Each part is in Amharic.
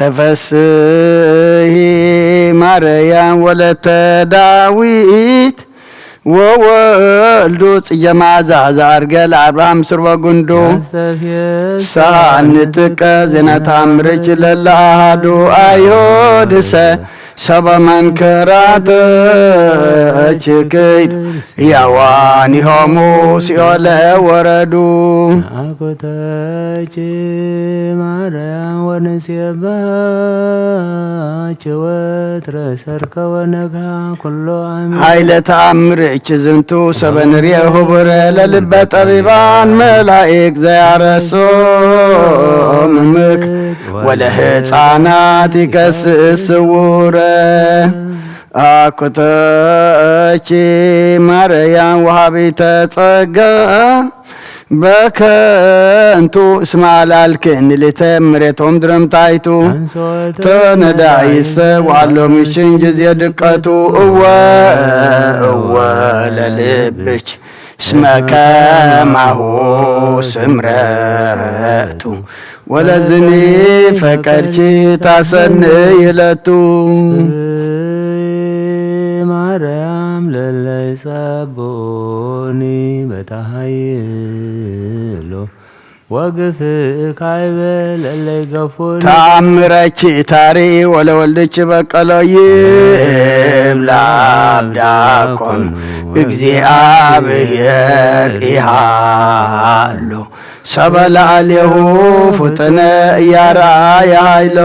ተፈስሒ ማርያም ወለተ ዳዊት ወወልዱ ጽየ መዓዛ ዘአርገል አብርሃም ስርወ ጉንዱ ሳንጥቀ ዜና ተአምርች ለለ አሐዱ አይሁድሰ ሰበ መንከራተች ክይድ ያዋኒሆሙ ሲኦለ ወረዱ አኮተች ማርያም ወንሴባች ወትረ ሰርከ ወነጋ ኩሎ አሜን ኃይለ ተአምርች ዝንቱ ሰበንርየ ሁቡረ ለልበ ጠቢባን መላእክ ዘያረሶ ምምክ ወለሕፃናት ይከስስ ስውረ አኮተች ማርያም ወሃቢተ ጸጋ በከንቱ እስመ አላልክን ልተምሬቶም ድረምታይቱ ተነዳይሰ ዋሎ ምሽን ጊዜ ድቀቱ እወ ለልብች እስመ ከማሁ ስምረቱ ወለዝኒ ፈቀድቺ ታሰንይ ለቱ ማርያም ለለይ ጸቦኒ በታሃይሎ ወግፍእ ካይበ ለለይ ገፎኒ ተአምረች ታሪ ወለወልድች በቀሎ ይብላ ዳቆን እግዚአብሔር ኢሃሎ ሰበላሌሁ ፍጥነ እያራያ ኃይሎ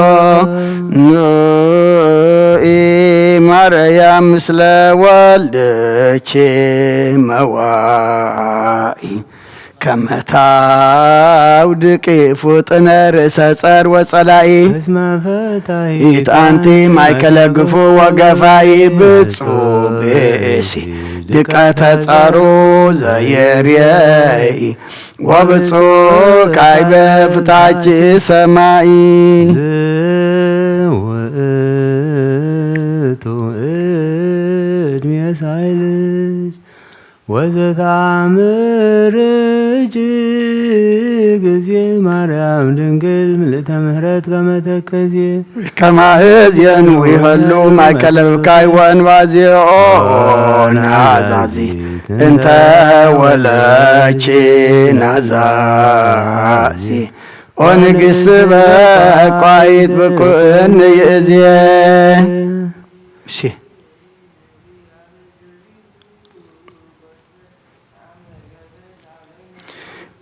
ማርያም ምስለ ወልድች መዋኢ ከመታውድቂ ፍጥነ ርእሰ ጸር ወጸላኢ እስመ ፈታሒ ኢጣንቲ ማእከለ ግፉ ወገፋኢ ብፁዕ ብእሲ ድቀተ ጸሩ ዘየርየኢ ወብፁዕ ካይበ ፍታች ሰማይ ዝውእቱ ዕድሜ ሳይልሽ ወዘተአምር ጊዜ ማርያም ድንግል ምልዕተ ምሕረት ከመ ተከዜ ከማእዝየን ይኸሉ ማእከለ ብካይ ወእንባዚኦ ናዛዚ እንተ ወለች ናዛዚ ኦ ንግሥት በቋይት ብኩእን ይእዝየ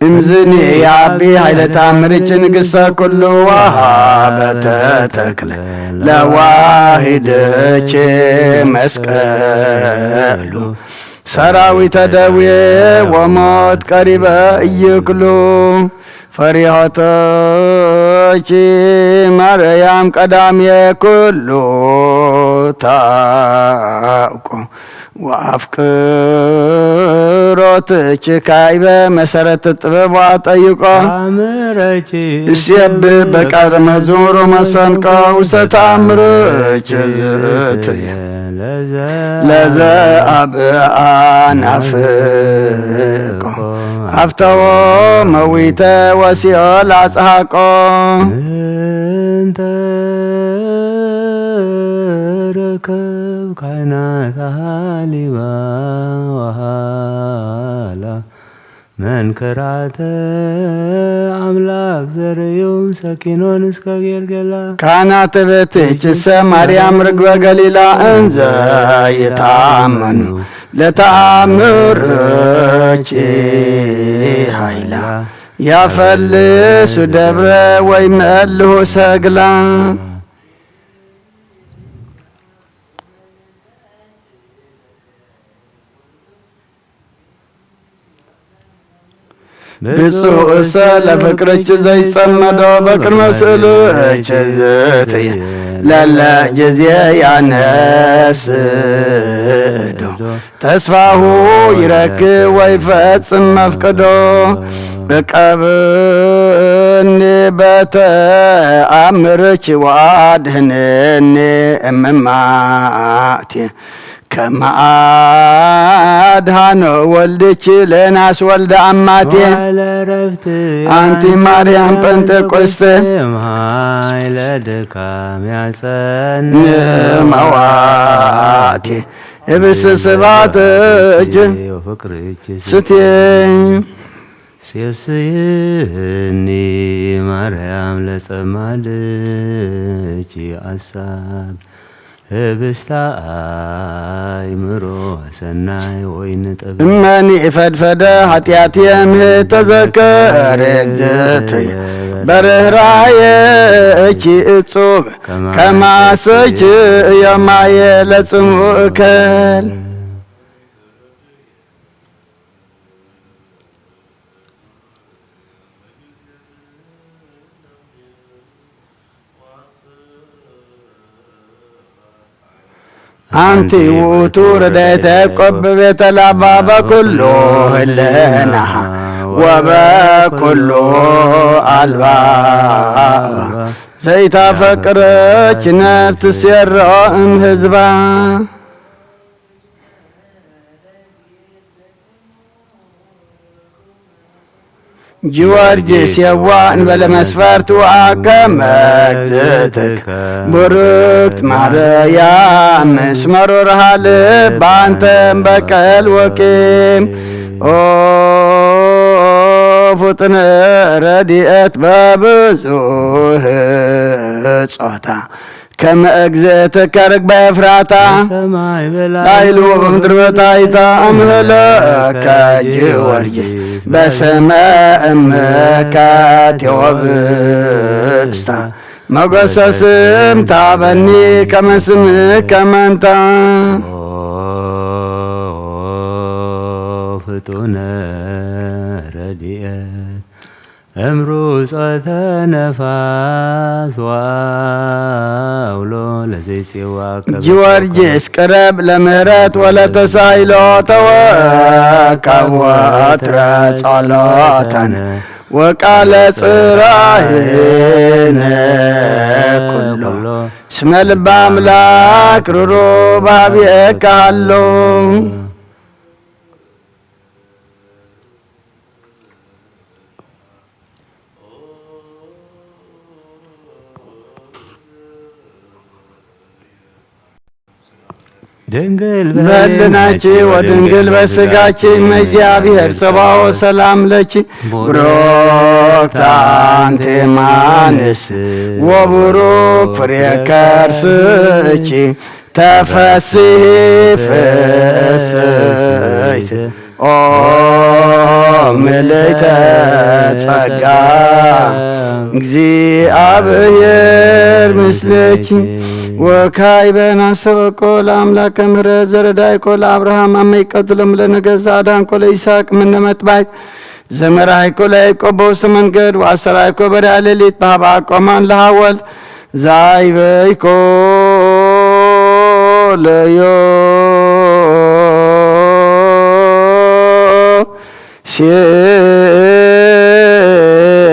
እምዝኒ ያቢ ኃይለ ተአምርች ንግሥተ ኩሉ ወሃበተ ተክለ ለዋሂደች መስቀሉ ሰራዊተ ደዌ ወሞት ቀሪበ እይክሉ ፈሪሆተች ማርያም ቀዳምየ ኩሉ ታውቆ ወአፍቅሮትች ካይበ መሰረተ ጥበብ ጠይቆ እስየብ በቃለ መዝሙር መሰንቆ ውስተ ተአምርች ዝእትየ ለዘ አብአ ናፍቆ አፍተዎ መዊተ ወሲኦል አጽሐቆ ረከብ ካይናተ ሃሊባ ወሃላ መንከራተ አምላክ ዘርዩም ሰኪኖን እስከ ጌልገላ ካህናተ ቤትች ማርያም ርግበ ገሊላ እንዘ ይታመኑ ለተአምርች ኃይላ ያፈልሱ ደብረ ወይመልሁ ሰግላ ብፁዕ እሰ ለፍቅርች ዘይጸመዶ በቅድመ ስእልች ዝትየ ለለ ጊዜ ያነስዶ ተስፋሁ ይረክብ ወይፈጽም መፍቅዶ እቀብኒ በተአምርች ወአድኅነኒ እምማእትየ كما أدهانو ولدك لناس ولد أماتي أنت مريم بنت قسطي مواتي بس سباتك ستي سيسيني مريم لسمالك أساب بستاي مرو سناي وين طب ماني فدفد حتياتي تذكر اجزتي برهرايك اصوب كما سج يا ماي لصمكل أنتي وتور ديتك قب بيت الأباب كله لنا وبكله الباب زيت فكرك نفت سر هزبا جوارجيس يوان بلا مسفرت وعقمك زيتك بركت مريم اسمرور هالب بانتم بكال وكيم فطن رديت بابزوه صوتا كم أجزتك ركب إفراتا لايلو بمدربتايتا أمهلك جوارجيس بسماء أمكات وبكستا مقصصم تعبني كما اسمك كما انت فتنا رديت أمرو صوت نفاس واولو لزيسي واكب جوارجيس قرب لمهرات ولا تسايلو توكب واترى صلوتن وقال صراهن كله اسم الباملاك رورو بابيك هلو በልናቺ ወድንግል በስጋቺ እግዚአብሔር ጸባኦ ሰላም ለቺ ብሩክት አንቲ እማንስ ወቡሩክ ፍሬ ከርስኪ ተፈሥሒ ፍሥሕት ኦ ምልዕተ ጸጋ እግዚአብሔር ምስለኪ ወካዕበ ናሰብኮ ለአምላከ ምሕረት ዘረዳይኮ ለአብርሃም አመ ይቀትሎም ለነገሥት አዳንኮ ለይስሐቅ እምነ መጥባሕት ዘመራይኮ ለያዕቆብ በውስተ መንገድ ወአሰራይኮ በዳእ ሌሊት በኀበ አቆማን ለሐወልት ዘአይበይኮ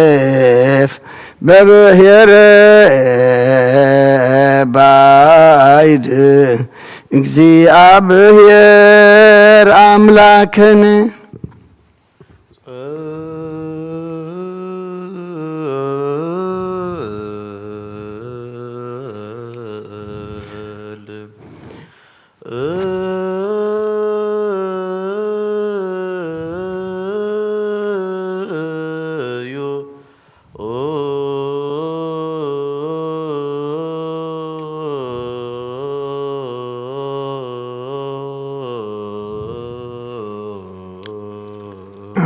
ለዮሴፍ በብሔረ ባይድ እግዚአብሔር አምላክን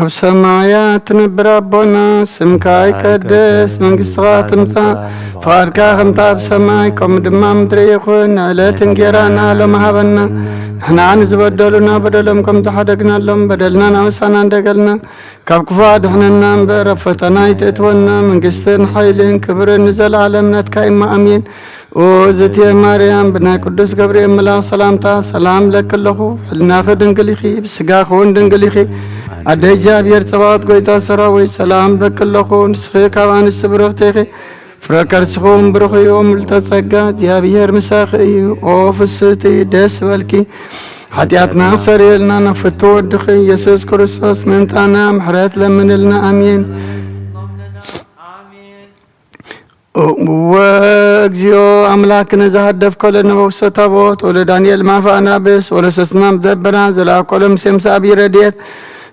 ኣብ ሰማያት ትነብር ኣቦና ስምካ ይቀደስ መንግሥትኻ ትምጻእ ፈቃድካ ከምቲ ኣብ ሰማይ ከምኡ ድማ ምድሪ ይኹን ዕለት እንጀራና ሎሚ ሃበና ንሕና ንዝበደሉና በደሎም ከም ዝሓደግናሎም በደልናን ኣበሳና እንደገልና ካብ ክፉ ኣድሕነና እምበር ኣብ ፈተና ይትእትወና መንግሥትን ሓይልን ክብርን ንዘለዓለም ናትካ ኢማ ኣሜን ኦዝቴ ማርያም ብናይ ቅዱስ ገብርኤል መልኣክ ሰላምታ ሰላም ለኪ ኣለኹ ሕሊናኺ ድንግል ኢኺ ብስጋኺ እውን ድንግል ኢኺ ኣደ እግዚአብሔር ጸባኦት ጐይታ ሰራዊት ሰላም ለኪ ኣለኹ ንስኺ ካብ ኣንስቲ ብርኽቲ ኢኺ ፍረከርስኹም ብርኽዮም ልተጸጋት ያብሔር ምሳኽእዩ ኦ ፍስቲ ደስ በልኪ ኃጢአትና ሰሪየልና ነፍቶ ወድኺ ኢየሱስ ክርስቶስ ምንጣና ምሕረት ለምንልና አሜን። ወእግዚኦ አምላክነ ዘሃደፍኮ ለነበውሰ ታቦት ወለዳንኤል ማፋናብስ ወለሶስናም ዘበና ዘላኮሎም ሴምሳቢ ረድኤት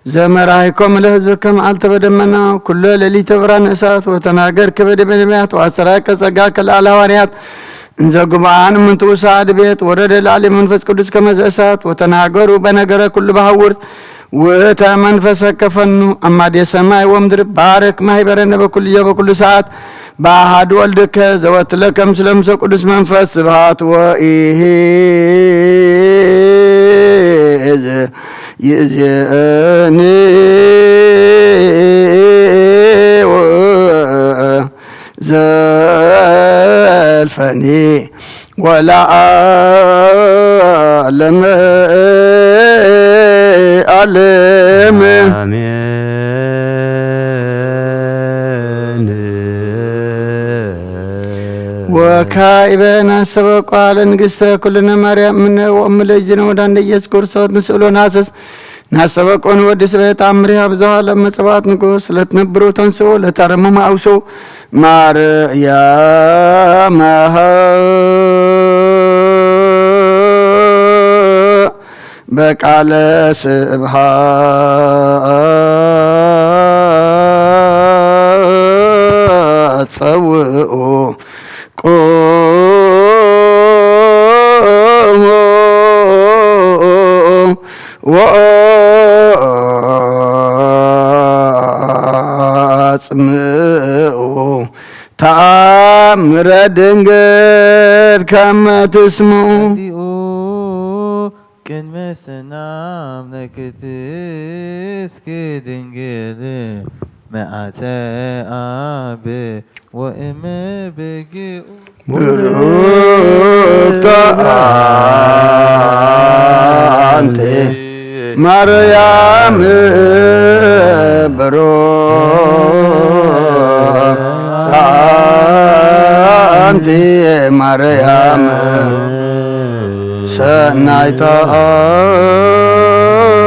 ዘመራይኮም ለሕዝብከ መዓልተ በደመና ኩሎ ሌሊተ ብርሃነ እሳት ወተናገርክ በደመናት ወአሰራቀ ጸጋከ ለአለ ሐዋርያት እንዘ ጉባኤን ምንትውሳ ቤት ወረደ ላዕሌ መንፈስ ቅዱስ ከመ እሳት ወተናገሩ በነገረ ኩሉ በሐውርት ውእተ መንፈሰ ከፈኑ አማዴ ሰማይ ወምድር ባረክ ማኅበረነ በኩሉ ሰዓት በአሐዱ ወልድከ ዘወትለከ ምስለ መንፈስ ቅዱስ መንፈስ ስብሐት ወኢዝ ይእዜኒ ዘልፈኒ ወለዓለመ ዓለም አሜን። ወካዕበ ናሰበ ቃለ ንግሥተ ኩልነ ማርያም እምነ ወእሙ ለእግዚእነ ወዳንደ ኢየሱስ ክርስቶስ ንስእሎ ናስስ ናሰበ ቆን ወዲ ስበት አምሪሃ ብዙኃ ለመጽባት ንጉሥ ለትነብሩ ተንሥኡ ለተረመመ አውሶ ማርያም በቃለ ስብሐት ጸውዑ ቆሞ ወአጽምዑ ተአምረ ድንግል ከመ ትስምዑ ቅድመ ሰናም ለቅድስት ድንግል መዓተ አብ ወእመ በግዑ ብሩክተ አንቲ ማርያም ብሩክተ አንቲ ማርያም ሰናይተ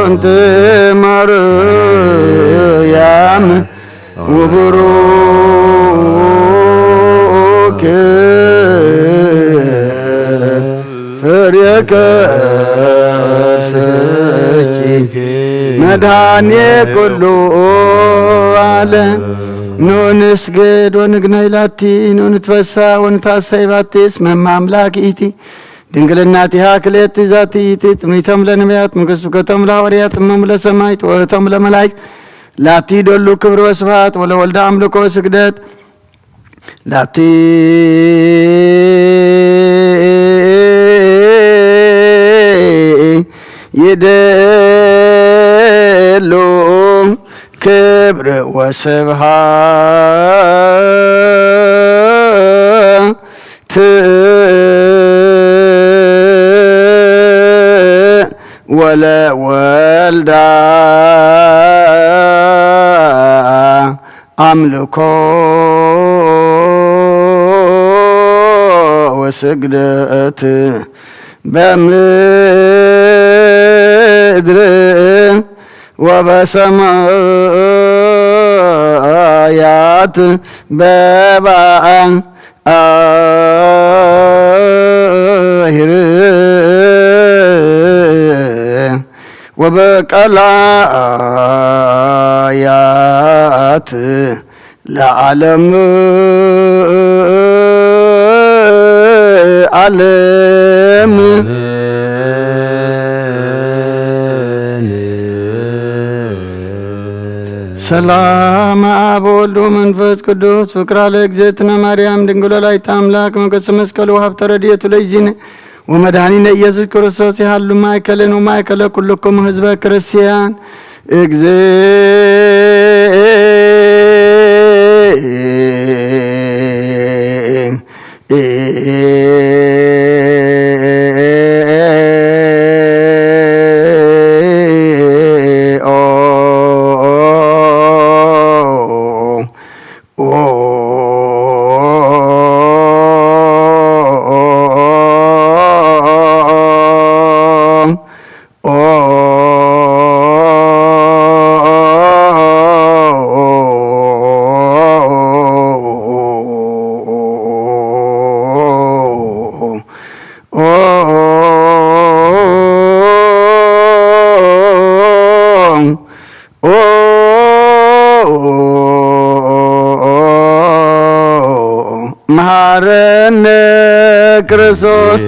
አንቲ ማርያም ወቡሩክ ፍሬ ከርሥኪ መድኃኔ ኩሉ ዓለም ኑ ንስግድ ወንግነይ ላቲ ኑ ንትፈሳ ወንታሰይ ባቲ እስመ አምላክ ኢቲ ድንግልናቲሃ ክልኤቲ ዛቲ ኢቲ ጥምኒቶም ለነቢያት መንግሥቱከቶም ለሐዋርያት እሞሙ ለሰማዕት ወእቶሙ ለመላእክት ላቲ ዶሉ ክብር ወስብሐት ወለወልደ አምልኮ ስግደት ላቲ ይደሉ ክብር ወስብሐት ወለወልደ አምልኮ ወስግደት በምድር ወበሰማያት በባሕር ወበቀላያት ለዓለም ዓለም ሰላም አብ ወወልድ ወመንፈስ ቅዱስ ፍቅራ ለእግዝእትነ ማርያም ድንግል ወላዲተ አምላክ መንግሥተ መስቀሉ ወሀብተ ረድኤቱ ለእግዚእነ ወመድኃኒነ ኢየሱስ ክርስቶስ ያህሉ ማእከልን ወማእከለ ኩልክሙ ሕዝበ ክርስቲያን መሐረነ ክርስቶስ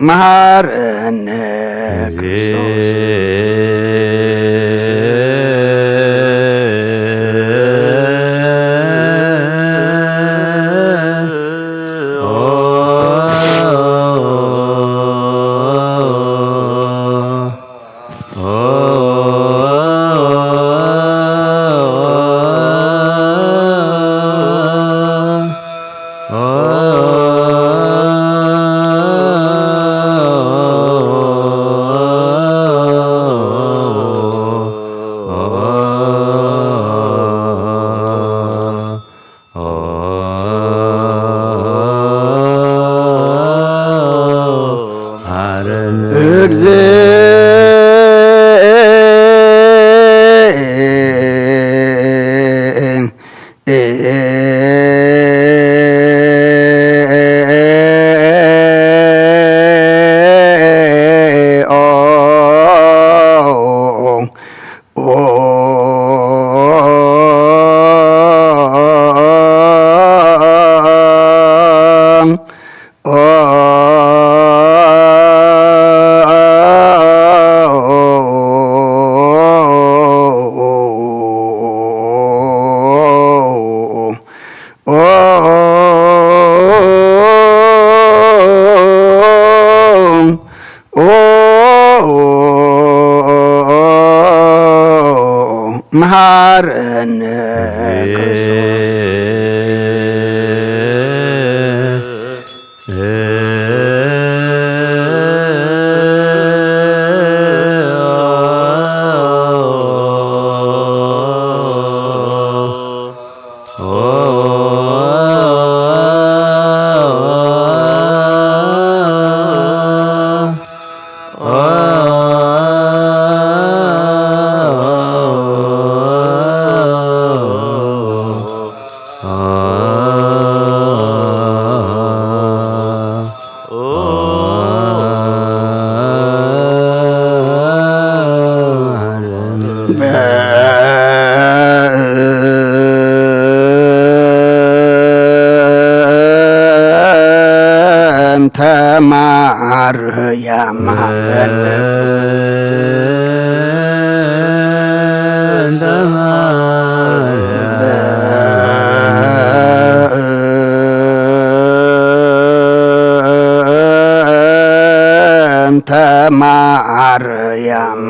መሐረነ መሐረነ በእንተ ማርያም በእንተ ማርያም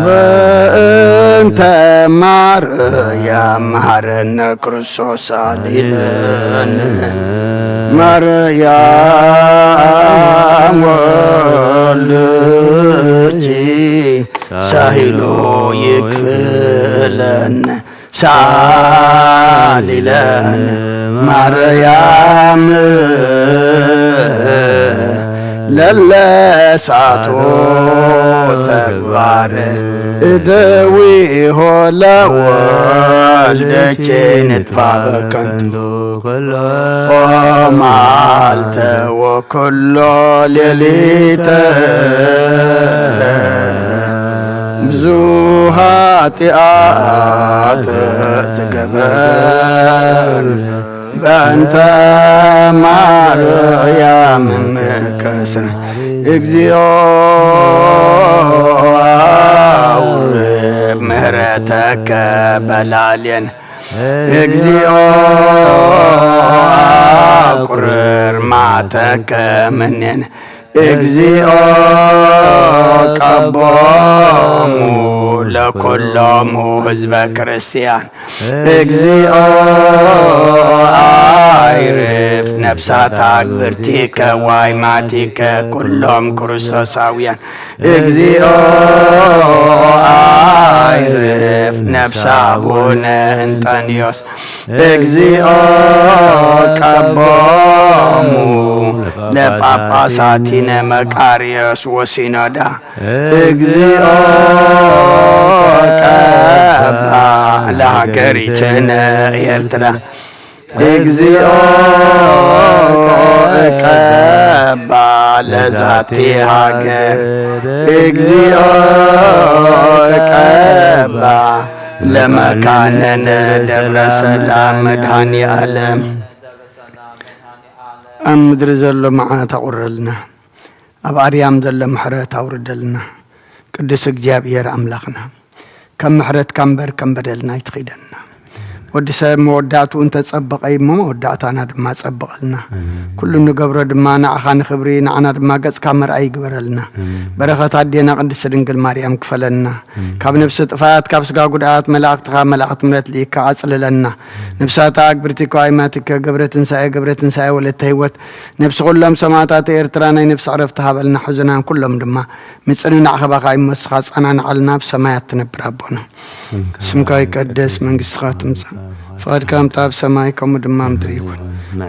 በእንተ ማርያም መሐረነ ክርስቶስ አሊለን ማርያም ወልጅ ሳይሎ ይክፍለን ሳሊለን ማርያም ለለሳቶ ተግባር እደዊ ሆላ ወልደቼ ንጥፋ በከንቱ ማልተ ወኩሎ ሌሊተ ብዙ ኃጢአት ዝገበር በእንተ ማርያም ምከስር እግዚኦ አውርድ ምህረተከ በላልየን እግዚኦ አቁርር ማተከ ምኔን እግዚኦ ቀቦሙ ለኩሎሙ ህዝበ ክርስቲያን እግዚኦ አይርፍ ነፍሳት አግብርቲከ ዋይማቲከ ኩሎም ክርስቶሳውያን እግዚኦ አይርፍ ነፍሳ አቡነ እንጠንዮስ እግዚኦ ቀቦሙ ለጳጳሳቲነ መቃርዮስ ወሲኖዳ እግዚኦ ቀባ ለሀገሪትነ ኤርትራ እግዚኦ ቀባ ለዛቲ ሀገር እግዚኦ ቀባ ለመካነነ ደብረ ሰላም መድኃኔ ዓለም أمدر زل معنا تقرلنا أباريام زل محرت أوردلنا قدس እግዚአብሔር أملاخنا كم محرت كم بر كم بدلنا يتخيدنا ودي مودعتو انت تصبق اي مودعت انا دما تصبقلنا كل نقبر دما نعخان خبرين انا دما قص كامر اي قبرلنا بركات عدينا قدس دنقل مريم كفلنا كاب نفس طفات كاب سقا قدات ملاقت ملت ليك عصل لنا نفسات اكبرتك وايماتك قبرتن ساي ولت هيوت نفس كلهم سماتات ايرترانا نفس عرفتها بلنا حزنان كلهم دما مصننا عخبا قاي مسخاص انا علنا بسمايات نبرابنا اسمك يقدس منقسخ تمص فقد كام تاب سمايكم ودمام دريكون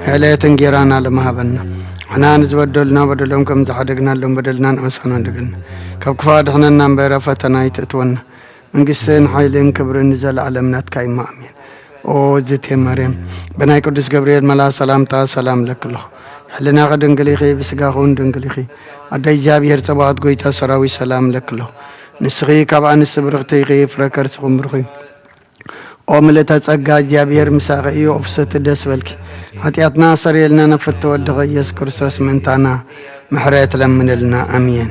عليتن جيرانا لمهابنا احنا نزودلنا بدلهم كم زحدقنا لهم بدلنا نمسنا ندقنا كب كفاد احنا نمبر فتنا يتتونا منقسين حيلين كبر نزل علمنا تكايما امين او زيتي مريم بناي قدس جبريل ملا سلام تا سلام لك الله حلنا غد انقليخي بسقاخون دنقليخي عدي جابير تبعات قويتا سراوي سلام لك الله نسخي كابا نسبرغتي غي فركر سخمرخي وملتا تصقا جابير مساقي وفسة دس بلك حتياتنا سريلنا نفت ودغ يس كرسوس منتانا محريت لمن لنا امين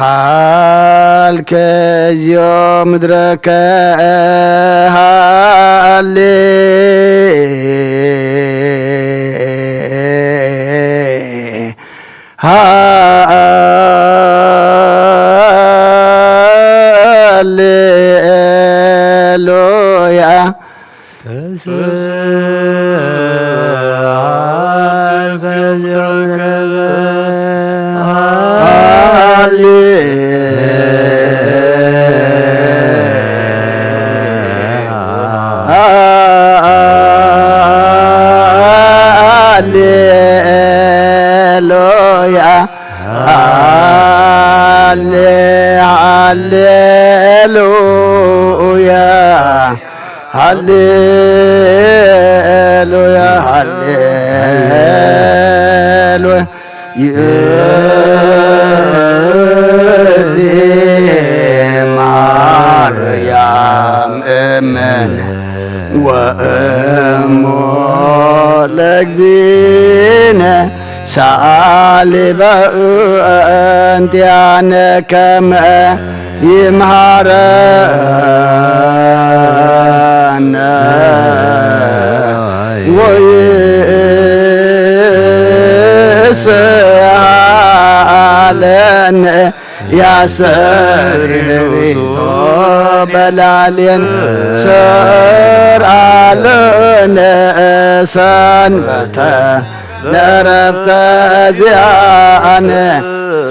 تسحال كيوم مدرك هالي هاليلويا تسحال كيوم هاليلويا هاليلويا هاليلويا هاليلويا يدي مريم امن وامو لكزينه سالبا انت انا كما يمهرنا ويسالنا يا سريري بلالين سر علنا سنبتا لرفت زيانه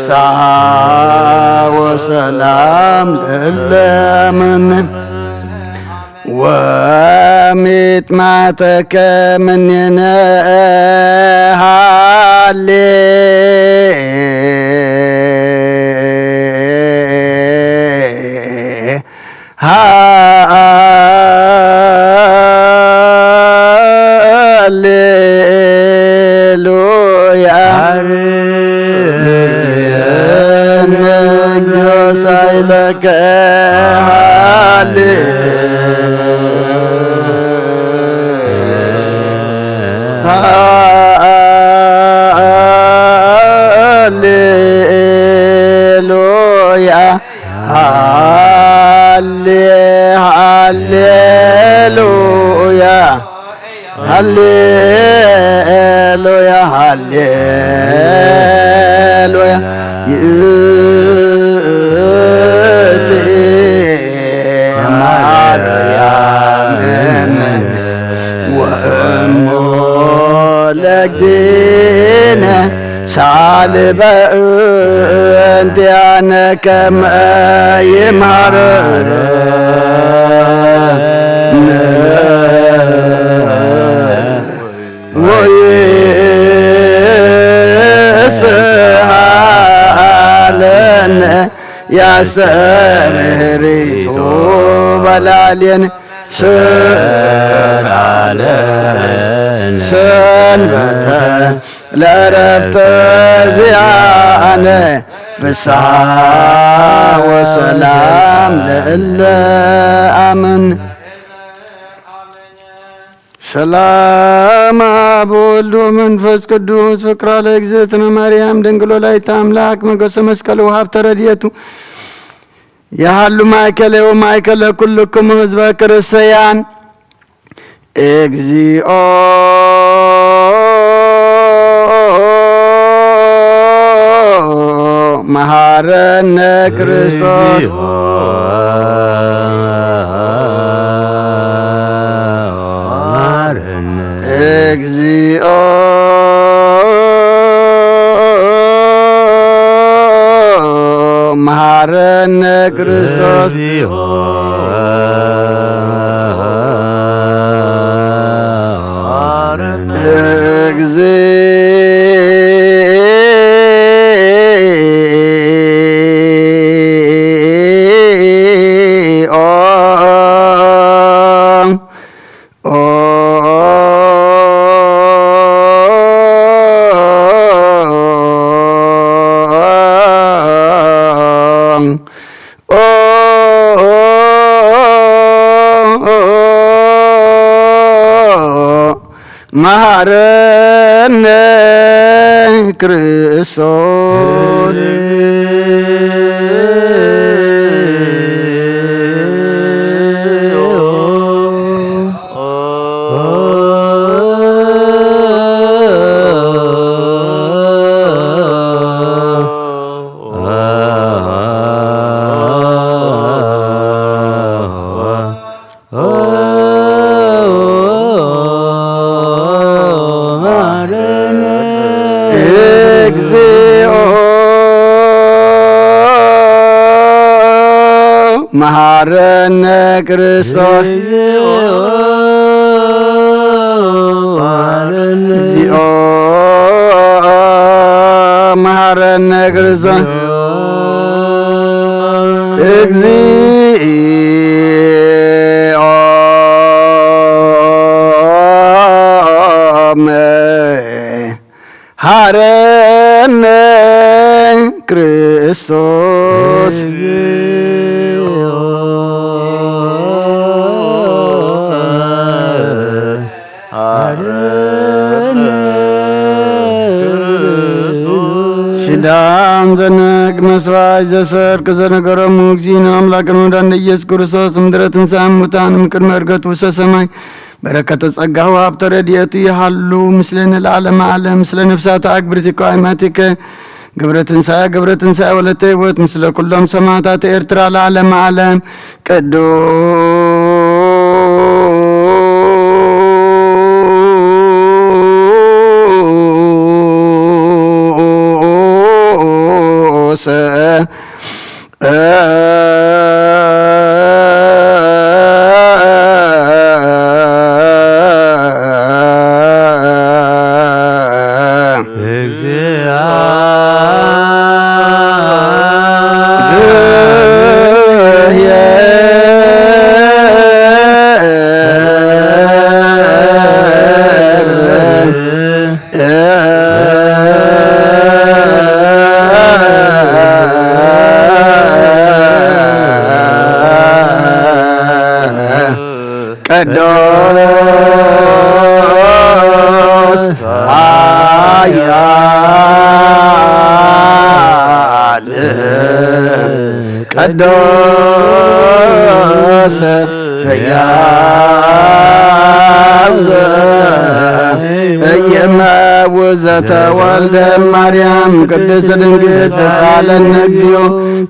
صحة وسلام للمن وميت معتك مننا هالي هاليلويا نجوس لك هاليلويا هاليلويا هاليلويا هاليلويا يؤتي مريم وأمه لقدينا سالبة أنت أنا كما يمهر ويسهلن يا سرري طوبى سر علينا سنبته لرفت زيانه فسحة وسلام للأمن ሰላም አብ ወልድ ወመንፈስ ቅዱስ ፍቅር ለእግዝእትነ ማርያም ድንግል ወላዲተ አምላክ ሞገሰ መስቀሉ ሀብተ ረድኤቱ ያሃሉ ማእከለ ወማእከለ ኩልክሙ ህዝበ ክርስቲያን እግዚኦ መሐረነ ክርስቶስ እግዚኦ መሐረነ ክርስቶስ መሐረነ ክርስቶስ እግዚኦ መሐረነ ክርስቶስ እግዚኦ መሐረነ ክርስቶስ እግዚኦ መሐረነ ክርስቶስ ሽዳን ዘነግ መስዋዕት ዘሰርቅ ዘነገረሙ እግዚእነ አምላክነ ወዳንደ ኢየሱስ ክርስቶስ እምድኅረ ትንሣኤ እሙታን እምቅድመ ዕርገቱ ውስተ ሰማይ በረከተ ጸጋሁ ሀብተ ረድኤቱ ይሃሉ ምስሌነ ለዓለመ ዓለም ምስለ ነፍሳተ አግብርቲከ ወአእማቲከ ግብረ ትንሣኤ ወለተ ሕይወት ምስለ ኩሎም ሰማዕታተ ኤርትራ ለዓለመ ዓለም ቅዱስ ቅዱስ ሕያው እየመውዘተ ወልደ ማርያም ቅድስት ድንግል ተሳለነ እግዚኦ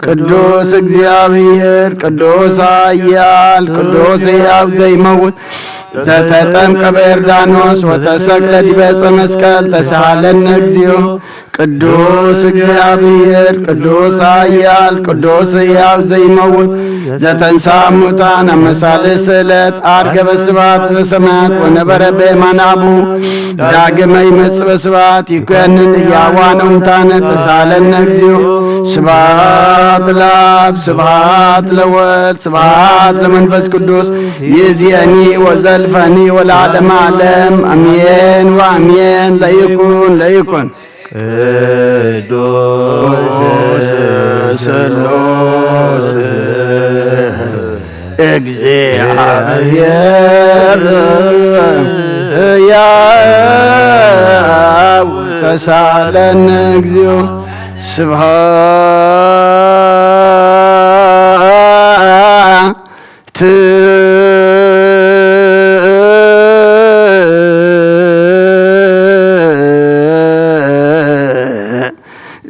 ቅዱስ እግዚአብሔር ቅዱስ ኃያል ቅዱስ ሕያው ዘይመውት ዘተጠምቀ በዮርዳኖስ ወተሰቅለ ዲበ ዕፀ መስቀል ተሳለነ እግዚኦ ቅዱስ እግዚአብሔር ቅዱስ ኃያል ቅዱስ ሕያው ዘይመውት ዘተንሥአ እሙታን አመሳልስት ዕለት ዐርገ በስብሐት በሰማያት ወነበረ በየማነ አቡሁ ዳግመ ይመጽእ በስብሐት ይኰንን ሕያዋነ ወሙታነ ተሳለነ እግዚኦ ስብሐት ለአብ ስብሐት ለወልድ ስብሐት ለመንፈስ ቅዱስ ይእዜኒ ወዘልፈኒ ወለዓለመ ዓለም አሜን ወአሜን። ለይኩን ለይኩን ቅዱስ ስሉስ እግዚአብሔር ሕያው ተሳለነ እግዚኦ ስብሐት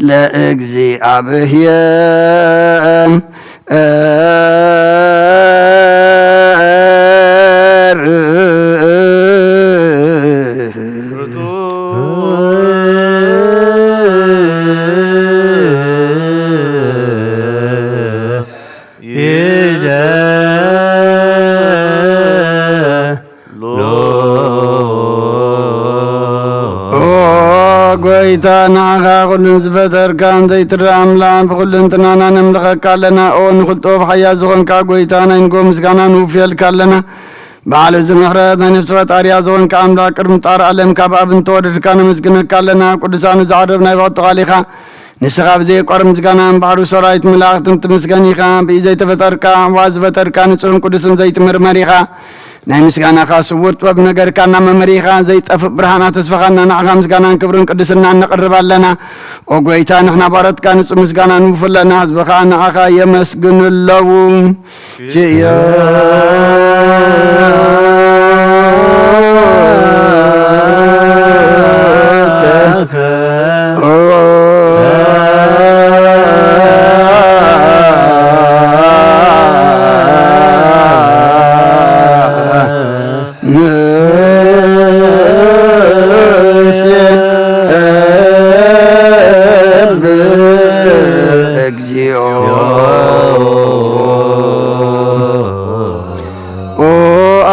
ለእግዚአብሔር ጎይታ ንዓኻ ኩሉን ዝፈጠርካ እንዘይትርአ ኣምላክ ብኩልንትናና ነምልኸካ ኣለና ኦ ንኽልጦ ብሓያል ዝኾንካ ጎይታ ናይ ንጎ ምስጋና ንውፍየልካ ኣለና በዓል ዝምሕረት ናይ ነፍሲ ፈጣርያ ዝኾንካ ኣምላክ ቅድሚ ጣር ዓለም ካብ ኣብ እንተወደድካ ነመስግነካ ኣለና ቅዱሳኑ ዝዓረብ ናይ ብቕቲ ቓሊኻ ንስኻ ብዘይቋር ምስጋናን ባሕሩ ሰራዊት መላእኽትን ትምስገን ኢኻ ብኢ ዘይተፈጠርካ ዋ ዝፈጠርካ ንጹህን ቅዱስን ዘይትምርመር ኢኻ ናይ ምስጋናኻ ስውር ጥበብ ነገርካ እናመመሪኻ ዘይጠፍእ ብርሃና ተስፋኻና ንዓኻ ምስጋናን ክብርን ቅድስና ነቕርብ ኣለና ኦ ጐይታ ንሕና ባረትካ ንጹህ ምስጋና ንውፍ ኣለና ህዝብኻ ንዓኻ የመስግኑለዉ ጅዮ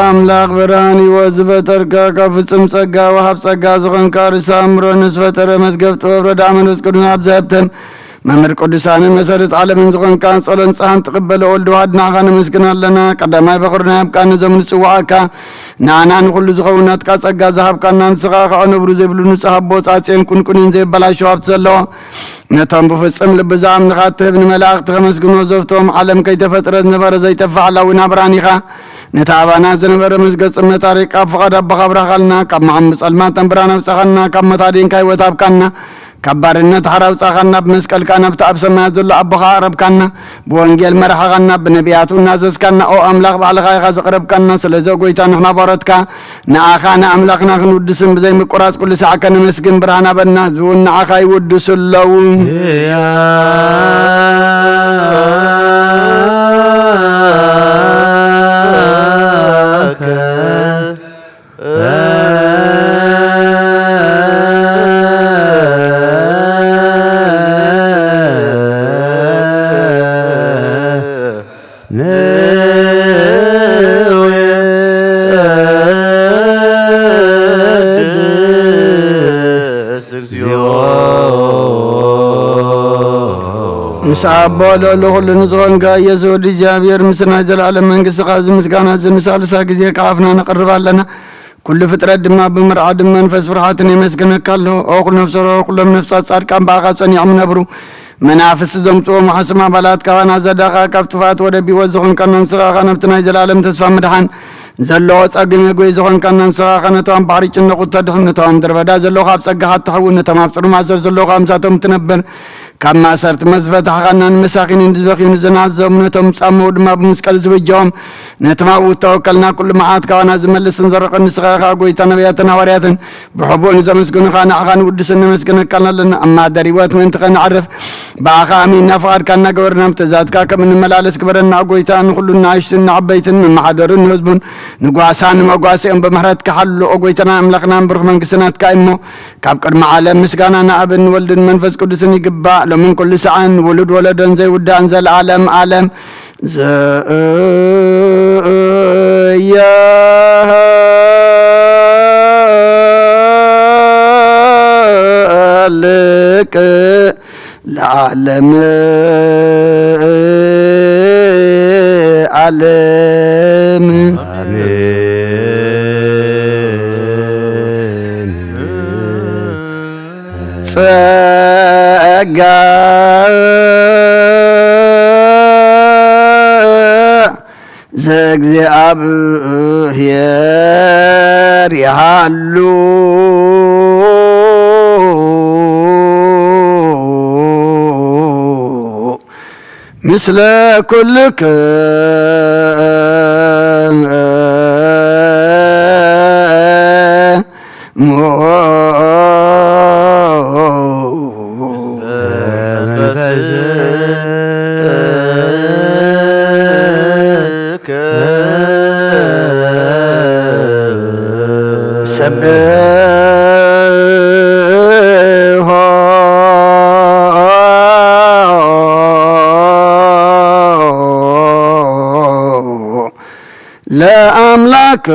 አምላክ ብርሃን ሕይወት ዝፈጠርካ ካብ ፍጹም ጸጋ ወሃብ ጸጋ ዝኾንካ ርእሰ ኣእምሮ ንዝፈጠረ መዝገብ ጥበብ ረዳእ መንፈስ ቅዱስ ኣብ ዘህብተን መምህር ቅዱሳንን መሰረት ዓለምን ዝኾንካ ጸሎን ጸሓን ትቕበለ ወልዲ ዋሕድ ንዓኻ ነመስግን ኣለና ቀዳማይ በኹርና ያብቃኒ ዞም ንጽዋዓካ ንኣና ንኹሉ ዝኸውን ናትካ ጸጋ ዝሃብካና ንስኻ ከዓ ነብሩ ዘይብሉ ንጹህ ኣቦ ጻጽን ቁንቁንን ዘይበላሸ ሃብቲ ዘለዎ ነቶም ብፍጹም ልቢ ዝኣምንኻ እትህብ ንመላእኽቲ ከመስግኖ ዘብቶም ዓለም ከይተፈጥረ ዝነበረ ዘይጠፍእ ዓላዊ ናብራን ኢኻ ነታ ኣባና ዝነበረ መስገድ ጽምነት ኣሪቕካ ኣብ ፍቓድ ኣቦኻ ኣብራኻልና ካብ መዓም ጸልማት ተንብራን ኣውጻኻልና ካብ መታደንካ ሕይወት ሃብካና ካብ ባርነት ሓር ኣውጻኻና ብመስቀልካ ናብቲ ኣብ ሰማያት ዘሎ ኣቦኻ ኣቕረብካና ብወንጌል መራሕኻና ብነቢያቱ እናዘዝካና ኦ ኣምላኽ ባዕልኻ ኢኻ ዘቕረብካና ስለዚ ጐይታ ንሕና ባሮትካ ንኣኻ ንኣምላኽና ክንውድስን ብዘይምቁራጽ ኩሉ ሰዓከ ነመስግን ብርሃን ኣበና ህዝቢ እውን ንኣኻ ይውድሱ ኣለዉ እግዚኦ مسابولو لكل نزغن قايزو ديزيابير مسنا جلال منقس غازي مسقانا زنسالسا قزيك عافنا نقرب لنا كل فترة دما بمرعاد منفس فرحاتني مسكنك الله أقول نفسه وكل نفسات صار كان باغاتني عم نبرو منافس زمتو محسما بلات كوانا زداقا كفتفات ودبي وزغن كان ننسغا غنبتنا جلالم تسفى مدحان زلو صقم يقوي زغن كان ننسغا غنتوان بحريك النقود تدحن نتوان دربدا زلو خاب صقحات تحول نتمابصر مازر زلو خامساتهم تنبر كما صرت مزفت حقنا مساقين نزبقين زنازم نتم صامود ما بمسكال زوجهم نتما وتوكلنا كل معات كوانا زملس نزرق النسخا قويتا نبياتنا ورياتن بحبون زمسكن خانا عغان ودسن مسكن كان لنا اما دريوات من تقن عرف باخا امين نفار كان قورنا امتزاد كاك من ملالس كبرنا قويتا كلنا عيشتنا عبيتن من محضرن هزبون نقواسان مقواسين بمهرات كحلو قويتنا املقنا برخ من قسنات كايمو كابكر معالم مسكانا نابن ولدن منفس قدسن يقبا لمن كل سعان ولد ولدن زي ودان زي العالم عالم يا لك العالم عالم زغزابير يحلو مثل كلك لا أملك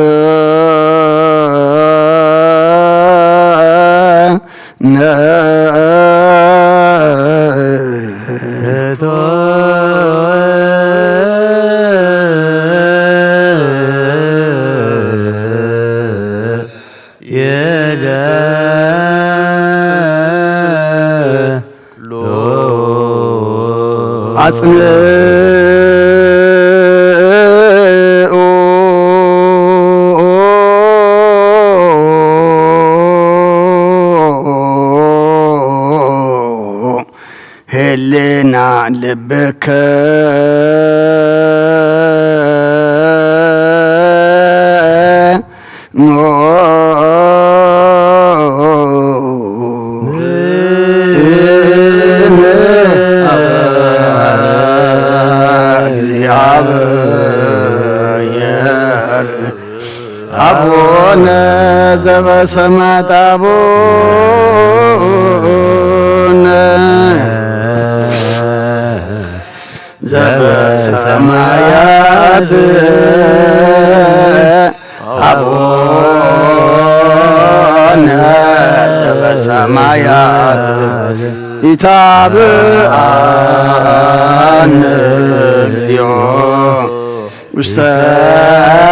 هلنا لبك أبونا زب سمات أبونا زب سمايات أبونا زب سمايات إتاب عن اليوم مستمنسون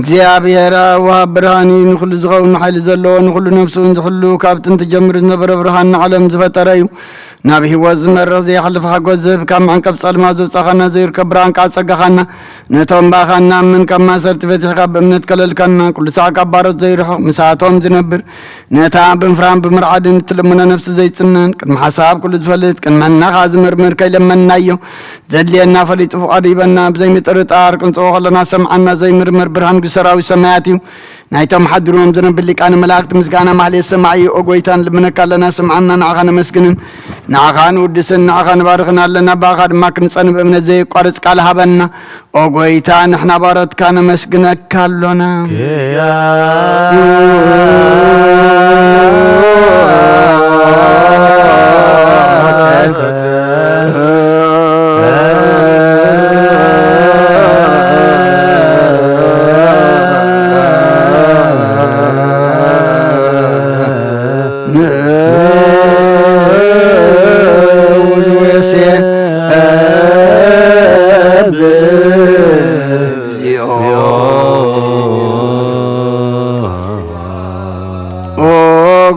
እግዚአብሔር ወሃብ ብርሃን ንኹሉ ዝኸውን ሓይሊ ዘለዎ ንኹሉ ነፍሱን ዝሕሉ ካብቲ እንትጀምር ዝነበረ ብርሃን ንዓለም ዝፈጠረ እዩ ናብ ህይወት ዝመርሕ ዘይሓልፍ ሓጎስ ዝህብ ካብ መዕንቀፍ ጸልማ ዘውፃኻና ዘይርከብ ብርሃን ቃል ጸጋኻና ነቶም ባኻና ምን ካብ ማሰርቲ ፈቲሕካ ብእምነት ከለልካና ኩሉ ሰዓት ካብ ባሮት ዘይርሕቕ ምሳቶም ዝነብር ነታ ብምፍራን ብምርዓድን እትልሙነ ነፍሲ ዘይጽነን ቅድሚ ሓሳብ ኩሉ ዝፈልጥ ቅድመናኻ ዝምርምር ከይለመናዮ ዘድልየና ፈሊጡ ፍቓዱ ይበና ብዘይምጥርጣር ክንጽኦ ከለና ሰምዓና ዘይምርምር ብርሃን ሰራዊት ሰማያት እዩ ናይቶም ሓድሮም ዝነብር ሊቃነ መላእክት ምስጋና ማህሌት ሰማይ ኦጎይታን ልምነካ ኣለና ሰምዓና ንዓኻ ነመስግንን ንዓኻ ንውድስን ንዓኻ ንባርኽና ኣለና ባኻ ድማ ክንጸንብ እምነት ዘይቋርጽ ቃል ሃበና ኦጎይታ ንሕና ባሮትካ ነመስግነካ ኣሎና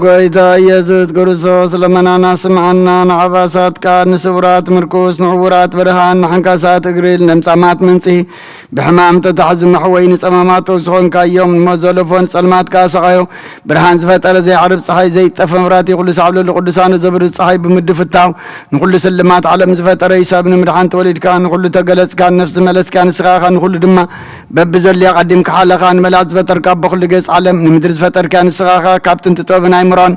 ጎይታ ኢየሱስ ክርስቶስ ለመናና ስምዓና ንዓባሳትካ ንስውራት ምርኩስ ንዕውራት ብርሃን ንሓንካሳት እግሪል ነምፃማት መንፂ ብሕማም ተታሕዚ መሕወይ ንፀማማት ዝኾንካ እዮም ንመዘለፎን ጸልማትካ ሰቓዮ ብርሃን ዝፈጠረ ዘይዓርብ ፀሓይ ዘይጠፈ መብራህቲ ኩሉ ሳዕብለሉ ቅዱሳን ዘብርህ ፀሓይ ብምድፍታው ንኩሉ ስልማት ዓለም ዝፈጠረ ይሳብ ንምድሓን ተወሊድካ ንኩሉ ተገለጽካ ነፍሲ መለስካ ንስኻኻ ንኩሉ ድማ በብዘልያ ቀዲምካ ሓለኻ ንመላእክት ዝፈጠርካ በኩሉ ገጽ ዓለም ንምድሪ ዝፈጠርካ ንስኻኻ ካብ ጥንቲ ጥበብን ኣይምሮን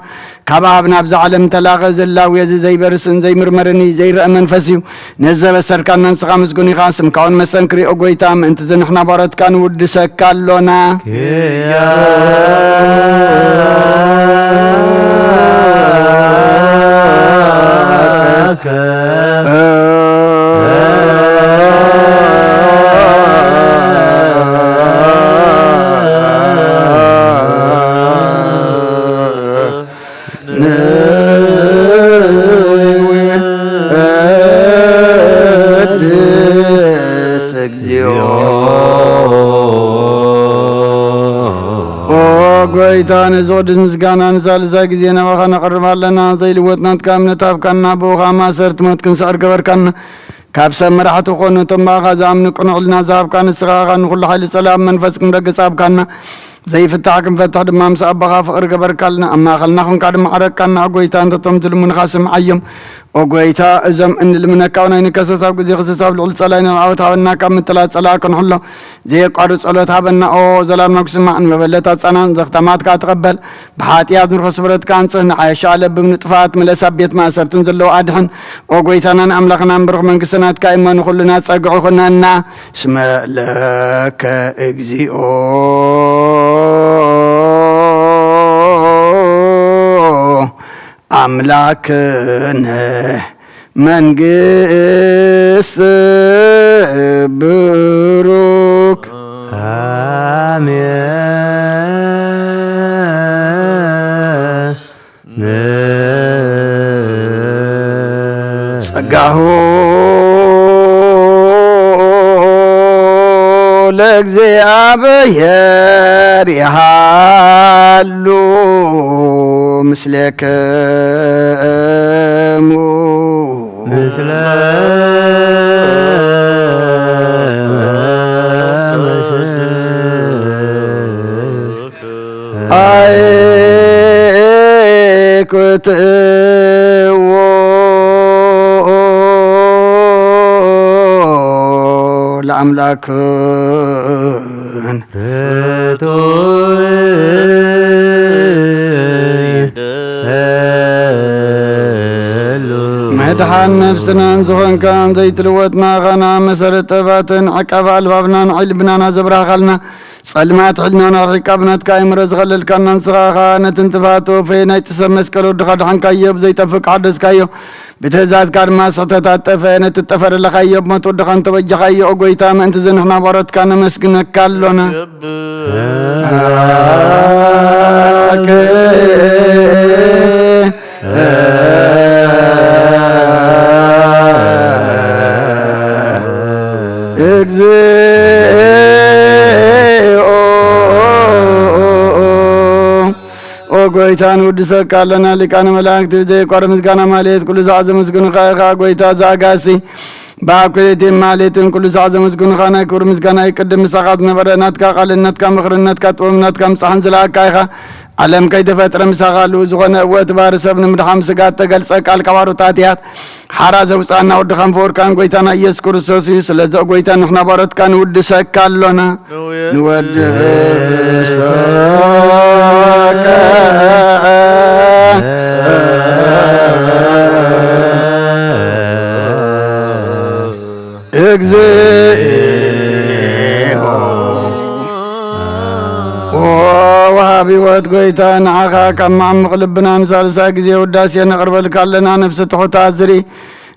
ካብ ኣብ ናብዚ ዓለም ተላኸ ዘላዊ እዚ ዘይበርስን ዘይምርመርኒ ዘይርአ መንፈስ እዩ ነዘበሰርካና ንስኻ ምስጉን ኢኻ ስምካውን መሰንክሪኦ ጎይታ ምእንቲ ዝንሕና ባረትካ ንውድሰካ ኣሎና ጎይታ ንዝወድድ ምስጋና ንሳልሳ ግዜ ናባኻ ነቕርብ ኣለና ዘይልወጥናትካ እምነት ኣብካና ብኡኻ ማእሰርቲ ሞት ክንስዕር ገበርካና ካብ ሰብ መራሕቲ ኮኑ እቶም ባኻ ዝኣምኑ ቅንዕልና ዝሃብካ ንስኻኻ ንኩሉ ሓይሊ ጸላም መንፈስ ክንረግጽ ኣብካና ዘይፍታሕ ክንፈትሕ ድማ ምስ ኣባኻ ፍቕሪ ገበርካልና ኣብ ማእኸልና ኹንካ ድማ ዓረቅካና ጎይታ እንተቶም ዝልሙንኻ ስምዓዮም ጎይታ እዞም እንልምነካ ናይ ንከሰስ ኣብ ግዜ ክስስ ኣብ ልዑል ጸላይ ንዓወት ሃበና ካብ ምጥላት ጸላ ክንሕሎ ዘየቋርፅ ጸሎት ሃበና ዘላምና ክስማዕ ንመበለታት ጸናን ዘኽተማትካ ትቐበል ብሓጢኣት ንርክስ ስብረትካ አንጽህ ንዓየሻ ለብብ ንጥፋት ምለሳ ቤት ማእሰርትን ዘለዎ ኣድሕን ጎይታናን ኣምላኽናን ብርኽ መንግስትናትካ እመኑ ኩሉና ጸግዑ ኹነና ስመ ለከ እግዚኦ አምላክነ መንግስት ብሩክ አሜን ጸጋሁ ለእግዚአብሔር ይሃሉ ምስሌክሙ ምስለ አይኩትዎ ለአምላክን መድሓን ነብስናን ዝኾንካን ዘይትልወጥና ኸና መሰረት ጠባትን ዕቀባ ኣልባብናን ዒልብናና ዘብራኻልና ጸልማት ሕልናን ርሒቃብናትካ እምረ ዝኸለልካና ንስኻኻ ነትን ጥፋቶ ፈየ ናይ ጥሰብ መስቀል ወድኻ ድሓንካዮ ብዘይጠፍቅ ሓደስካዮ ብትእዛዝካ ድማ ስሕተታት ጠፈ ነትጠፈረለኻዮ ብሞት ወድኻ እንተበጃኻዮ ጎይታ ምእንቲ ዝንሕና ባረትካ ነመስግነካ ኣሎና ጎይታን ውድሰካ ኣለና ሊቃነ መላእክት ዘይቋረ ምስጋና ማለት ኩሉ ሰዓት ዘመስግኑኻ ኢኻ ጎይታ ዘኣጋሲ ብኣኩሌት ማለትን ኩሉ ሰዓት ዘመስግኑኻ ናይ ክብሪ ምስጋና ይቅድም ምሳኻ ዝነበረ ናትካ ቃልነትካ ምኽርነትካ ጥበብነትካ ምፅሓን ዝለኣካ ኢኻ ዓለም ከይተፈጥረ ምሳኻ ልኡ ዝኾነ እወት ባር ሰብ ንምድሓም ስጋት ተገልጸ ቃል ካባሮታት እያት ሓራ ዘውፃእና ወድኻን ፈወርካን ጎይታና ኢየሱስ ክርስቶስ እዩ ስለዚ ጎይታ ንሕና ባሮትካ ንውድሰካ ኣሎና ንወድሰከ እግዚኦ ወሃቢ ሕይወት ጎይታ ንዓኻ ካብ ማዕምቕ ልብና ንሳልሳ ግዜ ውዳሴ ነቕርበልካ ኣለና ነፍሲ ትሑታት ዝርኢ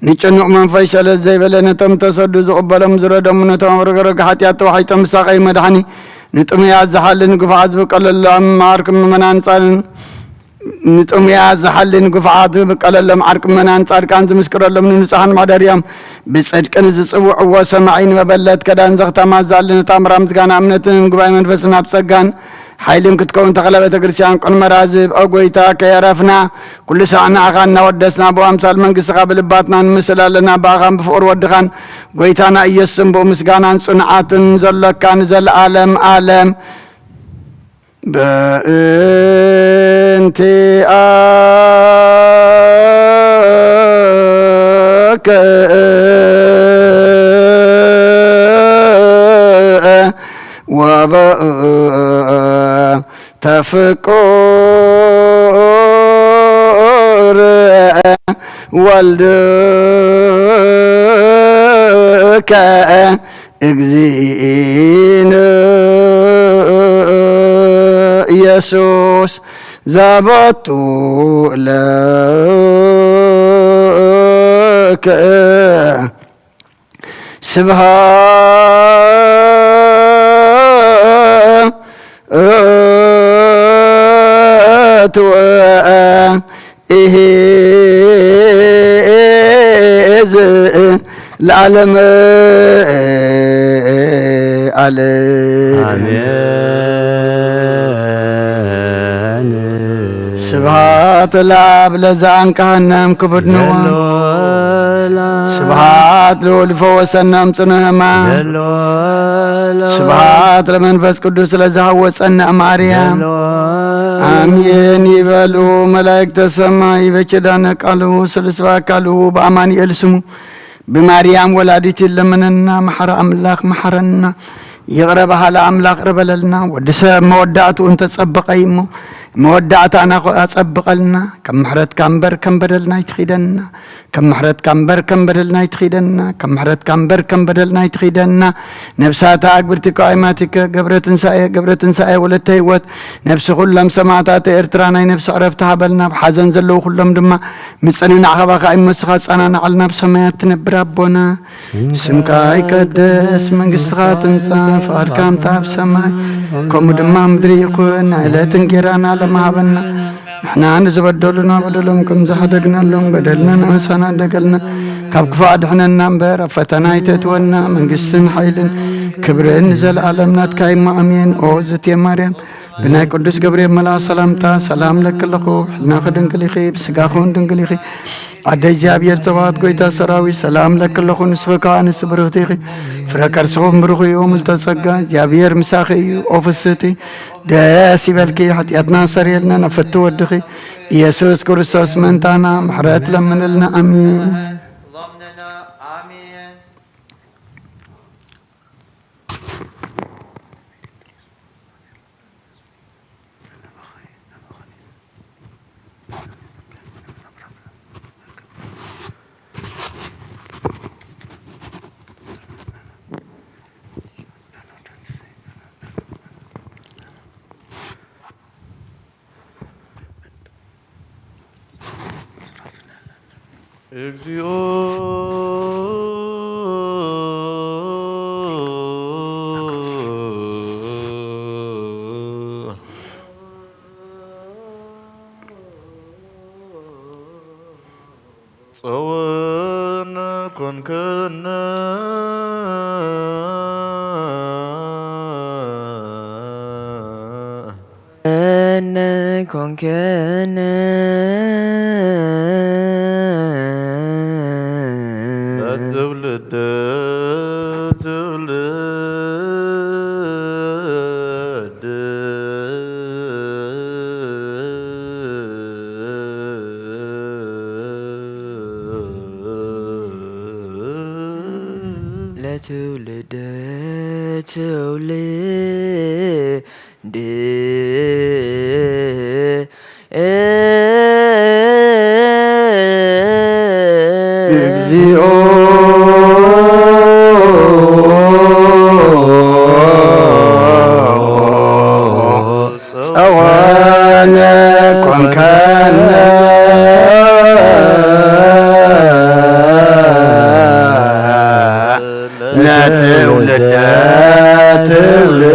ንጭኑቕ መንፈስ ሸለት ዘይበለ ነቶም ተሰዱ ዝቕበሎም ዝረደሙ ነቶም ረገረግ ሓጢኣት ተዋሒጦም ምሳቐይ መድሓኒ ንጥሙያት ዝሓልን ጉፍዓት ዝብቀለሎም ዓርቂ ምእመናን ጻልን ንጥሙያት ዝሓልን ጉፍዓት ዝብቀለሎም ዓርቂ ምእመናን ጻድቃን ዝምስክረሎም ንንጹሓን ማሕደርዮም ብጽድቅን ዝጽውዕዎ ሰማዒን መበለት ከዳን ዘኽተማት ዝኣልን ታምራ ምስጋና እምነትን ጉባኤ መንፈስን ኣብ ጸጋን حيلم كتكون تغلبة كريستيان كون مرازب أقويتا كيرفنا كل ساعة أغانا ودسنا بو أمثال من قصة بلباتنا نمثل لنا باغان بفور ودخان قويتانا يسم بو مسقانا صنعات زلكان زل عالم عالم بأنتي تفكر والدك اجزين يسوس زبط لك سبحات وإهز العالم سبحات العاب لزعن كهنم كبدنوا سبحات لول فوسنا امصنهما سبحات لمنفس قدوس لزهوصنا مريم آمين يبلو ملائكة السماء بكدان قالوا سلسوا قالوا بأمانيኤል ስሙ بمريم ولادت لمننا محر أملاك محرنا يغرب على أملاك ربللنا ودسا مودعته انت تصبقيمو مودعت أنا أصبق لنا كم محرت كمبر كم بدلنا يتخيدنا كم محرت كمبر كم بدلنا يتخيدنا كم محرت كمبر كم بدلنا يتخيدنا نفسها أكبرتك قائماتك قبرت نساء ولت هيوت نفس كلهم سمعتات إرترانا نفس عرفتها بلنا بحزن زلو كلهم دما مصنين عقبا قائم مسخات أنا نعلنا بسمايات نبرابونا سمك يقدس من قصات نصاف أركام تاب سماي كم دما مدري يكون لا تنجرانا لما هبنا نحن نزبدلنا بدلهم كم زحدقنا لهم بدلنا نسانا دقلنا كبكفا دحنا نمبر فتنا يتتونا من قسن حيل كبرين نزل عالمنا تكايم أمين أوزت يا مريم بناي قدس جبريل ملا سلامتا سلام لك لخو حنا خدن كليخي بسقاخون دن كليخي عدي جابير تبات قويتا سراوي سلام لك لخو نسفكا نسبرغتيخي فركر سخوم بروخي يوم التسقا جابير مساخي أوفستي داسي بالكي حتياتنا سريلنا نفتو ودخي يسوس كريستوس منتانا محرات لمن لنا أمين صوانا كن كنا أنا كن كنا تولد تولد እግዚኦ ጸዋነ ኮንከነ ለትውልደ ትውልድ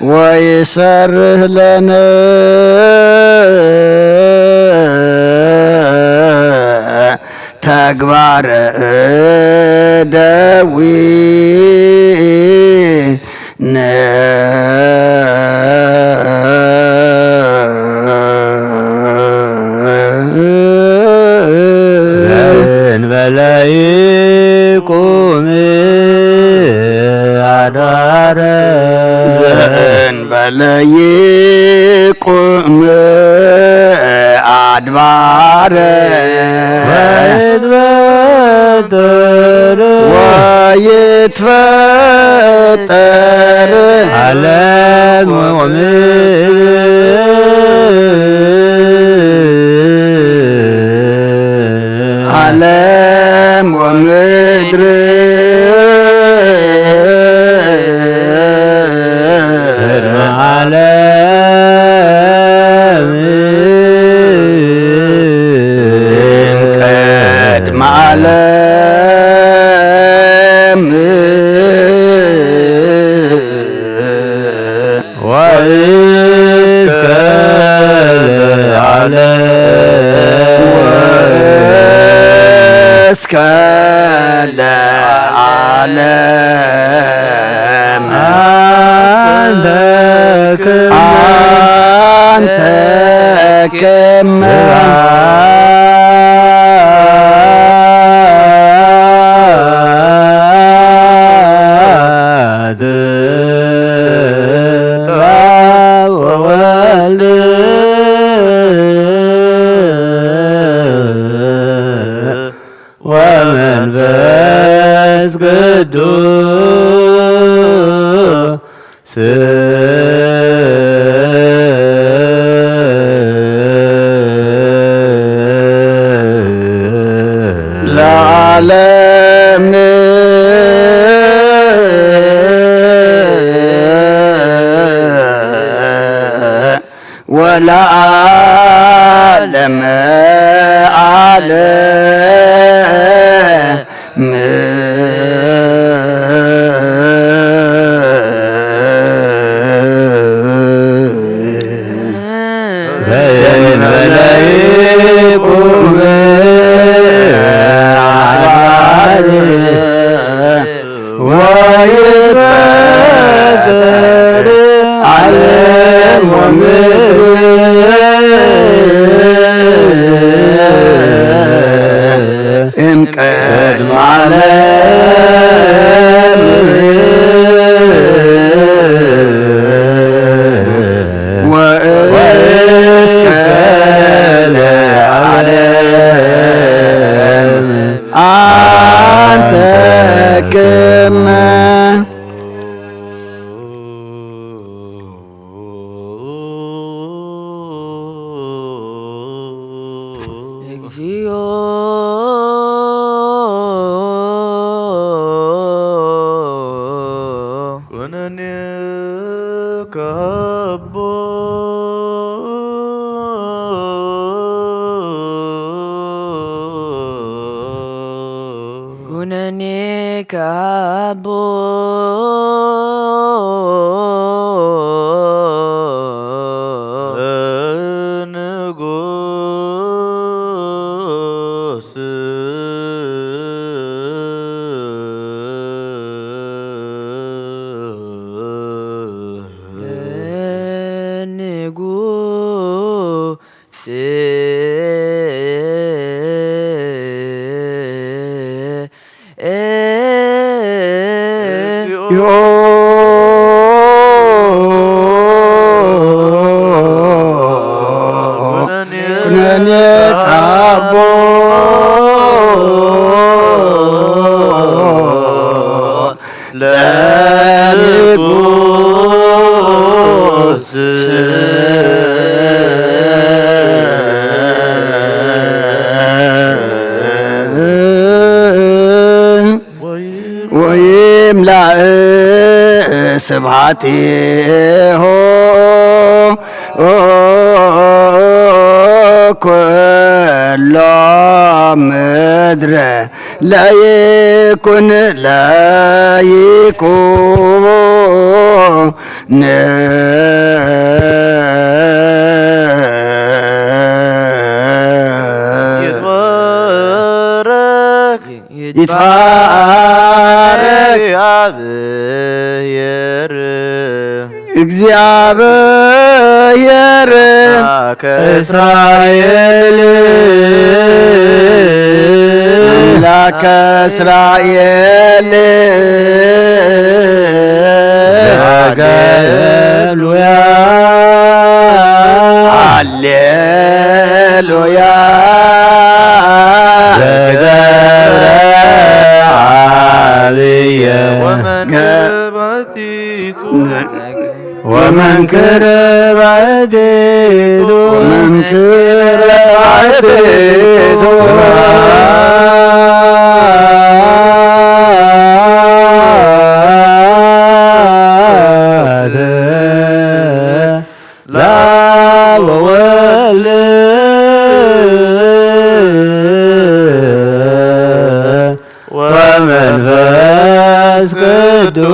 ويسره لنا ተግባረ እደዊ ዘእንበለ ይቁም አድባረ ዘእንበለ ይቁም አድባረ ወይትፈጠር ዓለም ዓለም ወምድር ዓለም ቅድመ ዓለም ወእስከ ለዓለም እስከ ለዓለም አንተ ከመ ወመንፈስ ቅዱስ ለዓለም ወለዓለመ ዓለም ዘእንበለ ይቁም አድባረ ወይትፈጠር ዓለም ወምድር እምቅድመ ዓለም ወእስከ ለዓለም አንተ ከመ እግዚኦ ኩነኔ ከቦ ኩነኔ ከአቦ ንጉስ ንጉስ ኩነኔ ከአቦ ለንጉስ ወይምላእ ስብሐቲሁ ኩሎ ምድረ ለይኩን ይትባረክ እግዚአብሔር ከእስራኤል አምላከ እስራኤል ሃሌሉያ ሃሌሉያ ዘገብረ ዓብየ ወመንክረ ባሕቲቱ ወመንክረ ባሕቲቱ ለአብ ወወልድ ወመንፈስ ቅዱስ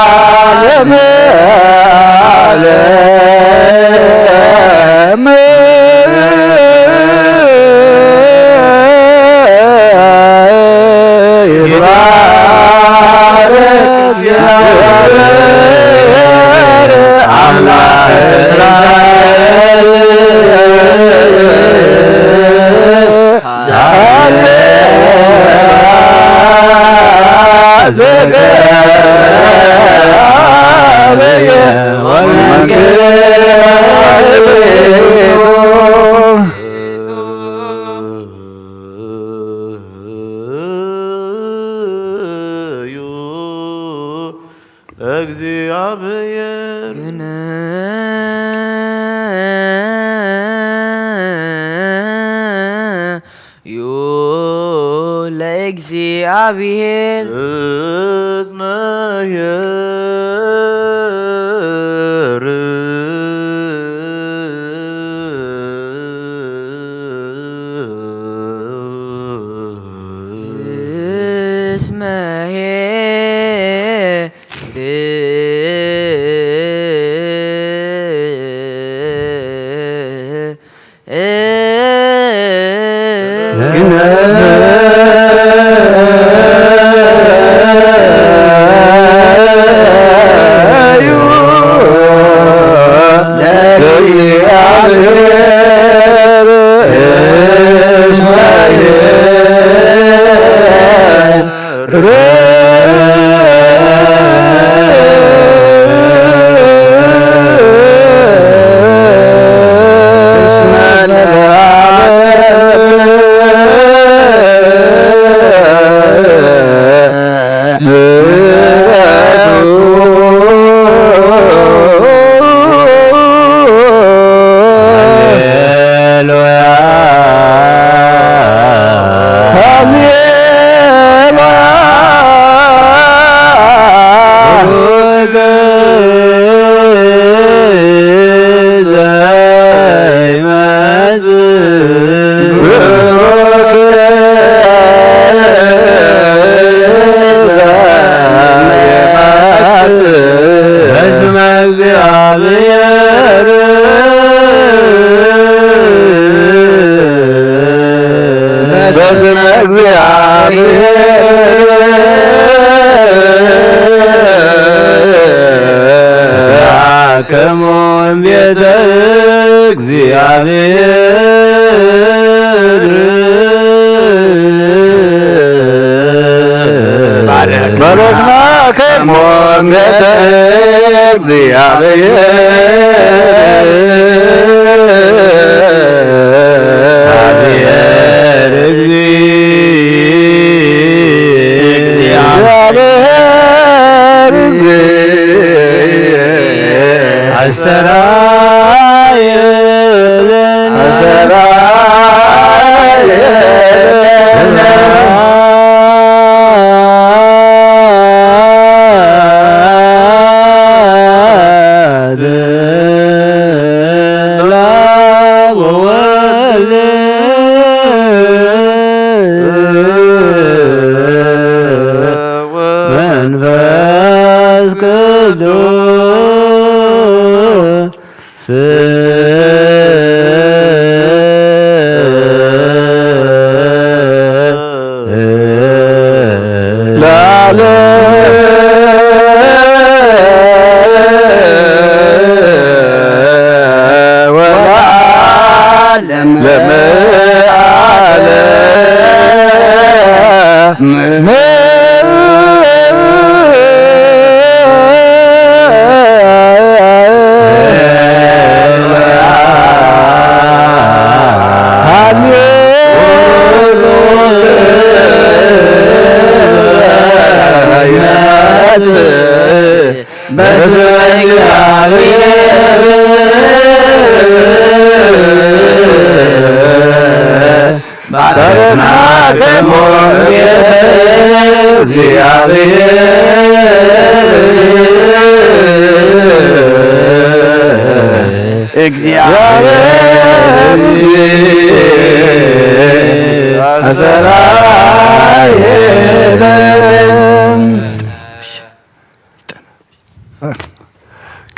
ወለዓለመ ዓለም ይትባረክ እግዚአብሔር አምላከ እስራኤል ዘገብረ ወመንክረ እግዚአብሔር ግን ለእግዚአብሔር እስመ ኄር እስመ ኄር በስመ እግዚአብሔር ከሞን ቤተ እግዚአብሔር ባረክና ከሞን ቤተ እግዚአብሔር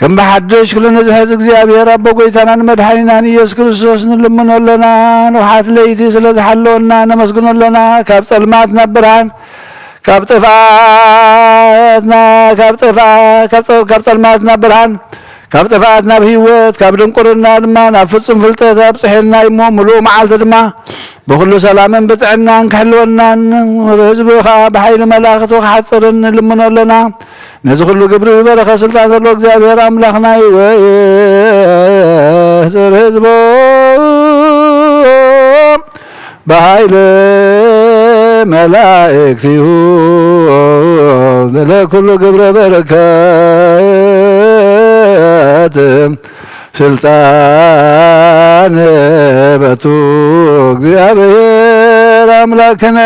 كم بحدش كل نزحز እግዚአብሔር አቦ ጎይታናን መድኃኒናን ኢየሱስ ክርስቶስ ንልምኖለና ንውሓት ለይቲ ስለዝሓለወና ነመስግኖለና ካብ ጸልማት ናብ ብርሃን ካብ ጸልማት ናብ ብርሃን ካብ ጥፋት ናብ ህይወት ካብ ድንቁርና ድማ ናብ ፍጹም ፍልጠት ኣብጽሕልና እሞ ሙሉእ መዓልቲ ድማ ብኩሉ ሰላምን ብጥዕናን ክሕልወናን ህዝብኻ ብሓይሊ መላእኽቱ ክሓፅርን ንልምኖለና ነዚ ኩሉ ግብሪ በረኸ ስልጣን ዘሎ እግዚአብሔር ኣምላኽና ይወፅር ህዝቦ በኃይለ መላእክቲሁ ለኩሉ ግብረ በረከት ስልጣን በቱ እግዚአብሔር አምላክነ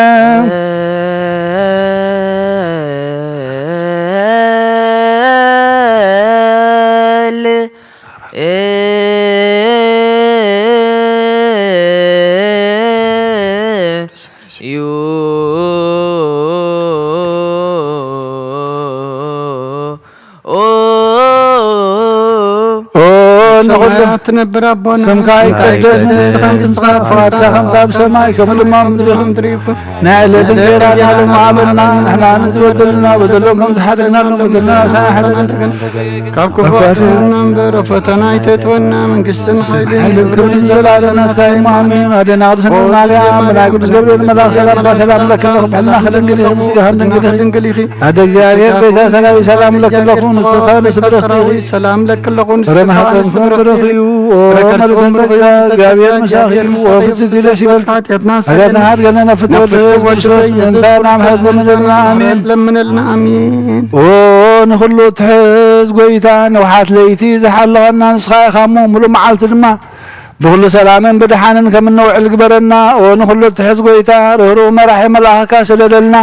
تنبر أبونا سمكاي قدس مستخدم تسخاف فاتح خمسة بسماي كمل ما مدريهم تريكم نعلة دنجرا نعلم عاملنا نحنا نزودلنا بدلوكم تحدنا بدلنا ساحلنا كابكو فاتنا نبر فتنا يتتونا من قسم خيلين كل زلالنا سكاي مامين أدينا قدسنا ناليا من قدس قبل الملاك سلام لك حنا خلنا نقلي هذا زيارة بيتا سلام لك لكم السخان سبرخي سلام لك لكم رمها سبرخي ركن رقيا جابير مشاغل وفسد إلى شبل أجدنا هرجنا نفتول والشوي أنت نعم هذا من النعمين لمن النعمين ونخلو تحز قويتان وحات ليتي زحلغنا نسخاي خامو ملو معالت الماء بكل سلام بدحان كمن نوع القبرنا ونخلو تحز قويتان رهرو مراحم الله كاسل لنا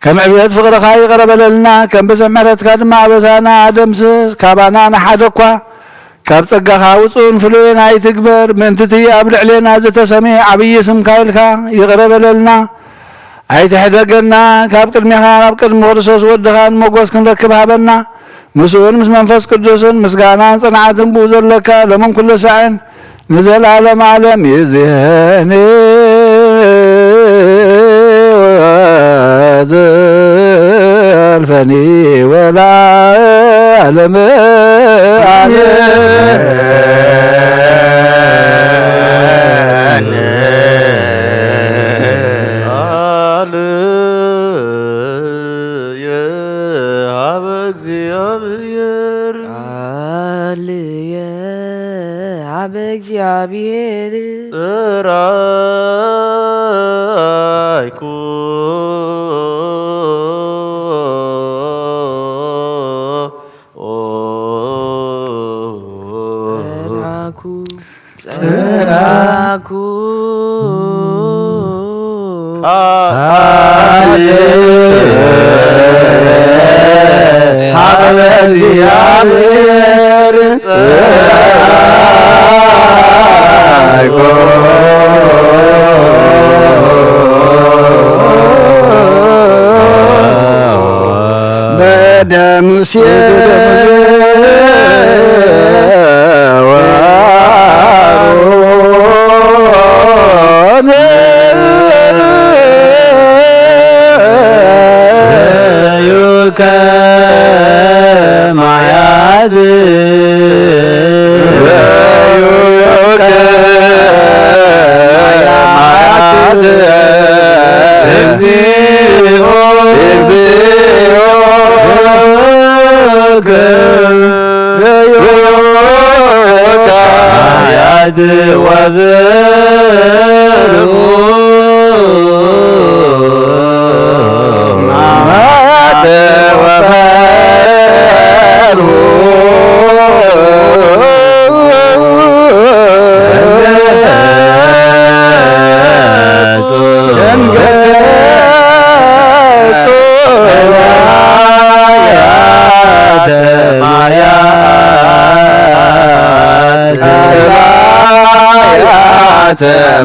كم عبيد فقر خاي قرب لنا كم بسمرت كادما بسانا عدمسس كابانا نحدقوا ካብ ጸጋኻ ውጹን ፍሉይን ኣይትግበር ምንትቲ ኣብ ልዕልና ዝተሰሚዕ ዓብዪ ስምካይልካ ይቕረበለልና ኣይትሕደገና ካብ ቅድሚኻ ናብ ቅድሚ ክርስቶስ ወድኻን ሞጎስ ክንረክብ ሃበና ምስኡን ምስ መንፈስ ቅዱስን ምስጋናን ጽንዓትን ብኡ ዘለካ ሎምን ኩሉ ሰዕን ንዘላለም ዓለም ይእዜኒ ዘልፈኒ ወላለም እግዚአብሔር ጽራይኩ ጽራኩ እግዚአብሔር ጽራይኩ በደሙሴ ማያት እግዚኦ ማያት ወብሩ ማያት ወበሩ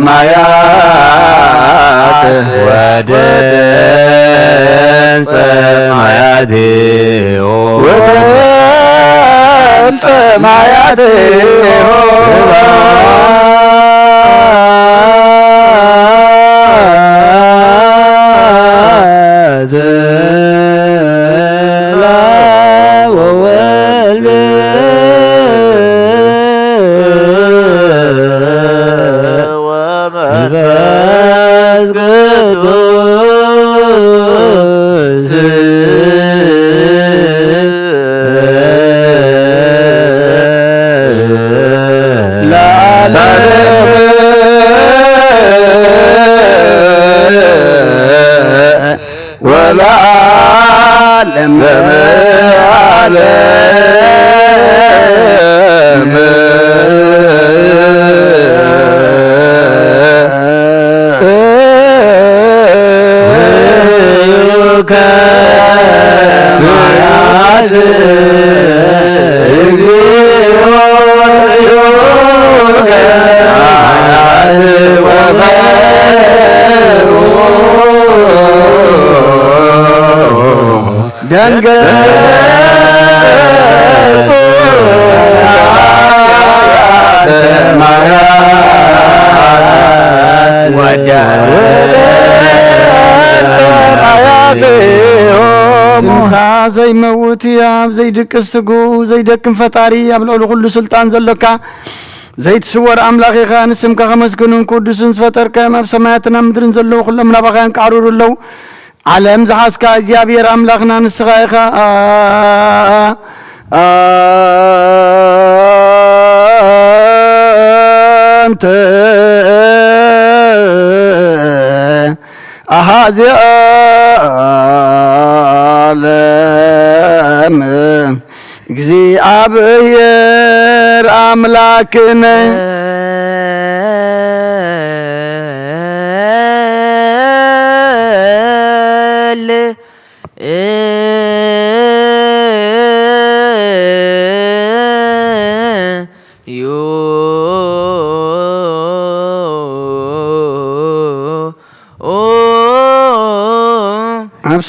ማያት ወደንጸ ማያቴኦ ወደንጸ ማያቴኦ والعالم زي موت يا زي دك السجو زي دك فتاري قبل كل سلطان زلكا زي تسور أملاخي خان اسمك خمسكنون قدسن فتر كما بسماياتنا مدرن زلو كلهم نبغان كعرور اللو علم زحاسكا جابير أملاخنا نسخايخا أنت أهازي عالم እግዚአብሔር አምላክነ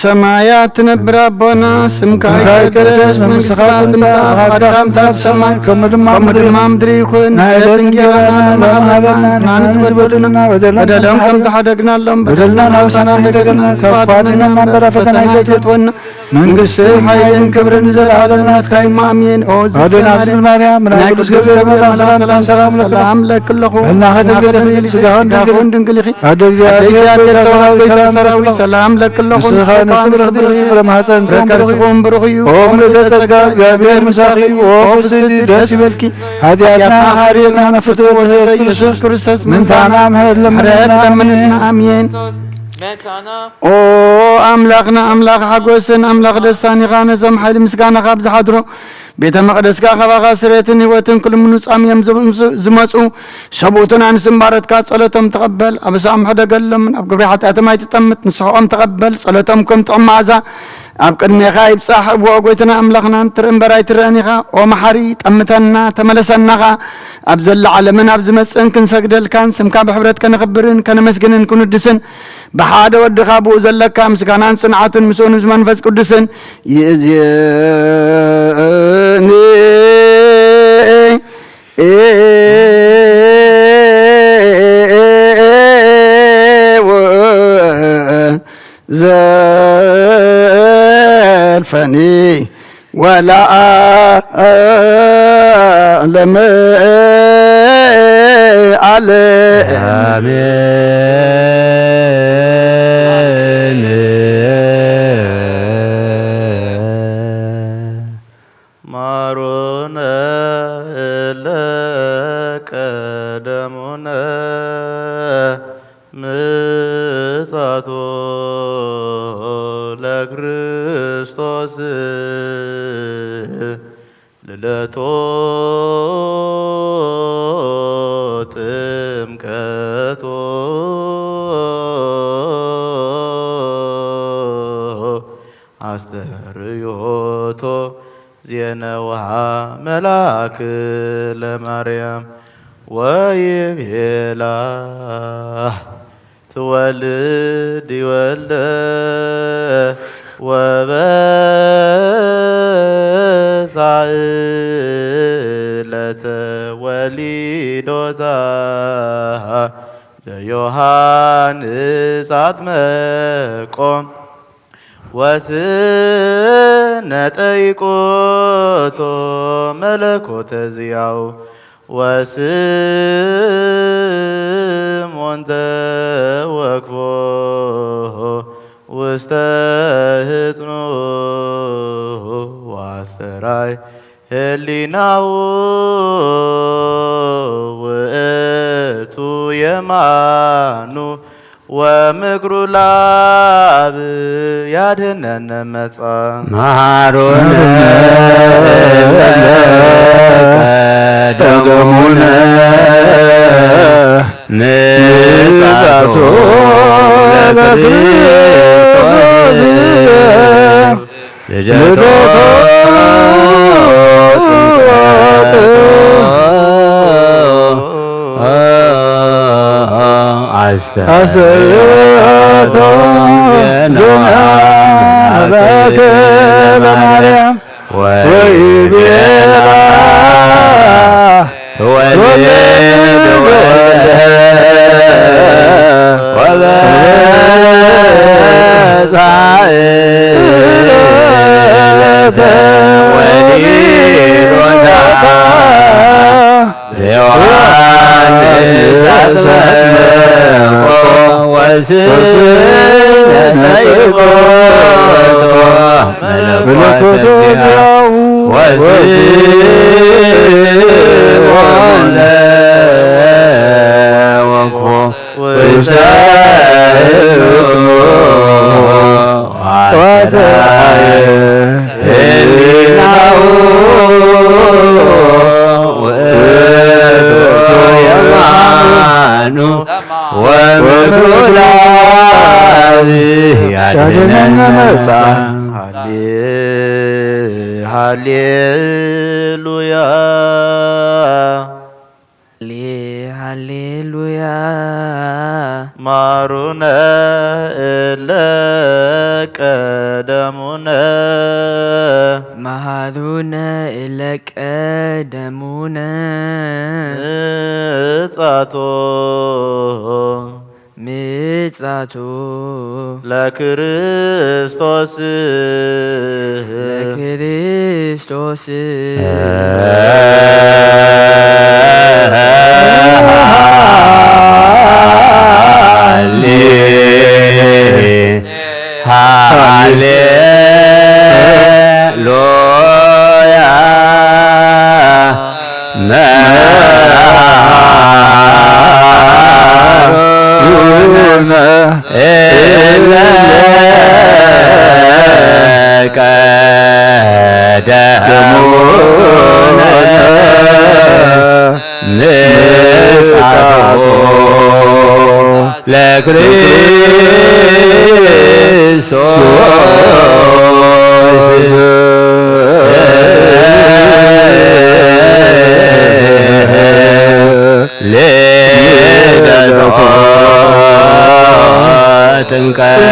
ሰማያት ነብር አቦና ስምካ ይቀደስ መንግሥትከ ትምጻ ፈቃድከ በሰማይ ከመ በምድር ይኩን እንጀራና ናንተ በደልና በደለም ከም ተሐደግናለም በደልና ናውሳና እንደገና ከፋድና ማንበራ ፈተና ይዘትወን መንግሥት ኃይልን ክብርን ዘላለም ናት አሜን። ኦ አዶናት ማርያም ቅዱስ ገብርኤል ሰላም ለክለኹ እና ኸደገለ ስጋውን ዳኹን ድንግልኺ አዶ እግዚአብሔር ሰራዊት ሰላም ለክለኹ ረማፀን ከርኩም ብሩኽዩ ኦም ለተጸጋ እግዚአብሔር ምሳኺ ወፍስቲ ደስ ይበልኪ ኃጢአትና ሐሪልና ነፍቶ ኢየሱስ ክርስቶስ ምንታና ምህረት ለምንና አሜን። ኦ አምላኽና አምላኽ ሓጎስን አምላኽ ደስታን ኢኻ ነዞም ሓይሊ ምስጋና ካብ ዝሓድሮ ቤተ መቅደስካ ኸባኻ ስሬትን ህይወትን ኩሉ ምኑጻም እዮም ዝመፁ ሰብኡትን አንስን ባረትካ ጸሎቶም ተቐበል አበሳም ሕደገሎም ኣብ ግብሪ ኃጢአቶም ኣይትጠምት ንስሖም ተቐበል ጸሎቶም ከም ጥዑም መዓዛ ኣብ ቅድሜኻ ይብጻሕ ወጎይትና አምላኽና ትርእን በራይ ትርእን ኢኻ ኦ መሐሪ ጠምተና ተመለሰናኻ ኣብ ዘላ ዓለምን ኣብ ዝመጽእን ክንሰግደልካን ስምካ ብሕብረት ከነኽብርን ከነመስግንን ክንውድስን بحاد ودخا بو زلكا مسكانان صنعات مسون منفس قدسن يزيني زلف فني ولا لم عليه آمين ማሩነ ለቀደሙነ ምጻቶ ለክርስቶስ ልደቶ ጥምቀቶ አስተርእዮቶ ዜነውሃ መልአክ ለማርያም ወይቤላ ትወልድ ይወልደ ወበሳእለተ ወሊዶታ ዘዮሐንስ አጥመቆም ወስነጠይቆቶ መለኮተ ዚያው ወስምዖን ተወክፎ ውስተ ህጽኑ ዋስተራይ ህሊናው ውእቱ የማኑ ወምክሩ ላብ ያድኅነነ መጻ መሃሮነ ቀደሙነ ምጻቶ ለክርስቶስ ልደቶ አስተርእዮቶ ዜናበከ ለማርያም ወይቤላ ትወልድ ወልደ ወበሳእለተ ወሊዶታ ዘዮሐንስ አጥመቆ ወስነጠይቆቶ መለኮተ ዚያው ወስምዖን ተወክፎ ውስተ ህጽኑ ዋስተራይ ህሊናው ውእቱ የማኑ ወምክሩ ላብ ያድኅነነ መጻ ሃሌሉያ ሃሌሉያ ማሩነ እለ ቀደሙነ መሃሩነ እለ ቀደሙነ ምጻቶ ምጻቶ ለክርስቶስ ለክርስቶስ ሃሌሉያ መሃሩነ እለ ቀደሙነ ምጻቶ ለክርስቶስ ልደቶ ጥምቀቶ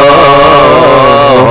አስተርእዮቶ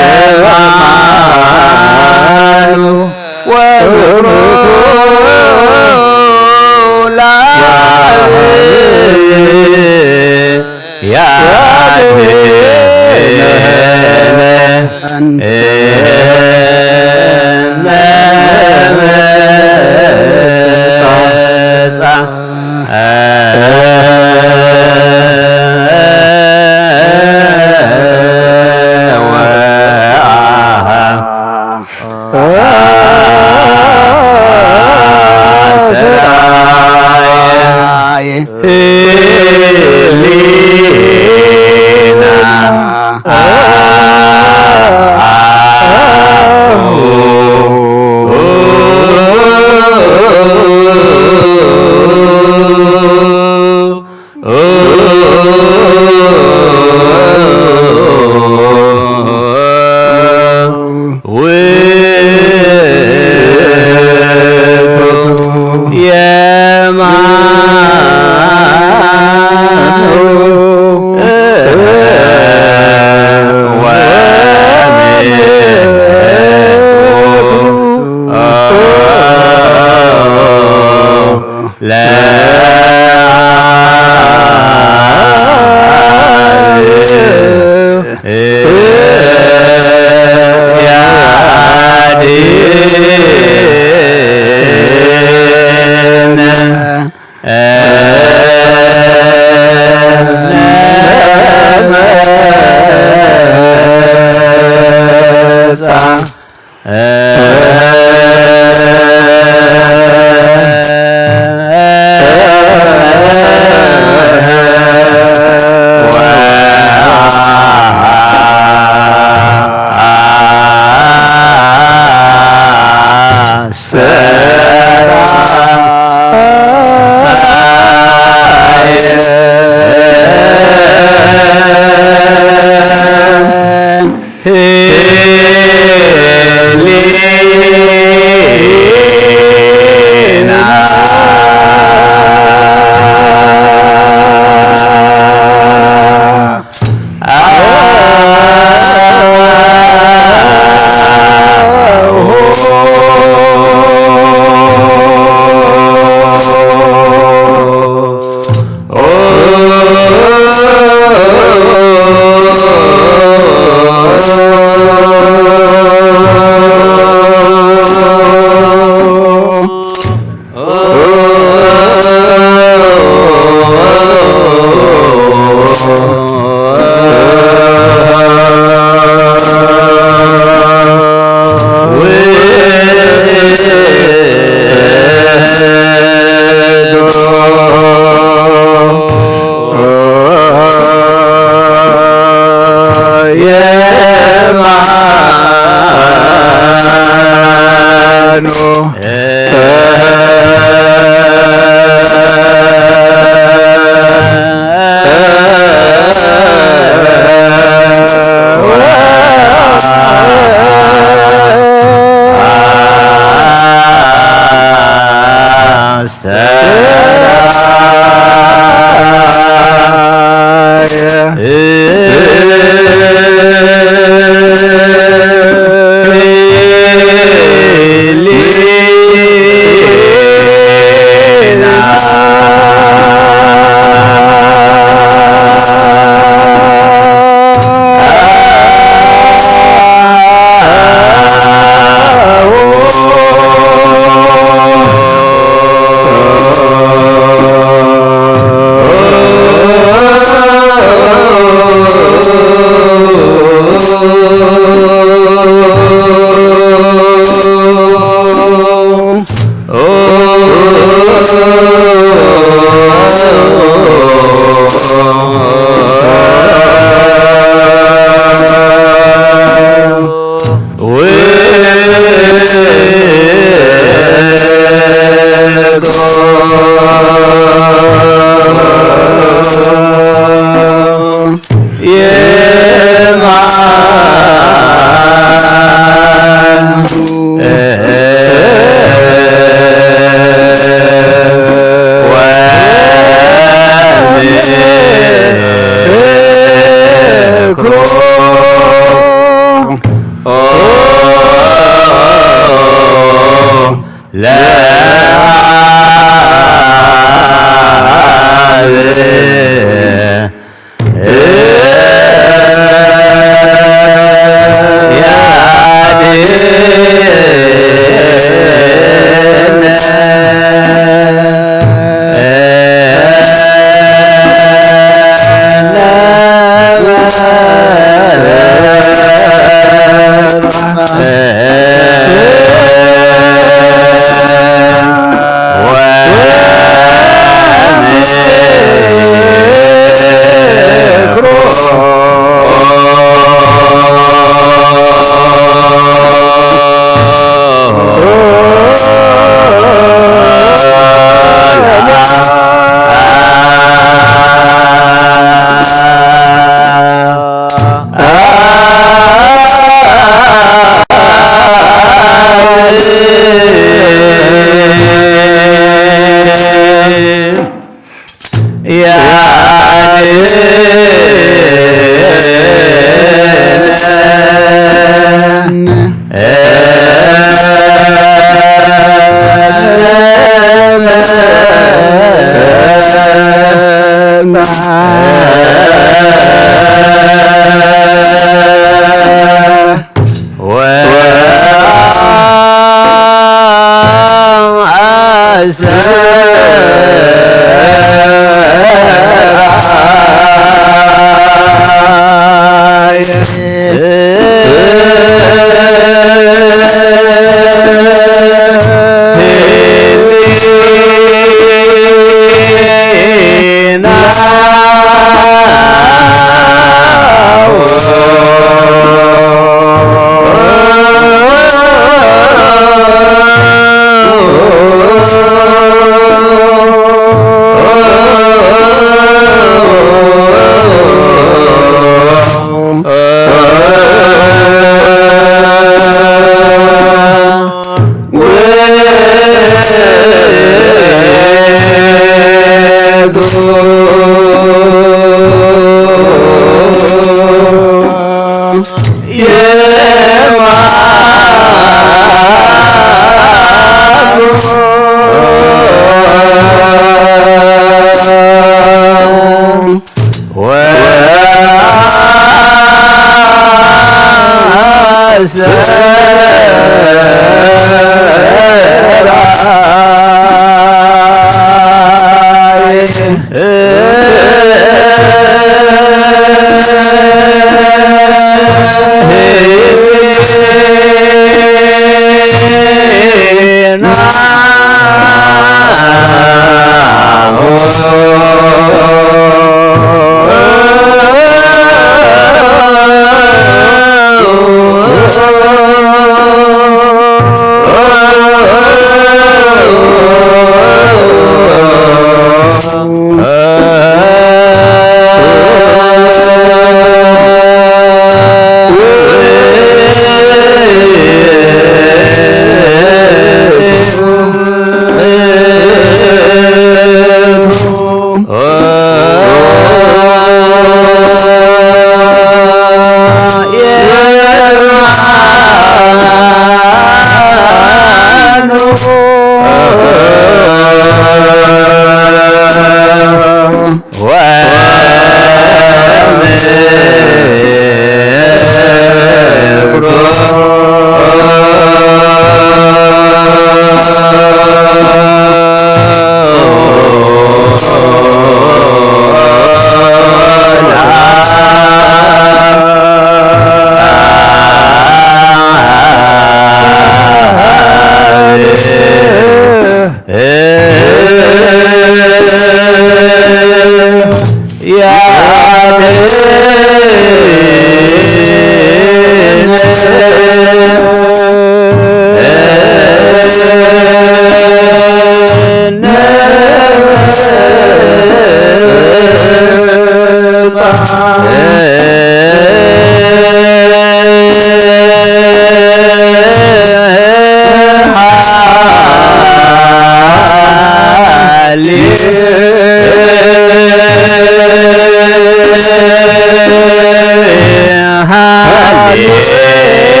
Hey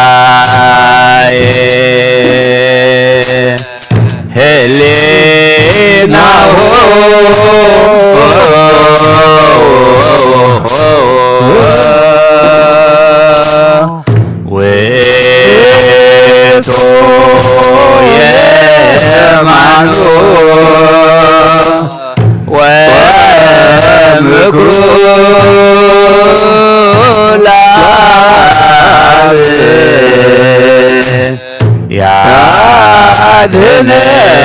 ዋስተራየ ህሊናሁ ውእቱ የማኑ ወምክሩ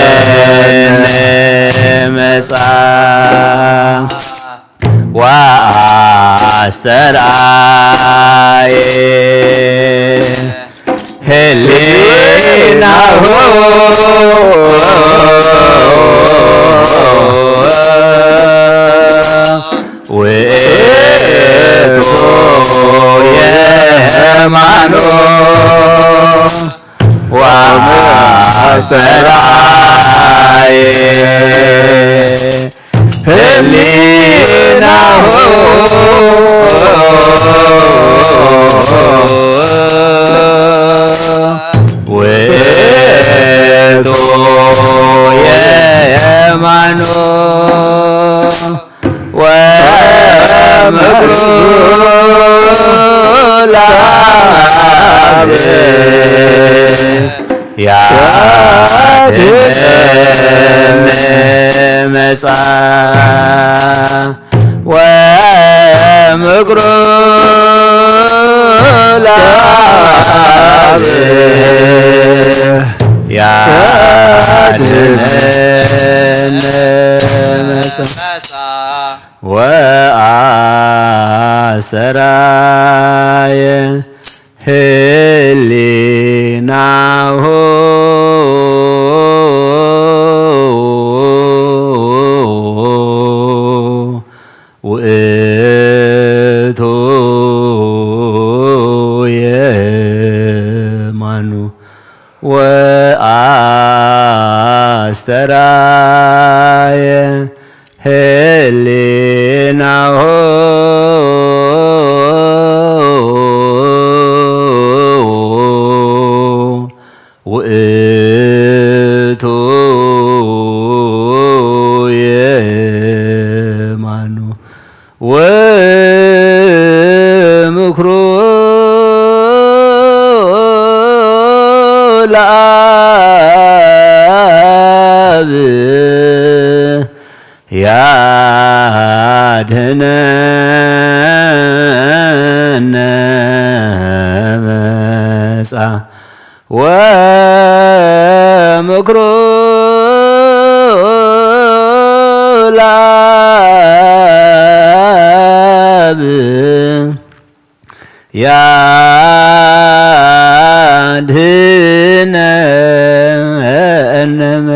ያድኅነነ መጻ ወአስተርአየ ህሊናሁ ውእቱ የማኑ ወአስተርአየ ህሊናሁ ውእቱ የማኑ ወምክሩ ለአብ ያድኅነነ መጻ ወምክሩ ለአብ ያድኅነነ መጻ ወአስተርአየ ህሊናሁ ውእቱ የማኑ ወአስተርአየ ህሊናሁ ውእቱ የማኑ ወምክሩ ለአብ ያድኅነነ መጻ ወምክሩ ለአብ ያድኅነነ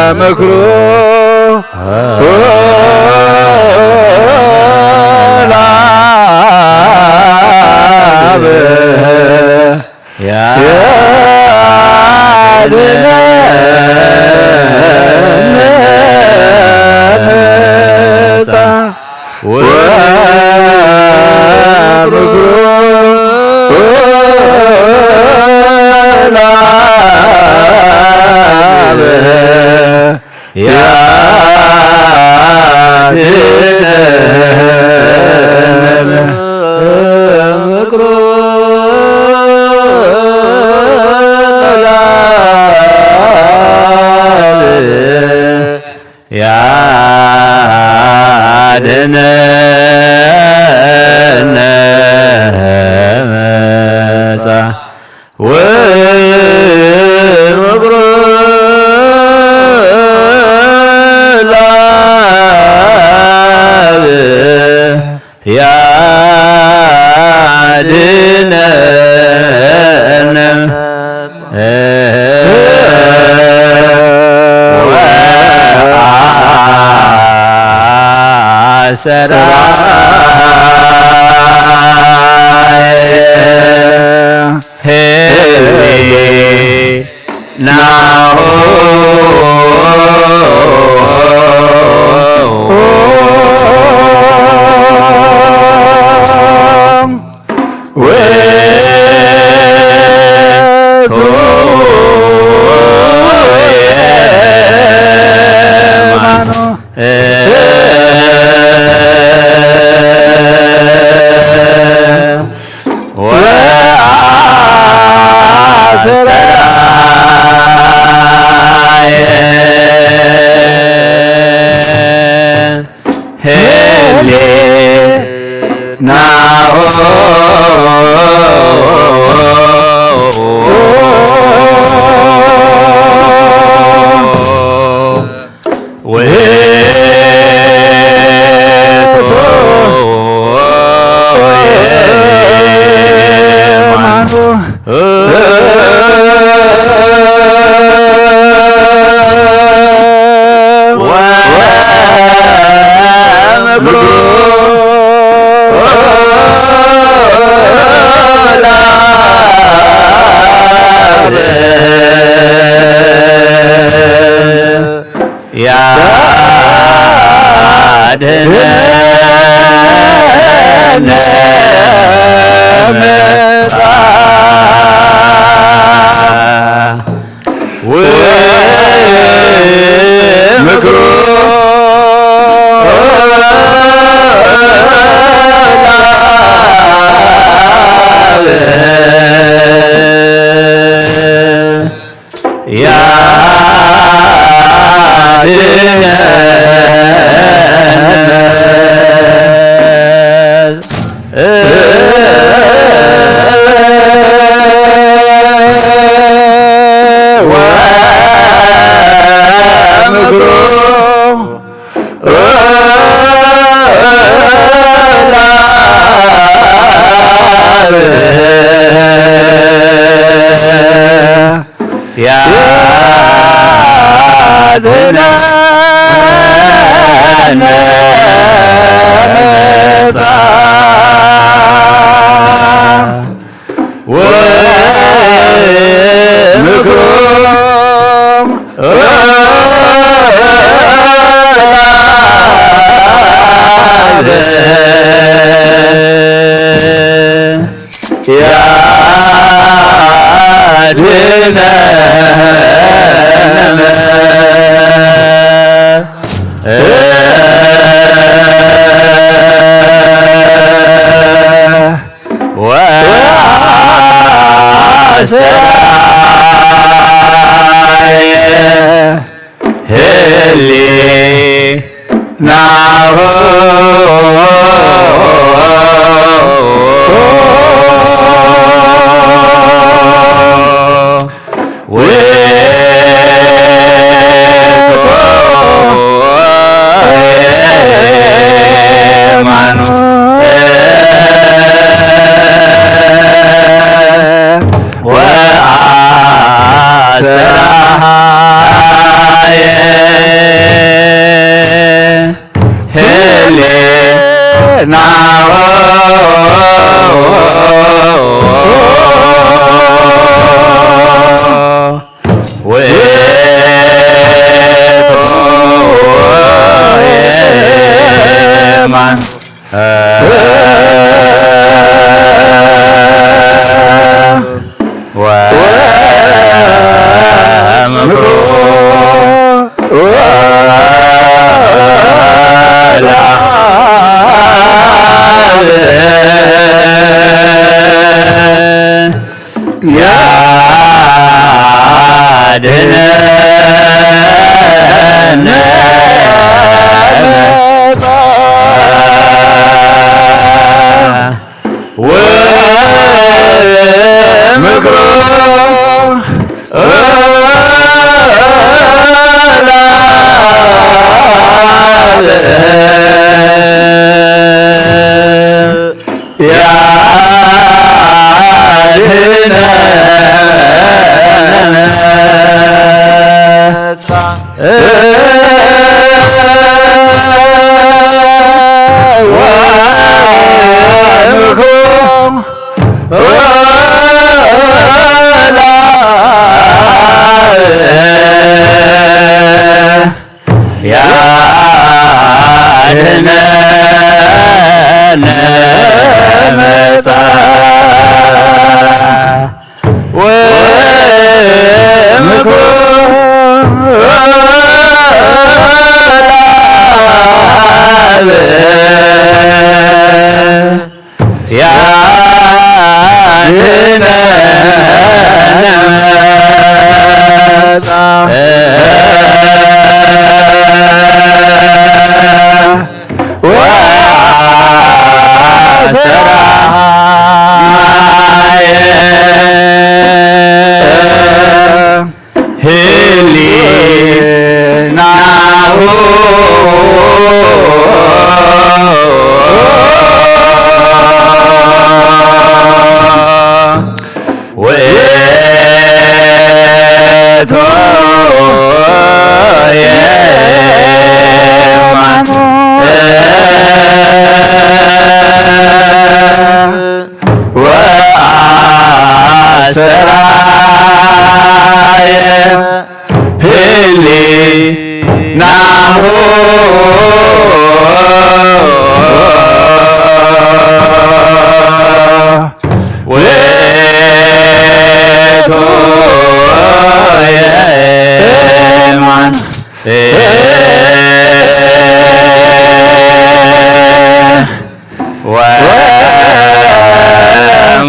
ወምክሩ ለአብ ያድኅነነ መጻ ወምክሩ ለአብ ያድኅነነ ምክሩ ለአብ ያድኅነነ መጻ ያድነነ መጻ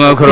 ወምክሮ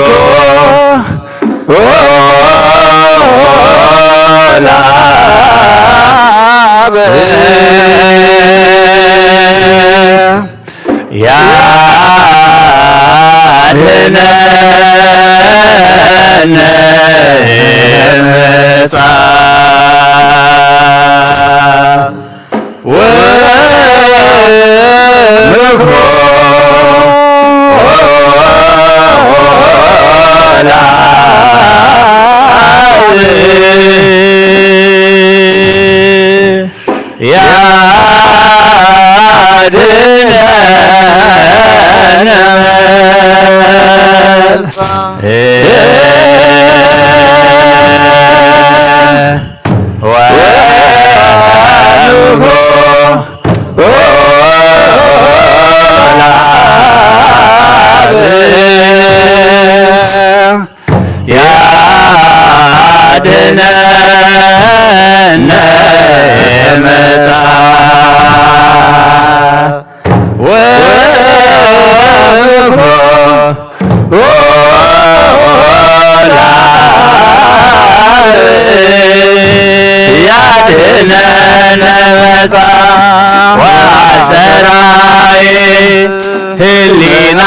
ያድነነ መጻ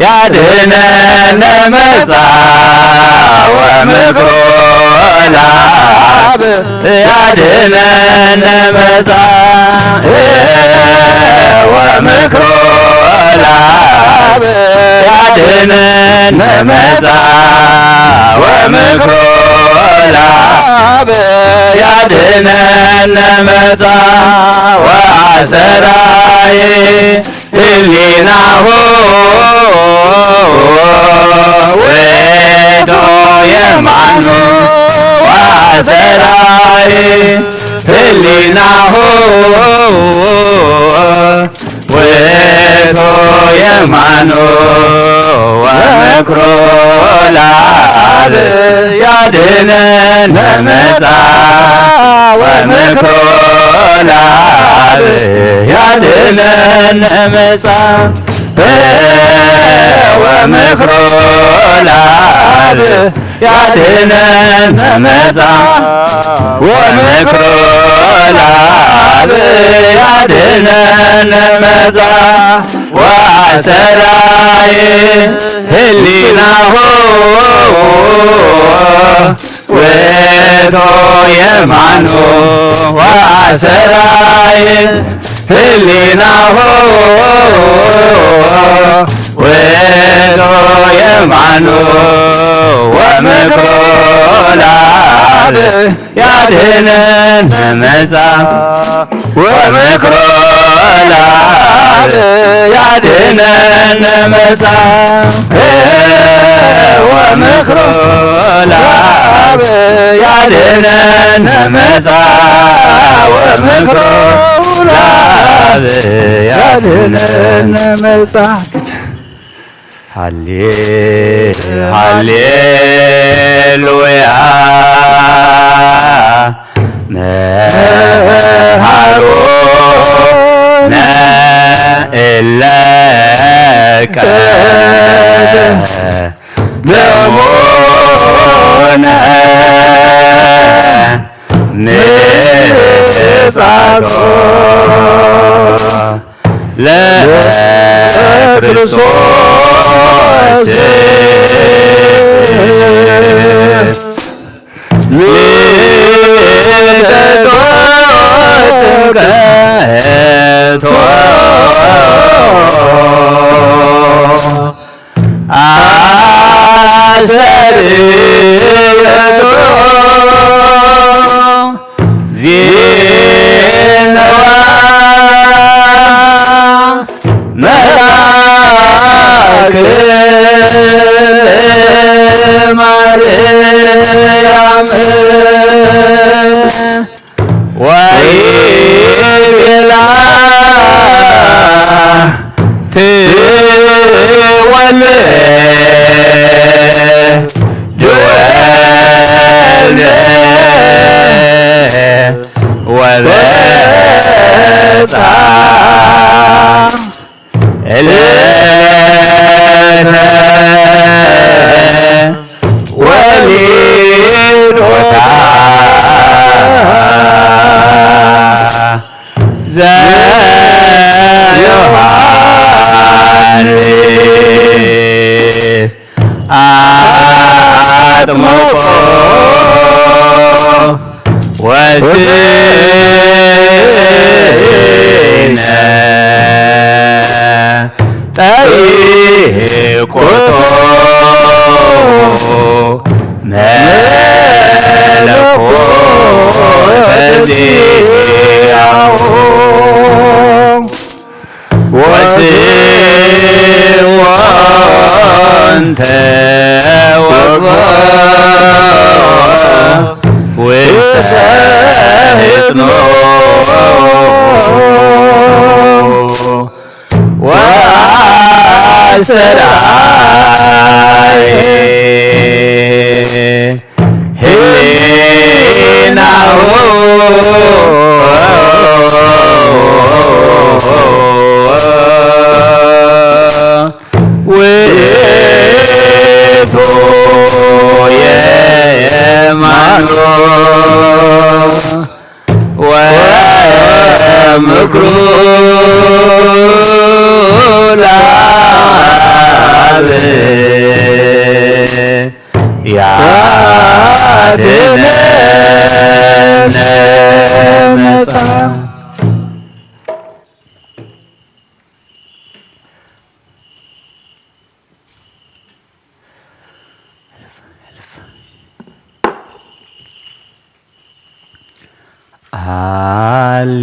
ያድነነ መጻ ወምክሮ ለአብ ያድነነ መጻ ወምክሮ ለአብ ያድነነ መጻ ወምክሮ ለአብ ያድነነ መጻ ወአሰራይ ህሊናሁ ወዶ የማኑ ወአሰራይ ህሊናሁ ወዶ የማኑ ወምክሮ ለአብ ያድነነ መጻ ወምክሮ ለአብ ያድነነ መጻ ወምክሮ ለአብ ያድነነ መጻ ወምክሮ ለአብ ያድነነ መጻ ወአሰራይ ህሊናሁ ወዶ የማኑ ወአሰራይ ህሊናሁ ውእቱ የማኑ ወምክሮ ለአብ ያድኅነነ መጻ ወምክሮ ለአብ ያድኅነነ መጻ ወምክሮ ለአብ ያድኅነነ መጻ ወምክሮ ለአብ ያድኅነነ መጻ ሃሌሉያ መሃሮነ እለ ቀደሙነ ንጻቶ ለክርስቶስ ልደቶ አሰርየቶ ዜናዋ መልአክ ማርያም ወይቤላ ትወልድ ወበጻ እለተ ወሊዶታ ዘዮሐንስ አጥምቆ ወስነ ጠይቆቶ መለኮተ ዚአሁ ወስዎንተ ወግቦ ውስተ ሕፅኖ ወአስተርአየ ህሊናሁ ውእቱ የማኑ ወምክሩ ለአብ ያድኅነነ መጻ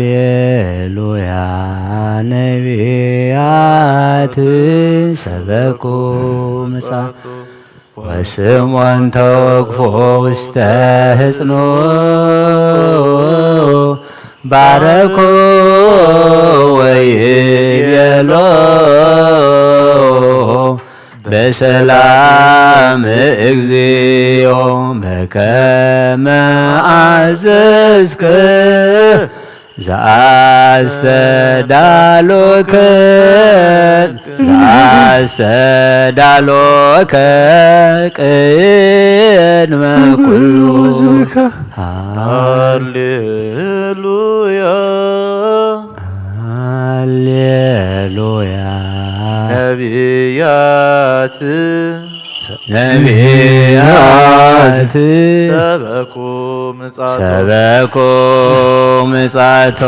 ሃሌሉያ ነቢያት ሰበኩ ምጽአት ወስምዖን ተወግፎ ውስተ ሕፅኖ ባረኮ ወይቤሎ በሰላም እግዚኦ በከመ አዘዝከ ዘአስተዳሎከ ቅድመ ኩሉ ሃሌሉያ ሃሌሉያ ነቢያት ሰበኩ ምጽአቶ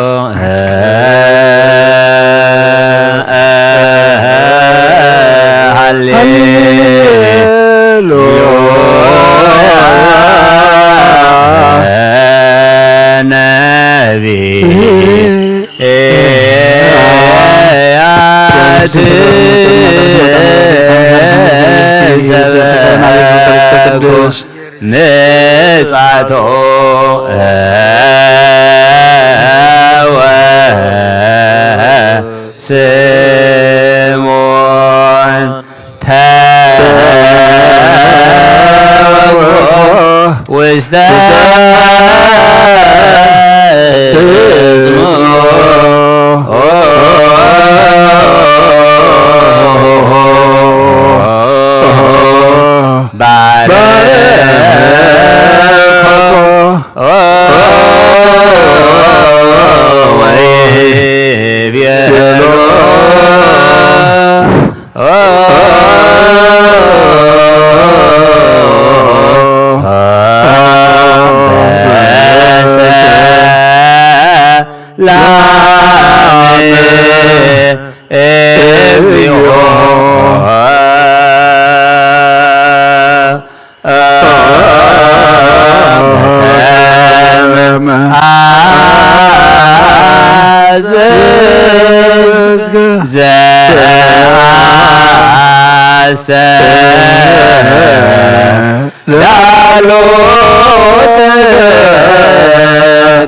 ምጽአቶ ስምዖን ተወግሮ ውስተ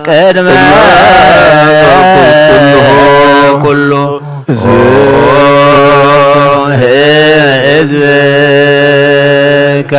ቅድመ ኩሉ ሕዝብከ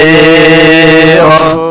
እግዚኦ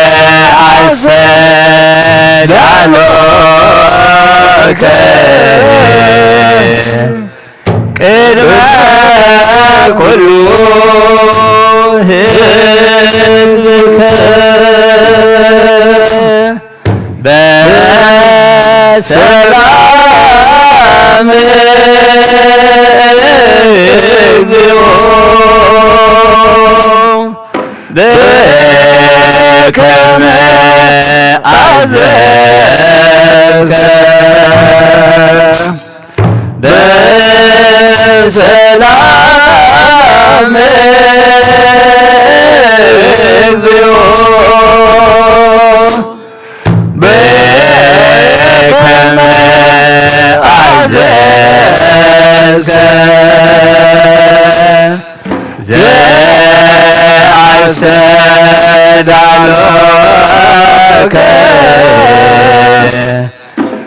ዘአሰ ሰዳሎከ ቅድመ ኩሉ ሕዝብከ በሰላም እግዚኦ በከመ አዘዝከ በሰላም እግዚኦ በከመ አዘዝከ ዘአስተዳሎከ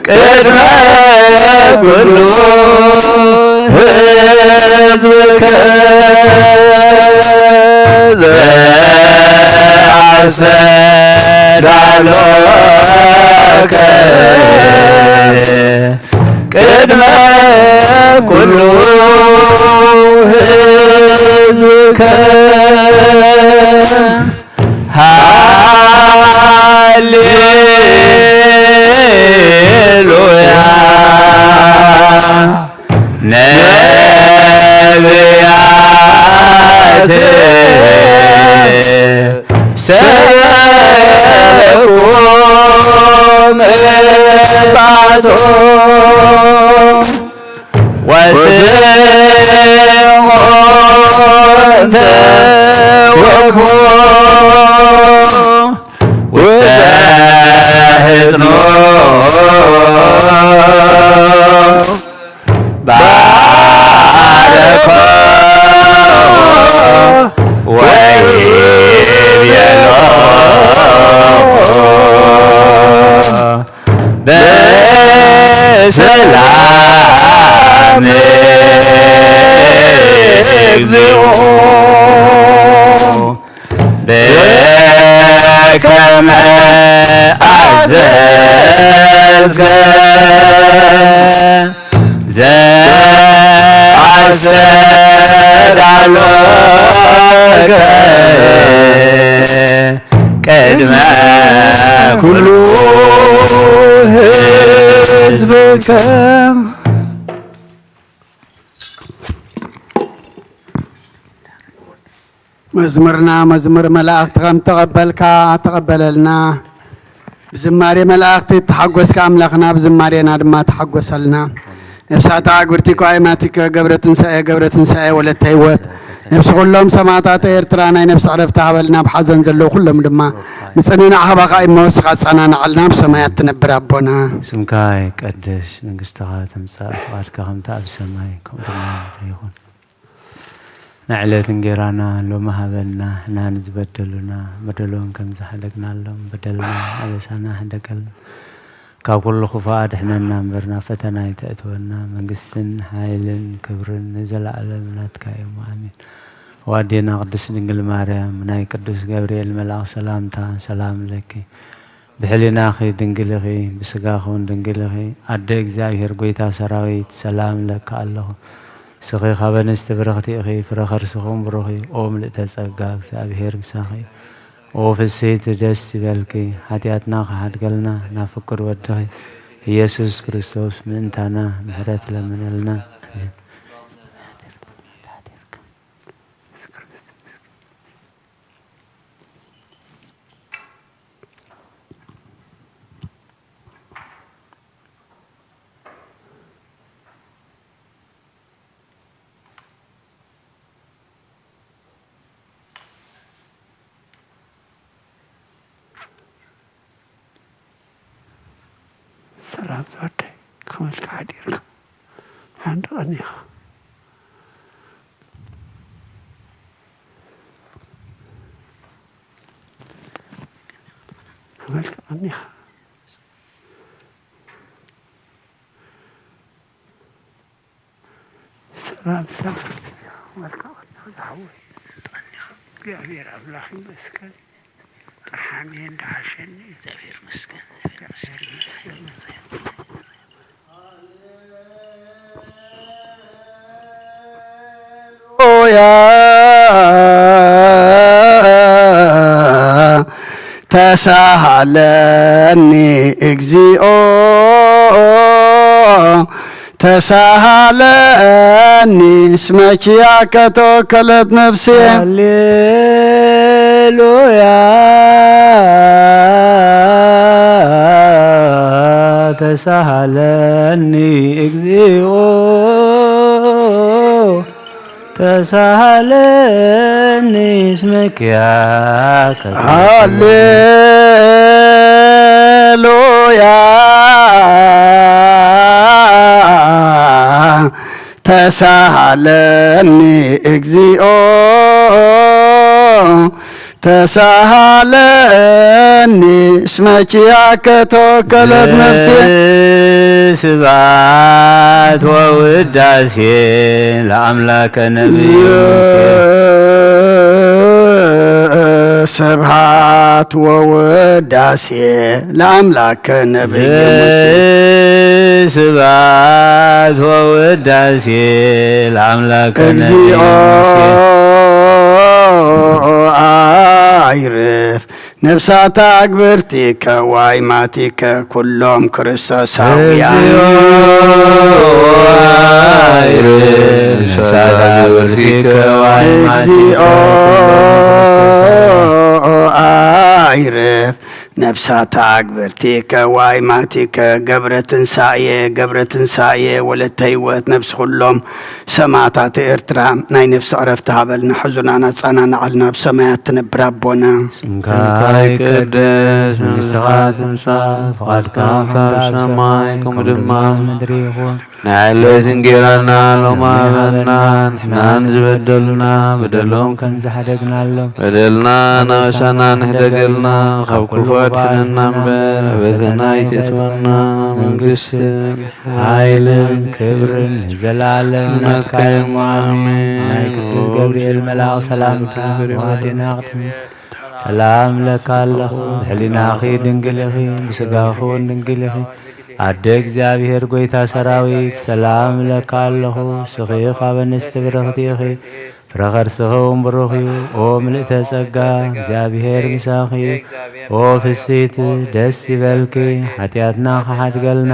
ቅድመ ኩሉ ሕዝብከ ዘአስተዳሎከ ቅድመ ኩሉ ሕዝብከ ሃሌሉያ ነቢያት ሰበኩ ምጽአቶ ወስምዖን ተወክፎ ውስተ ሕፅኖ ባረኮ ወይቤሎ በሰላም እግዚኦ በከመ አዘዝከ ዘአስተዳሎከ ቅድመ ኩሉ ሕዝብከ መዝሙርና መዝሙር መላእክት ከም ተቀበልካ ተቀበለልና ብዝማሬ መላእክቲ ተሓጎስካ አምላኽና ብዝማሬና ድማ ተሓጎሰልና ነፍሳታ ጉርቲ ቋይማቲከ ገብረ ትንሣኤ ወለተ ህይወት ነፍሲ ኩሎም ሰማዕታት ኤርትራ ናይ ነፍሲ ዕረፍቲ ሃበልና ብሓዘን ዘለዉ ኩሎም ድማ ንፅኒና ኣኸባኻ ይመወስኻ ጸናንዓልና ብሰማያት ትነብር ኣቦና ስምካ ይቀድስ መንግስትኻ ትምጻእ ፍቓድካ ከምቲ ኣብ ሰማይ ከምኡ ድማ ምድሪ ይኹን ንዕለት እንጀራና ሎሚ ሃበልና ሕና ንዝበደሉና በደሎም ከም ዝሓለቅናሎም በደልና ኣበሳና ሕደቀልና ካብ ኩሉ ክፉእ ድሕነና እምበርና ፈተና ይተእትወና መንግስትን ሓይልን ክብርን ንዘለዓለም ናትካ እዮም ኣሜን ዋዴና ቅድስት ድንግል ማርያም ናይ ቅዱስ ገብርኤል መልአክ ሰላምታ ሰላም ለኪ ብሕሊናኺ ድንግል ኢኺ ብስጋኺ እውን ድንግል ኢኺ ኣደ እግዚኣብሔር ጎይታ ሰራዊት ሰላም ለካ ኣለኹ ስኺ ካብ ኣንስቲ ብርኽቲ ኢኺ ፍረ ከርስኹም ብሩኽ ኦ ምልእተ ጸጋ እግዚኣብሔር ምሳኺ ኦ ፍስሕቲ ደስ ይበልኪ ሓጢኣትና ክሓድገልና ናብ ፍቅር ወድኺ ኢየሱስ ክርስቶስ ምእንታና ምሕረት ለምነልና ኣሜን سلام زودي كمل كعديرك عند غنيها كمل كغنيها سلام كمل كغنيها يا أمير أبلاحي مسكين አሜን ዳሽን እግዚአብሔር ይመስገን ያ ተሳሃለኒ እግዚኦ ተሳሃለኒ እስመኪያከ ተወከለት ነፍሴ ሃሌሉያ ተሳሃለኒ እግዚኦ ተሳሃለኒ እስመኪያከ ሃሌሉያ ተሳሃለኒ እግዚኦ ተሳሃለኒ እስመኪያከ ተወከለት ነፍሴ ስብሐት ወውዳሴ ለአምላከ ነቢይ ስብሐት ወውዳሴ ለአምላከ ነቢይ ስብሐት ወውዳሴ ለአምላከ ነቢይ አይርፍ ነፍሳት አግብርቲከ ዋይማቲከ ኩሎም ክርስቶሳውያን ነፍሳት አግብርቲከ ዋይማቲከ አይርፍ ነፍሳት አግብርቲከ ዋይማቲከ ገብረ ትንሣኤ ወለተ ሕይወት ነፍስ ኩሎም ሰማዕታት ኤርትራ ናይ ነፍሲ ዕረፍቲ ሃበልና ሕዙናና ጻናናዓልና ብሰማያት ትነብር ኣቦና ስምካ ይቅደስ መንግሥትኻ ትምጻእ ፈቓድካ ኣብ ሰማይ ከምኡ ድማ ምድሪ ይኹን ንዕለት እንጀራና ሎሚ ሃበና ንሕና ንዝበደሉና በደሎም ከም ዝሓደግናሎም በደልና ናበሳና ንሕደገልና ካብ ክፉ ኣድሕነና እምበር ኣበገና ይትእትወና መንግስትን ሓይልን ክብርን ንዘላለም ናትካ ኢሞ ኣሜን ናይ ቅዱስ ገብርኤል መልኣኽ ሰላምታ ዋዴና ክትም ሰላም ለካ ኣለኹ ብሕሊናኺ ድንግል ኢኺ ብስጋኹ ድንግል ኢኺ አደ እግዚአብሔር ጎይታ ሰራዊት ሰላም ለካ ኣለኹ ስኺ ኻብ እንስቲ ብርኽቲ ኢኺ ፍረ ከርስኽውን ብሩኽ እዩ ኦ ምልእተ ጸጋ እግዚአብሔር ምሳኺ እዩ ኦ ፍሲት ደስ ይበልኪ ኃጢአትና ኸሓድገልና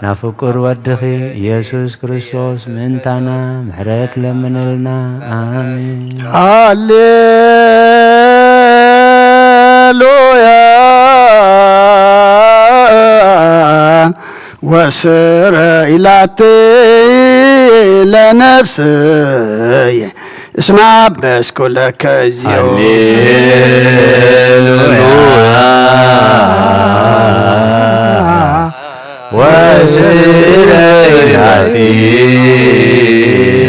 ናብ ፍቁር ወድኺ ኢየሱስ ክርስቶስ ምእንታና ምሕረት ለምንልና አሜን ሃሌሉያ ወስረ ኢላቴ ለነፍስየ እስመ አበስኩ ለከ እግዚኦ ሃሌሉያ ወስረ ኢላቴ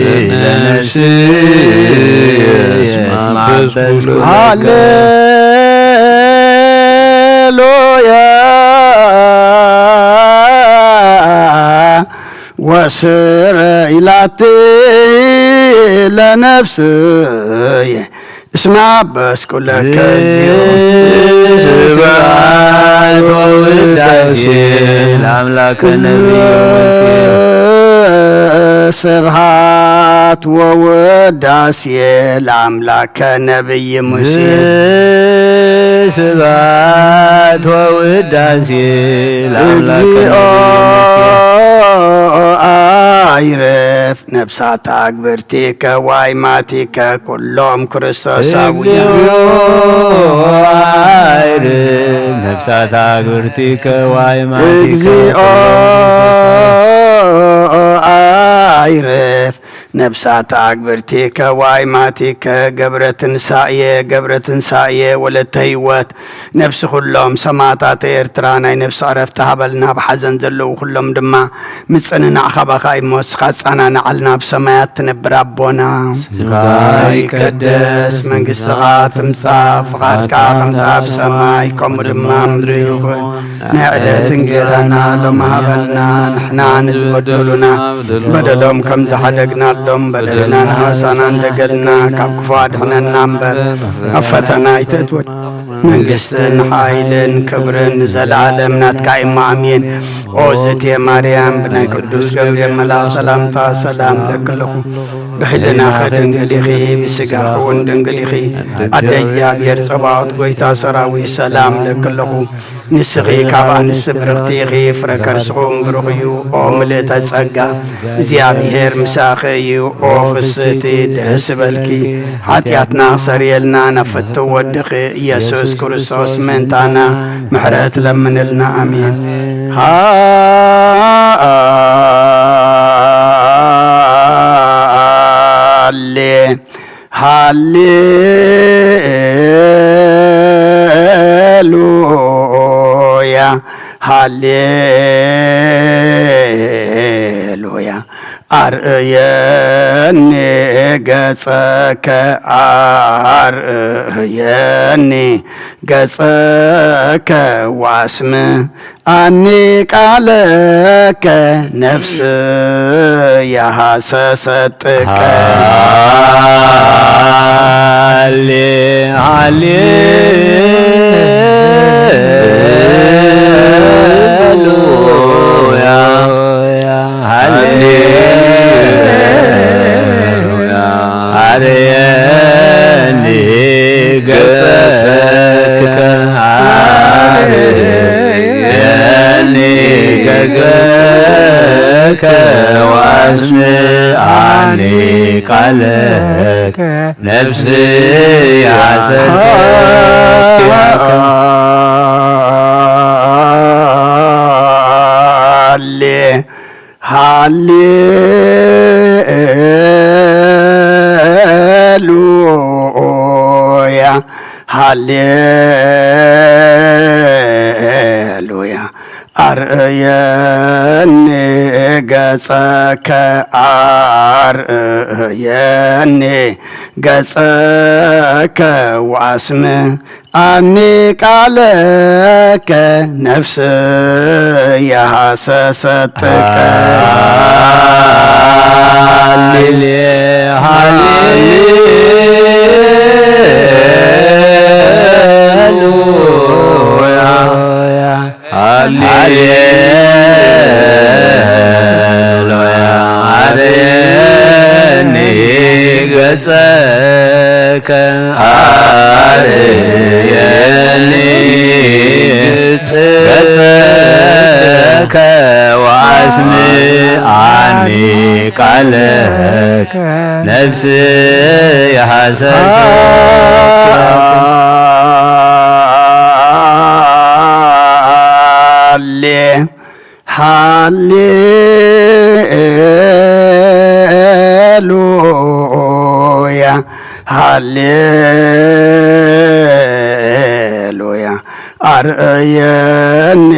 ለነፍስየ እስመ አበስኩ ሃሌሉያ ወስረ ኢላቴ ለነፍስየ እስመ አበስኩ ለከ ስብሐት ወውዳሴ ለአምላከ ነቢይ ስብሐት ወውዳሴ ለአምላከ ነቢይ ሙሴ ስብሐት ወውዳሴ ለአምላከ አይረፍ ነፍሳት አግብርቲከ ዋይማቲከ ኩሎም ክርስቶሳውያን አይረፍ ነፍሳት አግብርቲከ ዋይማቲከ አይረፍ ነፍሳት አግብርቲከ ዋይማቲከ ገብረ ትንሣኤ ወለተ ሕይወት ነፍሲ ኩሎም ሰማዕታት ኤርትራ ናይ ነፍሲ ዕረፍቲ ሃበልና ብሓዘን ዘለዉ ኩሎም ድማ ምፅንናዕ ኻባኻ ይሞስኻ ጻናናዓልና ብሰማያት ትነብር ኣቦና ስምካ ይቀደስ መንግሥትኻ ትምጻእ ፍቓድካ ከምታ ኣብ ሰማይ ከምኡ ድማ ምድሪ ይኹን ናይ ዕለት እንጀራና ሎሚ ሃበልና ንሕና ንዝበደሉና በደሎም ከም ዝሓደግናሎ ኩሎም በደልና ናሳና እንደገልና ካብ ክፉ አድሕነና እምበር ኣብ ፈተና ይተትወድ መንግስትን ሓይልን ክብርን ዘለዓለም ናትካ ኢማ አሜን። ኦ ዝቴ ማርያም ብናይ ቅዱስ ገብርኤል መልአክ ሰላምታ ሰላም ለክለኹ ብሕልና ኸድንግል ኢኺ ብስጋኺ እውን ድንግል ኢኺ ኣደ እግዚኣብሔር ጸባዖት ጐይታ ሰራዊት ሰላም ለክለኹ ንስኺ ካብ ኣንስቲ ብርኽቲ ኢኺ ፍረ ከርስኹም ብሩኽ እዩ። ኦ ምልእተ ጸጋ እግዚኣብሔር ምሳኺ እዩ። ኦ ፍስቲ ደስ በልኪ ሓጢኣትና ክሰርየልና ነፍቲ ወድኺ ኢየሱስ ክርስቶስ ምእንታና ምሕረት ለምንልና አሜን። ሃሌሉያ ሃሌሉያ አርእየኒ ገጸከ አርእየኒ ገጸከ ዋስም አኒ ቃለከ ነፍስ ያሐሰሰጥቀ ሃሌ ሃሌሉያ ሃሌሉያ አርእየኒ ገጸከ አርእየኒ ገጸከ ወአስምዓኒ ቃለከ ነፍስ ያሐሰሰትከ ሃሌሉያ ሃሌሉያ አርእየኒ ገጸከ አርእየኒ ገጸከ ወአስም አኒ ቃለከ ነፍስ ያሐሰሰጥቀ ሃሌሉያ አርእየኒ ገጸከ አርእየኒ ገጸከ ወአስምዓኒ ቃለከ ነፍስ ያሐሰሰትከ ሃሌሉያ ሃሌሉያ አርእየኒ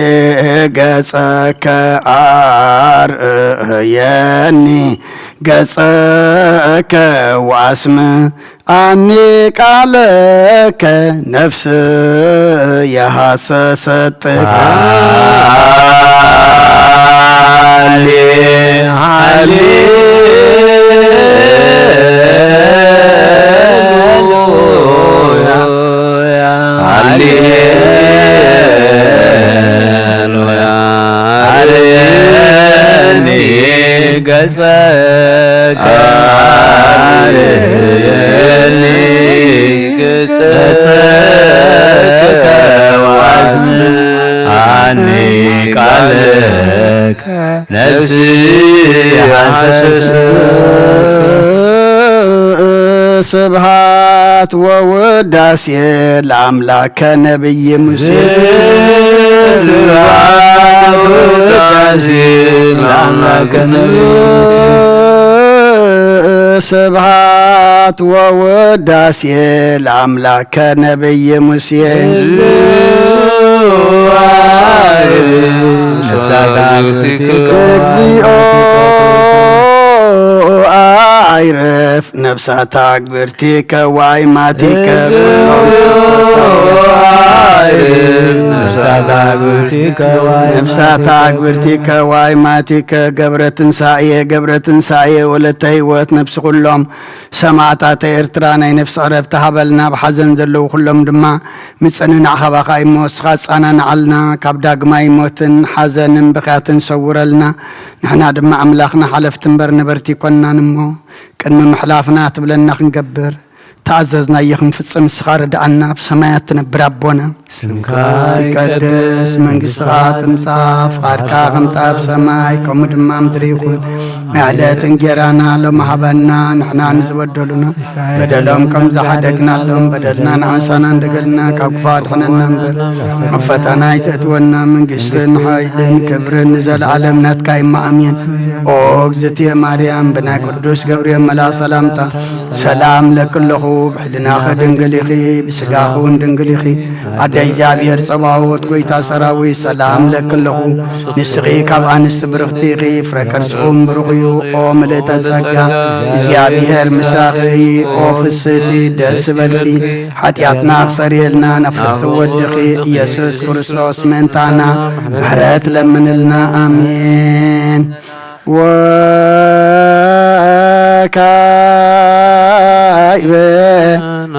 ገጸከ አርእየኒ ገጸከ ወአስም አኒ ቃለከ ነፍስ ያሐሰሰትከ ገጸከ አርእየኒ ገጸከ ወአስምዓኒ ቃለከ ነፍስ ያሐሰሰትከ ስብሐት ወውዳሴ ለአምላከ ነቢይ ሙሴ ስብሐት ወውዳሴ ለአምላከ ነቢይ ሙሴ ስብሐት ወውዳሴ ለአምላከ ነቢይ ሙሴ እግዚኦ አይረፍ ነፍሳታ ግብርቲከ ዋይ ማቲከ ነፍሳታ ግብርቲከ ዋይ ማቲከ ገብረ ትንሣኤ ወለተ ህይወት ነፍሲ ኩሎም ሰማዕታተ ኤርትራ ናይ ነፍሲ ዕረፍቲ ሃበልና ብሓዘን ዘለዉ ኩሎም ድማ ምፅንናዕ ኸባኻ ይሞት ስኻ ፃናንዓልና ካብ ዳግማይ ሞትን ሓዘንን ብኽያትን ሰውረልና ንሕና ድማ ኣምላኽና ሓለፍቲ እምበር ነበርቲ ይኮንናን እሞ ቅድሚ ምሕላፍና ትብለና ክንገብር تأززنا يخن في السماء ردعنا بسماء تنبر أبونا يقدس من قصات مصاف خاركا غمتا بسماء كمد ما مدريخون معلات انجرانا لهم حبنا نحنا نزودلنا بدلهم كم زحدقنا لهم بدلنا نعسانا ندقلنا كفار حنا ننبر مفتنا يتأتونا من قصن حايدين كبرن نزل عالمنا تكايم أمين أوغزتي مريم بنا قدوس قبريم ملا سلامتا سلام لكله بحلنا خدنقليخي بسقاخون دنقليخي عدي زابير صباوت قويتا سراوي سلام لكله نسغي كابعان السبرختيخي فركر سخوم برغيو او ملتا زكا زابير مساقي او فسيتي دسبلتي حتياتنا اخسريلنا نفتح ودخي يسوس كريستوس منتانا محرات لمن لنا امين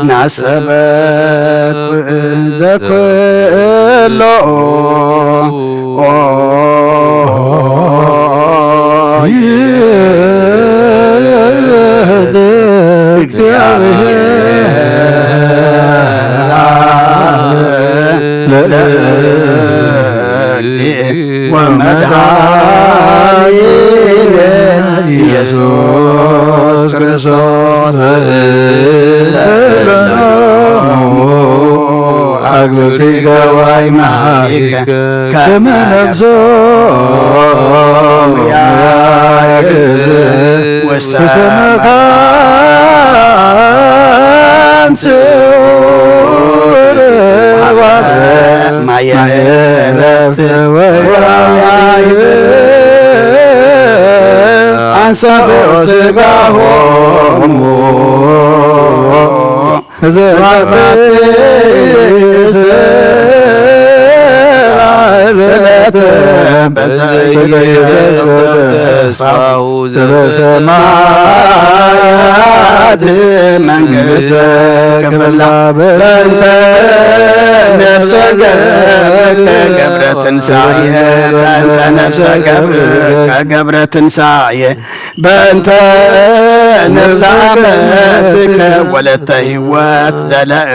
نعسبك وإذا يسوس كريستوس أقبلتك واي معك كما نبزوم يا كزر وستمكان سور ما يرفت ويعيب أنصف وسقاهم زرعت بسمايات منقص كفلا بلنت نفسك قبرة سعية بنت نفسك قبرة سعية بنت نفس عمتك ولدت هوات ذلك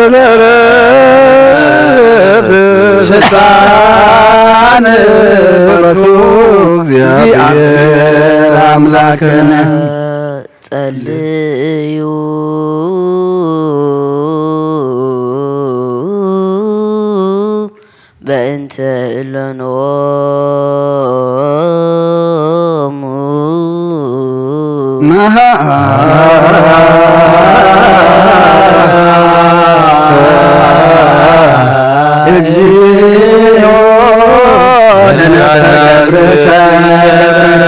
سلطان بركوك في أملاكنا تليو بأنت لنوم مها اجزيو لنفسك قبرك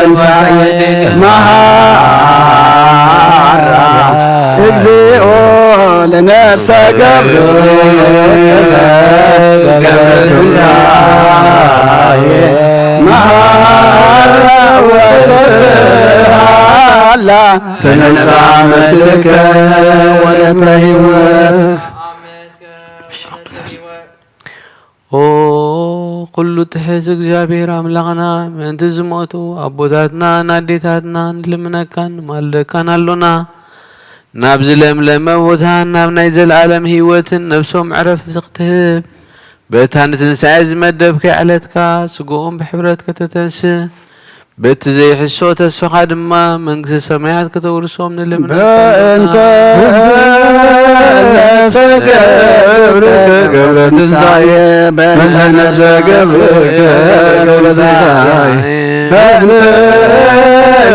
تنسعي مهارة اجزيو لنفسك قبرك تنسعي مهارة وتسهل لنسعمتك ولتهوت كل تحز እግዚአብሔር አምላክና ምንት ዝሞቱ አቦታትና ናዴታትና ለምነካን ማለካን አሎና ናብ ዝለምለመ ቦታ ናብ ናይ ዘለዓለም ህይወትን ነፍሶም ዕረፍት ዝኽትህብ በታን ትንሣኤ ዝመደብከ ዕለትካ ስጉኦም ብሕብረት ከተተንስ بت زي حسو تسفخ دما منقس السمايات كتورسهم نلمنا بأنت نفسك قبرك تنسعي بأنت نفسك قبرك تنسعي بأنت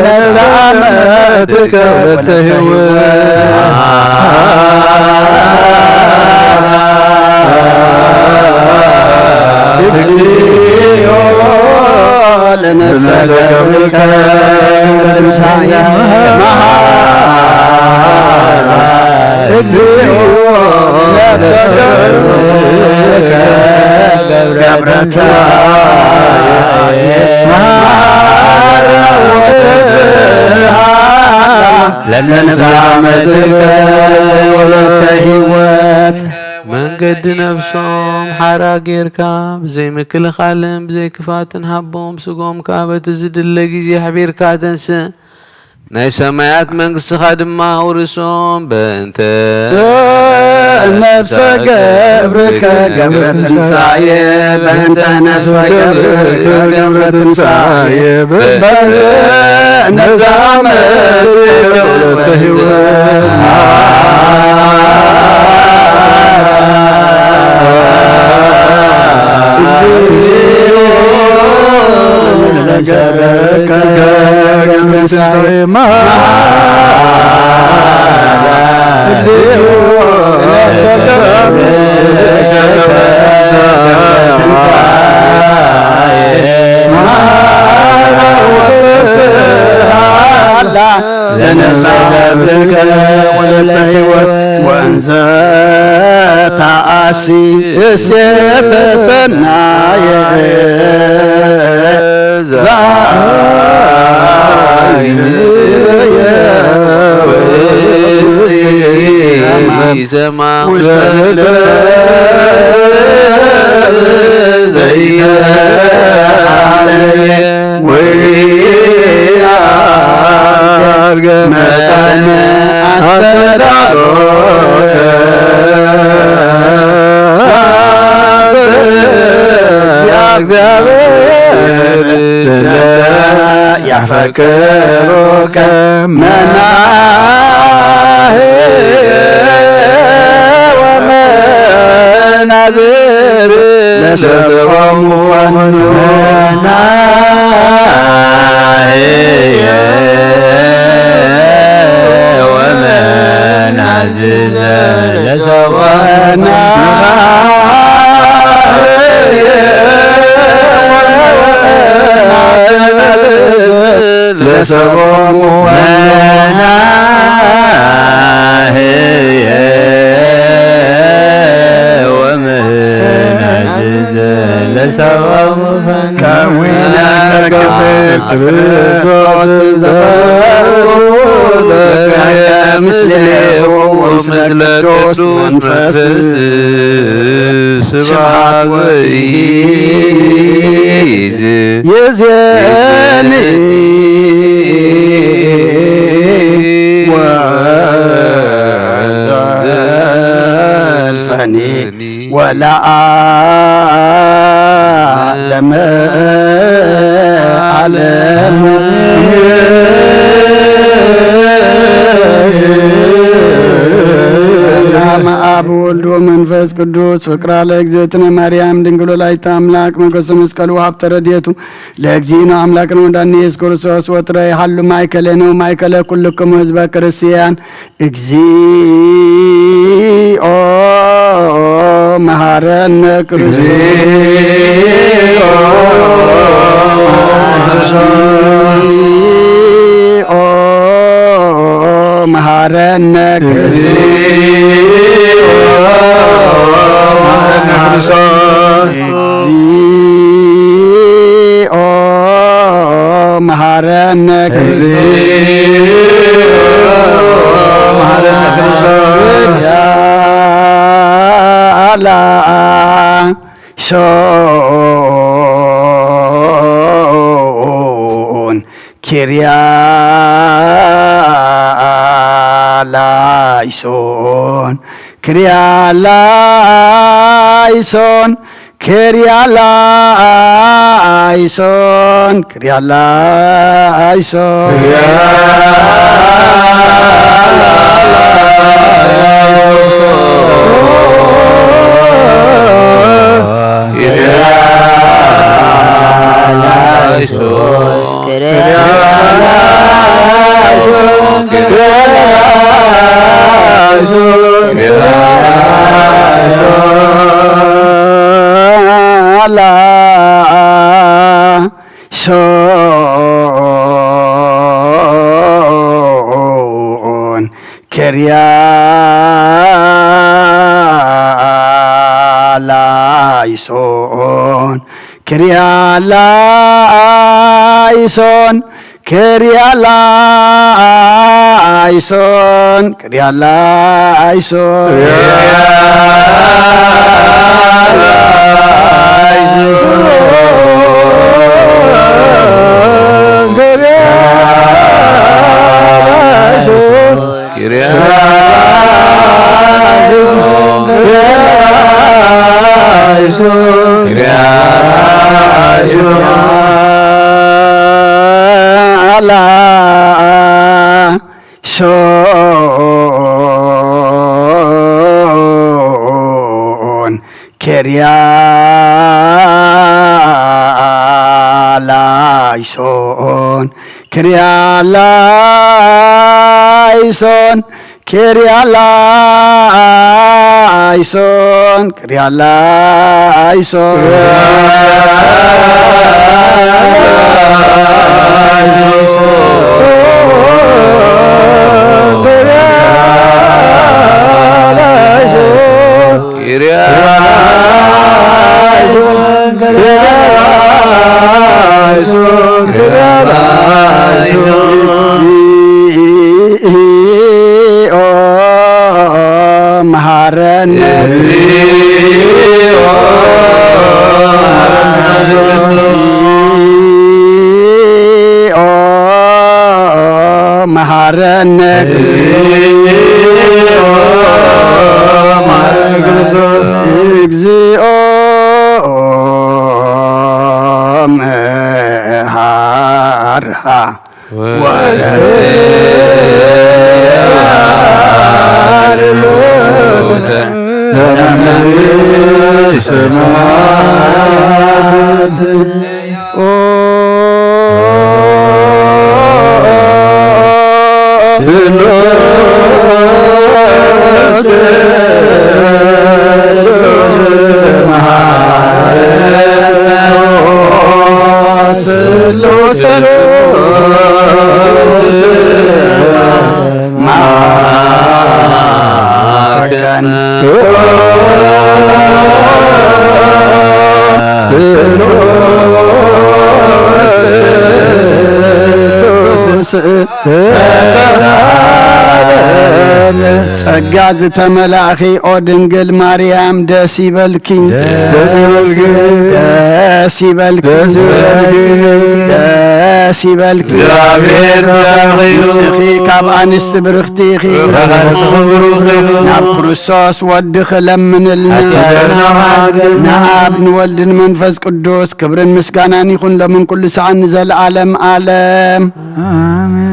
نفس عمتك وتهوى لنفسك قبرك تنسعي مهارة እግዚኦ ነፍሰ ገብረ ትንሣኤ ለነፍሳ መትከ ወለተ ሕይወት መንገዲ ነብሶም ሓራ ጌርካ ብዘይ ምክልኻልን ብዘይ ክፋትን ሃቦም ስጎምካ በቲ ዝድለ ግዜ ሓቢርካ ተንስእ ናይ ሰማያት መንግስትኻ ድማ ውርሶም በእንተ ነፍሰ ገብርከ ገብረ ትንሣኤ በእንተ ነፍሰ ገብርከ ገብረ ትንሣኤ በእንተ ነፍሳ መትከ ወለተ ሕይወት ነገረከ ገብረትንሣኤ እግዚኦ ለነፍሳ መትከ ወለተ ሕይወት ወንዘ ታአሲ እሴተ ሰናየ ይሰማ መጠነ አስተዳሎከ እግዚአብሔር ያፈቅሮከ መናህየ ወመናዝር ለሰቆሙ መናህየ ወመናዝር ለሰቆሙ ለሰቆሙ መናህየ ወመናዝር ለሰቆሙ ከዊነ ክፍል ክርስቶስ ዘበሩ ምስሌሁ ወምስለ ቅዱስ መንፈስ ስብሐት ወይእዜኒ ይእዜኒ ወዘልፈኒ ወለዓለመ ዓለም አብ ወልድ ወመንፈስ ቅዱስ ፍቅራ ለእግዝእትነ ማርያም ድንግል ወላዲተ አምላክ ሞገሰ መስቀሉ ሀብተ ረድኤቱ ለእግዚእነ አምላክነ ወመድኃኒነ ኢየሱስ ክርስቶስ ወትረ ይሃሉ ማእከሌነ ማእከለ ኩልክሙ ሕዝበ ክርስቲያን እግዚኦ መሐረነ ክርስቶስ መሐረነ እግዚኦ መሐረነ ሶን ኪርያላይሶን ኪርያላይሶን ኪርያላይሶን ሶን ኪርያላይሶን ክሪያላይሶን ክሪያላይሶን ክሪያላይሶን son Kyrialaison Kyrialaison Kyrialaison Kyrialaison ጸጋ ዝተመላእኺ ኦ ድንግል ማርያም ደስ ይበልኪ ደስ ይበልኪ ደስ ይበልኪ ንስኺ ካብ አንስቲ ብርኽቲ ኢኺ ናብ ክርስቶስ ወዲ ክለምንልና ንአብ ንወልድን መንፈስ ቅዱስ ክብርን ምስጋናን ይኹን ለምን ኩሉ ሰዓት ንዘለዓለም ዓለም አሜን።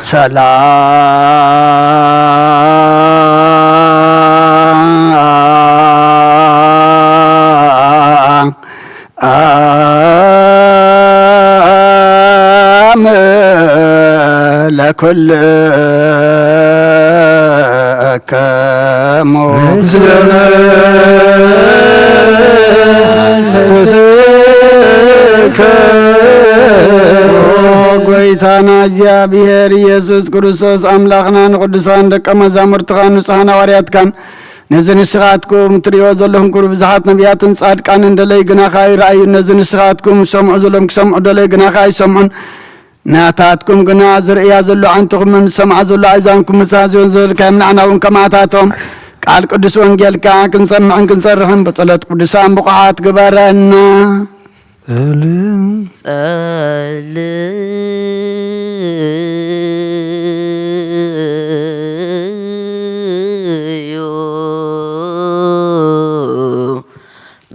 ሰላም ለኩልከሙ ጎይታና እግዚአብሔር ኢየሱስ ክርስቶስ አምላኽና ንቅዱሳን ደቀ መዛሙርትኻ ንጹሓን ሐዋርያትካን ነዚ ንስኻትኩም ትሪኦ ዘለኹም ኩሉ ብዙሓት ነቢያትን ጻድቃንን ደለይ ግናኻ ይረአዩ ነዚ ንስኻትኩም ሰምዑ ዘሎም ክሰምዑ ደለይ ግናኻ ይሰምዑን ናታትኩም ግና ዝርእያ ዘሎ ዓንትኹምን ሰምዓ ዘሎ ኣእዛንኩም መሳዝዮን ዘለካዮም ንዓና እውን ከማታቶም ቃል ቅዱስ ወንጌልካ ክንሰምዕን ክንሰርሕን በጸሎት ቅዱሳን ብቑዓት ግበረና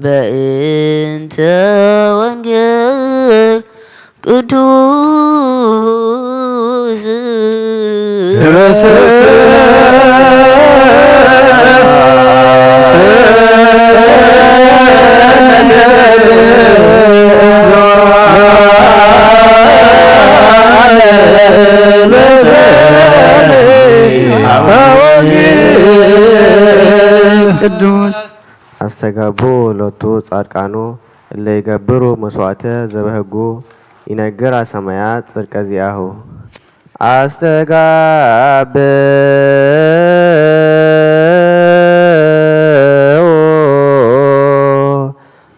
በእንተ ወንጌል ቅዱስ Let's ቅዱስ አስተጋቦ ሎቱ ጻድቃኑ እለ ይገብሩ መስዋዕተ ዘበህጉ ይነግር ሰማያት ጽድቀ ዚአሁ አስተጋብ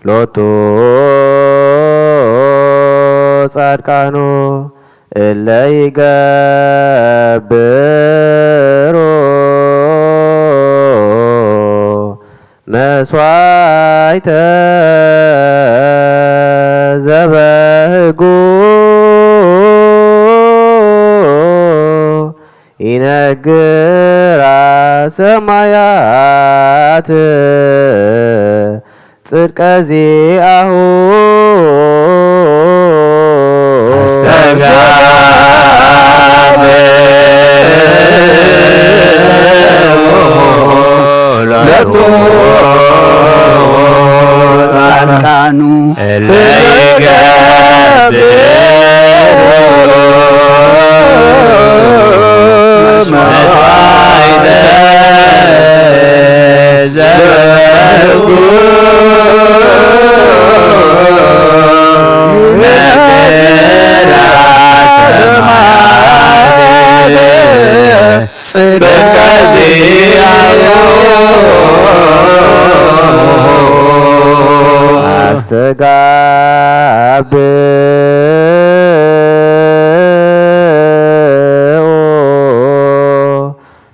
ሎቱ ጻድቃኑ እለ ይገብሩ መስዋዕተ ዘበህጉ ይነግራ ሰማያት ጽድቀ ዚአሁ አስተጋብ ሎቱ ጻድቃኑ እለ ይገብሩ መስዋዕተ ዘበህጉ ይነግራ ሰማያት ጽድቀ ዚአሁ አስተጋብ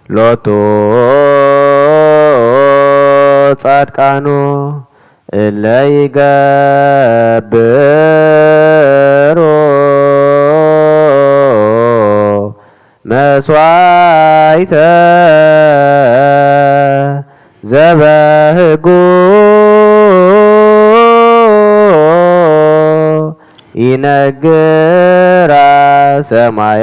ሎቱ ጻድቃኑ እለ ይገብሩ መስዋዕተ ዘበህጉ ይነግራ ሰማያት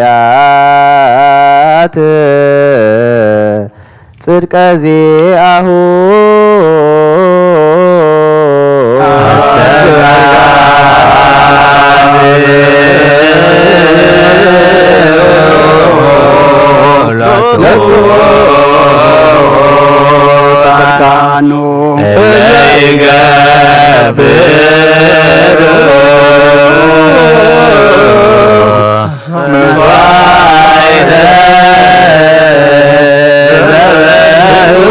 ጽድቀ ዚአሁ ሎቱ ጻድቃኑ እለ ይገብሩ መስዋዕተ ዘበህጉ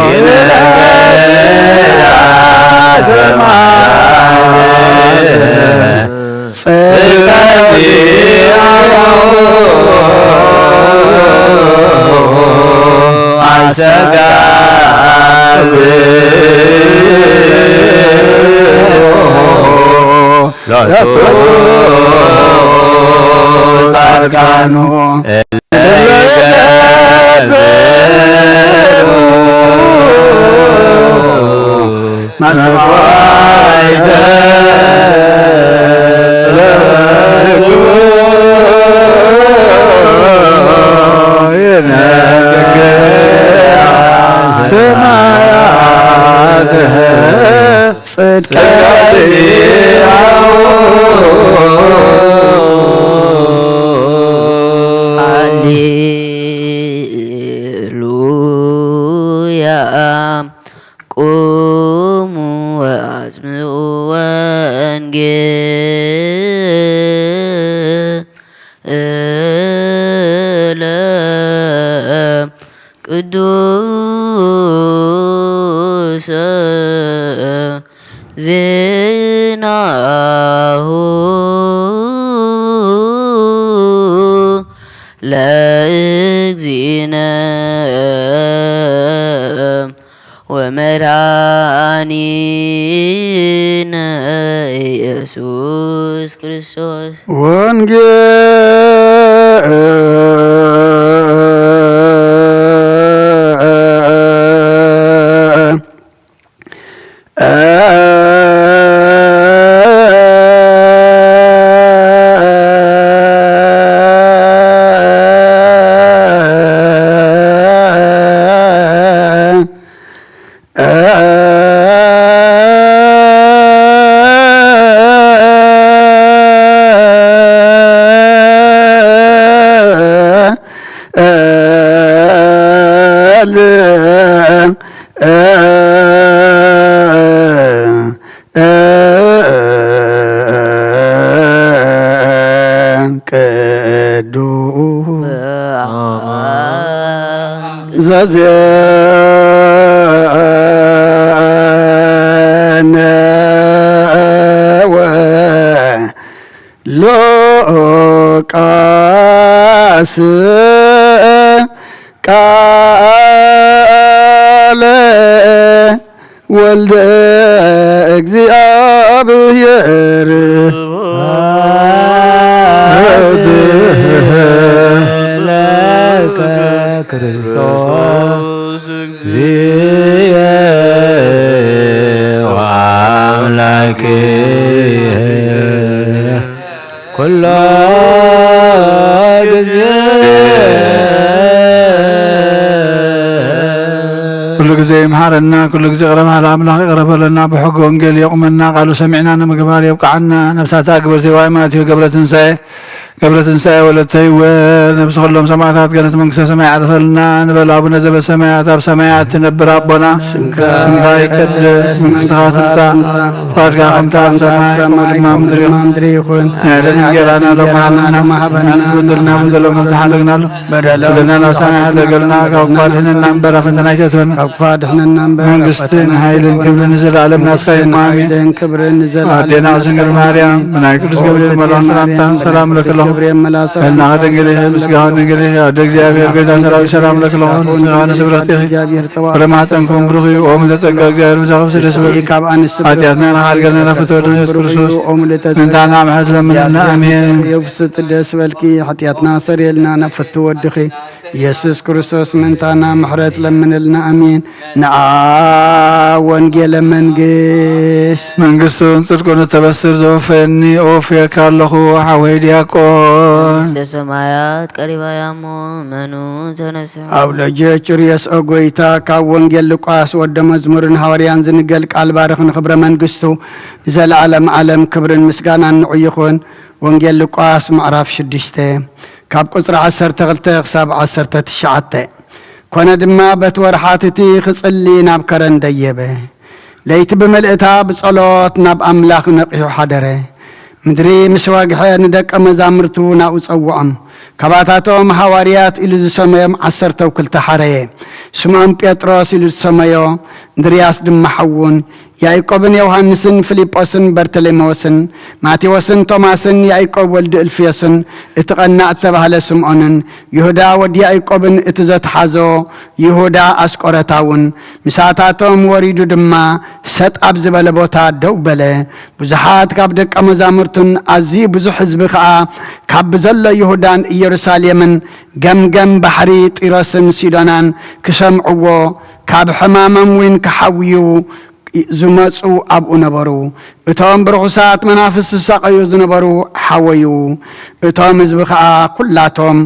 ይነግራ ሰማያት ጽድቀ ዚአሁ አስተጋብ ሎቱ ጻድቃኑ እለ ይገብሩ መስዋዕተ ዘበህጉ ይነግራ ሰማያት ጽድቀ ዚአሁ ሃሌሉያ ቁሙ ወአጽምዑ ወንጌለ ቅዱስ ዜናሁ ለእግዚእነ ወመድኃኒነ ኢየሱስ ክርስቶስ ሎቃስ ቃለ ወልደ እግዚአብሔር ለከ ክርስቶስ እግዚእ ወአምላክ ኩሎ ጊዜ كل جزء يمحرنا كل جزء قربها الأملاك قرب لنا بحق وانجيل يقمنا قالوا سمعنا مقبال يبقى عنا نفسها تقبل سواء ما تيو قبل تنسى ولا تيوال نفس كلهم سماعات كانت من كسر سماع رسلنا نبل أبونا زب السماعات أب سماعات تنبر ربنا سمكا يقدس من كسرات التا فارقا خمتا سماع ما مدري يكون نعلن جلانا لما هبنا ندلنا مدلهم نفتحلقنا له بدلنا لو سماع لقلنا كوفاد هنا ننبر فتنايتون كوفاد هنا ننبر من قستين هايلين كبر نزل عالمنا تخيم مامي أدينا وسنقر مريم من عيكوس قبل الملون سلام لك الله أنا هذا نقوله مسجون نقوله أدق زيابير بيتا سراوي سلام لك لهون سجون سبرتيه ولما تنكم بروحي أم لتقى زيابير مسافر سلسبر أتياتنا نحال قلنا نفتور يسوع كريستوس نتعنا محد لمنا أمين يفسد الدس بالكي حتياتنا سريلنا نفتو ودخي يسوع كريستوس من تانا محرت لمن لنا أمين وانجيل منجس منجسون صدقون تبصر زوفني أوفيا كارلخو حويدياكون سمايات قريبا يامو منو تنسح أولجي چريس أغويتا كاوانجيل لقاس ود مزمورن حواريان زنقل قال بارخن خبر منجسو زل عالم كبرن مسقانا نعيخون وانجيل لقاس معرف شدشته كاب قصر 10 حساب 10 كون دما بتورحاتتي خصلي ناب كرن ديبه ليت بملئتا بصلوت ناب املاخ نقيو حدره مدري مسواقحه ندق مزامرتو ناو صوعم كباتاتهم حواريات الى سميم 10 وكلتا حريه سمعون بيتروس الى سميو درياس دم حون يعقوبن يوحنسن فيليبوسن برتليموسن ماتيوسن توماسن يعقوب ولد الفيسن اتقنع تبهل سمعونن يهودا ود يعقوبن اتزت حزو يهودا اسقرتاون مساتاتهم وريدو دما سط ابز بلبوتا دوبله بزحات كاب دق مزامرتن ازي بزو حزب خا كاب زل يهودان يروساليمن جمجم بحري طيرسن سيدانان كسمعو كاب حمامم وين كحويو زمصو ابو نبرو اتوم برخصات منافس ساقيو زنبرو حويو اتوم زبخا كلاتهم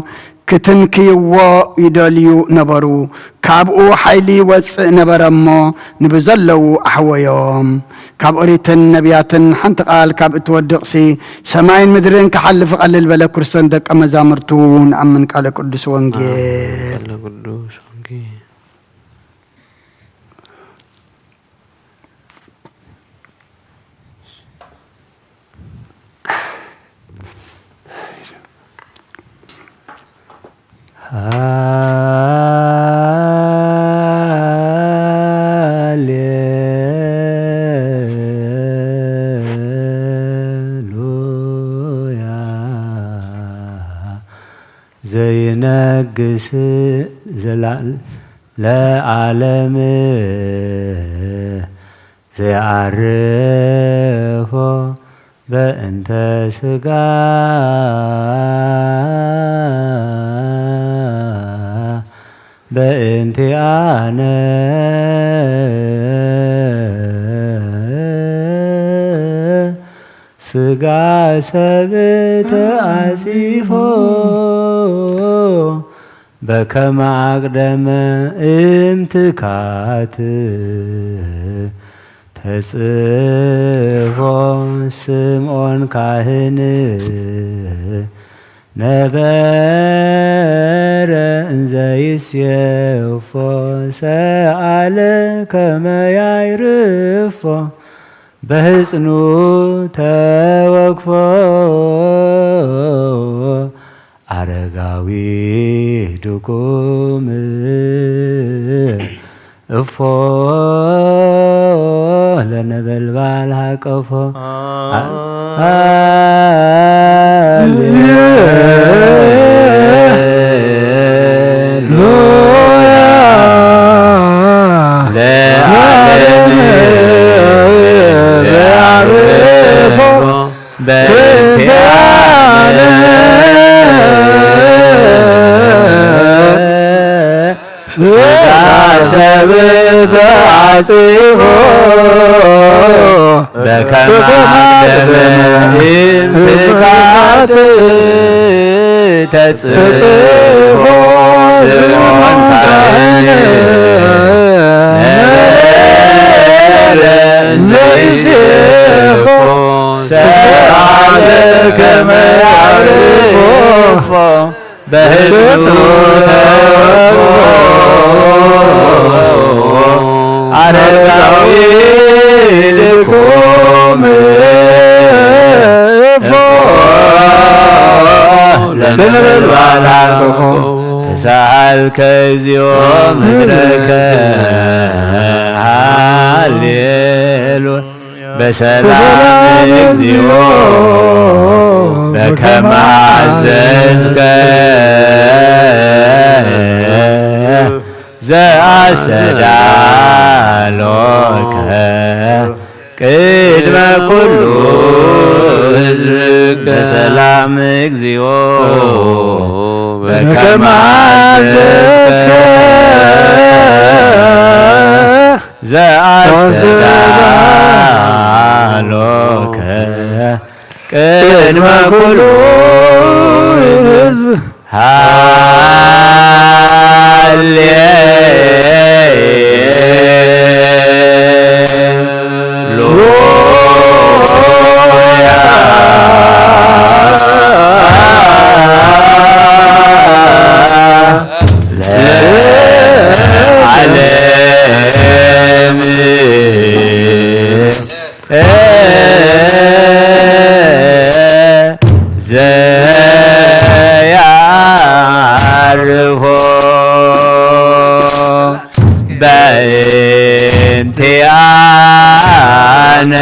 كتنكيو يدليو نبرو كابو حيلي وص نبرمو نبزلو احويوم كاب اوريتن نبياتن حنت قال كاب اتودقسي سماين مدرن كحلف قلل بلا كرسن دق مزامرتون امن قال قدس وانجيل هاليلويا زينقس زلال لعالم زيعرفو بأنت سقا بأنت أنا سقا سبت عسيفو بكما أقدم امتكات تسفو سمعون كاهن نبر انزيس يوفو سأل كما يعرفو بحسنو توقفو አረጋዊ ድጉም እፎ ለነበልባል ሃቀፎ ሰብተ አጽፎ በከመ አቅደመ ኢምትካት ተጽፎ ስምዖን ካህን ነበረ ዘይሴፎ ሰአለ ከመ ያዕርፎ በሕዝቡ ተወክፎ አረጋዊ ድኩም እፎ ለነበልባል ሃቀፎ ተሳልከ እግዚኦ ምድረከ ሃሌሉያ በሰላም እግዚኦ በከመ አዘዝከ ዘአስተዳሎከ ቅድመ ኩሉ ሕዝብ በሰላም እግዚኦ በከመ አዘዝከ ዘአስተዳሎከ ቅድመ ኩሉ ሕዝብ ዘያርፎ በእንቲአነ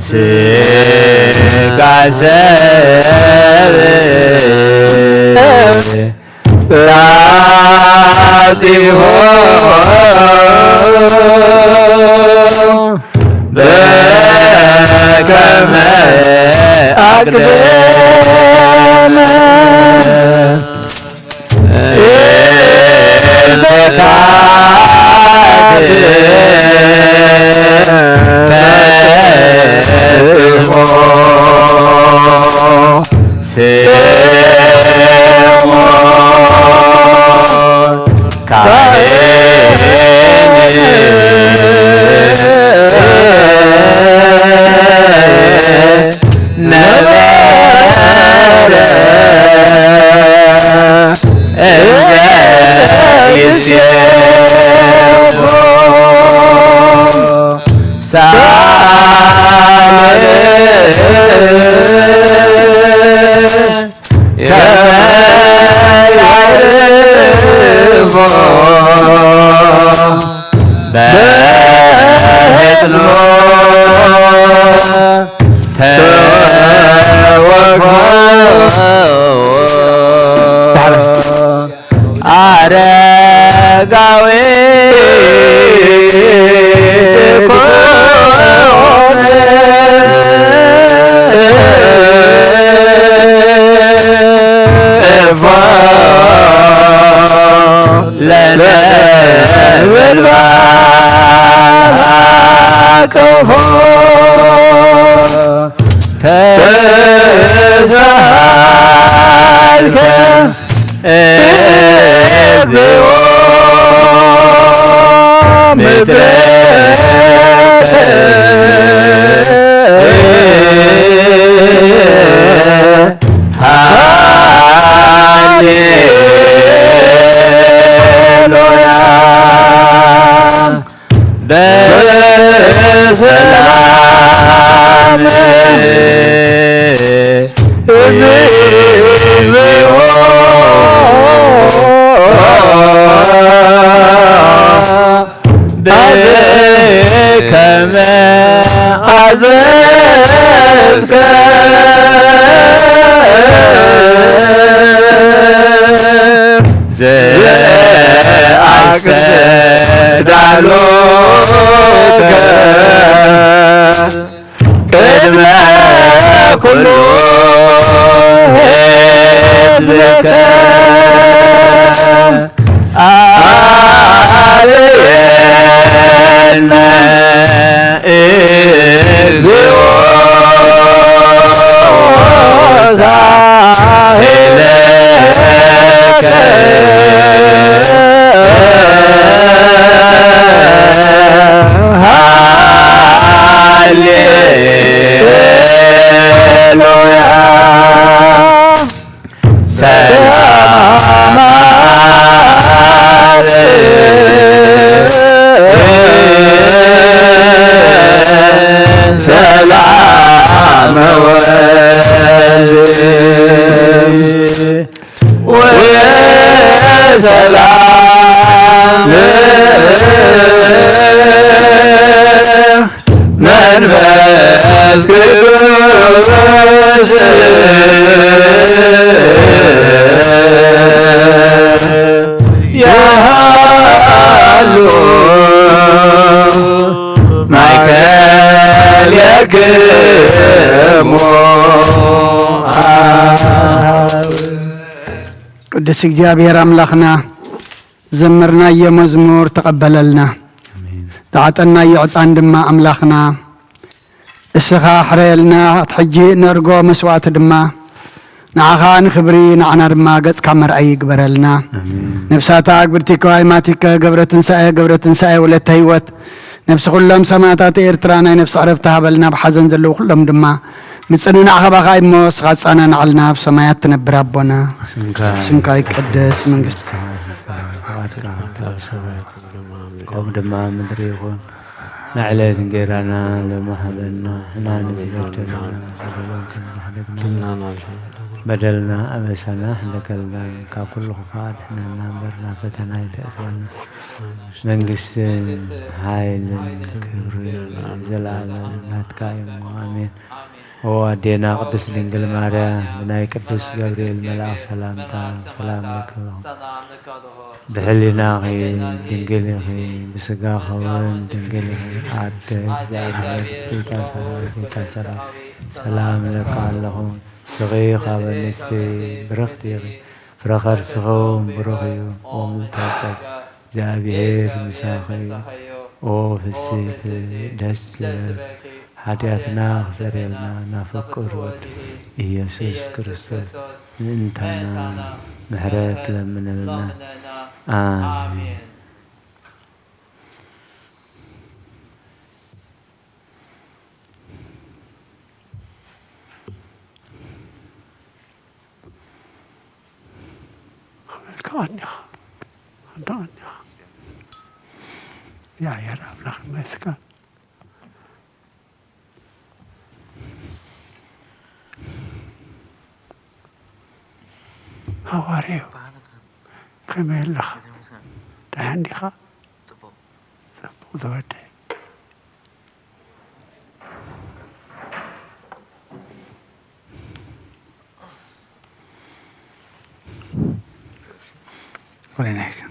ሥጋ ዘበ ራሲሆ በከመ አቅደመ ኢምትካት ተጽፎ ስምዖን ካህን ነበረ ዘይሴፎ ሳለ ከመ ያዕርፎ በሕፅኖ አረጋዊ እፎ ለነበልባል ሃቀፎ ተሳልከ እግዚኦ ምድረከ ሃሌሉያ በሰላም ቅዱስ እግዚአብሔር አምላኽና ዘመርና የመዝሙር ተቀበለልና ዳዕጠና የዕጣን ድማ አምላኽና እስኻ ሕረልና ትሕጂ ነርጎ መስዋዕት ድማ ንዓኻ ንክብሪ ንዓና ድማ ገጽካ መርአይ ይግበረልና ነፍሳታ ግብርቲከ ሃይማቲከ ገብረ ትንሣኤ ወለተ ህይወት ነፍሲ ኩሎም ሰማዕታት ኤርትራ ናይ ነፍሲ ዕረፍቲ ሃበልና ብሓዘን ዘለዉ ኩሎም ድማ ምጽንናዕ ኸባኻ እሞ ስኻ ጻናናዓልና ብሰማያት ትነብር ኣቦና ስምካ ይቀደስ መንግስት قوم دماء مدري يكون نعليك نقيرانا لما هبنا نحن بدلنا أبسنا لك الباب ككل خفاد احنا نامرنا فتنا يتأثرنا من قسين هايل كبرين زلال نتكايم وآمين هو دينا قدس دنقل ماريا بناي قدس جبريل ملاك سلام لك بحلنا غي دنقل غي بسقا خوان دنقل غي عاد زائد في تاسرا سلام لك اللهم صغيقا بالنستي برختي فرخر سخوم برخيو وملتاسك جابير مساخي في السيت دس حديثنا خسرنا نفكر إيسوس كريستوس انتنا محرات لمن لنا آمين دنيا يا رب رحم مسكن How are you? كمل لك عندي خا صبوت ولا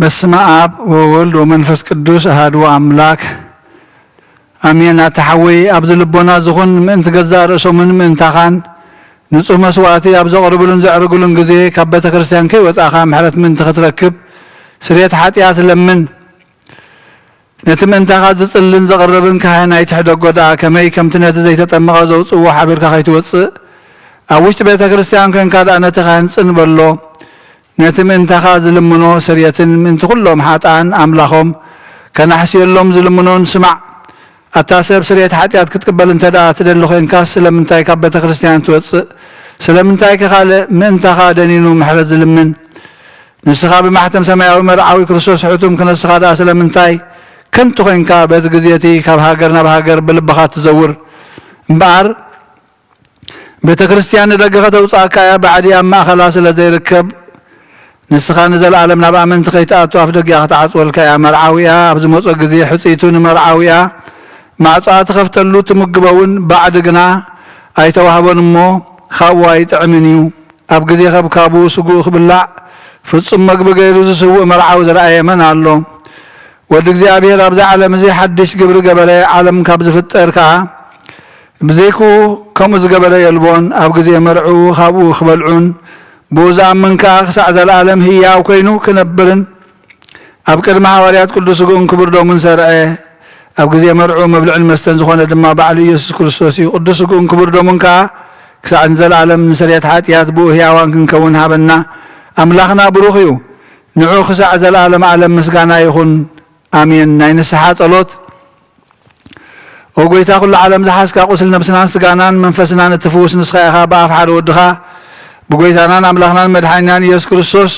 በስመ አብ ወወልድ ወመንፈስ ቅዱስ አሐዱ አምላክ አሜን። አተሐወይ አብዝ ልቦና ዝኹን ምእንቲ ገዛእ ርእሶምን ምእንታኻን ንጹህ መስዋዕቲ ኣብ ዘቕርብሉን ዘዕርግሉን ግዜ ካብ ቤተ ክርስቲያን ከይወፃእኻ ምሕረት ምእንቲ ክትረክብ ስርየት ሓጢኣት ለምን ነቲ ምእንታኻ ዝጽልን ዘቕርብን ካህናይ ትሕደጎ ደኣ ከመይ ከምቲ ነቲ ዘይተጠመቐ ዘውፅዎ ሓቢርካ ከይትወፅእ ኣብ ውሽጢ ቤተ ክርስቲያን ኮንካ ደኣ ነቲ ካህን ጽንበሎ ነቲ ምእንታኻ ዝልምኖ ስርየትን ምእንቲ ኩሎም ሓጣን ኣምላኾም ከናሕስየሎም ዝልምኖን ስማዕ ኣታ ሰብ ስርየት ሓጢኣት ክትቅበል እንተ ደኣ ትደሊ ኮንካ ስለምንታይ ካብ ቤተ ክርስቲያን ትወፅእ? ስለምንታይ ከኻልእ ምእንታኻ ደኒኑ ምሕረት ዝልምን? ንስኻ ብማሕተም ሰማያዊ መርዓዊ ክርስቶስ ሕቱም ክነስኻ ደኣ ስለምንታይ ከንቱ ኮንካ በቲ ግዜቲ ካብ ሃገር ናብ ሃገር ብልብኻ ትዘውር? እምበኣር ቤተ ክርስቲያን ንደገ ከተውፃእካ እያ ባዕዲ ኣብ ማእኸላ ስለ ዘይርከብ ንስኻ ንዘለኣለም ናብ ኣመንቲ ከይትኣቱ ኣፍ ደጊኣ ክትዓፅወልካ እያ። መርዓዊያ ኣብ ዝመፆ ግዜ ሕፂቱ ንመርዓዊያ ማዕፅኣ ትኸፍተሉ ትምግበውን ባዕዲ ግና ኣይተዋህቦን እሞ ካብኡ ኣይጥዕምን እዩ። ኣብ ግዜ ከብካቡ ስጉኡ ክብላዕ ፍጹም መግቢ ገይሩ ዝስውእ መርዓዊ ዝረኣየ መን ኣሎ? ወዲ እግዚኣብሔር ኣብዛ ዓለም እዚ ሓድሽ ግብሪ ገበረ ዓለም ካብ ዝፍጠር ከዓ ብዘይኩ ከምኡ ዝገበረ የልቦን። ኣብ ግዜ መርዑ ካብኡ ክበልዑን ብኡ ዝኣምን ከዓ ክሳዕ ዘለኣለም ህያው ኮይኑ ክነብርን ኣብ ቅድሚ ሓዋርያት ቅዱስ ስጉኡን ክቡር ደሙን ሰርዐ። ኣብ ግዜ መርዑ መብልዕን መስተን ዝኾነ ድማ ባዕሉ ኢየሱስ ክርስቶስ እዩ። ቅዱስ ስጉኡን ክቡር ደሙን ከዓ ክሳዕ ንዘለኣለም ንስርየት ሓጢኣት ብኡ ህያዋን ክንከውን ሃበና ኣምላኽና ብሩኽ እዩ። ንዑ ክሳዕ ዘለኣለም ዓለም ምስጋና ይኹን ኣሜን። ናይ ንስሓ ጸሎት ኦ ጎይታ ኩሉ ዓለም ዝሓዝካ ቁስል ነብስናን ስጋናን መንፈስናን እትፍውስ ንስኻ ኢኻ ብኣፍ ሓደ ወድኻ ብጎይታናን ኣምላኽናን መድሓኒናን ኢየሱስ ክርስቶስ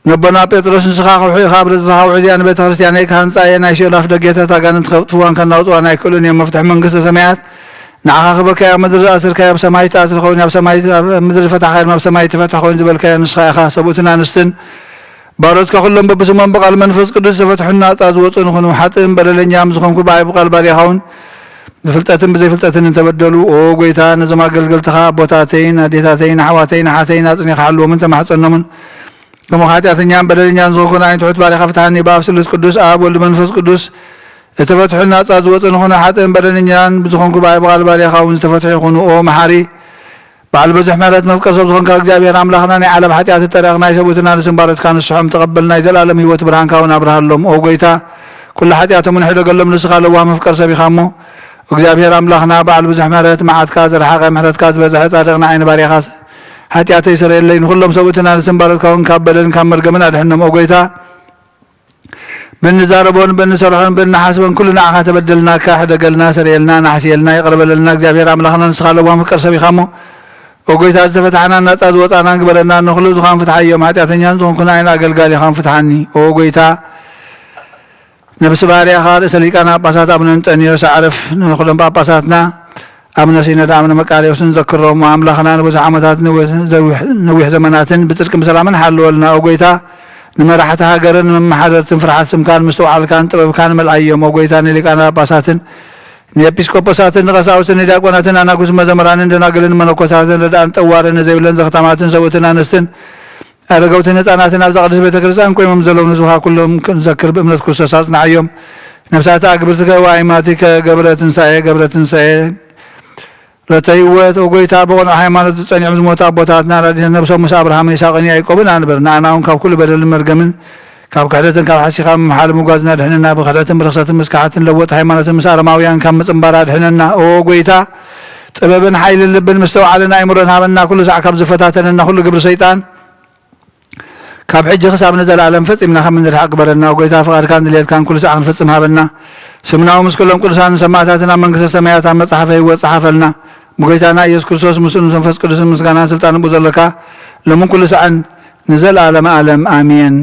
ነቦና ጴጥሮስ ንስኻ ክውሒኻ ብርፅኻ ውዕዝያ ንቤተ ክርስቲያነይ ካህንፃየ ናይ ሽዑ ኣፍ ደጌታት ኣጋንንት ከጥፍዋን ከናውፅዋን ኣይክእሉን እዮም። መፍትሒ መንግስቲ ሰማያት ንዓኻ ክበካዮ ኣብ ምድሪ ዝኣስርካዮ ኣብ ሰማይ ተኣስር ኮይኑ ኣብ ሰማይ ምድሪ ፈታሕካዮ ኣብ ሰማይ ትፈትሕ ኮይኑ ዝበልካዮ ንስኻ ኢኻ። ሰብኡትን ኣንስትን ባሮትካ ኩሎም በብስሞም ብቓል መንፈስ ቅዱስ ተፈትሑን ናፃ ዝወፁ ንኹኑ። ሓጥእን በደለኛም ዝኾንኩ ብኣይ ብቓል ባሪኻውን ብፍልጠትን ብዘይፍልጠትን እንተበደሉ ኦ ጎይታ ነዞም ኣገልገልትኻ ኣቦታተይን ኣዴታተይን ኣሕዋተይን ኣሓተይን ኣፅኒኻ ሓልዎምን ተማሕፀኖምን ከምኡ ሓጢኣተኛን በደለኛን ዝኾንኩ ናይ ትሑት ባሪኻ ፍትሓኒ ብኣብ ስሉስ ቅዱስ ኣብ ወልዲ መንፈስ ቅዱስ እተፈትሑን ናፃ ዝወፁ ንኹኑ። ሓጥእን በደለኛን ብዝኾንኩ ብኣይ ብቓል ባሪኻ እውን ዝተፈትሑ ይኹኑ። ኦ መሓሪ በዓል ብዙሕ ምሕረት መፍቀር ሰብ ዝኾንካ እግዚኣብሔር ኣምላኽና ናይ ዓለም ሓጢኣት እተረኽ ናይ ሰብኡትን ኣንስትን ባሮትካ ንስሖም ተቐበል ናይ ዘለኣለም ህይወት ብርሃንካ እውን ኣብርሃሎም። ኦ ጎይታ ኩሉ ሓጢኣቶምን ሕደገሎም ንስኻ ለዋ መፍቀር ሰብ ኢኻ እሞ እግዚኣብሔር ኣምላኽና በዓል ብዙሕ ምሕረት መዓትካ ዝረሓቐ ምሕረትካ ዝበዝሐ ጻድቕና ዓይኒ ባሪኻ ሓጢኣተይ ይሰረየለይ ንኩሎም ሰብኡትን ኣንስትን ባሮትካ እውን ካብ በደልን ካብ መርገምን ኣድሕኖም። ኦ ጎይታ ብንዛረቦን ብንሰርሖን ብንሓስበን ኩሉ ንዓኻ ተበደልናካ ሕደገልና ሰረየልና ናሕስየልና ይቕርበለልና እግዚኣብሔር ኣምላኽና ንስኻ ለዋ መፍቀር ሰብ ኢኻ እሞ ኦ ጎይታ ዝተፈታሕና ናፃ ዝወፃናን ግበረና ንኹሉ ዝኾን ፍትሓ እዮም። ሓጢኣተኛን ዝኾንኩ ዓይኒ ኣገልጋሊ ኢኻን ፍትሓኒ። ኦ ጎይታ ነብሲ ባርያኻ ርእሰ ሊቃነ ጳጳሳት ኣቡነ እንጠኒዮስ ኣዕርፍ ንኹሎም ጳጳሳትና ኣቡነ ሲኖዳ ኣቡነ መቃርዮስን ዘክሮም ኣምላኽና ንብዙሕ ዓመታት ነዊሕ ዘመናትን ብፅድቅን ብሰላምን ሓልወልና። ኦ ጎይታ ንመራሕቲ ሃገርን ንመማሓደርትን ፍርሓት ስምካን ምስተውዓልካን ጥበብካን መልኣዮም። ኦ ጎይታ ንሊቃነ ጳጳሳትን ንኤጲስቆጶሳትን ንቐሳውስትን ንዲያቆናትን ኣናጉስ መዘምራንን ደናግልን መነኮሳትን ረዳእን ጠዋርን ንዘይብለን ዘኽታማትን ሰብኡትን ኣንስትን ኣረጋውትን ህፃናትን ኣብ ዘቕድስ ቤተ ክርስቲያን ቆይሞም ዘለዉ ንዝውሃ ኩሎም ክንዘክር ብእምነት ክርስቶስ ኣጽናዕዮም። ነብሳተ ኣግብርትከ ወኣይማቲከ ገብረ ትንሳኤ ረተ ህይወት ኦ ጎይታ ብቆኑዕ ሃይማኖት ዝጸኒዖም ዝሞቱ ኣቦታትና ራዲነ ነብሶም ምስ ኣብርሃምን ይስሐቅን ያዕቆብን ኣንበር ንኣና እውን ካብ ኩሉ በደልን መርገምን ካብ ክሕደትን ካብ ሓሲኻ ምምሓል ምጓዝና ድሕንና ብክሕደትን ብርክሰትን ምስካሓትን ለወጥ ሃይማኖትን ምስ ኣረማውያን ካብ ምፅምባር ድሕንና። ኦ ጎይታ ጥበብን ሓይልን ልብን ምስተውዓልን ኣእምሮን ሃበና። ኩሉ ሳዕ ካብ ዝፈታተነና ኩሉ ግብሪ ሰይጣን ካብ ሕጂ ክሳብ ንዘለኣለም ፈፂምና ከም ንድሕቅ ግበረና። ኦ ጎይታ ፍቓድካን ድልየትካን ኩሉ ሳዕ ክንፍፅም ሃበና። ስምናዊ ምስ ኩሎም ቅዱሳን ሰማዕታትን ኣብ መንግስተ ሰማያት ኣብ መፅሓፈ ህይወት ፀሓፈልና። ብጎይታና ኢየሱስ ክርስቶስ ምስኡን መንፈስ ቅዱስን ምስጋናን ስልጣንን ብኡ ዘለካ ሎምን ኩሉ ሰዓን ንዘለኣለም ዓለም ኣሜን።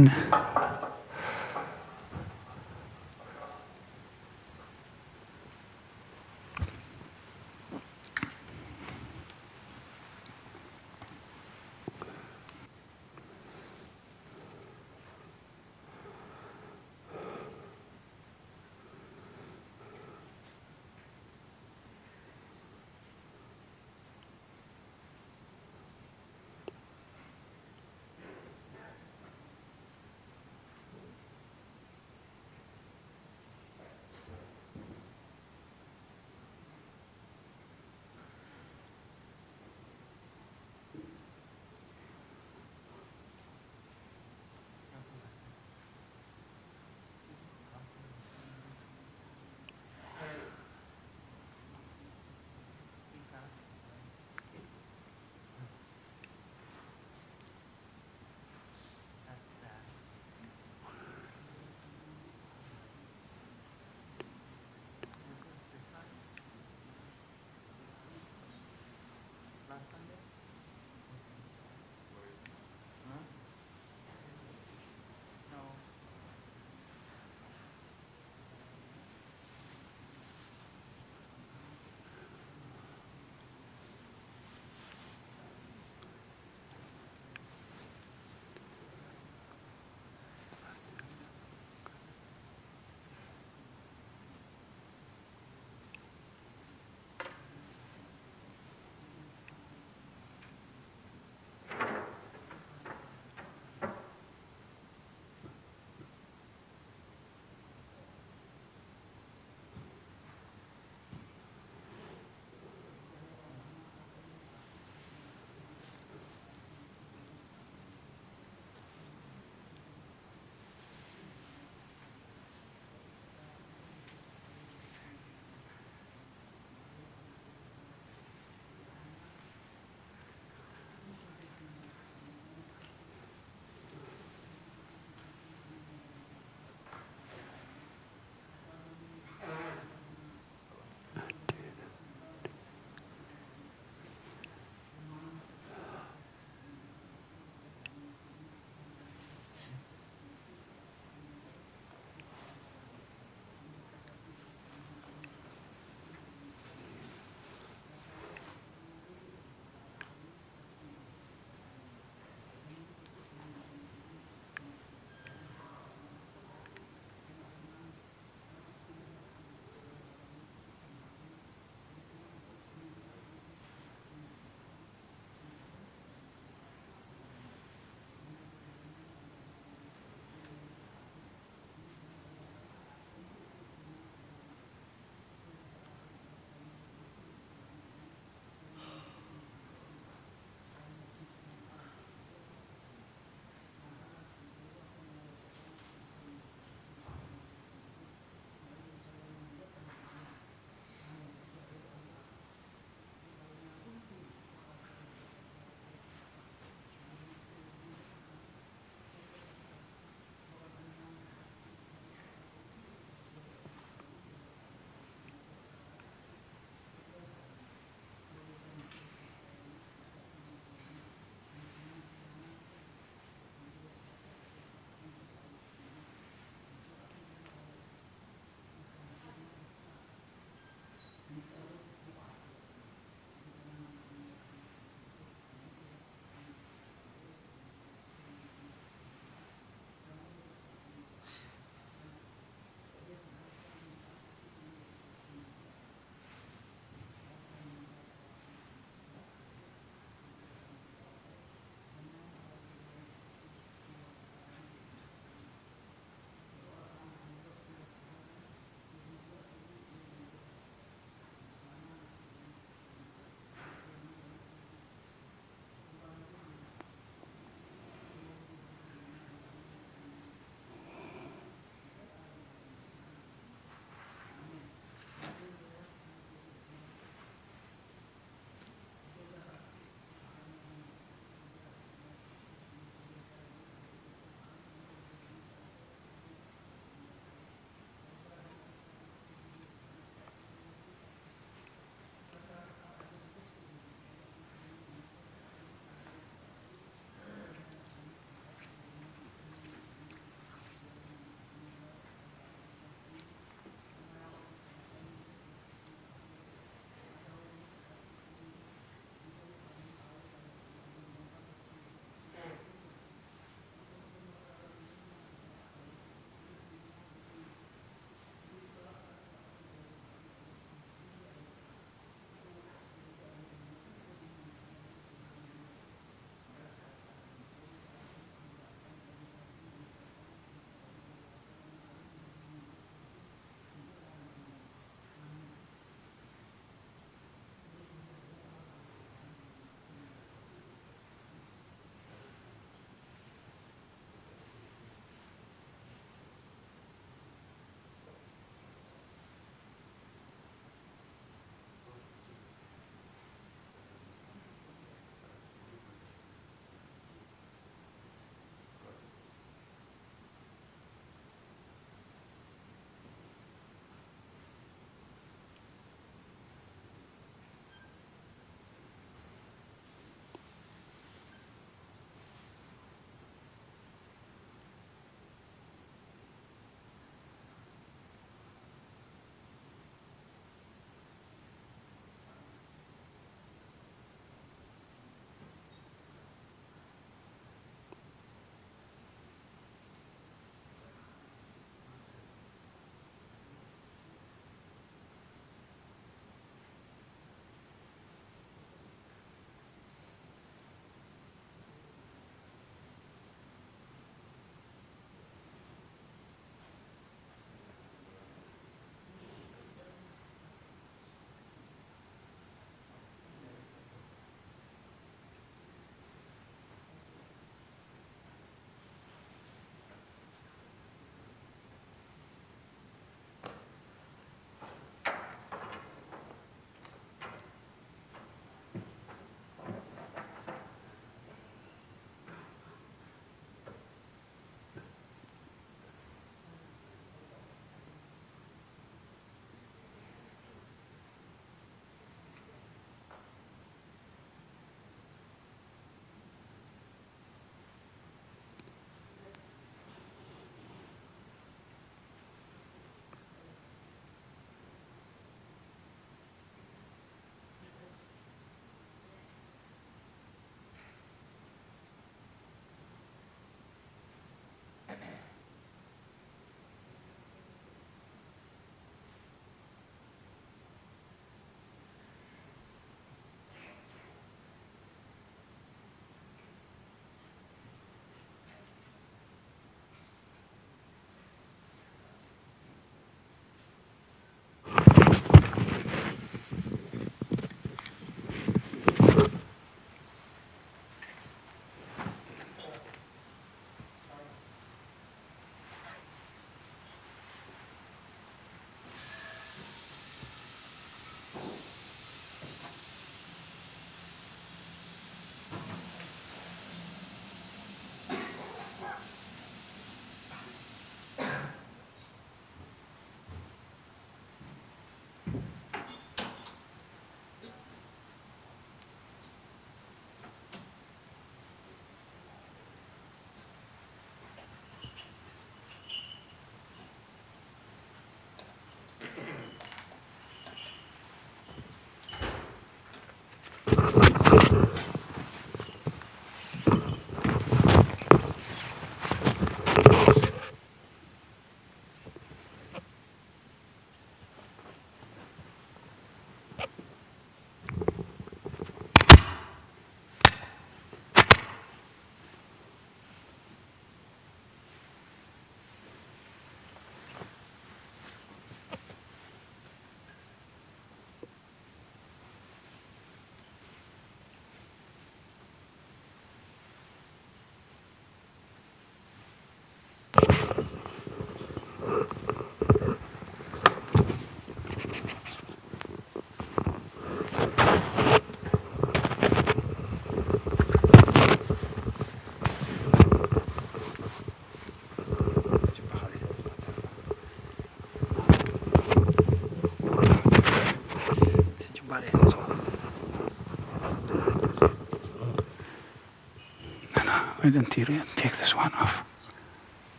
I didn't take this one off.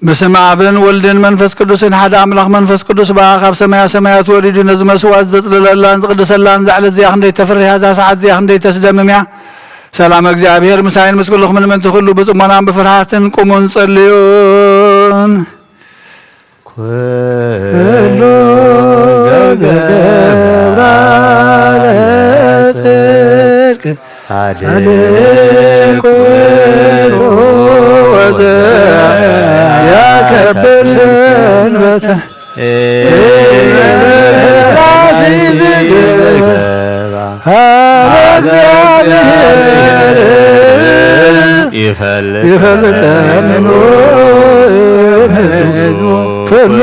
بسم عبن ولدن منفس قدسن حد أملاخ منفس قدس باخاب سمايا سمايات ولد نزم سواد زت لله قدس الله زعل زي خندي تفري هذا ساعات زي خندي تسدمميا سلام እግዚአብሔር ምሳይን መስቀልኹ ምን ትخلو በጽሞናን በፍርሃትን ቆሞን ጸልዩን ኩሉ ዘገብራ ለጽድቅ ጻድቅ ወዘ ያከብር ሰንበተ يفلتن كل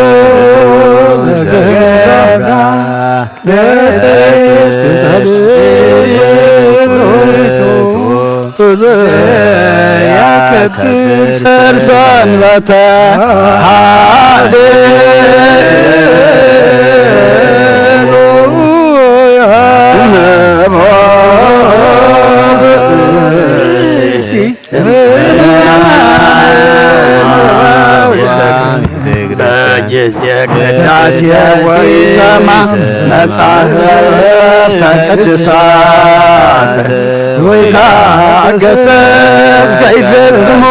ቅዳሴ ወይሰማ መጻሕፍተ ቅዱሳት ወይታገሰስ ከይፈጽሙ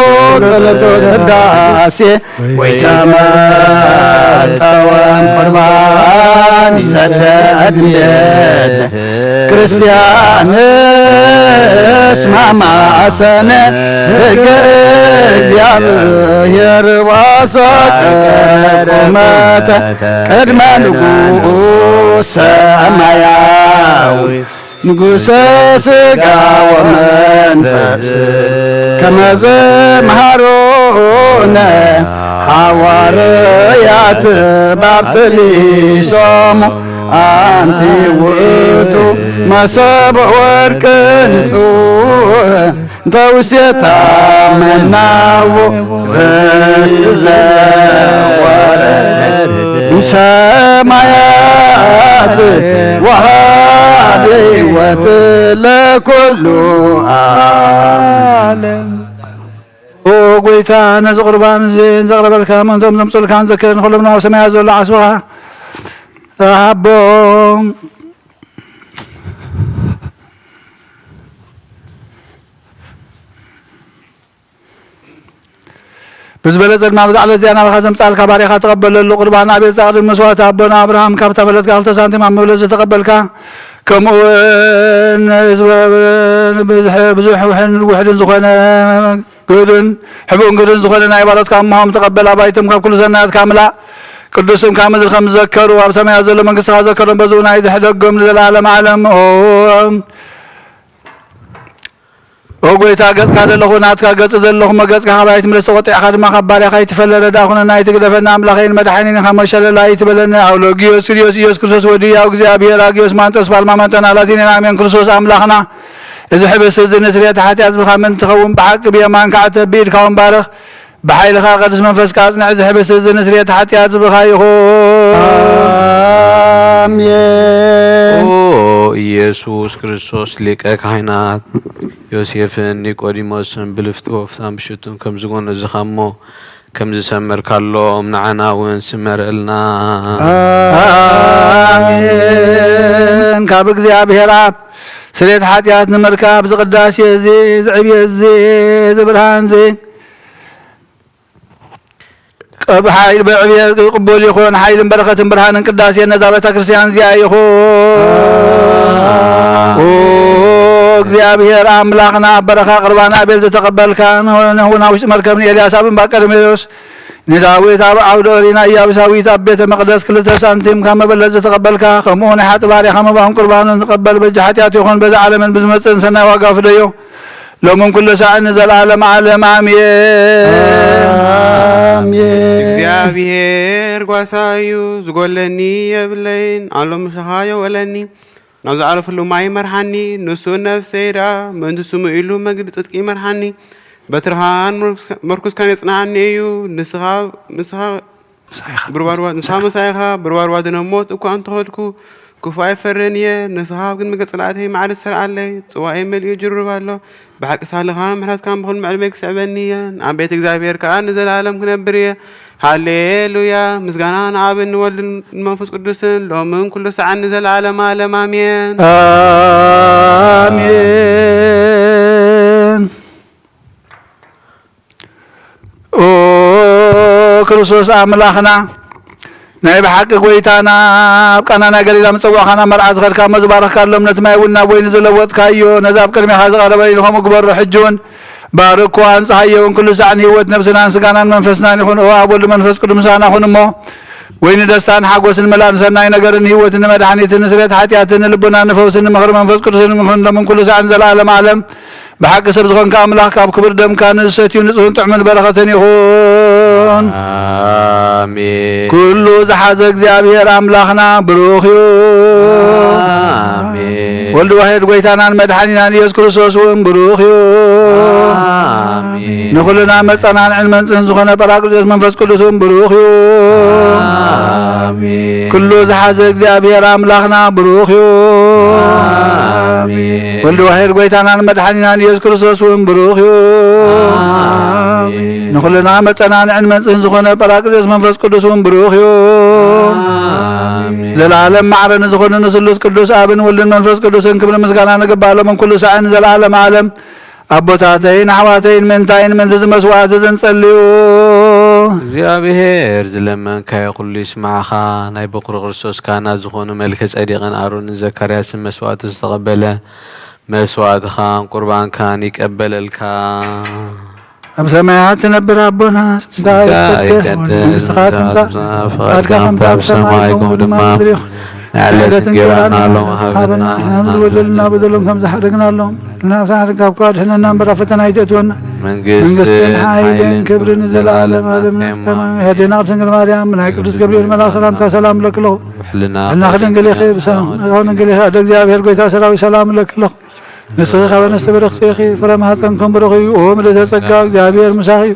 ጸሎተ ቅዳሴ ወይተመጠወን ቁርባን ይሰደድ እንዴት ክርስቲያንስ ማማሰነ ሕገ እግዚአብሔር ዋሰቀመተ ቅድመ ንጉሥ ሰማያዊ ንጉሠ ሥጋ ወመንፈስ ከመዘ መሃሮነ ሐዋርያት ባብጥሊሶሙ አንቲ ውእቱ መሶበ ወርቅ ንጹሕ ተውስታ መናዎ ርስት ዘወረደ እምሰማያት ወሃበ ሕይወት ለኩሉ ዓለም ኦ ጐይታ ነዚ ቁርባን እዚ ዘቕረበልካ መንቶም ዘምፅልካን ዘክርን ኩሎም ናብ ሰማያት ዘሎ ዓስብኻ አቦ بزبلت ما بزعل زينا بخزم سال كباري خاتقبل القربان أبي زعل المسوات أبونا أبراهام كابت بلد قال تسانتي ما مبلز تقبل كا كم بزح وحد زخنا قدن حبون قدن زخنا نايبالات كام مهم تقبل أبايتم كل سنة كاملة قدسهم كامل الخمس ذكروا وابسما يزل من قصة ذكروا بزونا يدحدقهم للعالم عالم وقويتا قد قاد الله ناتك قد الله ما قد كهبايت من الصوت أحد ما خبر خيت فلل داخلنا نايت قدفنا أملاخين مدحين خمس لا يتبلنا أولو جيوس يوس كرسوس ودي أو جزابي راجيوس ما أنتس بالما ما تنالاتين نامين كرسوس أملاخنا إذا حبس النسرية حتى أصبح من تخون بحق بيمان كعتب بير كون بارخ بحيل خاقدس منفس كاسنا إذا حبس النسرية حتى أصبح يخون آمين ኢየሱስ ክርስቶስ ሊቀ ካህናት ዮሴፍን ኒቆዲሞስን ብልፍቶ ፍታም ብሽቱን ከም ዝኮነ ዝኸሞ ከም ዝሰመርካሎም ንዓና እውን ስመርልና አሜን ካብ እግዚአብሔር አብ ስሬት ኃጢአት ንምርካብ ዝቅዳሴ እዚ ዝዕብየ እዚ ዝብርሃን እዚ بحيل بعبية قبول يخون حيل بركة برهان قداسي النزابة كريستيان زيا يخون እግዚአብሔር አምላክና በረካ ቅርባና ቤል ዘተቀበል ካን ሆነ ውስጥ መርከብን ኤልያሳብን ባቀርሜሎስ ንዳዊት አብ አውዶሪና ኢያብሳዊት ቤተ መቅደስ ክልተ ሳንቲም ከመበለዝ ዘተቀበልካ ከመሆነ ሐጥ ባሪያ ከመባን ቁርባንን ተቀበል በጃሃቲያት ይሆን በዛ ዓለምን ብዝመጽን ሰናይ ዋጋ ፍደዮ ለምን ኩለ ሰዓን ዘላለም ዓለም አሜን እግዚአብሔር ጓሳዩ ዝጎለኒ የብለይን አሎም ሸኻዮ ወለኒ ናብዚ ዓረፍሉ ማይ መርሓኒ ንሱ ነፍሰይዳ ምእንቲ ስሙ ኢሉ መግዲ ጽድቂ መርሓኒ በትርሃን መርኩስ ከን የጽናዓኒ እዩ ንስኻ መሳይኻ ብርባርዋ ድነሞት እኳ እንተኸድኩ ክፉ ኣይፈርን እየ ንስኻ ግን መገጽላእተይ መዓልት ሰርዓለይ ጽዋኤ መልኡ ጅርብ ኣሎ ብሓቂ ሳልኻ ምሕረትካ ብኹል ምዕልመይ ክስዕበኒ እየ ኣብ ቤት እግዚአብሔር ከዓ ንዘላለም ክነብር እየ ሃሌሉያ ምስጋና ንኣብን ንወልድን ንመንፈስ ቅዱስን ሎምን ኩሉ ሰዓት ንዘላለም ዓለም አሜን አሜን ኦ ክርስቶስ አምላኽና ናይ ብሓቂ ጎይታና ኣብ ቃናና ገሊላ ምፅዋዕኻና መርዓ ዝኸድካ መዝባረኽካሎም እምነት ማይ እውን ናብ ወይኒ ዘለወጥካዮ ነዚ ኣብ ቅድሚኻ ዝቐረበ ኢልኹም ግበሮ ሕጂ እውን ባርኮ አንጻየውን ኩሉ ሰዓን ህይወት ነፍስናን ስጋናን መንፈስናን ይሁን አብ ወልድ መንፈስ ቅዱስ ምሳና ሁንሞ ወይኒ ደስታን ሓጎስን መላን ሰናይ ነገርን ህይወትን መድኃኒትን ስሬት ኃጢአትን ልቡና ንፈውስን ምኽር መንፈስ ቅዱስን ይሁን ለምን ኩሉ ሰዓን ዘላለም ዓለም بحق سب زخون كاملاخ كاب كبر دم كان الستيون زخون تعمل بركة يخون آمين كل زحز እግዚአብሔር أملاخنا بروخيو آمين ولد واحد قويتانا المدحنينا يسوع كريستوس بروخيو آمين نخلنا مصنعن علم زخون براقدس منفس ቅዱስ بروخيو آمين كل زحز እግዚአብሔር أملاخنا بروخيو آمين ولد واحد قويتانا المدحنينا يسوع كريستوس بروخيو آمين نخلنا مصنعن علم زخون براقدس منفس ቅዱስ بروخيو آمين زلالم معرن زخون نسلوس ቅዱስ አብን ወልድን መንፈስ ቅዱስን ክብር ምስጋና ንግባለው ምን ኩሉ ሰዓን ዘላለም ዓለም አቦታተይን አሕዋተይን መንታይን ምን ዝመስዋዕት ዘንጸልዩ እግዚአብሔር ዝለመንካዮ ኩሉ ይስማዓኻ ናይ በኩር ክርስቶስ ካህና ዝኾኑ መልከ ጸዲቅን አሮን ዘካርያስን መስዋዕት ዝተቀበለ መስዋዕትኻ ቁርባንካን ይቀበለልካ ኣብ ሰማያት ትነብር አቦና ይቀደስ ፈቃድካ ኣብ ሰማይ ከምኡ ድማ نعلت جوانا لهم هبنا وجلنا بدلهم كم زحرقنا لهم الناس حرقا بقاد حنا نمبر فتنا يتونا من قسم حيل كبر نزل العالم هدينا سنجل مريم من قدس جبريل ملا سلام لك له حلنا خدن قال يا اخي بسلام خدن قال يا دغ እግዚአብሔር ጎይታ ሰራዊ ሰላም ለክ له نسخ ونستبرخ تخي فرما حسنكم برخي ومن تسقى እግዚአብሔር مساخي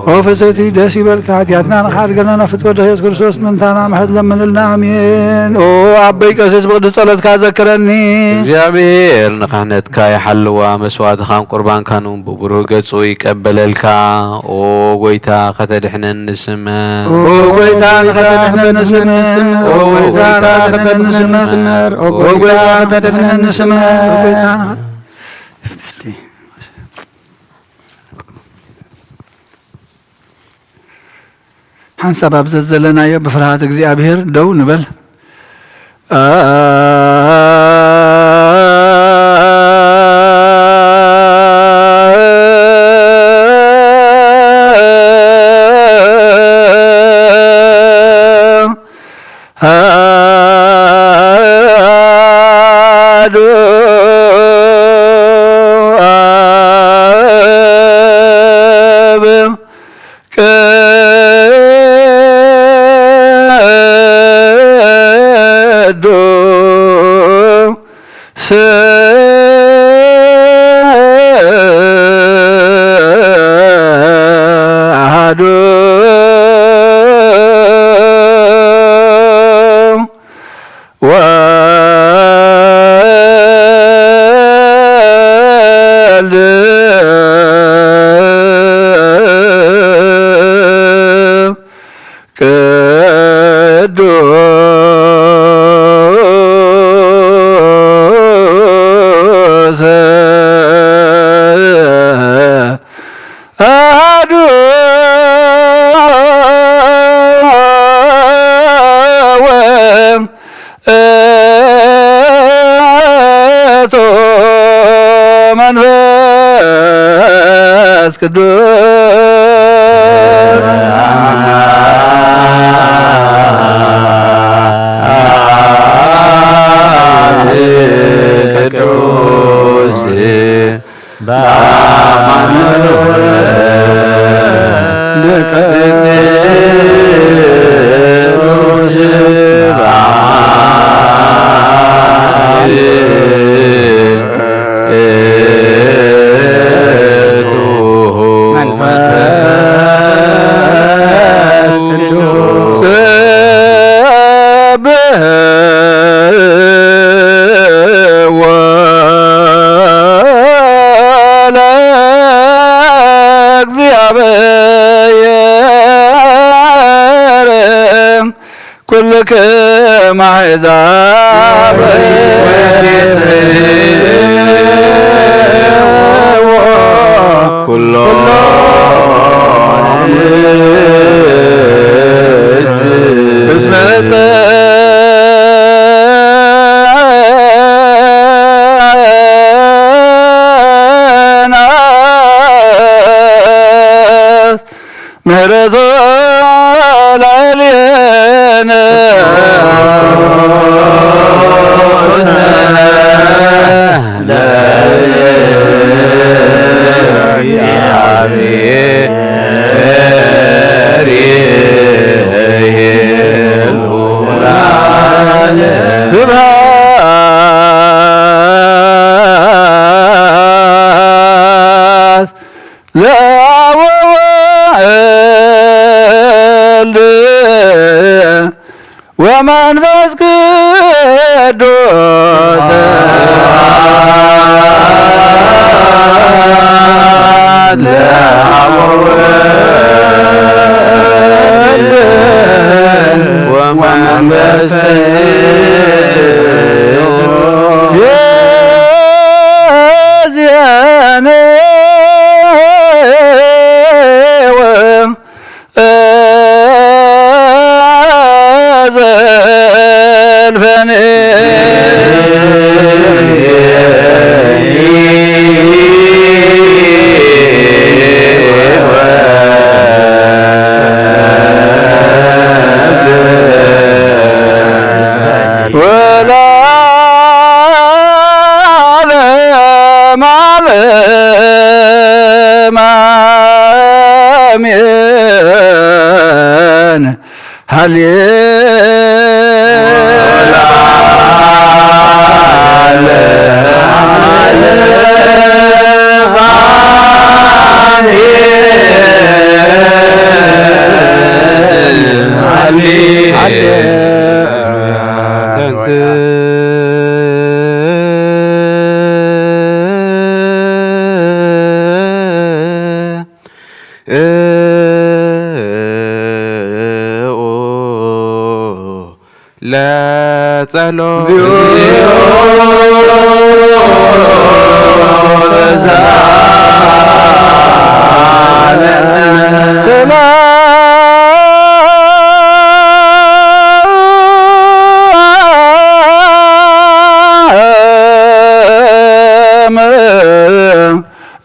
وفسيتي داسي بالكات ياتنا خارجنا نفت وده يسوع كريستوس من ثانا محد لمن لنا امين او ابي قسس بقدس صلاه كذكرني እግዚአብሔር ንኻነትካ ይሐልዋ መስዋዕትኻ ቁርባን ካኑን ብብሩህ ገጹ ይቀበለልካ ኦ ጎይታ ከተድሕነን ንስመ ኦ ጎይታ ከተድሕነን ንስመ ኦ ጎይታ ከተድሕነን ንስመ ኦ ጎይታ ከተድሕነን ንስመ ጎይታ حنسب أبزلنا يا بفرحات እግዚአብሔር دو نبل ወመንፈስ ቅዱስ كلكم أحزاب كلهم بسم مهرة العلينا ومنفس قدوس ومنفس لا تلو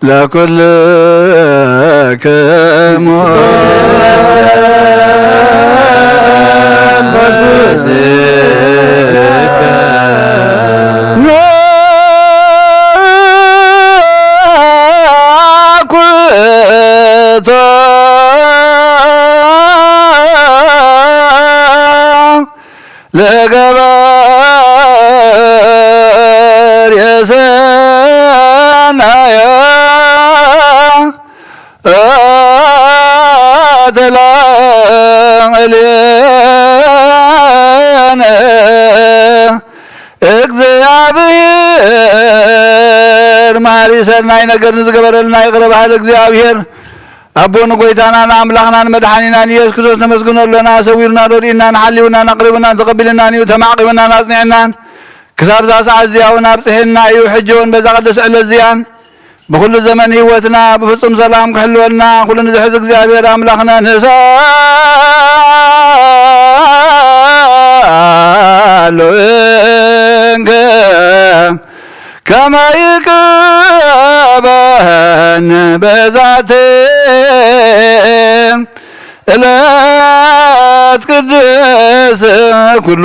لكل كم لجبار يا سنايا እግዚአብሔር ማሪ ሰናይ ነገር ንዝገበረልና ይቅረባል። እግዚአብሔር አቦን ጎይታናን አምላኽናን መድኃኒናን ኢየሱስ ክርስቶስ ነመስግኖለና ሰዊርና ዶዲናን ሓሊውና አቅሪቡናን ተቀቢልናን እዩ ተማዕቂቡናን አጽኒዕናን ክሳብ ዛ ሰዓት እዚያውን አብጽሕና እዩ ሕጂውን በዛ ቀደስ ዕለት እዚያን بكل زمن هيوتنا بفصم سلام كحلونا كل نزحز እግዚአብሔር አምላክና نسالك كما يكون قربان بذات እለት ቅድስ ኩሉ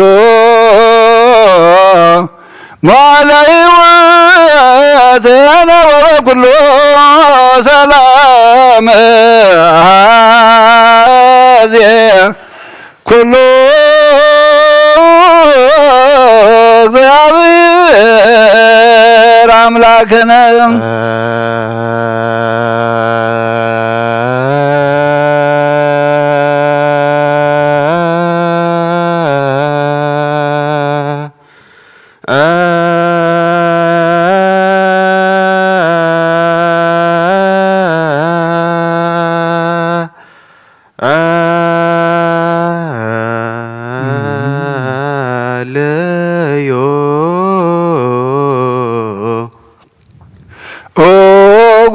መዋዕለ ሕይወትነ ወኩሉ ሰላም አኀዜ ኩሉ እግዚአብሔር አምላክነ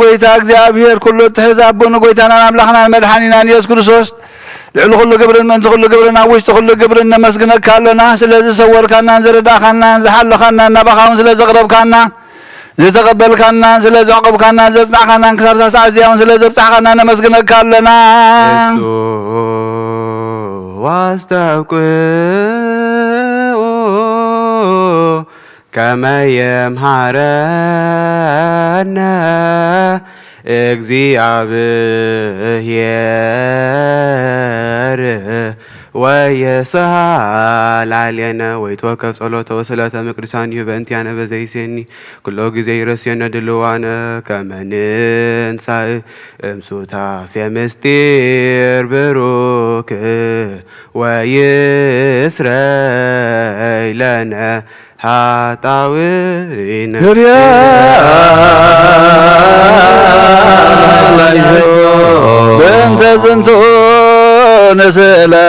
ጎይታ እግዚአብሔር ኩሉ ተሕዛቡን ጎይታና አምላኽና መድኃኒና ኢየሱስ ክርስቶስ ልዕሊ ኩሉ ግብርን መንዚ ኩሉ ግብርን ኣብ ውሽጢ ኩሉ ግብርን ነመስግነካ ኣለና። ስለዚ ሰወርካናን ዝረዳእካናን ዝሓለኻናን ናባኻውን ስለ ዘቕረብካና ዝተቐበልካናን ስለ ዘዕቆብካናን ዘፅናዕካናን ክሳብ ሳሳዕ እዚያውን ስለ ዘብፅሕካና ነመስግነካ ኣለና። ዋስተብቅዑ ከመ የምሃረነ እግዚአብሔር ወየሰሃላልየነ ወይትወከፍ ጸሎተ ወስእለተ ምቅዱሳን በእንቲአነ በዘይሴኒ ኩሎ ጊዜ ይረስየነ ድልዋነ ከመ ንንሣእ እምሱታፌ ምስጢር ብሩክ ወይስረይ ለነ ኃጣውኢነ በእንተ ዝንቱ ንስእለከ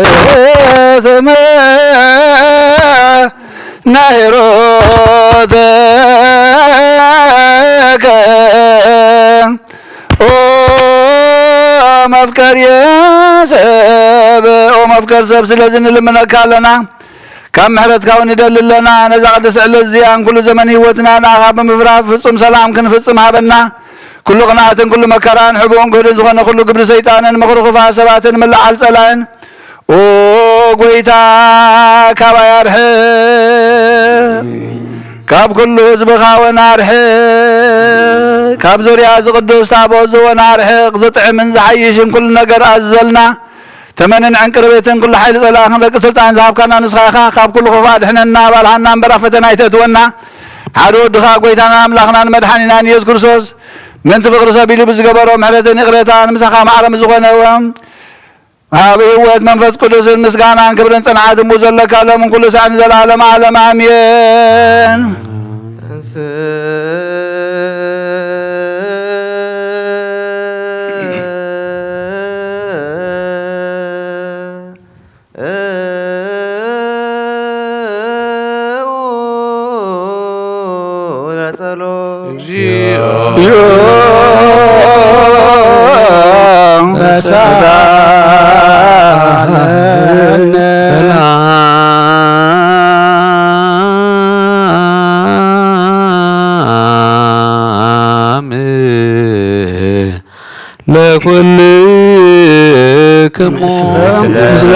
ወነሐስም ናሂሮተከ መፍቀር የሰብ መፍቀር ሰብ ስለዚ ንልምነካ ኣለና ካብ ምሕረትካ እውን ይደልለና ነዛ ቅድስ ዕለት እዚኣን ኩሉ ዘመን ህይወትና ንኣኻ ብምፍራፍ ፍጹም ሰላም ክንፍጽም ሃበና ኩሉ ቅንዓትን ኩሉ መከራን ሕቡእን ጉህድን ዝኾነ ኩሉ ግብሪ ሰይጣንን ምኽሪ ክፉኣት ሰባትን ምልዓል ጸላእን ኦ ጎይታ ካባይ ኣርሕ ካብ ኩሉ ህዝብኻ እውን ኣርሕቕ ካብ ዙርያ ዝቅዱስ ታቦት እውን ኣርሕቕ ዝጥዕምን ዝሓይሽን ኩሉ ነገር ኣዘልና ተመንን ዕንቅርቤትን ኩሉ ሓይሊ ጸላእኽን ደቂ ስልጣን ዝሃብካና ንስኻ ኢኻ ካብ ኩሉ ክፉእ ድሕነና ባልሃና እምበራ ፈተና ይተእትወና ሓደ ወድኻ ጎይታና ኣምላኽናን መድሓኒናን ኢየሱስ ክርስቶስ ምንቲ ፍቅሪ ሰብ ኢሉ ብዝገበሮ ምሕረትን ይቕረታን ምሳኻ ማዕረም ዝኾነ ኣብ ህይወት መንፈስ ቅዱስን ምስጋናን ክብርን ጽንዓትን ቡ ዘለካ ሎምን ኩሉ ሰዓትን ዘለዓለም ዓለም ኣሜን። ለኩልክሙ ምስለ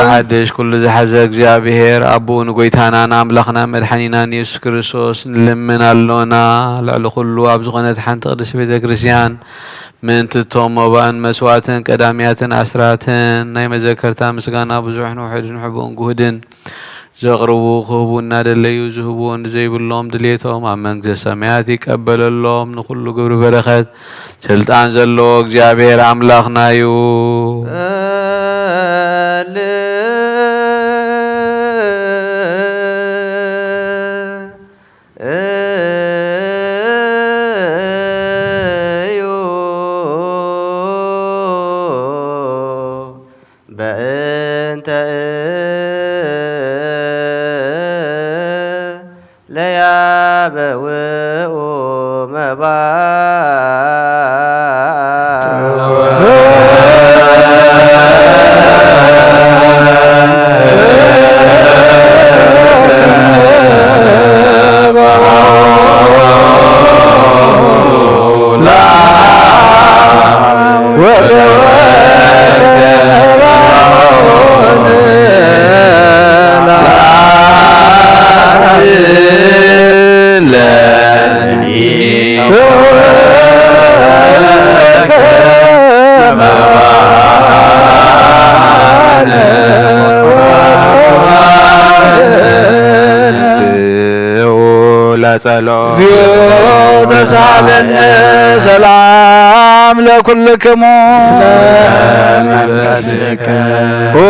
ሓድሽ ኩሉ ዝሓዘ እግዚአብሔር ኣቦን ጎይታናን ኣምላኽና መድሓኒናን ኢየሱስ ክርስቶስ ንልምን ኣሎና ልዕሊ ኩሉ ኣብ ዝኾነት ሓንቲ ቅድስቲ ቤተ ክርስቲያን ምእንቲ እቶም መባእን መስዋዕትን ቀዳምያትን ኣስራትን ናይ መዘከርታ ምስጋና ብዙሕን ውሕድን ሕቡእን ጉህድን ዘቕርቡ ክህቡ እናደለዩ ዝህብዎን ዘይብሎም ድሌቶም ኣብ መንግስቲ ሰማያት ይቀበለሎም ንኩሉ ግብሪ በረኸት ስልጣን ዘለዎ እግዚአብሔር ኣምላኽና እዩ። በእንተ ለያበውኦ ጸሎት ተሳለን ሰላም ለኩልክሙ ኦ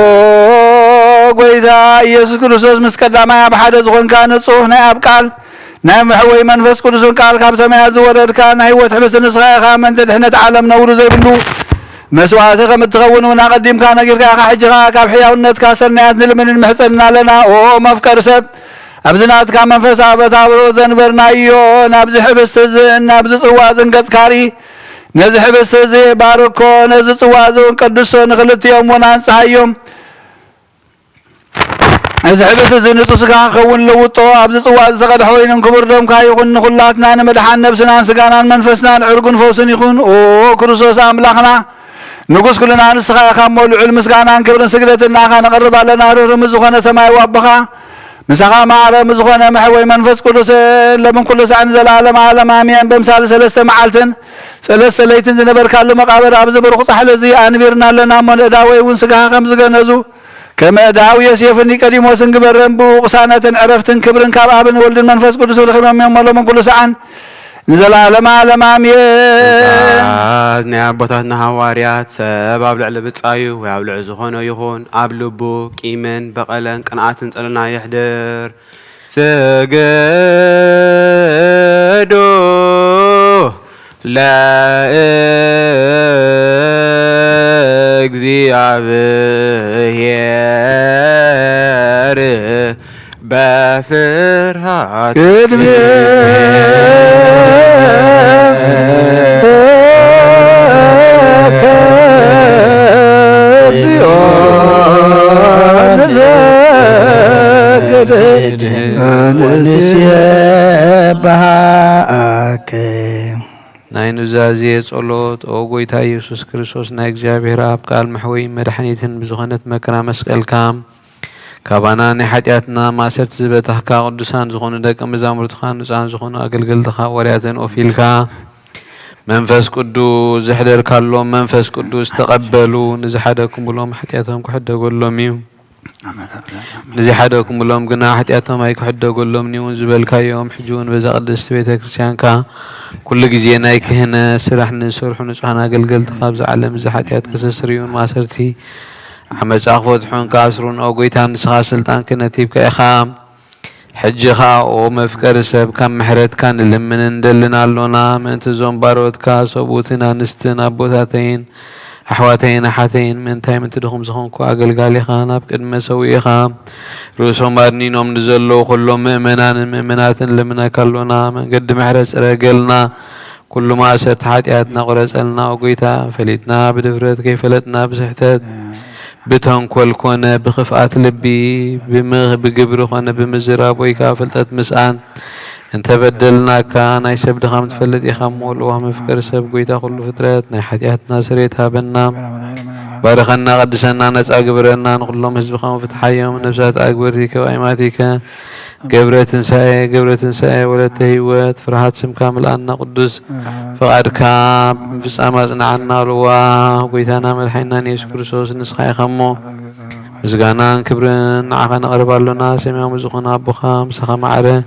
ጎይታ ኢየሱስ ክርስቶስ ምስ ቀዳማይ ኣብ ሓደ ዝኾንካ ንጹህ ናይ ኣብ ቃል ናይ ምሕወይ መንፈስ ቅዱስን ቃል ካብ ሰማያት ዝወረድካ ናይ ህይወት ሕብስ ንስኻ ኢኻ መንቲ ድሕነት ዓለም ነውሩ ዘይብሉ መስዋዕቲ ከም እትኸውን እውን ኣቐዲምካ ነጊርካ ኢኻ ሕጂኻ ካብ ሕያውነትካ ሰናያት ንልምንን ምሕፀንና ኣለና ኦ መፍቀሪ ሰብ ኣብዚ ናትካ መንፈስ ኣበታብሮ ዘንበርናዮ ናብዚ ሕብስቲ እዚ ናብዚ ጽዋ ዝንገጽካሪ ነዚ ሕብስቲ እዚ ባርኮ ነዚ ጽዋ እዚ እውን ቅዱሶ ንኽልቲኦም እውን አንጽሐዮም እዚ ሕብስቲ እዚ ንጹህ ስጋ ክኸውን ለውጦ ኣብዚ ጽዋ ዝተቐድሐ ወይንን ክቡር ደምካ ይኹን ንኹላትና ንመድሓን ነብስናን ስጋናን መንፈስናን ዕርጉን ፈውስን ይኹን ኦ ክርስቶስ ኣምላኽና ንጉስ ኩልና ንስኻ ኢኻ እሞ ልዑል ምስጋናን ክብርን ስግደትን ናኻ ነቕርብ ኣለና ርህሩም ዝኾነ ሰማያዊ ኣቦኻ مسخ معرة مزخونة محوي منفس كلس لمن كلس عن زلالة معلم آمين بمثال سلسة معلتن سلسة ليتن زنبر كله مقابر عبد برخص حل زي أنبيرنا لنا من داوي ونسقها خمس جنازو كما داوي يسيفني كريم وسنج برنبو قصانة عرفتن كبرن كابن ولد منفس كلس ولخمام يوم الله من كلس عن زلالة معلم آمين نعم بطاتنا هواريات سباب لعلب تصايو ويعبلع زخونه يخون عبلبو كيمن بقلن قناعتن صلنا يحضر سجدو لا እግዚአብሔር በፍርሃት ናይ ኑዛዜ ጸሎት ኦ ጎይታ ኢየሱስ ክርስቶስ ናይ እግዚአብሔር አብ ቃል መሕወይ መድኃኒትን ብዝኾነት መከራ መስቀልካ ካባና ናይ ኃጢአትና ማሰረት ዝበታህካ ቅዱሳን ዝኾኑ ደቀ መዛሙርትኻ ንጹሃን ዝኾኑ አገልገልትኻ ወርያትን ኦፊልካ መንፈስ ቅዱስ ዝሕደርካሎም መንፈስ ቅዱስ ተቀበሉ ንዝሓደኩምሎም ኃጢአቶም ክሕደጎሎም እዩ نزي حدا كملهم جنا حتياتهم هيك حدا قول لهم نيون زبالك يوم حجون بزا قدس بيت كريستيان كا كل جزينا هيك هنا سرح نسرح ونسحنا قلقل تخابز علم زي حتيات كسسريون ما سرتي حمد أخوات حون كاسرون أو قيتان نسخا سلطان كنتيب كإخام حجخا أو مفكر سب كم محرت كان لمن ندلنا لنا من تزوم باروت كاس وبوتنا نستنا بوتاتين أحواتين أحاتين من تايم تدخم زخون كو أقل قالي خان أبكد مسوي خام روسهم بارنين وم نزلو كلهم مؤمنات لمنا كلنا من قد محرس رجلنا كل ما أسد حاتياتنا ورسلنا وقيتا فليتنا بدفرت كيف فلتنا بسحتات بتهم كل كونه بخفات لبي بمغ بقبر خانه بمزراب ويكا فلتت مسان انت بدلنا كان اي سبد خامت فلت يخمول وهم فكر سب قويتا كل فترات ناي حياتنا سريتها بنا بارخنا قدسنا ناس اقبرنا نقول حزب خام فتحيهم نفسات اقبرتك وايماتك قبرة تنساي ولا تهيوات فرحات سم كامل أن قدس فقد كاب في سامزنا عنا روا قويتانا ملحينا يسوع كريستوس نسخي خمو مزغانا كبرن عقنا قرب لنا سمع مزخنا ابو خام سخا معره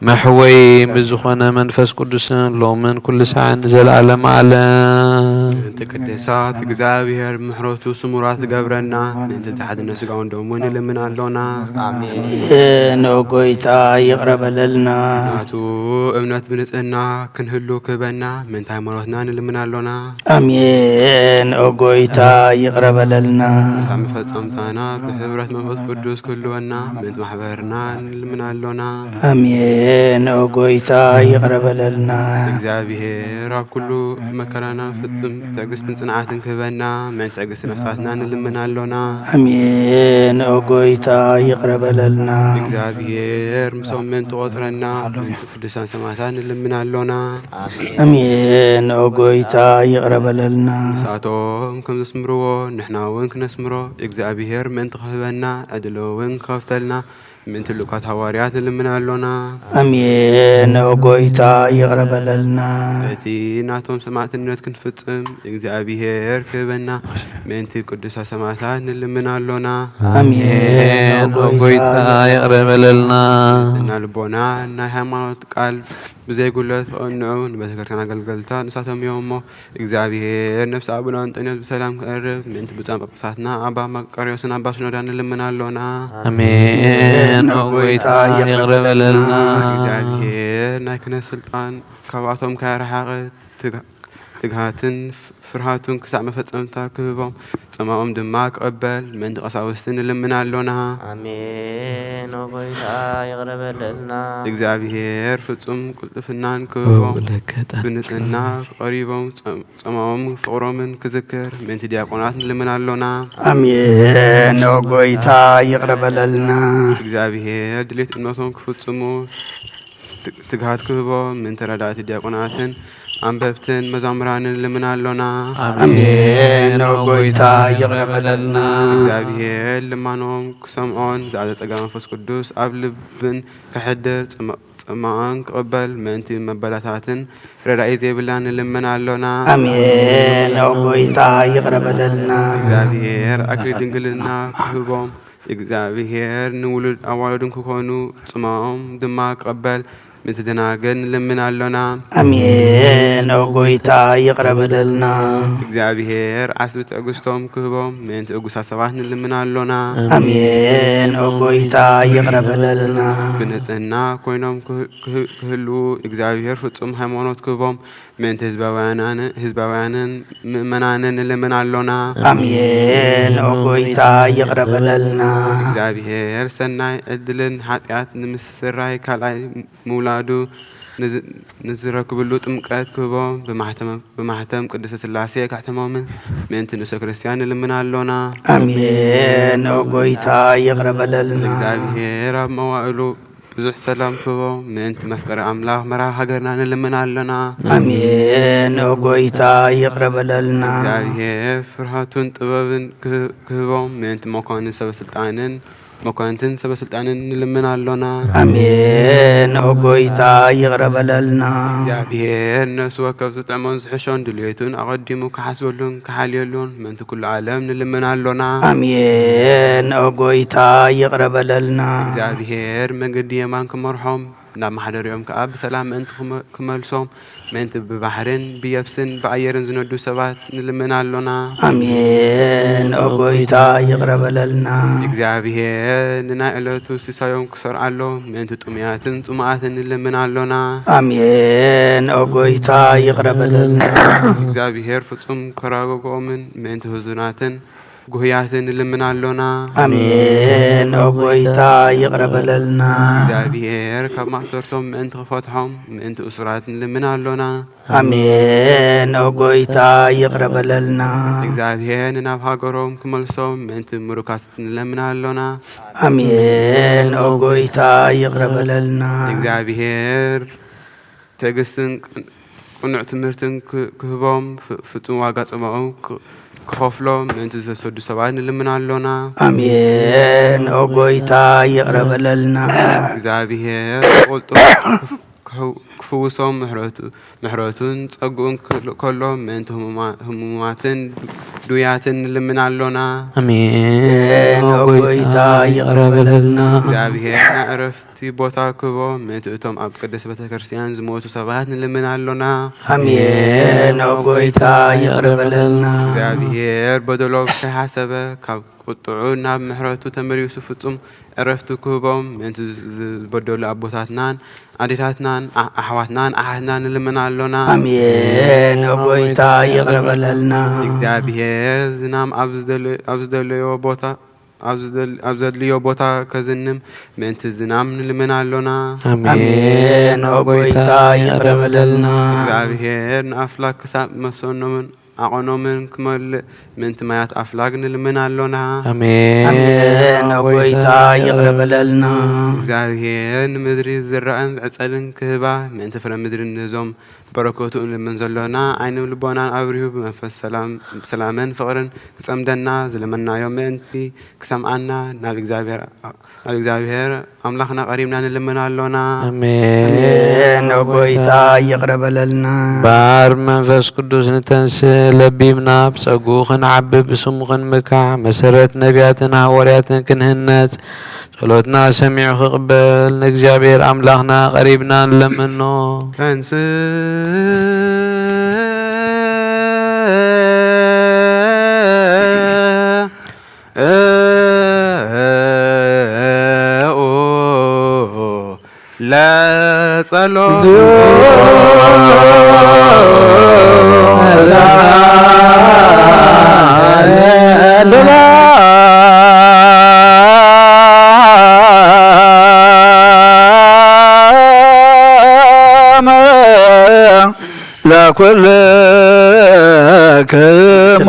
محوي مزخنا منفس قدس لو من كل ساعه نزل على ምእንቲ ቅድሳት እግዚአብሔር ምሕረቱ ስሙራት ገብረና ምእንቲ ተሓድነ ስጋውን ደሙን ንልምን ኣሎና አሜን። ጎይታ ይቅረበለልና ናቱ እምነት ብንጽህና ክንህሉ ክህበና ምእንቲ ሃይማኖትና ንልምን ኣሎና አሜን። ጎይታ ይቅረበለልና ሳብ መፈጸምታና ብሕብረት መንፈስ ቅዱስ ክህልወና ምእንቲ ማሕበርና ንልምን ኣሎና አሜን። ጎይታ ይቅረበለልና እግዚአብሔር ኣብ ኩሉ መከራና ፍጽም ትዕግስትን ጽንዓትን ክህበና ምእንቲ ትዕግስቲ ነፍሳትና ንልምን ኣሎና አሜን። ጎይታ ይቅረበለልና እግዚአብሔር ምሶም ምእንቲ ቆጽረና ምእንቲ ቅዱሳን ሰማዕታት ንልምን ኣሎና አሜን። ጎይታ ይቅረበለልና ንሳቶም ከም ዘስምርዎ ንሕና እውን ክነስምሮ እግዚአብሔር ምእንቲ ክህበና ዕድሎ እውን ክኸፍተልና ምእንቲ ልኡካት ሃዋርያት ንልምን ኣሎና አሜን። ጎይታ ይቅረበለልና እቲ ናቶም ሰማዕትነት ክንፍጽም እግዚአብሔር ክህበና ምእንቲ ቅዱሳት ሰማዕታት ንልምን ኣሎና አሜን። ጎይታ ይቅረበለልና እና ልቦና ናይ ሃይማኖት ቃል ብዘይጉለት ክቕንዑ ንቤተ ክርስቲያን ኣገልገልታ ንሳቶም እዮም እሞ እግዚአብሔር ነፍሲ ኣቡና እንጦንዮስ ብሰላም ክቐርብ ምእንቲ ብፁዓን ጳጳሳትና ኣባ መቃርዮስን ኣባ ሽኖዳ ንልምን ኣሎና አሜን። ጎይታ ይቅረበለልና እግዚአብሔር ናይ ክህነት ስልጣን ካብኣቶም ካይረሓቐ ትግሃትን ፍርሃቱን ክሳዕ መፈጸምታ ክህቦም ጸማኦም ድማ ክቕበል ምእንቲ ቀሳውስቲ ንልምን ኣሎና አሜን። ጎይታ ይቅረበለልና እግዚአብሔር ፍጹም ቅልጥፍናን ክህቦም ብንጽህና ቀሪቦም ጸማኦም ፍቕሮምን ክዝክር ምእንቲ ዲያቆናት ንልምን ኣሎና አሜን። ጎይታ ይቅረበለልና እግዚአብሔር ድሌት እምነቶም ክፍጽሙ ትግሃት ክህቦም ምእንቲ ረዳእቲ ዲያቆናትን አንበብትን መዛሙራንን ንልምን ኣሎና አሜን። ጎይታ ይቅረበለልና እግዚአብሔር ልማኖም ክሰምዖን ዝኣዘ ጸጋ መንፈስ ቅዱስ ኣብ ልብን ክሕድር ጽማዖን ክቕበል ምእንቲ መበላታትን ረዳኢ ዘይብላ ንልምን ኣሎና አሜን። ጎይታ ይቅረበለልና እግዚአብሔር ኣክሊል ድንግልና ክህቦም እግዚአብሔር ንውሉድ ኣዋልድን ክኾኑ ጽማዖም ድማ ክቕበል ምእንቲ ደናግል ንልምን ኣሎና አሜን። ጎይታ ይቅረበለልና እግዚአብሔር ዓስቢ ትዕግስቶም ክህቦም ምእንቲ እጉሳት ሰባት ንልምን ኣሎና አሜን። ጎይታ ይቅረበለልና ብንጽህና ኮይኖም ክህልው እግዚአብሔር ፍጹም ሃይማኖት ክህቦም ምእንቲ ህዝባውያንን ምእመናንን ንልምን ኣሎና አሜን። ጎይታ ይቅረበለልና እግዚአብሔር ሰናይ ዕድልን ኃጢአት ንምስራይ ካልኣይ ምውላዱ ንዝረክብሉ ጥምቀት ክህቦም ብማሕተም ቅድስተ ሥላሴ ካሕተሞምን ምእንቲ ንእሰ ክርስቲያን ንልምን ኣሎና አሜን። ጎይታ ይቅረበለልና እግዚአብሔር ኣብ መዋእሉ ብዙሕ ሰላም ክህቦም ምእንቲ መፍቀሪ ኣምላኽ መራኽ ሃገርና ንልምን ኣሎና አሜን። ጎይታ ይቅረበለልና እግዚአብሔር ፍርሃቱን ጥበብን ክህቦም ምእንቲ መኳንንትን ሰበስልጣንን ንልምን ኣሎና አሜን። ጎይታ ይቅረበለልና እግዚአብሔር ነፍሲ ወከፍ ዝጥዕሞን ዝሕሾን ድልየቱን ኣቐዲሙ ክሓስበሉን ክሓልየሉን ምእንቲ ኩሉ ዓለም ንልምን ኣሎና አሜን። ጎይታ ይቅረበለልና እግዚአብሔር መንገዲ የማን ክመርሖም ናብ ማሕደሪኦም ከዓ ብሰላም ምእንቲ ክመልሶም ምእንቲ ብባሕርን ብየብስን ብኣየርን ዝነዱ ሰባት ንልምን ኣሎና አሜን። ጎይታ ይቅረበለልና እግዚአብሔር ንናይ ዕለቱ ሲሳዮም ክሰርዓሎ ምእንቲ ጥሙያትን ጽሙኣትን ንልምን ኣሎና አሜን። ጎይታ ይቅረበለልና እግዚአብሔር ፍጹም ከራጎጎምን ምእንቲ ህዙናትን ጉህያትን ንልምን ኣሎና አሜን። ጎይታ ይቅረበለልና እግዚአብሔር ካብ ማእሰርቶም ምእንቲ ክፈትሖም ምእንቲ እሱራት ንልምን ኣሎና አሜን። ጎይታ ይቅረበለልና እግዚአብሔር ንናብ ሃገሮም ክመልሶም ምእንቲ ምሩካት ንለምን ኣሎና አሜን። ጎይታ ይቅረበለልና እግዚአብሔር ትዕግስትን ቅኑዕ ትምህርትን ክህቦም ፍጹም ዋጋ ጽምኦም ክኸፍሎም ምእንቲ ዝተሰዱ ሰባት ንልምን ኣሎና አሜን። ጎይታ ይቅረበለልና እግዚአብሔር ቁልጡ ክፍውሶም ምሕረቱን ጸጉኡን ከሎ ምእንቲ ህሙማትን ዱያትን ልምናሎና አሜን ጎይታ ይቅረበለልና እግዚአብሔር ዕረፍቲ ቦታ ክቦ ምእቶም ኣብ ቅድስት ቤተ ክርስቲያን ዝሞቱ ሰባት ንልምናሎና አሜን ጎይታ ይቅረበለልና እግዚአብሔር በደሎ ከሐሰበ ካብ ቁጥዑ ናብ ምሕረቱ ተመሪሱ ፍጹም ዕረፍቲ ክህቦም ምእንቲ ዝበደሉ ኣቦታትናን ኣዴታትናን ኣሕዋትናን ኣሓትናን ንልምናሎና አሜን ጎይታ ይቅረበለልና እግዚአብሔር ዝናም ኣብ ዝደለዮ ቦታ ኣብ ዘድልዮ ቦታ ከዝንም ምእንቲ ዝናም ንልምናሎና አሜን ጎይታ ይቅረበለልና እግዚአብሔር ንኣፍላክ ክሳብ መሰኖምን ኣቆኖምን ክመልእ ምእንቲ ማያት ኣፍላግ ንልምናሎና አሜን ጎይታ ይቅረበለልና እግዚአብሔር ንምድሪ ዝረአን ዕፀልን ክህባ ምእንቲ ፍረ ምድሪ ንዞም በረከቱ እንልምን ዘሎና ዓይንም ልቦናን ኣብሪሁ ብመንፈስ ሰላምን ፍቅርን ክጸምደና ዝለመናዮ ምእንቲ ክሰምዓና ናብ እግዚአብሔር ኣምላኽና ቀሪብና ንልምናሎና አሜን ጎይታ ይቅረበለልና ባር መንፈስ ቅዱስ ንተንስ ለቢብና ብጸጉ ክንዓብብ ብስሙ ክንምካዕ መሰረት ነቢያትን ሐዋርያትን ክንህነጽ ጸሎትና ሰሚዑ ክቅበል ንእግዚአብሔር ኣምላኽና ቀሪብና ንለምኖ ተንስ ለጸሎት ለኩልክሙ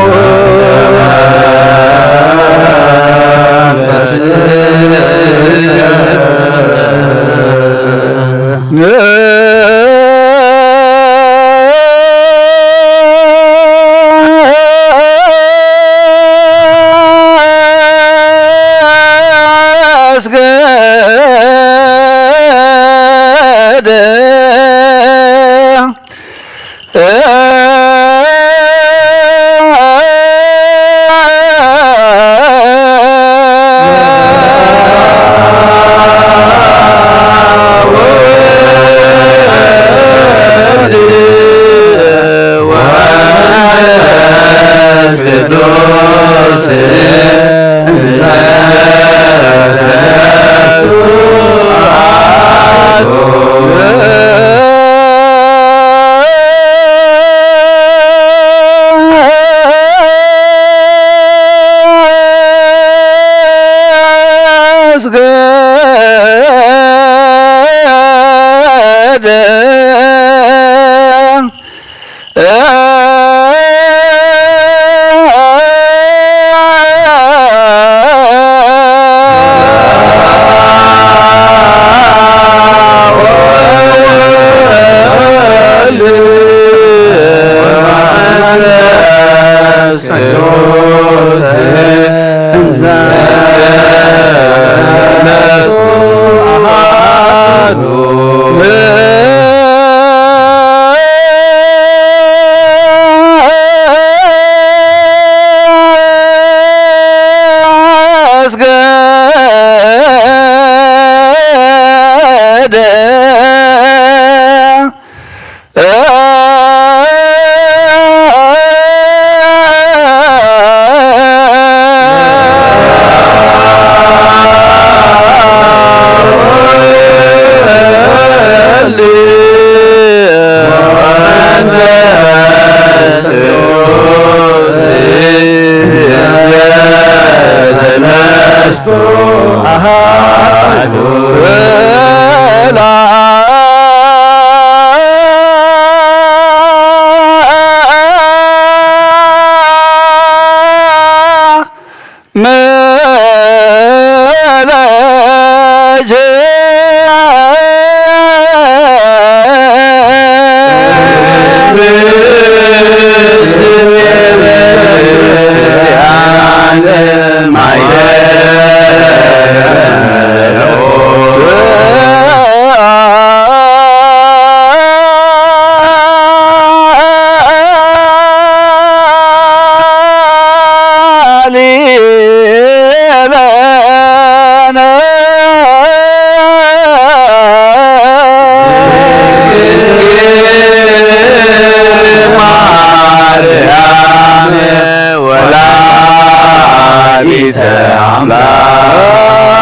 ወላዲተ አምላክ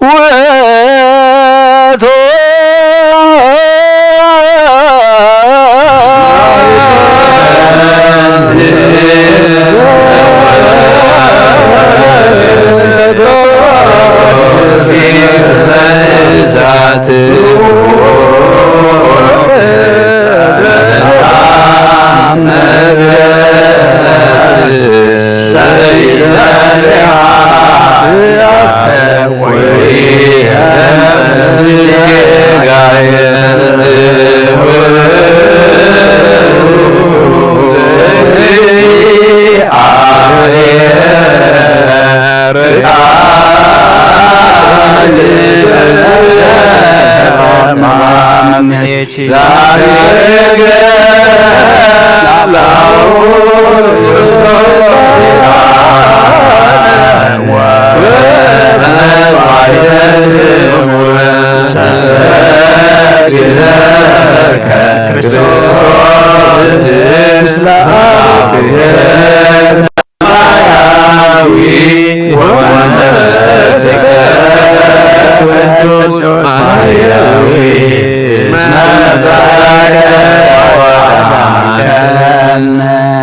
ውእቱ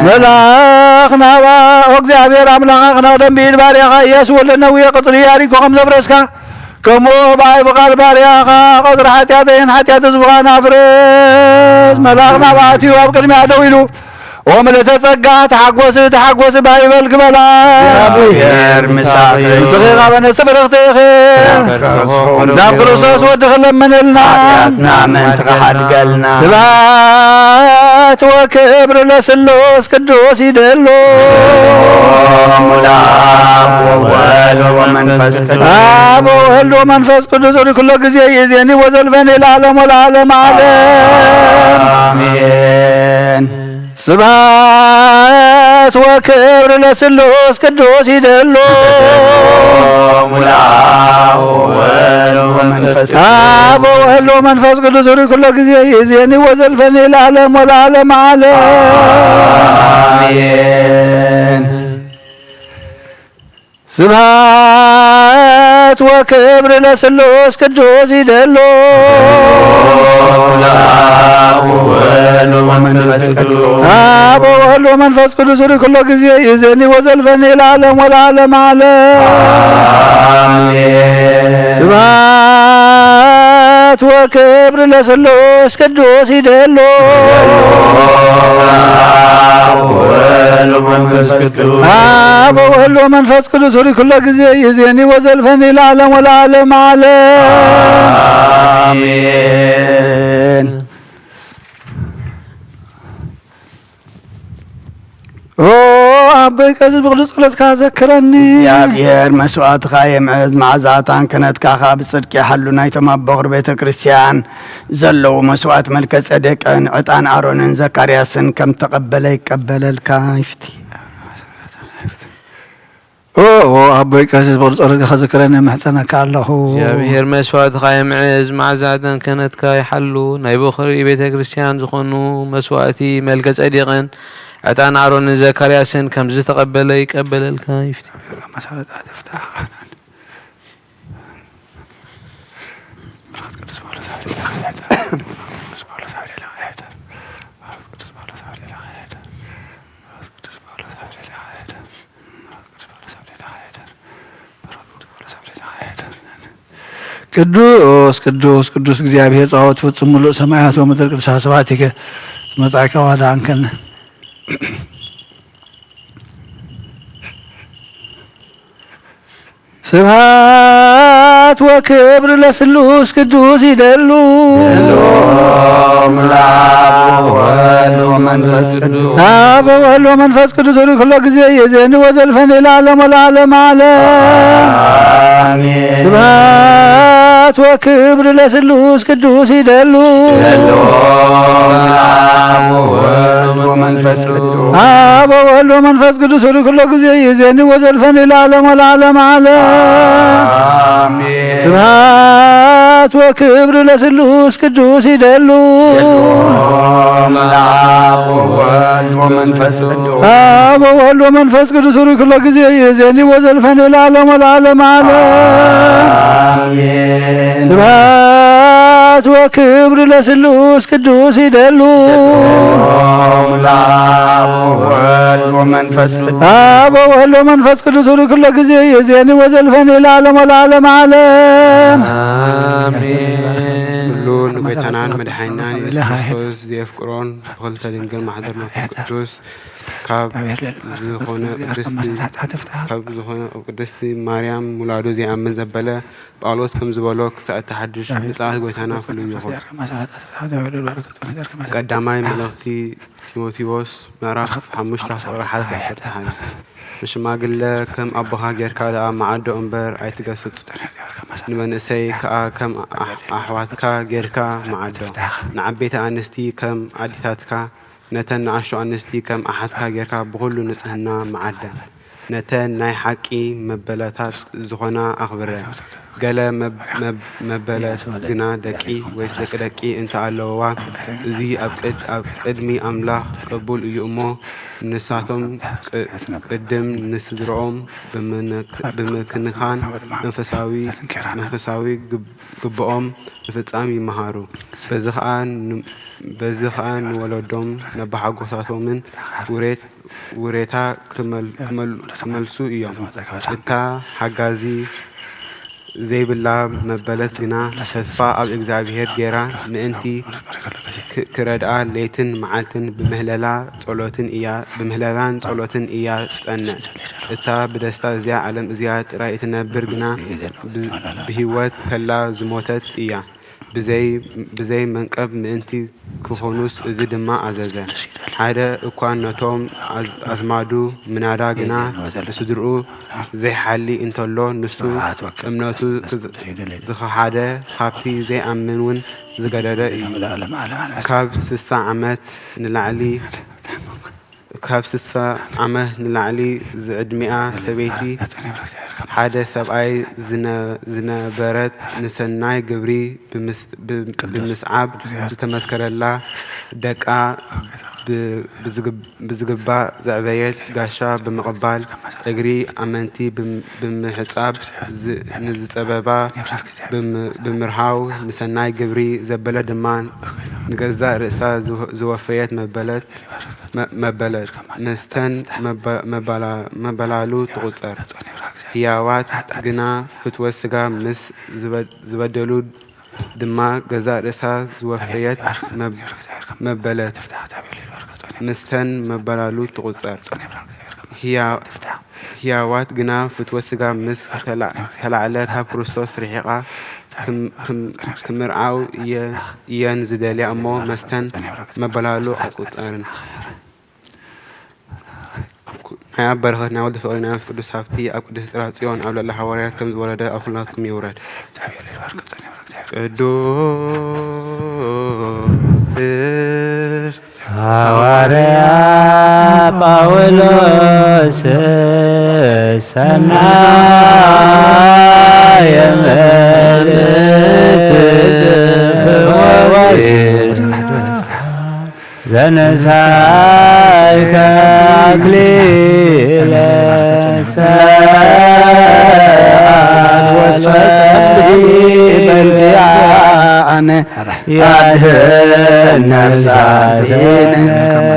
ملاخنا وእግዚአብሔር አምላክና ደምቢል ባሪያኻ ኢየሱስ ወቅጽሪ ያሪኮ ከም ዘፍረስካ ከምኡ ባይ በቃል ባሪያኻ ቆጽሪ ኃጢአት ዝብኻና ፍርስ መላእኽና ባእትዩ ኣብ ቅድሚያ ደው ኢሉ ወምልዕተ ጸጋ ተሓጐስ ባይበል ግበላ እግዚአብሔር ምስኺኻ በነፍሲ በረኽትኺ ናብ ክርስቶስ ወድኽ ለምንልና ኃጢአትና ምንትኻ ሓድገልና ስብሐት ወክብር ለስሉስ ቅዱስ ይደሎ አብ ወወልድ ወመንፈስ ቅዱስ ኩሎ ጊዜ ይእዜኒ ወዘልፈኒ ለዓለሙ ለዓለም አሜን። ስብሐት ወክብር ለስሉስ ቅዱስ ይደሎ አብ ወወልድ ወመንፈስ ቅዱስ ኩሎ ጊዜ ይእዜኒ ወዘልፈኒ ለዓለሙ ለዓለም አሜን። ስብሐት ወክብር ለስሉስ ቅዱስ ይደሎ አብ ወወልድ ወመንፈስ ቅዱስ ኩሎ ጊዜ ይእዜኒ ወዘልፈኒ ለዓለሙ ለዓለም አሜን። ስብሐት ወክብር ለስሉስ ቅዱስ ይደሎ አብ ወወልድ ወመንፈስ ቅዱስ ኩሎ ጊዜ ይእዜኒ ወዘልፈኒ ለዓለሙ ለዓለም አሜን። አበይ ቀዝ ብቅዱስ ጸሎትካ ዘክረኒ እግዚአብሔር መስዋዕትካ የምዕዝ መዓዛታን ክነትካኻ ብጽድቅ ይሓሉ ናይቶም ኣብ በቕሪ ቤተ ክርስቲያን ዘለዉ መስዋዕት መልከ ጸደቅን ዕጣን ኣሮንን ዘካርያስን ከም ተቐበለ ይቀበለልካ ይፍቲ አበይ ቀዝ ብቅዱስ ጸሎትካ ዘክረኒ መሕፀነካ ኣለኹ እግዚአብሔር መስዋዕትካ የምዕዝ መዓዛታን ክነትካ ይሓሉ ናይ በቕሪ ቤተ ክርስቲያን ዝኾኑ መስዋዕቲ መልከ ጸደቅን ዕጣን አሮንን ዘካርያስን ከም ዝተቐበለ ይቀበለልካ ይፍቲ መሰረታት ይፍታሕ ቅዱስ ቅዱስ ቅዱስ እግዚአብሔር ጸዋት ፍጹም ሙሉእ ሰማያት ወምድር ቅዱሳን ስብሐቲከ መጻእከ ዋዳንከን ስብሐት ወክብር ለስሉስ ቅዱስ ይደሉ አብ ወወልድ ወመንፈስ ቅዱስ ኩሎ ጊዜ ይእዜኒ ወዘልፈኒ ለዓለሙ ለዓለም አሜን። ስብሐት ወክብር ለስሉስ ቅዱስ ይደሉ አብ ወወልድ ወመንፈስ ቅዱስ ኩሎ ጊዜ ይእዜኒ ወዘልፈኒ ለዓለሙ ለዓለም አሜን። ስብሐት ወክብር ለስሉስ ቅዱስ ይደሉ ለአብ ወወልድ ወመንፈስ ቅዱስ አብ ወወልድ ወመንፈስ ቅዱስ ሩይ ኩሎ ጊዜ የዜኒ ወዘልፈን ለዓለም ወለዓለም ዓለም አሜን። ስብሐት ወክብር ለስሉስ ቅዱስ ይደሉ ለአብ ወወልድ ወመንፈስ ቅዱስ አብ ወወልድ ወመንፈስ ቅዱስ ሩይ ኩሎ ጊዜ የዜኒ ወዘልፈን ለዓለም ወለዓለም ዓለም አሜን። ኩሉን ጎይታናን መድሓኒናን ኢየሱስ ክርስቶስ ዘየፍቅሮን ብኽልተ ድንግል ማሕደር መንፈስ ቅዱስ ካብ ዝኾነ ቅድስቲ ማርያም ሙላዱ ዘይኣምን ዘበለ ጳውሎስ ከም ዝበሎ ክሳብ እተሓድሽ ንፅኣት ጎይታና ፍሉይ ይኹን። ቀዳማይ መልእኽቲ ቲሞቴዎስ ምዕራፍ 5:1-11 ንሽማግለ ከም ኣቦኻ ጌርካ ደኣ ማዓዶ እምበር ኣይትገስጽ፣ ንመንእሰይ ከዓ ከም ኣሕዋትካ ጌርካ ማዓዶ፣ ንዓበይቲ ኣንስቲ ከም ኣዲታትካ፣ ነተን ንኣሽቱ ኣንስቲ ከም ኣሓትካ ጌርካ ብኩሉ ንጽህና ማዓደ፣ ነተን ናይ ሓቂ መበለታት ዝኾና ኣኽብረን። ገለ መበለት ግና ደቂ ወይስ ደቂ ደቂ እንተ ኣለውዋ እዚ ኣብ ቅድሚ ኣምላኽ ቅቡል እዩ እሞ ንሳቶም ቅድም ንስድሮኦም ብምክንኻን መንፈሳዊ ግብኦም ምፍጻም ይመሃሩ። በዚ ከዓ ንወለዶም ነብሓጎሳቶምን ውሬታ ክመልሱ እዮም። እታ ሓጋዚ ዘይብላ መበለት ግና ተስፋ ኣብ እግዚኣብሔር ጌራ ምእንቲ ክረድኣ ለይትን መዓልትን ብምህለላን ጸሎትን እያ ትጸንዕ። እታ ብደስታ እዚያ ዓለም እዚያ ጥራይ እትነብር ግና ብህይወት ከላ ዝሞተት እያ። ብዘይ መንቀብ ምእንቲ ክኾኑስ እዚ ድማ ኣዘዘ። ሓደ እኳ ነቶም ኣዝማዱ ምናዳ ግና ንስድርኡ ዘይሓሊ እንተሎ ንሱ እምነቱ ዝኸሓደ ካብቲ ዘይኣምን እውን ዝገደደ እዩ። ካብ 60 ዓመት ንላዕሊ ዝዕድሚኣ ሰበይቲ ሓደ ሰብኣይ ዝነበረት ንሰናይ ግብሪ ብምስዓብ ዝተመስከረላ ደቃ ብዝግባእ ዘዕበየት ጋሻ ብምቕባል እግሪ ኣመንቲ ብምሕጻብ ንዝጸበባ ብምርሃው ንሰናይ ግብሪ ዘበለ ድማ ንገዛእ ርእሳ ዝወፈየት መበለት መስተን መበላሉ ትቝጸር። ህያዋት ግና ፍትወት ሥጋ ምስ ዝበደሉ ድማ ገዛእ ርእሳ ዝወፈየት መበለት መስተን መበላሉ ትቝጸር። ህያዋት ግና ፍትወት ሥጋ ምስ ተላዕለ ካብ ክርስቶስ ርሒቓ ክምርዓው እየን ዝደልያ እሞ መስተን መበላሉ ኣይቁጸርን። ናይ ኣብ በረኸት ናይ ወልዲ ፍቕሪ ናይ መንፈስ ቅዱስ ሃብቲ ኣብ ቅድስቲ ጽርሐ ጽዮን ኣብ ለለ ሓዋርያት ከም ዝወረደ ኣብ ኩልናትኩም ይውረድ። ቅዱስ ሐዋርያ ጳውሎስ ሰናየ መልእክት ዘነሣእከ አክሊለ ሰዓት በእንቲአነ ያድኅን ነፍሳቲነ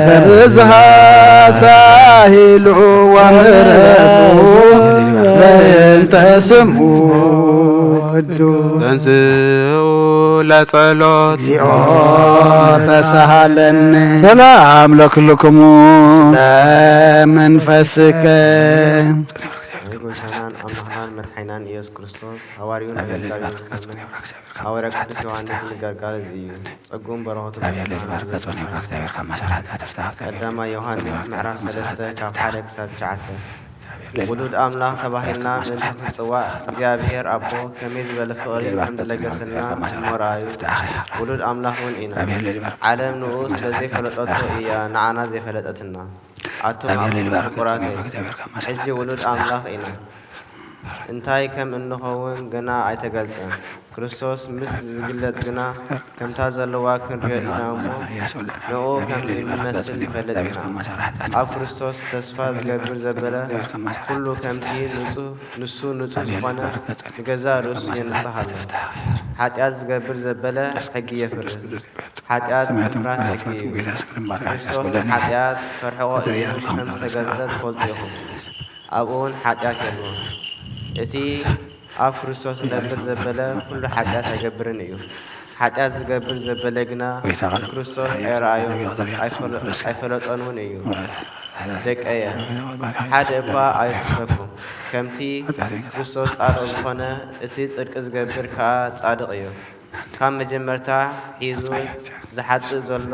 በብዝሃ ሳሂሉ ወምሕረቱ በእንተ ስምዑ ቅዱስ ተንሥኡ ለጸሎት እግዚኦ ተሳሃለነ ሰላም ለክልክሙ ለመንፈስከ ጎይታናን አምላኽናን መድሓኒናን ኢየሱስ ክርስቶስ ሐዋርዩን አገልጋዩን ሐዋርያ ቅዱስ ዮሐንስ ንጋርጋር እዩ ጸጉም በረኸቱ ቀዳማይ ዮሐንስ ምዕራፍ 3 ካብ 1-9 ውሉድ ኣምላኽ ተባሂልና ምእንቲ ንጽዋዕ እግዚኣብሔር ኣቦ ከመይ ዝበለ ፍቕሪ ከም ዝለገሰልና ምርኣዩ ውሉድ ኣምላኽ እውን ኢና። ዓለም ንኡ ስለዘይፈለጠቶ እያ ንዓና ዘይፈለጠትና ኣቶም ፍቁራት ሕጂ ውሉድ ኣምላኽ ኢና። እንታይ ከም እንኸውን ገና ኣይተገልጸን ክርስቶስ ምስ ዝግለጽ ግና ከምታ ዘለዋ ክንሪኦ ኢና እሞ ንኡ ከም እንመስል ይፈለጥ ኢና ኣብ ክርስቶስ ተስፋ ዝገብር ዘበለ ኩሉ ከምቲ ንሱ ንጹህ ዝኾነ ንገዛ ርእሱ የንጽሕ ኣሎ ሓጢኣት ዝገብር ዘበለ ሕጊ የፍርስ ሓጢኣት ምፍራስ ሕጊ እዩ ክርስቶስ ሓጢኣት ከርሕቆ እዩ ከም ዝተገልጸ ትፈልጡ ኢኹም ኣብኡ እውን ሓጢኣት የለዎን እቲ ኣብ ክርስቶስ ዝነብር ዘበለ ኩሉ ሓጢኣት ኣይገብርን እዩ ሓጢኣት ዝገብር ዘበለ ግና ክርስቶስ ኣይረኣዮም ኣይፈለጦን እውን እዩ ደቀየ ሓደ እኳ ኣይትፈኩም ከምቲ ክርስቶስ ጻድቕ ዝኾነ እቲ ጽድቂ ዝገብር ከዓ ጻድቕ እዩ ካብ መጀመርታ ሒዙ ዝሓጥእ ዘሎ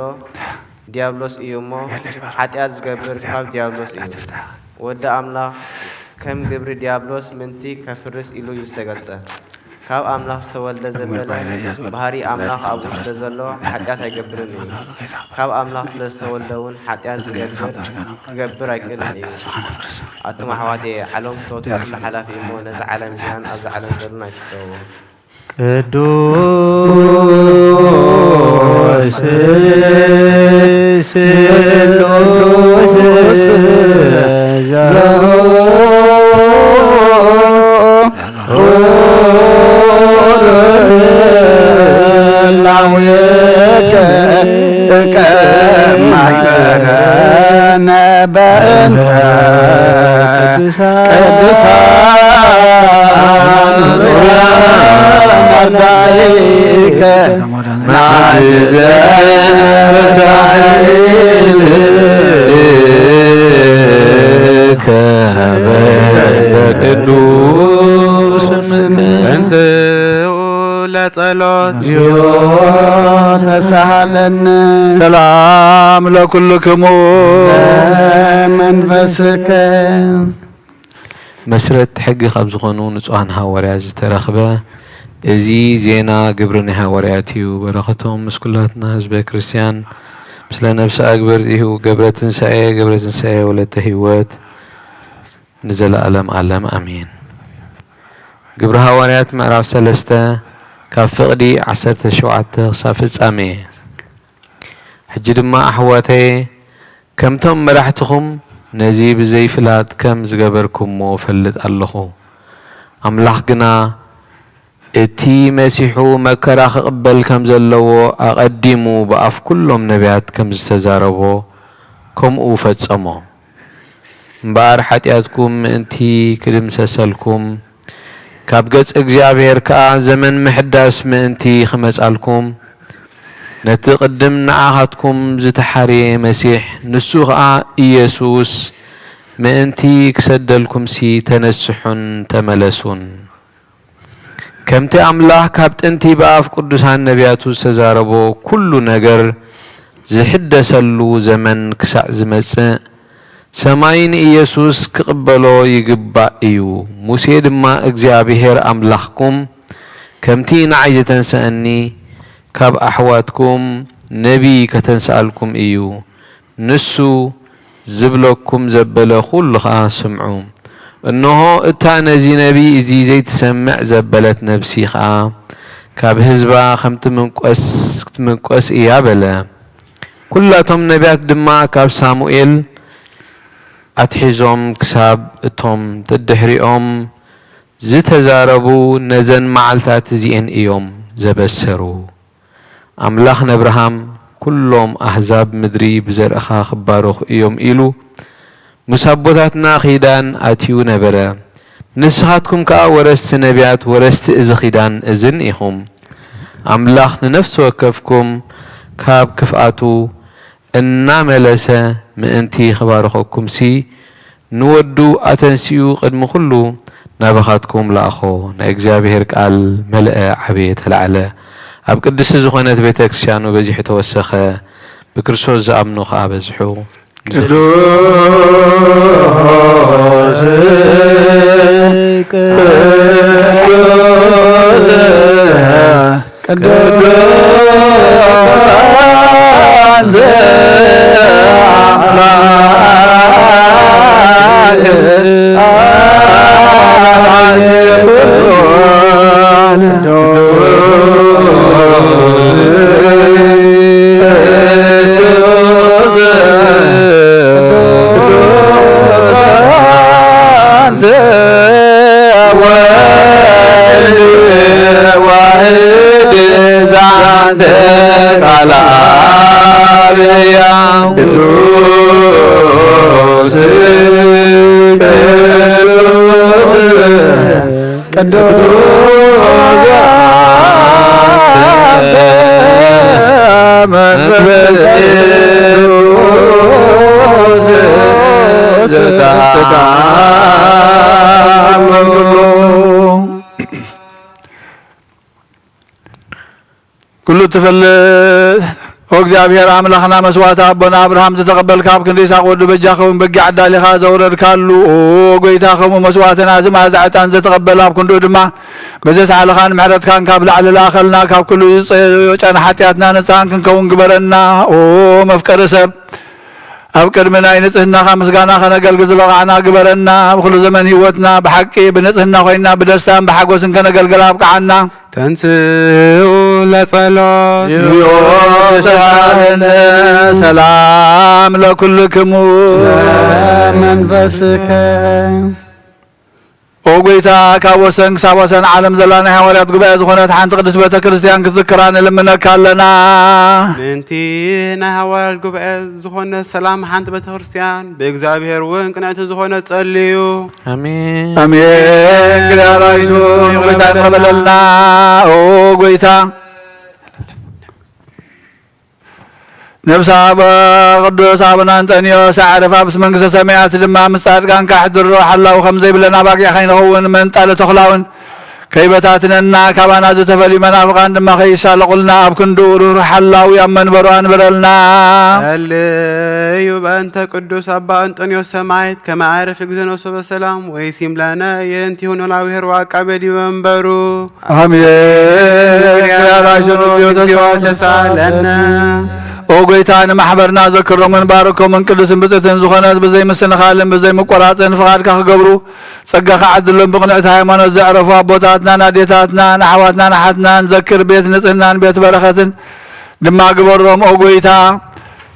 ዲያብሎስ እዩ እሞ ሓጢኣት ዝገብር ካብ ዲያብሎስ እዩ ወዲ ኣምላኽ ከም ግብሪ ዲያብሎስ ምንቲ ከፍርስ ኢሉ እዩ ዝተገልጸ ካብ ኣምላኽ ዝተወልደ ዘበለ ባህሪ ኣምላኽ ኣብ ውሽጢ ዘሎ ሓጢኣት ኣይገብርን እዩ ካብ ኣምላኽ ስለ ዝተወልደ እውን ሓጢኣት ክገብር ኣይክእልን እዩ ኣቶም ኣሕዋትየ ዓለም ፍትወቱ ኩሉ ሓላፊ እሞ ነዚ ዓለም እዚያን ኣብዚ ዓለም ዘሉን ኣይትተውዎ ቅዱስ ስሉስ ላውከ ከማይበረነ በእንተ ቅዱሳን መርዳኢከ ናይዘርሳኢልከ በቅዱስ እንስኡ ለጸሎት ተሳሃለኒ ሰላም ለኩልክሙ መንፈስከ መስረት ሕጊ ካብ ዝኾኑ ንጹሃን ሃዋርያት ዝተረኽበ እዚ ዜና ግብሪ ናይ ሃዋርያት እዩ በረኸቶም ምስ ኩላትና ህዝበ ክርስቲያን ምስለ ነብሲ ኣግብር እዩ ገብረ ትንሳኤ ወለተ ህይወት ንዘለኣለም ዓለም ኣሜን ግብሪ ሃዋርያት ምዕራፍ 3 ካብ ፍቕዲ 17 ክሳብ ፍጻሜ ሕጂ ድማ ኣሕዋተይ ከምቶም መራሕትኹም ነዚ ብዘይፍላጥ ከም ዝገበርኩሞ ፈልጥ ኣለኹ ኣምላኽ ግና እቲ መሲሑ መከራ ክቕበል ከም ዘለዎ ኣቐዲሙ ብኣፍ ኩሎም ነቢያት ከም ዝተዛረቦ ከምኡ ፈጸሞ እምበኣር ሓጢኣትኩም ምእንቲ ክድምሰሰልኩም ካብ ገጽ እግዚኣብሔር ከዓ ዘመን ምሕዳስ ምእንቲ ክመጻልኩም ነቲ ቅድም ንዓኻትኩም ዝተሓርየ መሲሕ ንሱ ከዓ ኢየሱስ ምእንቲ ክሰደልኩምሲ ተነስሑን ተመለሱን ከምቲ ኣምላኽ ካብ ጥንቲ ብኣፍ ቅዱሳን ነቢያቱ ዝተዛረቦ ኩሉ ነገር ዝሕደሰሉ ዘመን ክሳዕ ዝመጽእ ሰማይን ኢየሱስ ክቕበሎ ይግባእ እዩ ሙሴ ድማ እግዚኣብሔር ኣምላኽኩም ከምቲ ንዓይ ዝተንስአኒ ካብ ኣሕዋትኩም ነቢይ ከተንስኣልኩም እዩ ንሱ ዝብለኩም ዘበለ ኩሉ ከዓ ስምዑ እነሆ እታ ነዚ ነቢይ እዚ ዘይትሰምዕ ዘበለት ነብሲ ከዓ ካብ ህዝባ ከምቲ ምንቆስ እያ በለ ኩላቶም ነቢያት ድማ ካብ ሳሙኤል ኣትሒዞም ክሳብ እቶም ተድሕሪኦም ዝተዛረቡ ነዘን መዓልታት እዚአን እዮም ዘበሰሩ ኣምላኽ ነብርሃም ኩሎም ኣሕዛብ ምድሪ ብዘርእኻ ክባረኹ እዮም ኢሉ ምስ ኣቦታትና ኺዳን ኣትዩ ነበረ ንስኻትኩም ከዓ ወረስቲ ነቢያት ወረስቲ እዚ ኺዳን እዝን ኢኹም ኣምላኽ ንነፍሲ ወከፍኩም ካብ ክፍኣቱ እናመለሰ ምእንቲ ክባረኸኩምሲ ንወዱ ኣተንሲኡ ቅድሚ ኩሉ ናባኻትኩም ለኣኾ ናይ እግዚኣብሔር ቃል መልአ ዓብየ ተላዕለ ኣብ ቅድስቲ ዝኾነት ቤተ ክርስቲያኑ በዚሑ ተወሰኸ ብክርስቶስ ዝኣምኑ ከዓ በዝሑ ቅዱስ كل تفلت وእግዚአብሔር አምላኽና መስዋዕት አቦና አብርሃም ዝተቀበልካ ኣብ ክንዲ ይስሐቅ ወዲ በጃኸውን በጊ ዓዳሊኻ ዘውረድካሉ ጎይታኸሙ መስዋዕትና ዝማዛዕታን ዝተቀበል ኣብ ክንዱ ድማ በዘሰዓልኻን ምሕረትካን ካብ ላዕሊ ላኸልና ካብ ኩሉ ጨና ሓጢኣትና ነፃን ክንከውን ግበረና መፍቀሪ ሰብ ኣብ ቅድሚ ናይ ንጽህናኻ ምስጋና ከነገልግል ዝበቃዕና ግበረና ብኩሉ ዘመን ህይወትና ብሓቂ ብንጽህና ኮይና ብደስታን ብሓጎስን ከነገልግል ኣብቅዓና ተንስኡ ለጸሎት ሰላም ለኩልክሙ መንፈስከ ኦጎይታ ካብ ወሰን ክሳብ ወሰን ዓለም ዘላና ሐዋርያት ጉባኤ ዝኾነት ሓንቲ ቅድስት ቤተ ክርስቲያን ክዝክራ ንልምነካ ኣለና ምንቲ ናይ ሐዋርያት ጉባኤ ዝኾነ ሰላም ሓንቲ ቤተ ክርስቲያን ብእግዚአብሔር እውን ቅንዕቲ ዝኾነ ጸልዩ አሜን አሜን ግዳራይሱ ጎይታ ተቀበለልና ኦጎይታ نفس قدوس أبنا أنطونيوس عرف أبس منقص سميات لما مستعد كان كحد الروح الله وخمزي بلنا باقي حين هون من طال تخلاون كيبتاتنا كبانا زتفلي منافقان دما خيسا لقلنا أبكن دور روح الله ويأمن بروان برلنا هللو بأنت قدوس أبا أنطونيوس سمعت كما عرف إجزنوس بسلام ويسيم لنا ينتهون العوهر وعقابدي وانبرو آمين يا راشد وتسالنا وقيتان محبرنا ذكر من باركو من قدس بزتن زخنات بزي مسن خالن بزي مقراتن فقاد كخبرو صقخ عدلن بقنعت هايمانوت زعرفوا ابوتاتنا ناديتاتنا نحواتنا نحتنا نذكر بيت نصحنا بيت بركتن دما قبرهم وقيتا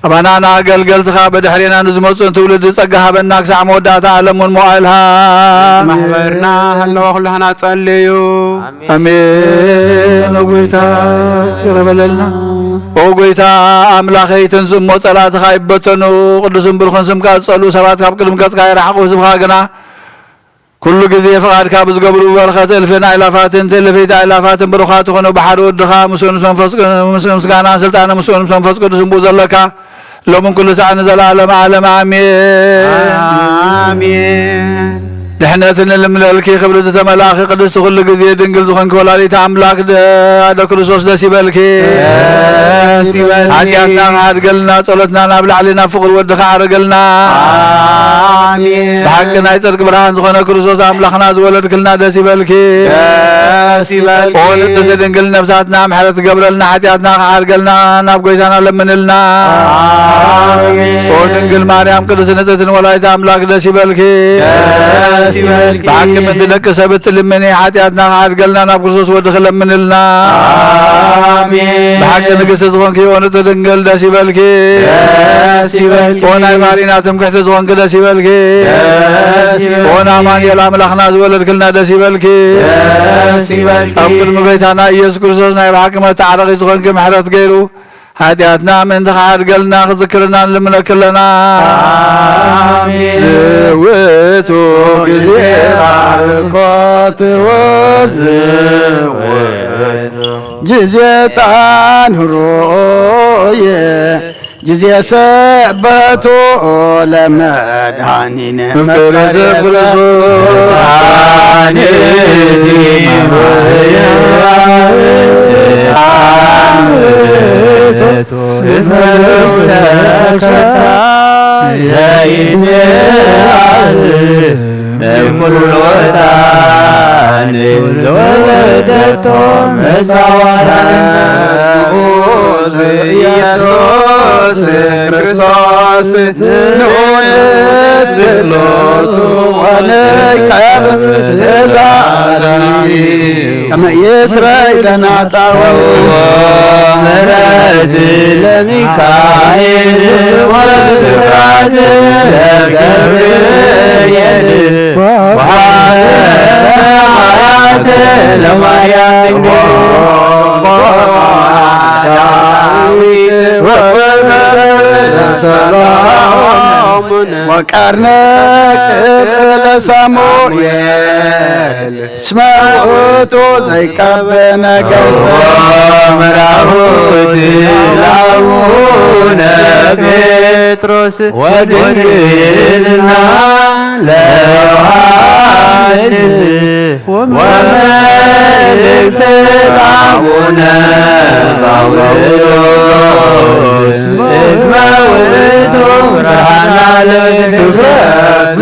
أبنانا قلقلتخا بدحرينا نزمصن تولد صقها بناك ساع مودات عالمون مؤالها محبرنا هلو كلنا تصليو امين وقيتا يربللنا وقيتا املاخي تنزم وصلاتك يبتنو قدسن برخن سمكا تصلو سبات كاب قدم قصقا يرحقو سبخا قنا كل جزي فقاد كاب زقبرو برخات الفنا الافاتن تلفيت الافات برخات خنو بحر ودخا مسون منفس مسكانا سلطان مسون منفس قدسن بوزلكا لو من كل ساعة نزل عالم عالم آمين آمين دحنتنا الملكي خبرة تملاخي قدس كل جزي دنقل دخن كولالي تعملاك دا كرسوس دا سيبالكي عجاتنا عاد قلنا صلتنا نابل علينا فقر ودخا عرقلنا آمين بحقنا يصدق برهان دخنا كرسوس عملاخنا زولد كلنا دا سيبالكي ولد دنقل نفساتنا محلت قبرلنا حتياتنا عرقلنا نابقويتنا لمنلنا ودنقل مريم قدس نزتن ولايت عملاك دا سيبالكي بحق من تلك سبت لمني حتياتنا عرقلنا نابقويتنا ودخل منلنا بحق نقص زغنكي ونتدنقل دا سيبالكي وناي مارينا تمكحت زغنك دا سيبالكي ونا مان يلام الأخنا زولد كلنا دا سيبالكي أبقر مبيتانا إيسو كرسوس ناي بحق ما تعرق زغنك محرات غيرو حتياتنا من دخار قلنا ذكرنا لمن كلنا زويتو قزي عرقات وزويتو جزيتان رؤية جزي سعبتو لمدهانين مفرز فرسو عنيتي ክርስቶስ ንዑስ ብሎቱ ወንቀብ ትዛሪ ከመ ይስረይ ለናጣው ምሕረት ለሚካኤል ወስብሐት ለገብርኤል ወሰማያት ለማርያም وقرنا قبل ሳሙኤል እስመ ውእቱ ዘይቀብ ነገሥተ መራሁት ለአቡነ ጴጥሮስ ወድልና ለዮሐንስ ወመልእክት ለአቡነ ጳውሎስ እስመ ውእቱ ብርሃነ ለክፍረት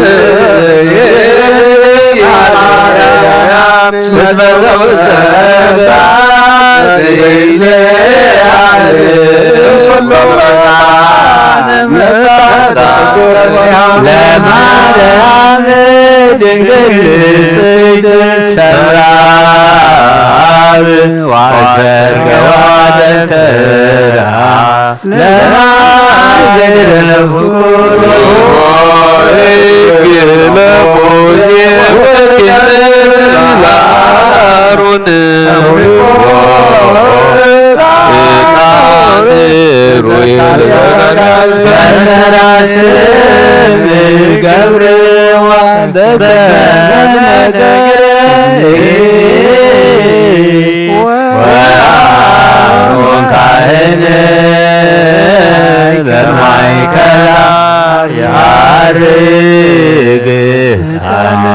ለማርያም ድንግል ንጽሕት ሰራብ ዋሰርገዋ ደተራ ለማገረ ፍቁር ላሩን በነራስም ገብርዋ በነገረ ወአሮን ካህን በማእከላ ያርግ አነ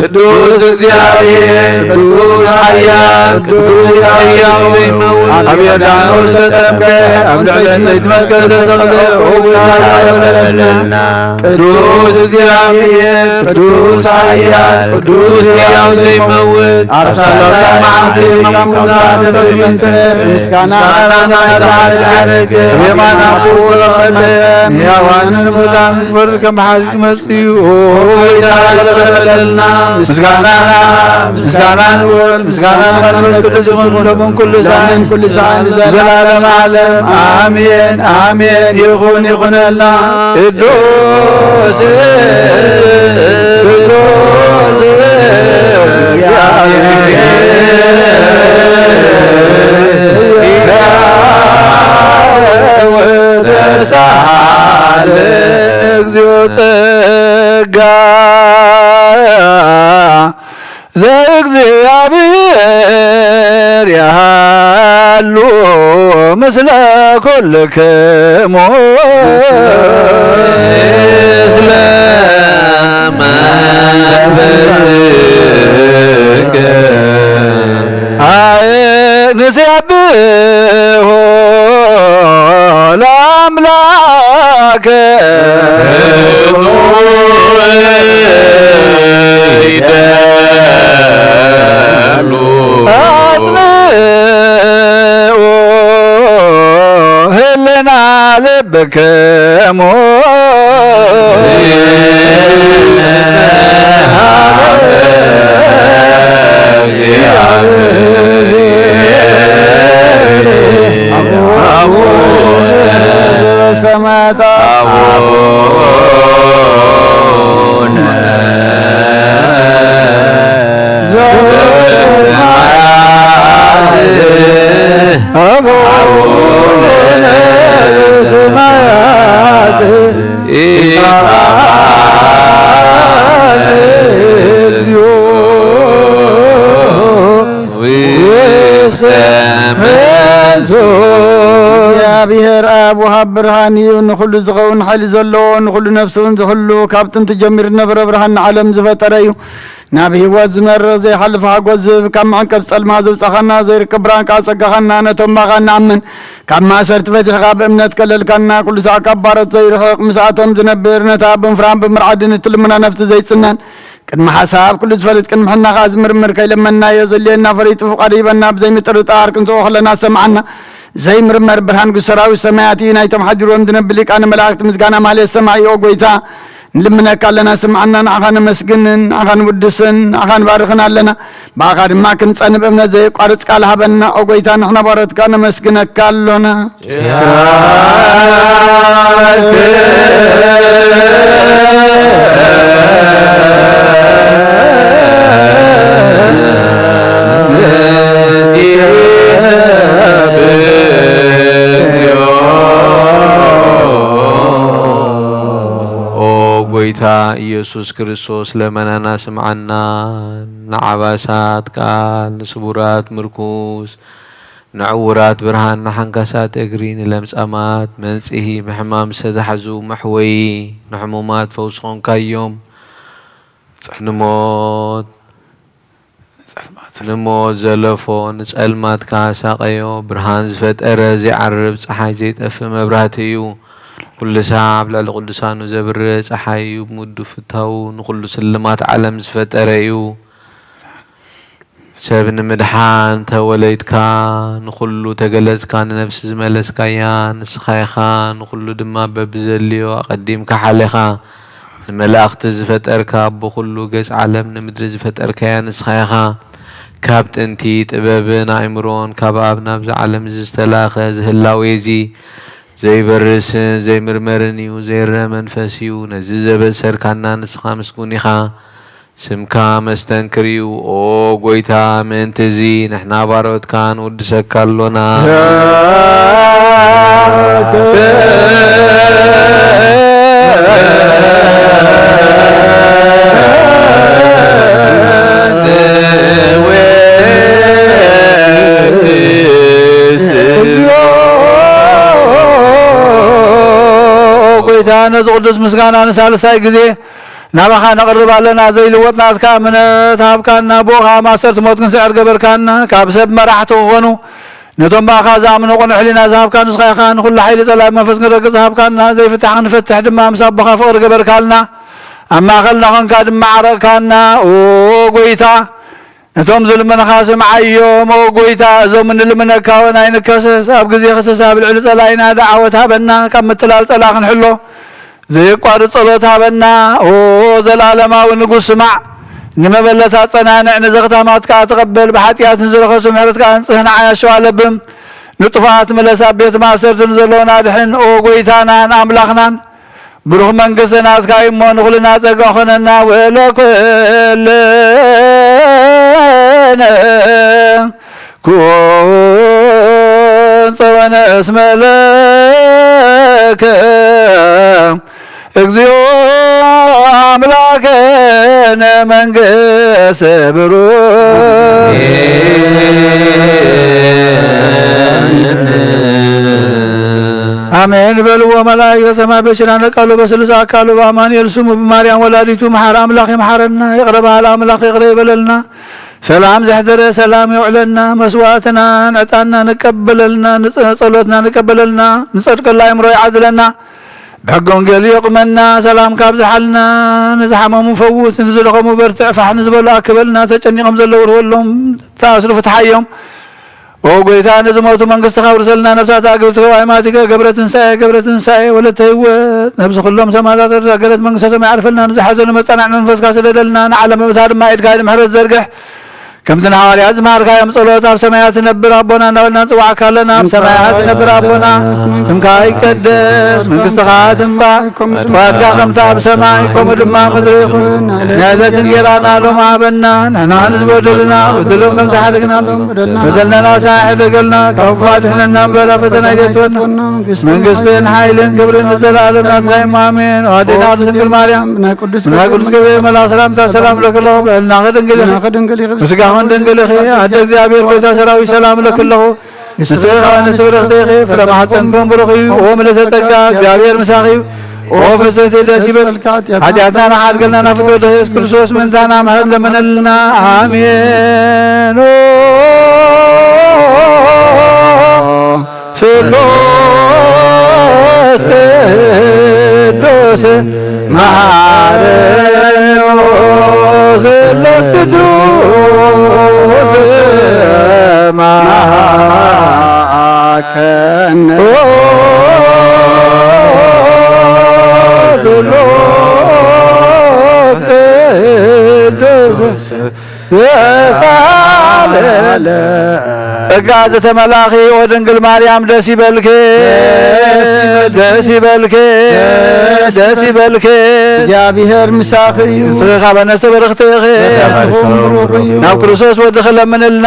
ቅዱስ እግዚአብሔር ቅዱስ ኃያል ቅዱስ ሕያው ዘይመውት አብያዳኖስ ተጠምቀ አብዳለን ይትመስገን ተዘምለ ቅዱስ እግዚአብሔር ቅዱስ ኃያል ቅዱስ ሕያው ዘይመውት አርሳላ ሰማዕት መሙላ ደበመንፈስ ምስጋና ያደረገ የማናቁ ለቀለ ሕያዋንን ሙታን ፍርድ ከመሐዝ መጽዩ ይታለበለልና ምስጋና ንወል ምስጋና መንፈስ ቅዱስ ይሁን ለምን ኩሉ ዛን ዘላለም ዓለም አሜን አሜን ይሁን ይሁንና ቅዱስ ቅዱስ ወተሳለ እግዚኦ ጸጋ ዘእግዚአብሔር ያሉ ምስለ ኩልክሙ ምስለ መንፈስከ ንሴብሖ ለአምላከ አጽንዑ ህሊናክሙ ልብክሙ ሰማያት እግዚአብሔር አብ ወሃብ ብርሃን እዩ ንኩሉ ዝኸውን ሓይሊ ዘለዎ ንኩሉ ነፍስን ዝኩሉ ካብ ጥንቲ ጀሚር ነበረ ብርሃን ዓለም ዝፈጠረ እዩ ናብ ህይወት ዝመርቕ ዘይሓልፍ ሓጎስ ዝህብ ካብ መዐንቀብ ፀልማ ዘውፃኻና ዘይርከብ ብርሃን ካብ ፀጋኻና ነቶም ባኻ ንኣምን ካብ ማእሰርቲ ፈቲሕኻ ብእምነት ከለልካና ኩሉ ሰዓት ካብ ባሮት ዘይርሕቕ ምስኣቶም ዝነብር ነታ ብምፍራን ብምርዓድን እትልሙና ነፍሲ ዘይፅናን ቅድሚ ሓሳብ ኩሉ ዝፈልጥ ቅድሚ ሕናኻ ዝምርምር ከይለመናዮ ዘልየና ፈሪጡ ፍቓድ ሂበና ብዘይምጥርጣር ክንፅኦ ከለና ሰማዓና ዘይምርመር ብርሃን ሰራዊት ሰማያት ናይቶም ሓጅሮም ዝነብር ሊቃነ መላእክት ምስጋና ማለት ሰማይ ኦ ጎይታ ንልምነካ ኣለና ስምዓና ንዓኻ ነመስግንን ንዓኻ ንውድስን ንዓኻ ንባርኽን ኣለና ብኣኻ ድማ ክንፀንብ እምነት ዘይቋርፅ ቃል ሃበና ኦ ጎይታ ንሕና ባሮትካ ነመስግነካ ኣሎና ጎይታ ኢየሱስ ክርስቶስ ለመናና ስምዓና ንዓባሳት ቃል ንስቡራት ምርኩስ ንዕውራት ብርሃን ንሓንካሳት እግሪ ንለምጻማት መንጽሂ ብሕማም ዝተዛሕዙ መሕወይ ንሕሙማት ፈውስ ኾንካዮም ንሞት ዘለፎ ንጸልማት ካሳቀዮ ብርሃን ዝፈጠረ ዘይዓርብ ፀሓይ ዘይጠፍእ መብራህቲ እዩ ኩሉ ሳብ ልዕሊ ቅዱሳኑ ዘብርህ ፀሓይ እዩ ብሙዱ ፍታው ንኩሉ ስልማት ዓለም ዝፈጠረ እዩ ሰብ ንምድሓን ተወለይትካ ንኩሉ ተገለጽካ ንነፍሲ ዝመለስካያ ንስኻ ኢኻ ንኩሉ ድማ በብዘልዮ ኣቐዲምካ ሓሊኻ ንመላእኽቲ ዝፈጠርካ ብኩሉ ገጽ ዓለም ንምድሪ ዝፈጠርካያ ንስኻ ኢኻ ካብ ጥንቲ ጥበብን ኣእምሮን ካብ ኣብ ናብዚ ዓለም ዝተላኸ ዝህላው እዚ ዘይበርስን ዘይምርመርን እዩ ዘይረ መንፈስ እዩ ነዚ ዘበሰርካና ንስኻ ምስጉን ኢኻ ስምካ መስተንክር እዩ ኦ ጎይታ ምእንቲ እዚ ንሕና ባሮትካ ንውድሰካ ኣሎና ነዚ ቅዱስ ምስጋና ንሳልሳይ ግዜ ናባኻ ነቕርብ ኣለና ዘይልወጥናትካ እምነት ሃብካና ቦኻ ማሰርቲ ሞት ክንስዕር ገበርካና ካብ ሰብ መራሕቲ ክኾኑ ነቶም ባኻ ዝኣምኑ ቁኑዕ ሕሊና ዝሃብካ ንስኻ ኢኻ ንኩሉ ሓይሊ ጸላኢ መንፈስ ክንረግፅ ዝሃብካና ዘይፍታሕ ክንፈትሕ ድማ ምስ ኣቦኻ ፍቕሪ ገበርካልና ኣብ ማእኸልና ኾንካ ድማ ዓረቕካና ኦ ጎይታ ነቶም ዝልምንኻ ስምዓዮም ኦ ጎይታ እዞም እንልምነካ ወን ኣይንከስስ ኣብ ግዜ ክስስ ኣብ ልዕሊ ጸላኢና ደዓወት ሃበና ካብ ምትላል ጸላ ክንሕሎ ዘይቋርፅ ጸሎት ሃበና ኦ ዘለዓለማዊ ንጉስ ስማዕ ንመበለታት ጸናንዕ ንዘኽታማትካ ተቐበል ብሓጢኣት ንዝረኸሱ ምሕረትካ እንጽህና ዓያሸዋ ኣለብም ንጡፋት መለሳ ቤት ማእሰርትን ዘለዎና ድሕን ኦ ጎይታናን ኣምላኽናን ብሩኽ መንግስቲ ናትካ እሞ ንኹልና ጸጋ ኾነና ወለኩልነ ኩን ጸወነ እስመ ለከ እግዚኦ አምላከነ መንግሥተ ብሩክ አሜን በልዎ መላእክተ ሰማይ በሽራነ ቃሉ በስሉስ አካሉ በአማኑኤል ስሙ በማርያም ወላዲቱ መሐር አምላክ ይመሐረና ይቅረባል አምላክ ይቅረ ይበለልና ሰላም ዘሕዘረ ሰላም ይውዕለና መስዋዕትና ዕጣንና ንቀበለልና ጸሎትና ንቀበለልና ንጸድቀላ አእምሮ ይዓዝለና بحق وانجيل يقمنا سلام كاب زحلنا نزحمهم مفوس نزلهم برتع فحن نزبل أكبلنا تجنيهم زلور ولهم تاسلوا فتحيهم وقويتا نزموت منقص خبر سلنا نفسات عقبت وعيماتك قبرة نسائي ولت هيوت نفس كلهم سماذات قالت منقص سمع عرفنا نزحزن مصنعنا نفس كاسل دلنا نعلم مثال ما يتقايد محرز زرقح كم تنحوالي أزمار كايم صلوات أب سمايات نبر ربنا نولنا نصوعك لنا أب سمايات نبر ربنا سمكاي كدس من قصدقات انبا واتقا خمتا أب سمايكم دما مدريخون نالة انجرانا لهم عبنا نحنا نزبود لنا ودلهم كم تحرقنا لهم بدلنا ساحد قلنا كوفاتنا نمبر فتنا جتونا من قصدين حايلين كبرين الزلال ناس غيم آمين وادينا رسل الماريم من قدس كبير ملا سلام تسلام لك الله بألنا غدنقلي مسكا دنقل خي عد እግዚአብሔር ቆይታ ሰራዊ ሰላም ለክልሁ ንስኻነ ስብረኽ ተኺ ፍረማ ሐሰንኩም ብሩኺ ወምለተ ጸጋ እግዚአብሔር ምሳኺ ወፍሰተ ደስ ይበል ኃጢአትና ሐድገልና ናፍቆ ኢየሱስ ክርስቶስ መንዛና ማለት ለመነልና አሜን ስሉስ ቅዱስ ማረኖስ ስሉስ ቅዱስ ማከነ ስሉስ ቅዱስ የሳለለ ጸጋ ዘተመላኺ ወድንግል ማርያም ደስ ይበልክ ደስ ይበልክ ደስ ይበልክ እግዚአብሔር ምሳኺ ስኻ በነሰ በረኽትኺ ናብ ክርስቶስ ወድኸ ለምንልና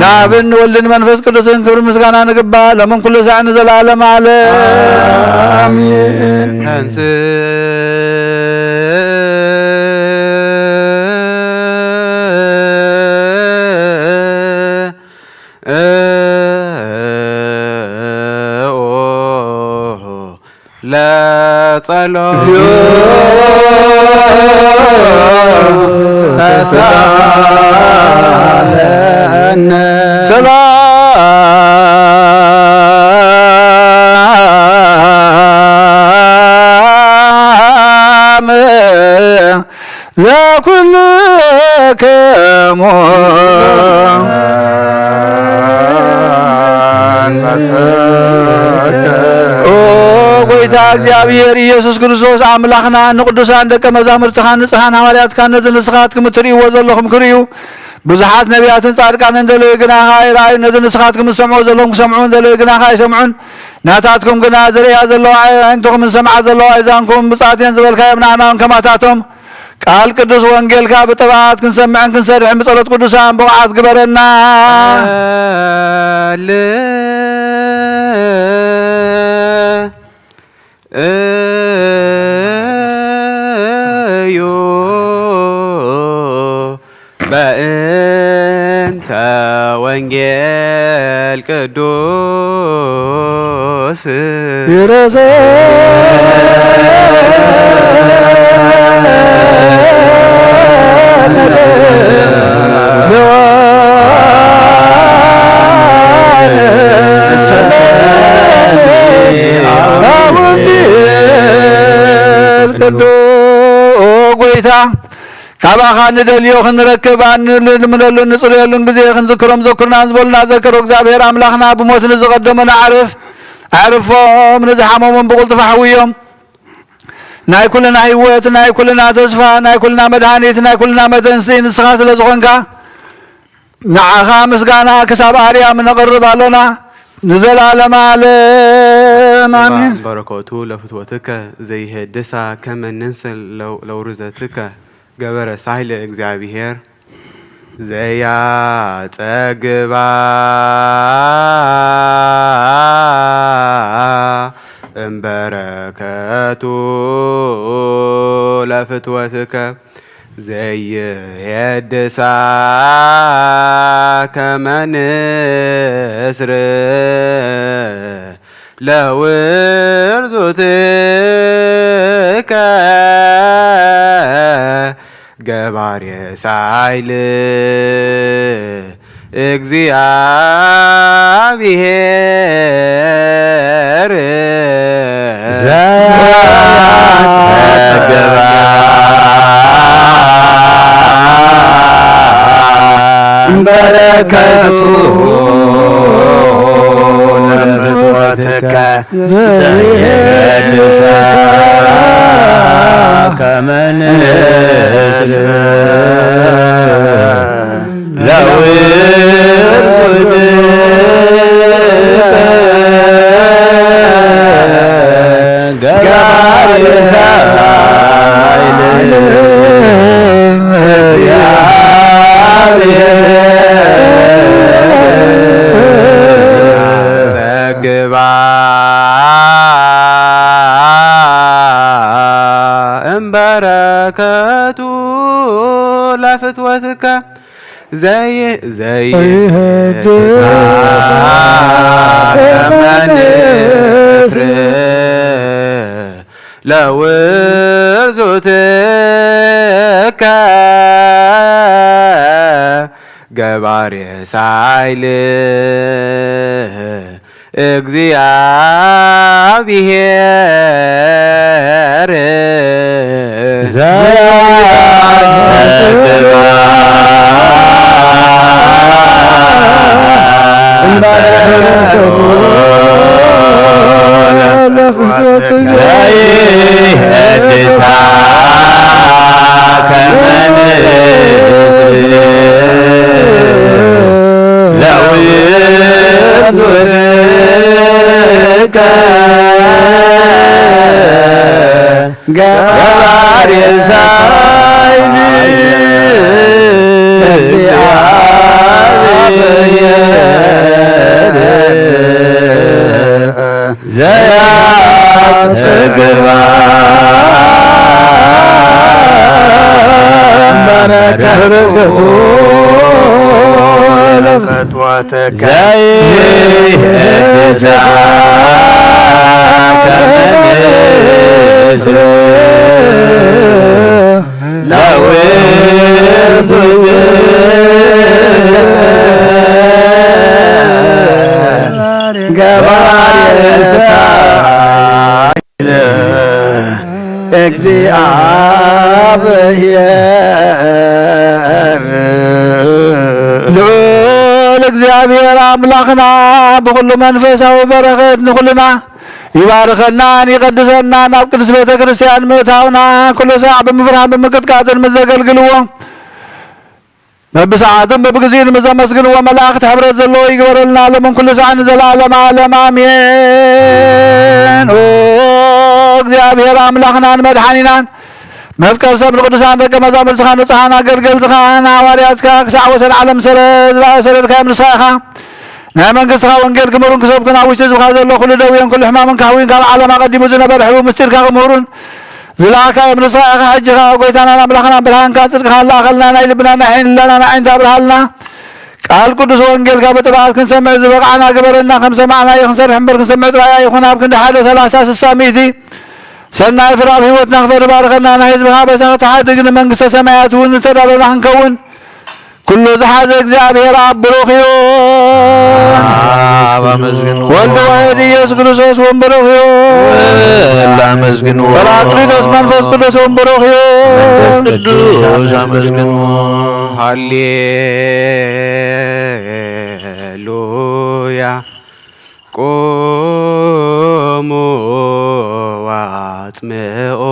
ናብን ወልድን መንፈስ ቅዱስን ክብር ምስጋና ንግባ ለምን ኩሉ ሰዓት ዘላለም አለ አሜን ለጸሎት ተሳለነ ሰላም ለኩልክሙ ጎይታ እግዚአብሔር ኢየሱስ ክርስቶስ አምላኽና ንቅዱሳን ደቀ መዛሙርትኻ ንጽሓን ሐዋርያትካ ነዚ ንስኻትኩም እትርእይዎ ዘለኹም ክርእዩ ብዙሓት ነቢያትን ጻድቃንን ዘለዩ ግናኻ ይረኣዩ ነዚ ንስኻትኩም ዝሰምዑ ዘለኹም ክሰምዑን ዘለዩ ግናኻ ይሰምዑን ናታትኩም ግና ዝርእያ ዘለዋ ዓይንትኹም ዝሰምዓ ዘለዋ ኣእዛንኩም ብፅዓትን ዝበልካዮም ንኣናውን ከማታቶም ቃል ቅዱስ ወንጌልካ ብጥባት ክንሰምዕን ክንሰርሕን ብጸሎት ቅዱሳን ብቕዓት ግበረና እዩ በእንተ ወንጌል ቅዱስ ይረሰ ጎይታ ካባኻ ንደልዮ ክንረክብ አንልምነሉ ንጽልየሉን ግዜ ክንዝክሮም ዘኩርና ዝበሉና ዘከሮ እግዚአብሔር አምላኽና ብሞት ንዝቐደሙ ኣዕርፎም ንዝሓመሞም ብቁልጡፍ ሓውዮም ናይ ኩልና ህይወት ናይ ኩልና ተስፋ ናይ ኩልና መድሃኒት ናይ ኩልና መተንሲ ንስኻ ስለ ዝኾንካ ንዓኻ ምስጋና ክሳብ ኣርያም ነቕርብ ኣሎና ንዘላለም ዓለም አሜን በረከቱ ለፍትወትከ ዘይሄድሳ ከመ ንንስል ለውርዘትከ ገበረ ሳይለ እግዚአብሔር ዘያጸግባ እምበረከቱ ለፍትወትከ ዘይሄድሳ ከመ ንስር ለውርዙትከ ገባሬ ሳይል እግዚአብሔር ዘያጸግባ እምበረ በረከቱ ለፍትወትከ ዘየድሳ ከመንስ እምበረከቱ ለፍትወትከ ዘየድሳ ለውርዙትከ ገባሬ ሳይል እግዚአብሔር ዘየድሳ ከመንስ ለውርዙትከ ገባሬ ሳይል ዘያስግባ በረከቱ ለፍትወትከ ዘየድሳ ከመንስ ገባሬ ሳይል እግዚአብሔር ልዑል እግዚአብሔር አምላኽና ብኩሉ መንፈሳዊ በረኸት ንኩልና ይባርከናን ይቀድሰናን ኣብ ቅዱስ ቤተ ክርስቲያን ምእታውና ኩሉ ሰዓት ብምፍርሃን ብምቅጥቃጥን ምስ ዘገልግልዎ በብሰዓትን በብግዚእን ምስ ዘመስግንዎ መላእክቲ ሕብረት ዘለዎ ይግበረልና ለምን ኩሉ ሰዓት ንዘለዓለመ ዓለም ኣሜን። ኦ እግዚአብሔር ኣምላኽናን መድሓኒናን መፍቀር ሰብ ንቅዱሳን ደቀ መዛሙርትኻ ንጹሓን ኣገልገልትኻ ንሐዋርያትካ ክሳዕ ወሰን ዓለም ሰረድካዮ ንስኻ ናይ መንግስትኻ ወንጌል ክምሩን ክሰብኩን ኣብ ውሽጢ ህዝብካ ዘሎ ኩሉ ደዌን ኩሉ ሕማምን ካሕዊን ካብ ዓለም ኣቐዲሙ ዝነበረ ሕቡብ ምስጢርካ ክምሁሩን ዝለኣካዮም ንስኻ ኢኻ ሕጂኻ ጎይታናን ኣምላኽናን ብርሃንካ ጽድቅኻ ንላኣኸልና ናይ ልብና ናይ ዓይንላና ናይ ዓይንታ ብርሃልና ቃል ቅዱስ ወንጌልካ በጥብዓት ክንሰምዕ ዝበቕዓና ግበረና ከም ሰማዕናዮ ክንሰርሕ እምበር ክንሰምዕ ጥራያ ይኹን ኣብ ክንዲ 1 30 60 ሚእቲ ሰናይ ፍረ ኣብ ሂወትና ክፈሪ ባርከና ናይ ህዝብኻ በሰኺ ተሓድግ ንመንግስተ ሰማያት እውን ዝተዳለወና ክንከውን ኩሉ ዝሓዘ እግዚአብሔር ኣብ ብሩኽ ይሁን። ወልድ ዋሕድ ኢየሱስ ክርስቶስ ወንብሩኽ ይሁን። ጰራቅሊጦስ መንፈስ ቅዱስ ወንብሩኽ ይሁን። ሃሌሉያ ቆሙ ዋጽምዑ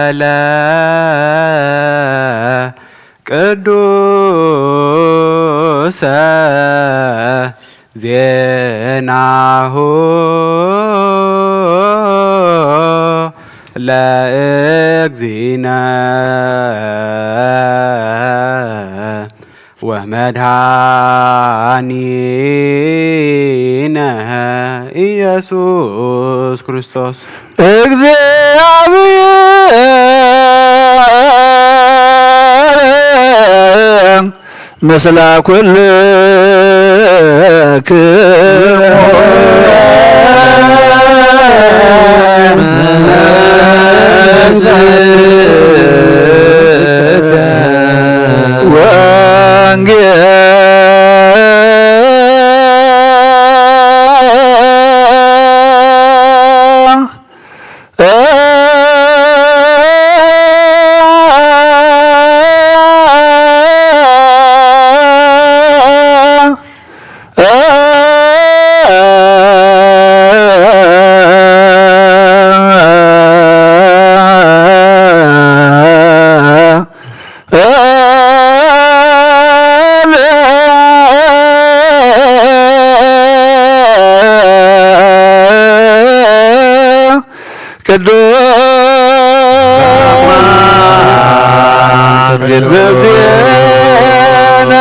ወንጌለ ቅዱሰ ዜናሁ ለእግዚእነ ወመድኃኒነ ኢየሱስ ክርስቶስ እግዚአብሔር ምስለ ቅዱስ ዘዜነ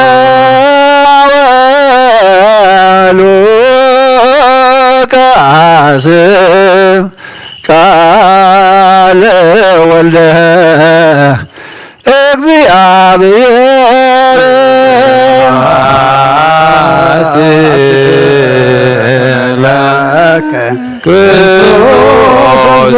ወሉቃስ ቃለ ወልደ እግዚአብሔር ለከ ክርስቶስ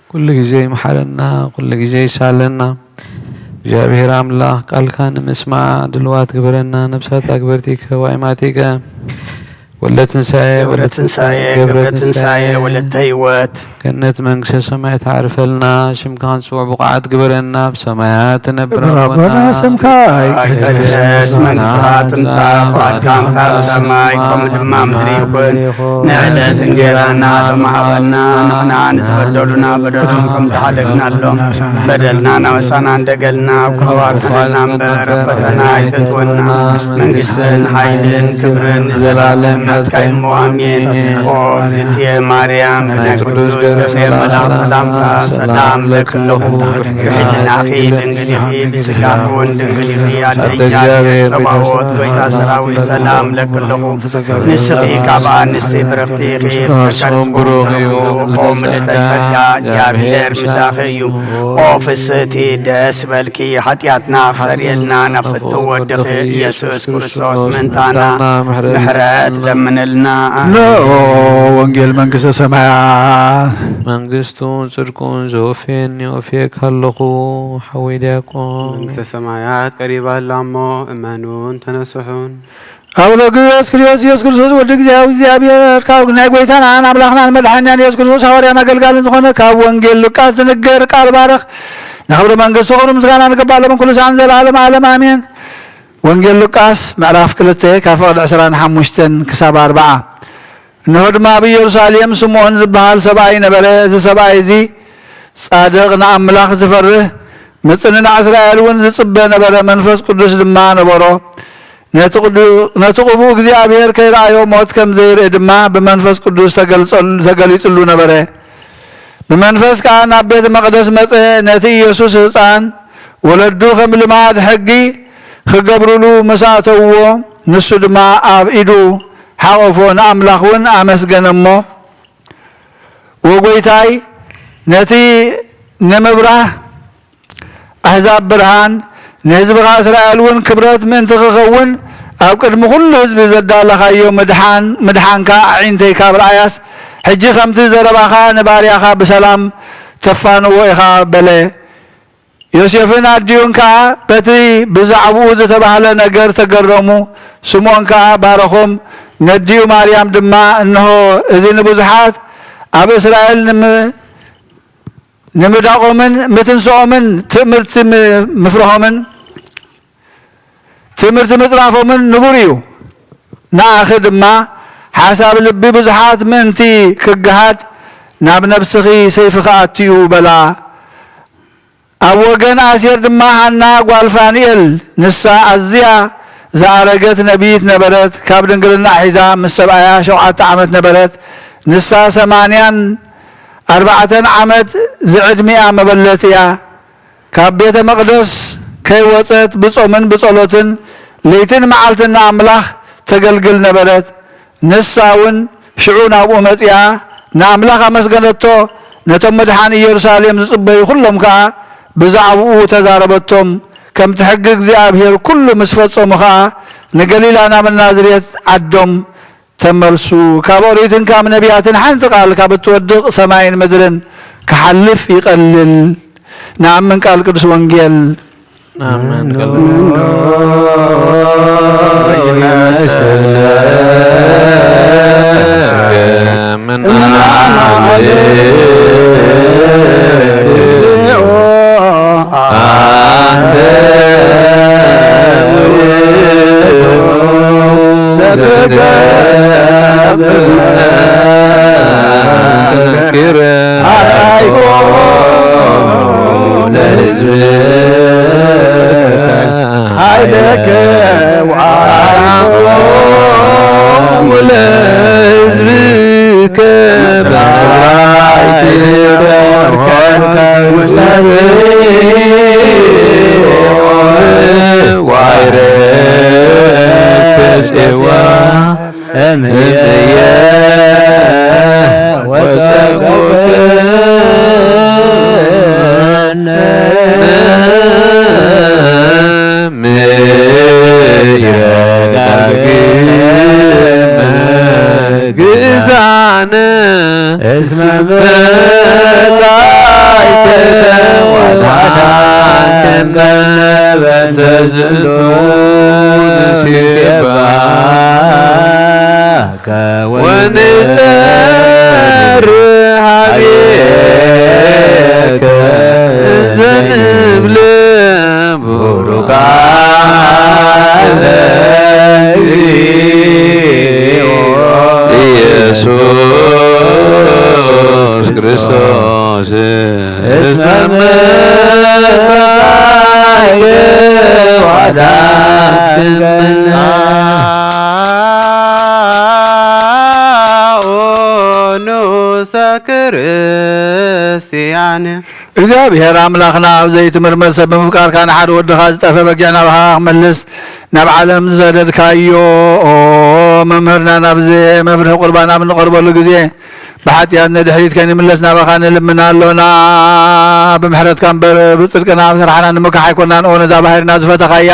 كل ጊዜ ይምሐረና كل ጊዜ ይሳለና እግዚአብሔር አምላክ ቃልካን መስማዕ ድልዋት ግብረና ነፍሳት አግበርቲከ ዋይማቲከ ወለትንሳኤ ገብረትንሳኤ ወለተ ሕይወት ገነት መንግሥተ ሰማያት አርፈልና ሽምካን ጽውዕ ብቕዓት ግብረና ብሰማያት ትነብር ረበና ስምካ ይቀደስ መንግሥትካ ትምጻእ ፈቃድካ በሰማይ ከምኡ ድማ ምድሪ ይኩን ንዕለት እንጀራና ሎሚ ሃበና ንሕና ንዝበደሉና በደሎም ከም ዝሓለፍናሎም በደልና ናበሳና እንደገልና ከዋርተና እምበር ፈተና ኣይተትወና መንግሥትን ሓይልን ክብርን ንዘላለም ናትካ እሞ አሜን። ኦ እግዝእትየ ማርያም ብነቅዱስ ገብርኤል መልአክ ሰላምታ ሰላም ለክለኹ ብሕሊናኺ ድንግል ኢኺ ብስጋኹን ድንግል ኢኺ አለያ ጸባኦት ጐይታ ሰራዊት ሰላም ለክለኹ ንስኺ ካብ አንስቲ ብረኽቲ ኢኺ ብርከት ቡሩኽ እዩ ኦ ምልዕተ ጸጋ እግዚአብሔር ምሳኺ እዩ። ኦ ፍስሕቲ ደስ በልኪ ኃጢአትና ክሰሪየልና ነፍቲ ወድኺ ኢየሱስ ክርስቶስ ምንታና ምሕረት ለምንልና ወንጌል መንግሥተ ሰማያት መንግሥቱን ጽድቁን ዘወፌን የወፌክ ኣለኹ ሓወይ ዲያቆን መንግሥተ ሰማያት ቀሪባ እሞ እመኑን ተነስሑን አቡነ ኢየሱስ ክርስቶስ ወልደ እግዚአብሔር ካብ ናይ ጐይታናን አምላኽናን መድሓኒያን ኢየሱስ ክርስቶስ ሐዋርያን አገልጋልን ዝኾነ ካብ ወንጌል ሉቃስ ዝንገር ቃል ባረኽ ንኽብሪ መንግሥቱ ክብሪ ምስጋና ንገባሎም ኩሉ ሰዓን ዘለዓለም ዓለም አሜን። ወንጌል ሉቃስ ምዕራፍ 2 ካብ ፍቕዲ 25 ክሳብ 40 እነሆ ድማ ኣብ ኢየሩሳሌም ስምዖን ዝበሃል ሰብኣይ ነበረ። እዚ ሰብኣይ እዚ ጻድቕ ንኣምላኽ ዝፈርህ ምጽንናዕ እስራኤል እውን ዝጽበ ነበረ። መንፈስ ቅዱስ ድማ ነበሮ። ነቲ ቅቡእ እግዚአብሔር ከይረአዮ ሞት ከም ዘይርኢ ድማ ብመንፈስ ቅዱስ ተገሊጹሉ ነበረ። ብመንፈስ ከዓ ናብ ቤተ መቕደስ መጽ ነቲ ኢየሱስ ህፃን ወለዱ ከም ልማድ ሕጊ ክገብሩሉ መሳእተውዎ ንሱ ድማ ኣብ ኢዱ ሓቆፎ ንኣምላኽ እውን ኣመስገነሞ። ወጎይታይ ነቲ ንምብራህ ኣሕዛብ ብርሃን ንህዝብኻ እስራኤል እውን ክብረት ምእንቲ ክኸውን ኣብ ቅድሚ ኩሉ ህዝቢ ዘዳለኻዮ ምድሓንካ ኣዒንተይ ካብ ረኣያስ ሕጂ ከምቲ ዘረባኻ ንባርያኻ ብሰላም ተፋንዎ ኢኻ በለ። ዮሴፍን ኣድዩን ከዓ በቲ ብዛዕብኡ ዝተባህለ ነገር ተገረሙ። ስምዖን ከዓ ባረኾም። ነድዩ ማርያም ድማ እንሆ እዚ ንብዙሓት ኣብ እስራኤል ንምዳቆምን ምትንስኦምን ትምህርቲ ምፍርሆምን ትምህርቲ ምጽራፎምን ንቡር እዩ። ንኣኺ ድማ ሓሳብ ልቢ ብዙሓት ምእንቲ ክግሃድ ናብ ነብስኺ ሰይፍኻ ኣትዩ በላ። ኣብ ወገን ኣሴር ድማ ሃና ጓል ፋኒኤል ንሳ ኣዝያ ዝኣረገት ነቢይት ነበረት። ካብ ድንግልና ሒዛ ምስ ሰብኣያ 7 ዓመት ነበረት። ንሳ 84 ዓመት ዝዕድሚያ መበለት እያ። ካብ ቤተ መቕደስ ከይወፀት ብጾምን ብጸሎትን ለይትን መዓልትና ኣምላኽ ተገልግል ነበረት። ንሳ እውን ሽዑ ናብኡ መጺያ ناملاخ مسجنتو نتم مدحان يروساليم زصبي كلهم كا بزعبو تزاربتهم كم تحقق እግዚአብሔር كل مسفصم خا نقليلانا من نازريت عدم تملسو كابوريتن كام نبياتن حنت قال كبتودق سماين مدرن كحلف يقلل نعم من قال قدس وانجيل آمين من هايلك وعليكم ولازمك برايتك وعيرك سوا أمنيا وسبك اسم بزايت ودعان قلبت زلون سيباك ونسر حبيك زنب لبروك ኢየሱስ ክርስቶስ እስመ መሳይ ዋዳክመና ኦኖሰ ክርስቲያን እግዚአብሔር አምላኽና ዘይት ምርመር ሰብ ምፍቃር ካን ሓደ ወድኻ ዝጠፈ በጊዕና ባኻ ክመልስ ናብ ዓለም ዘደድካዮ መምህርና ናብዚ መፍርሒ ቁርባን ኣብ ንቐርበሉ ግዜ ብሓጢኣት ነድሕሪት ከይንምለስ ናባኻ ንልምና ኣሎና ብምሕረትካ እምበር ብፅድቅና ብስራሕና ንምካሕ ኣይኮንናን ኦ ነዛ ባሕርና ዝፈተኻያ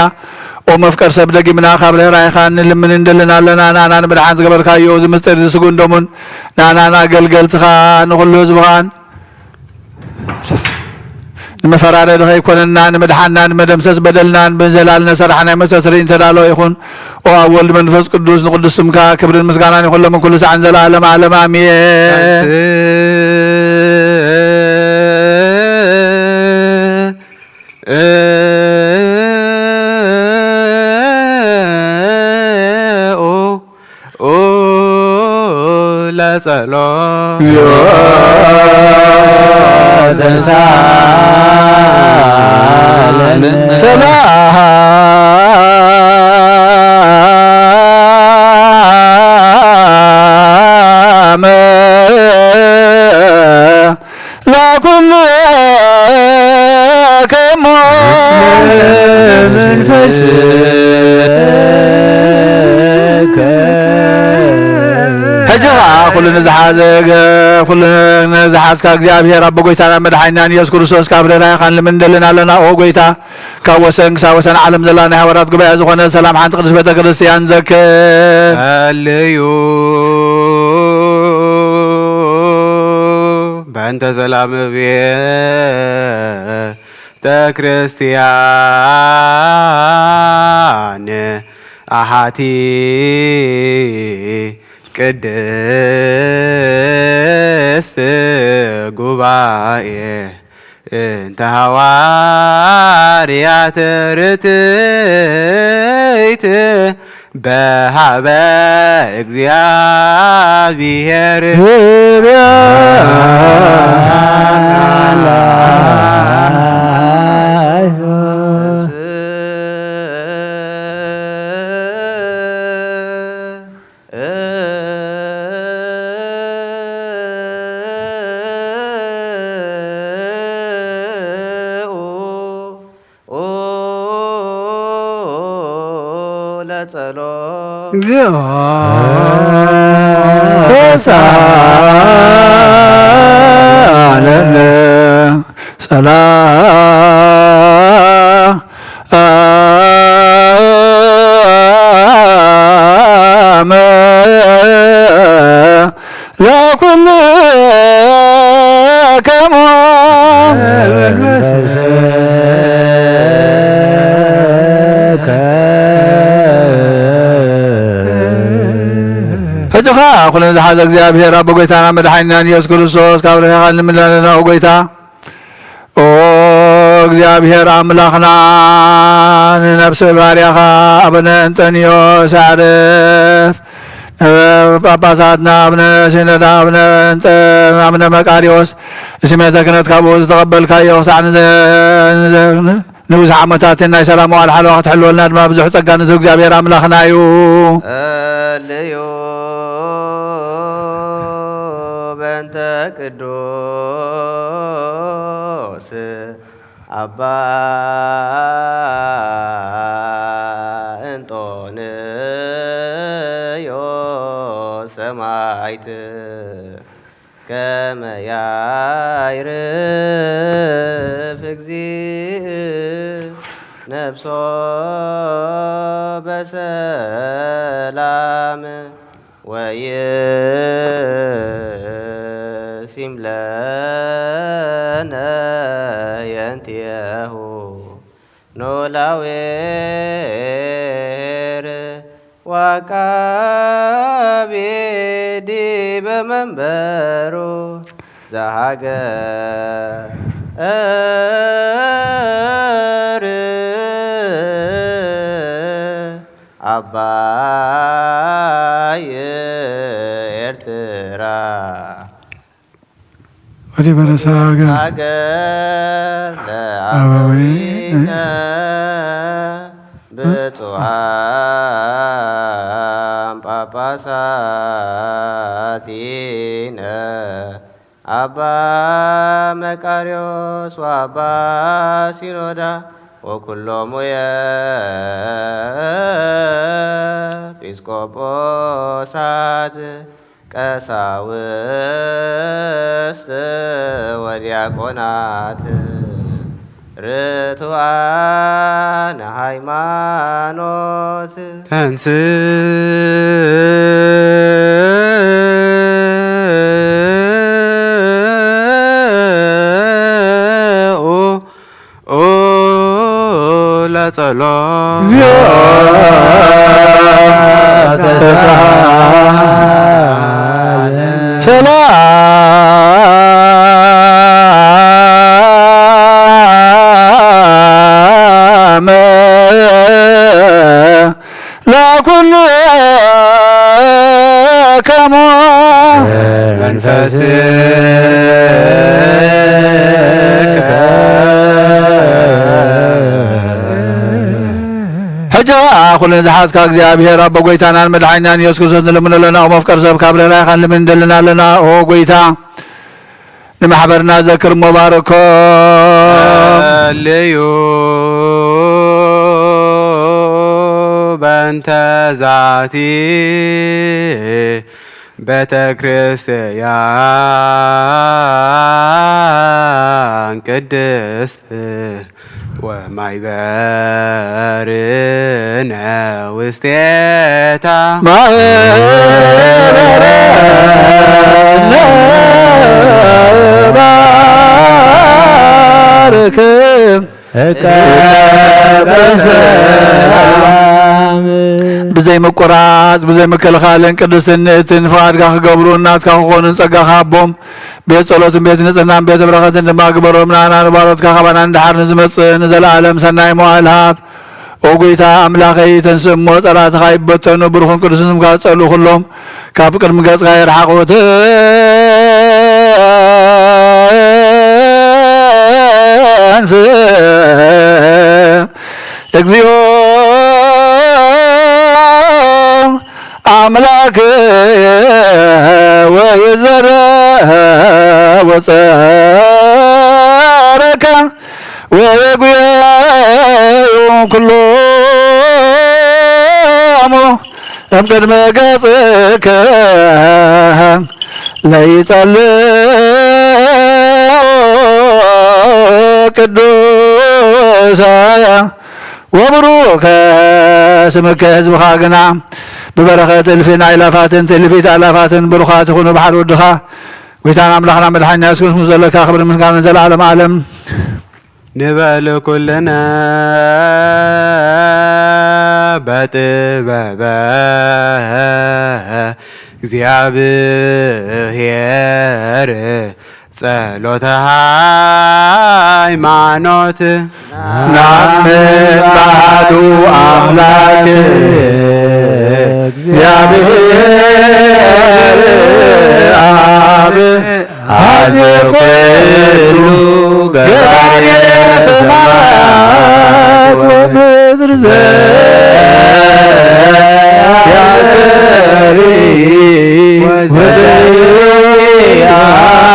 ኦ መፍቀር ሰብ ደጊምና ካብ ርህራይኻ ንልምን እንደልና ኣለና ናና ንምድሓን ዝገበርካዮ እዚ ምስጢር ዝስጉንዶሙን ናናና ኣገልገልትኻ ንኩሉ ህዝብኻን نمفرار دخي كوننا نمدحنا نمدمسس بدلنا بنزلالنا سرحنا مسسرين تدالو يكون وأول من فز قدوس نقدس سمكا كبر المسكانان يقول لهم كل ساعة نزل عالم عالم لا سلام سلام لكل كما منفس كل نزحازك كل نزحاز كأجابه رب قويتا مدحنا يذكر سوس كابر رايخان لمن دلنا لنا أو قويتا كوسن كسوسن عالم زلنا ورات قبيع زخنا سلام حان تقدس بيت كريستيان زك هليو بنت سلام بيت كريستيان أحاتي ቅድስት ጉባኤ እንተ ሐዋርያት ርትዕት በሀበ እግዚአብሔር ለጸሎት ሳለለ ሰላም ለኩል ከሞ እጅኻ ኩለን ዝሓዘ እግዚአብሔር አቦ ጎይታና መድኃኒትና ኢየሱስ ክርስቶስ ካብ ርሒኻ ንምለለና ጎይታ ኦ እግዚአብሔር አምላኽና ንነብሲ ባርያኻ አቡነ እንጠንዮስ አዕርፍ ጳጳሳትና አቡነ ሲኖዳ አቡነ መቃርዮስ እስሜተ ክህነት ካብኡ ዝተቐበልካዮ ክሳዕ ንብዙሕ ዓመታት ናይ ሰላም ዋዕል ሓለዋ ክትሕልወልና ድማ ብዙሕ ፀጋ ንዝብ እግዚአብሔር አምላኽና እዩ ልዩ በእንተ ቅዱስ አባ እንጦንዮስ ሰማዕት ከመ ያዕርፍ እግዚእ ነፍሶ በሰላም ወይሲም ለነ የንቲአሁ ኖላዌር ወዐቃቤ ዲበ መንበሩ ዘሀገር አባይ ኤርትራ ወዲ በረሳ ሀገር ለአበዊነ ብፁዓን ጳጳሳቲነ አባ መቃርዮስ ወአባ ሲኖዳ ወኩሎሙ ኤጲስቆጶሳት ቀሳውስት ወዲያቆናት ርቱዓነ ሃይማኖት ሰላም ለኩል ከሞ መንፈስ ሕጂ ኩለን ዝሓዝካ እግዚአብሔር አቦ ጎይታናን መድኃኒትናን ኢየሱስ ክርስቶስ ንልምኖ ኣለና መፍቀር ሰብ ካብ ርህራይኻ ንልምን እንደልና ኣለና ኦ ጎይታ ንማሕበርና ዘክር ሙባረኮ ልዩ በእንተ ዛቲ ቤተ ክርስቲያን ቅድስት ወማይበርነ ውስቴታ ባርክም ብዘይ መቆራፅ ብዘይ መከልኻልን ቅዱስነትን ፍቃድካ ክገብሩ እናትካ ክኾኑን ፀጋኻ ኣቦም ቤት ጸሎትን ቤት ንጽህናን ቤት በረኸትን ድማ ግበሮም ናና ንባሮትካ ኻባና እንድሓር ንዝመጽእ ንዘለዓለም ሰናይ መዋዕል ሃብ ኦ ጎይታ ኣምላኸይ ተንስእ እሞ ጸላእትኻ ይበተኑ ብሩኽን ቅዱስን ስምካ ዝጸልኡ ኩሎም ካብ ቅድሚ ገጽካ ይርሓቑ እግዚኦ አምላክ ወይዘረ ወጸረከ ወየጉየ ኩሎ ቅድመ ገጽከ ለይጸልእ ቅዱሰ ወብሩከ ስምከ ህዝብኻ ግና ببركة الفين آلافات تلفيت آلافات برخات يكونوا بحر ودخا ويتعالى أملاخنا مدحنا يسكن مزلك أخبر من كان نزل عالم عالم نبال كلنا باتبابا እግዚአብሔር ጸሎተ ሃይማኖት ናምን ባዱ አምላክ እግዚአብሔር አብ አዘ ኩሉ ገባሬ ሰማያት ወምድር ዘያሰሪ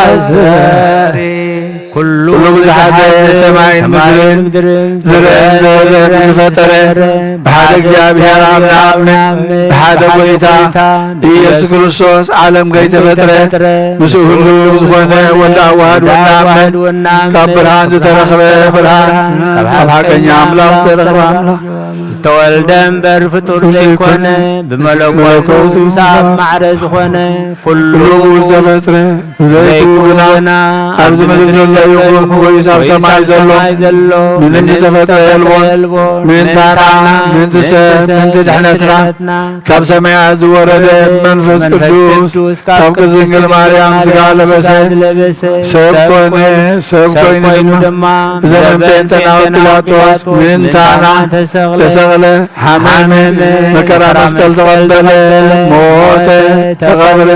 ወዘያሰሪ ኩሉ ብዝሓተ ሰማይን ምድርን ዝርአን ዘበን ዝፈጠረ ብሓደ እግዚአብሔር አምናምን ብሓደ ጎይታ ኢየሱስ ክርስቶስ ዓለም ከይተፈጥረ ምስኡ ሁሉ ዝኾነ ወልደ ኣዋህድ ወናምን ካብ ብርሃን ዝተረኽበ ብርሃን ካብ ሓቀኛ ኣምላኽ ዝተረኽበ ኣምላኽ ዝተወልደ እምበር ፍጡር ዘይኮነ ብመለኮቱ ሳብ ማዕረ ዝኾነ ኩሉ ዝተፈጥረ ዘይኩና ኣብዚ ምድሪ ዘሎ ይኹን ወይስ ኣብ ሰማይ ዘሎ ምንም ዝተፈጥረ የልቦን ምንታና ምንቲ ሰብ ምንቲ ድሕነትና ካብ ሰማያት ዝወረደ መንፈስ ቅዱስ ካብ ቅድስት ማርያም ሥጋ ለበሰ ሰብ ኮነ ሰብ ኮይኑ ድማ ዘመን ጴንጤናዊ ጲላጦስ ምንታና ተሰቕለ ሓመመ መከራ መስቀል ተቐበለ ሞተ ተቐብረ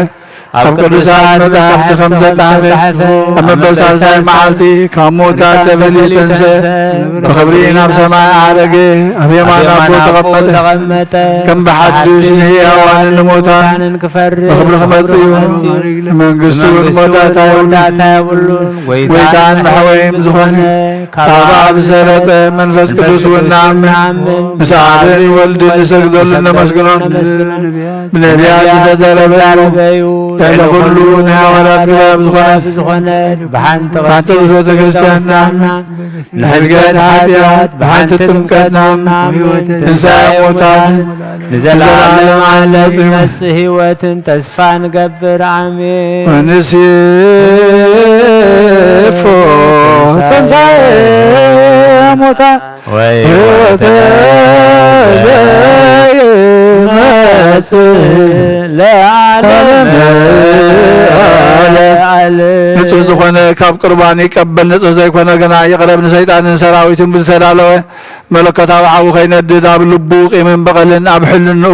ኣብ ቅዱሳት መጻሕፍቲ ከም ዝተጻሕፈ ኣብ መበል ሳልሳይ መዓልቲ ካብ ሞታት ተፈልዩ ተንሥአ ብኽብሪ ናብ ሰማይ ዓረገ ኣብ የማን ኣቦ ተቐመጠ ከም ብሓዱሽ ንሕያዋንን ንሙታንን ብኽብሪ ክመጽእ እዩ መንግሥቱ ንሞታት ኣይብሉን ጎይታን መሕወይም ዝኾነ ካብ ኣብ ዝሰረጸ መንፈስ ቅዱስ እውን ንኣምን ምስ ኣብን ወልድን ንሰግደሉ ነመስግኖም ብነቢያት ዝተዘረበዩ ለኩሉ ንሃዋርያት ክባብ ዝኾነ ብሓንቲ ቤተ ክርስቲያንና ንሕድገት ሓጢአት ብሓንቲ ጥምቀትና ትንሣኤ ሙታን ንዘለዓለም ዓለም ዝመጽእ ህይወትን ተስፋ ንገብር አሜን። ወንስይፎ ትንሣኤ ሙታን ሕይወተ ዘይመጽእ ለዓለም ንጹህ ዝኾነ ካብ ቁርባን ይቀበል ንጹህ ዘይኮነ ግና ይቕረብ ንሰይጣንን ሰራዊትን ብዝተዳለወ መለኮታዊ ሓዊ ከይነድድ ኣብ ልቡ ቂምን በቐልን ኣብ ሕልንኡ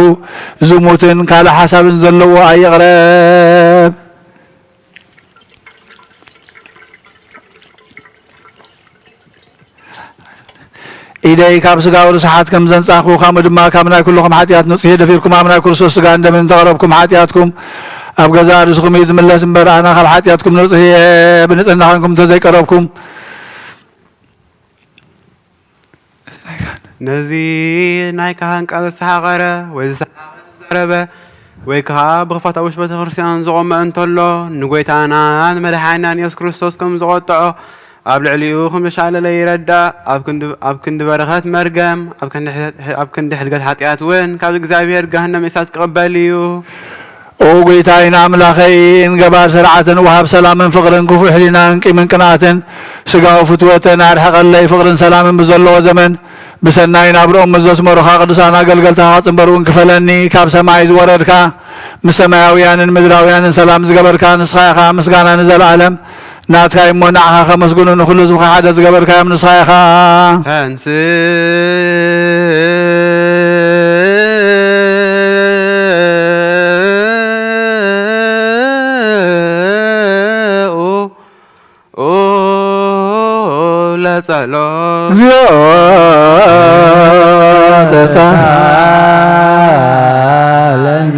ዝሙትን ካልእ ሓሳብን ዘለዎ ኣይቕረብ። ኢደይ ካብ ስጋው ርስሓት ከም ዘንጻኹ ከምኡ ድማ ካብ ናይ ኩልኩም ሓጢኣት ንጹህ ደፊርኩም ኣብ ናይ ክርስቶስ ስጋ እንደምን ተቐረብኩም ሓጢኣትኩም ኣብ ገዛ ርእስኩም እዩ ዝምለስ እምበር ኣነ ካብ ሓጢኣትኩም ንጹህ እየ ብንጽህና ኮንኩም እንተዘይቀረብኩም ነዚ ናይ ካህን ቃል ዝተሓቐረ ወይ ዝዛረበ ወይ ከዓ ብኽፋት ኣብ ውሽጢ ቤተ ክርስቲያን ዝቖመ እንተሎ ንጎይታናን መድሓኒናን ኢየሱስ ክርስቶስ ከም ዝቖጥዖ ኣብ ልዕሊኡ ከም ዘሻለለ ይረዳእ። ኣብ ክንዲ በረኸት መርገም ኣብ ክንዲ ሕድገት ሓጢኣት እውን ካብ እግዚኣብሔር ገሃነመ እሳት ክቕበል እዩ። ኦ ጎይታዬን ኣምላኸይ እንገባር ስርዓትን ወሃብ ሰላምን ፍቕርን ክፉእ ሕሊናን ቂምን ቅንኣትን ስጋዊ ፍትወትን ኣርሕቐለይ ፍቕርን ሰላምን ብዘለዎ ዘመን ብሰናይ ናብርኦም ዘስመሩኻ ቅዱሳን ኣገልገልትኻ ጽንበሩን ክፈለኒ ካብ ሰማይ ዝወረድካ ምስ ሰማያውያንን ምድራውያንን ሰላም ዝገበርካ ንስኻ ኢኻ ምስጋና ንዘለዓለም ናትካ እሞ ንዓኻ ከመስግኑ ንኹሉ ህዝብካ ሓደ ዝገበርካዮም ንስኻ ኢኻ። ተንስ ለጸሎት እግዚኦ ተሳለነ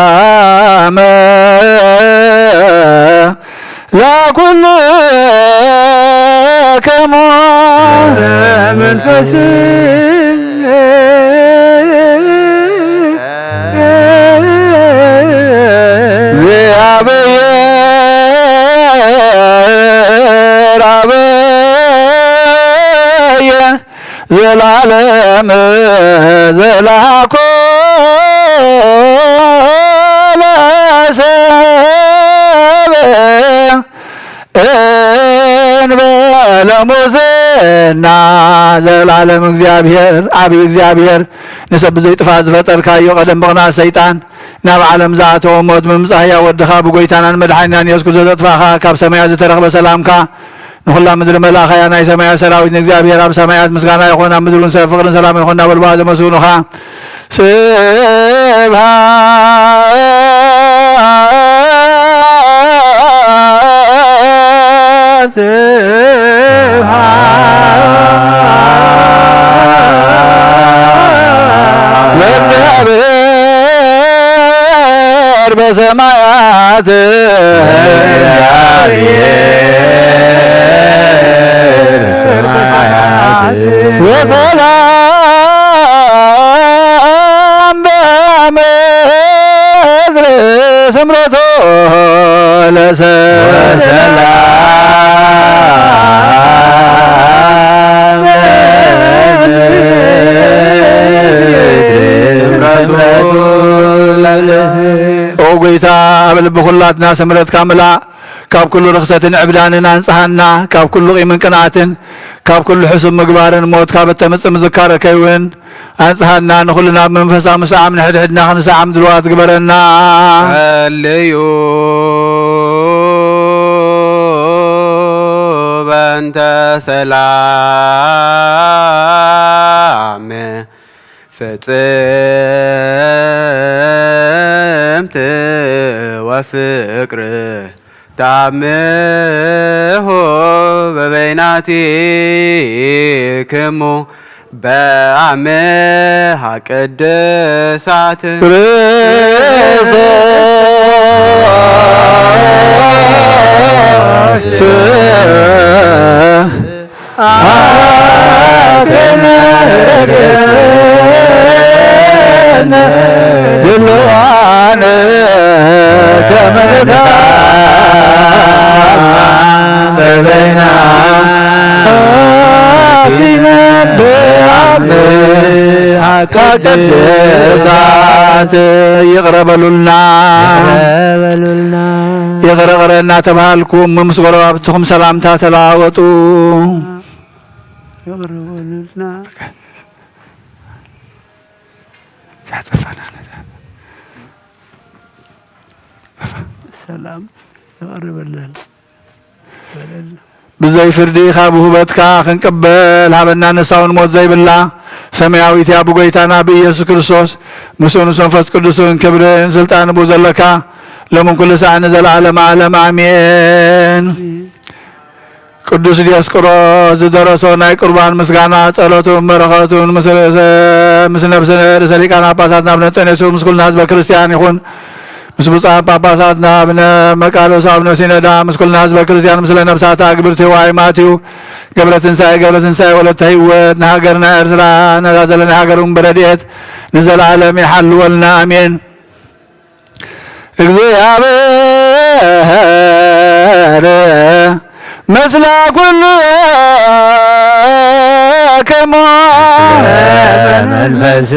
ሰላም ለኩልክሙ ዘላኮ ለሰብ እንበለ ሙስና ዘላለም እግዚአብሔር አብይ እግዚአብሔር ንሰብ ዘይጥፋእ ዝፈጠርካዮ ቀደም ብቕናት ሰይጣን ናብ ዓለም ዝኣተዎ ሞት ምምፃእ ሕያው ወድኻ ብጎይታናን መድሓኒናን ኢየሱስ ክርስቶስ ዘጥፋእኻ ካብ ሰማያት ዝተረኽበ ሰላምካ ንኹላ ምድሪ መላእኻያ ናይ ሰማያት ሰራዊት ንእግዚአብሔር ኣብ ሰማያት ምስጋና ይኹን ኣብ ምድሪ ሰብ ፍቕርን ሰላም ይኹን እናበልባ ዘመስግኑኻ ስብሐት ለእግዚአብሔር በሰማያት ወሰላም በምድር ስምረቶ ኦ ጎይታ ኣብ ልቢ ኩላትና ስምረትካ ምላእ ካብ ኩሉ ርክሰትን ዕብዳንን አንጽሐና ካብ ኩሉ ቂምን ቅንዓትን ካብ ኩሉ ሕሱብ ምግባርን ሞት ካብ እተምፅእ ምዝካረከ ይውን አንጽሐና ንኩልና ብመንፈሳዊ ምስዓም ንሕድሕድና ክንሰዓም ድልዋት ግበረና ጸልዩ በእንተ ሰላም ፍጽምት ወፍቅር ታምሆ በበይናቲክሙ በአምሃ ቅድሳት ክርስቶስ ድልዋነ ከመታ በበይና ቅድሳት ይቅረበሉልና ይቅረቅረና ተባልኩም ምስ ጎረባብትኩም ሰላምታ ተለዋወጡ ይቅረበሉልና ሰላም ይቅረበልን ብዘይ ፍርዲ ካብ ውህበትካ ክንቅበል ሃበና ንሳውን ሞት ዘይብላ ሰማያዊት ያ ብጎይታና ብኢየሱስ ክርስቶስ ምስኡ መንፈስ ቅዱስን ክብርን ስልጣን ቡ ዘለካ ለምን ኩሉ ሰዓት ንዘለዓለም ዓለም አሜን። ቅዱስ ዲዮስቆሮስ ዝደረሶ ናይ ቁርባን ምስጋና ጸሎቱን በረኸቱን ምስ ነብስ ርእሰ ሊቃነ ጳጳሳት አቡነ ጤኔዎስ ምስ ኩልና ህዝበ ክርስቲያን ይኹን ምስ ብፁዓን ጳጳሳትና አቡነ መቃርዮስ አቡነ ሲኖዳ ምስ ኩልና ህዝበ ክርስቲያን ምስለ ነብሳት አግብርቲው አይማቲው ገብረ ትንሣኤ ወለተ ህይወት ንሃገርና ኤርትራ ነዛ ዘለና ሃገሩን በረድኤት ንዘለዓለም ይሓልወልና አሜን። እግዚአብሔር መስላ ኩሉ ከሞ መንፈስ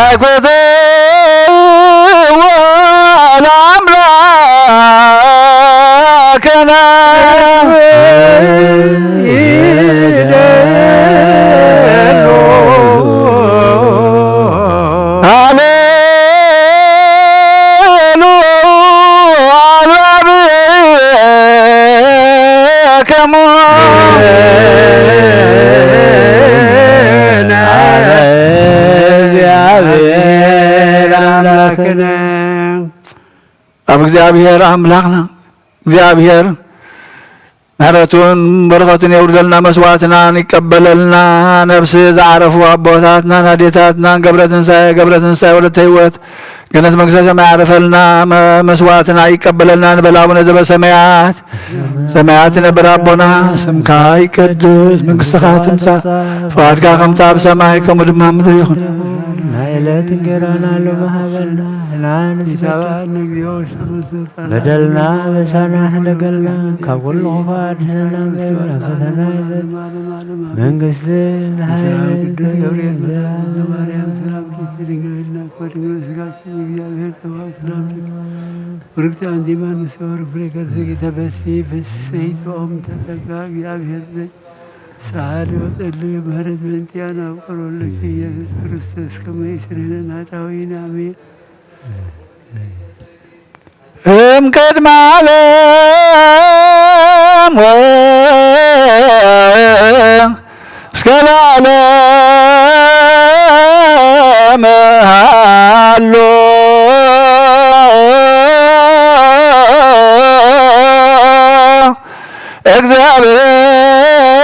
አይኮተ ወለአምላክና ኣብ እግዚአብሔር አምላክና እግዚአብሔር ምሕረቱን በረኸቱን የውርደልና መስዋዕትናን ይቀበለልና ነፍስ ዘዓረፉ አቦታትና ናዴታትና ገብረ ትንሣኤ ወለተ ህይወት ገነት መንግሥተ ሰማይ ያረፈልና መስዋዕትና ይቀበለልና እንበል። አቡነ ዘበሰማያት ሰማያት ነበር አቦና ስምካ ይቀደስ መንግሥትካ ትምጻእ ፈቃድካ ከምታ በሰማይ ከምኡ ድማ ምድሪ ይኹን ናይለት እንጀራና ለማህበልና በደልና በሳና ደገልና ከሁሉ ፋድና ፈተና መንግስት سعادة وطلي بهرد بنتيانا وقروا لك إياس كريستوس كما يسرنا نعطاوين آمين قدم عالم اسكال عالم هالو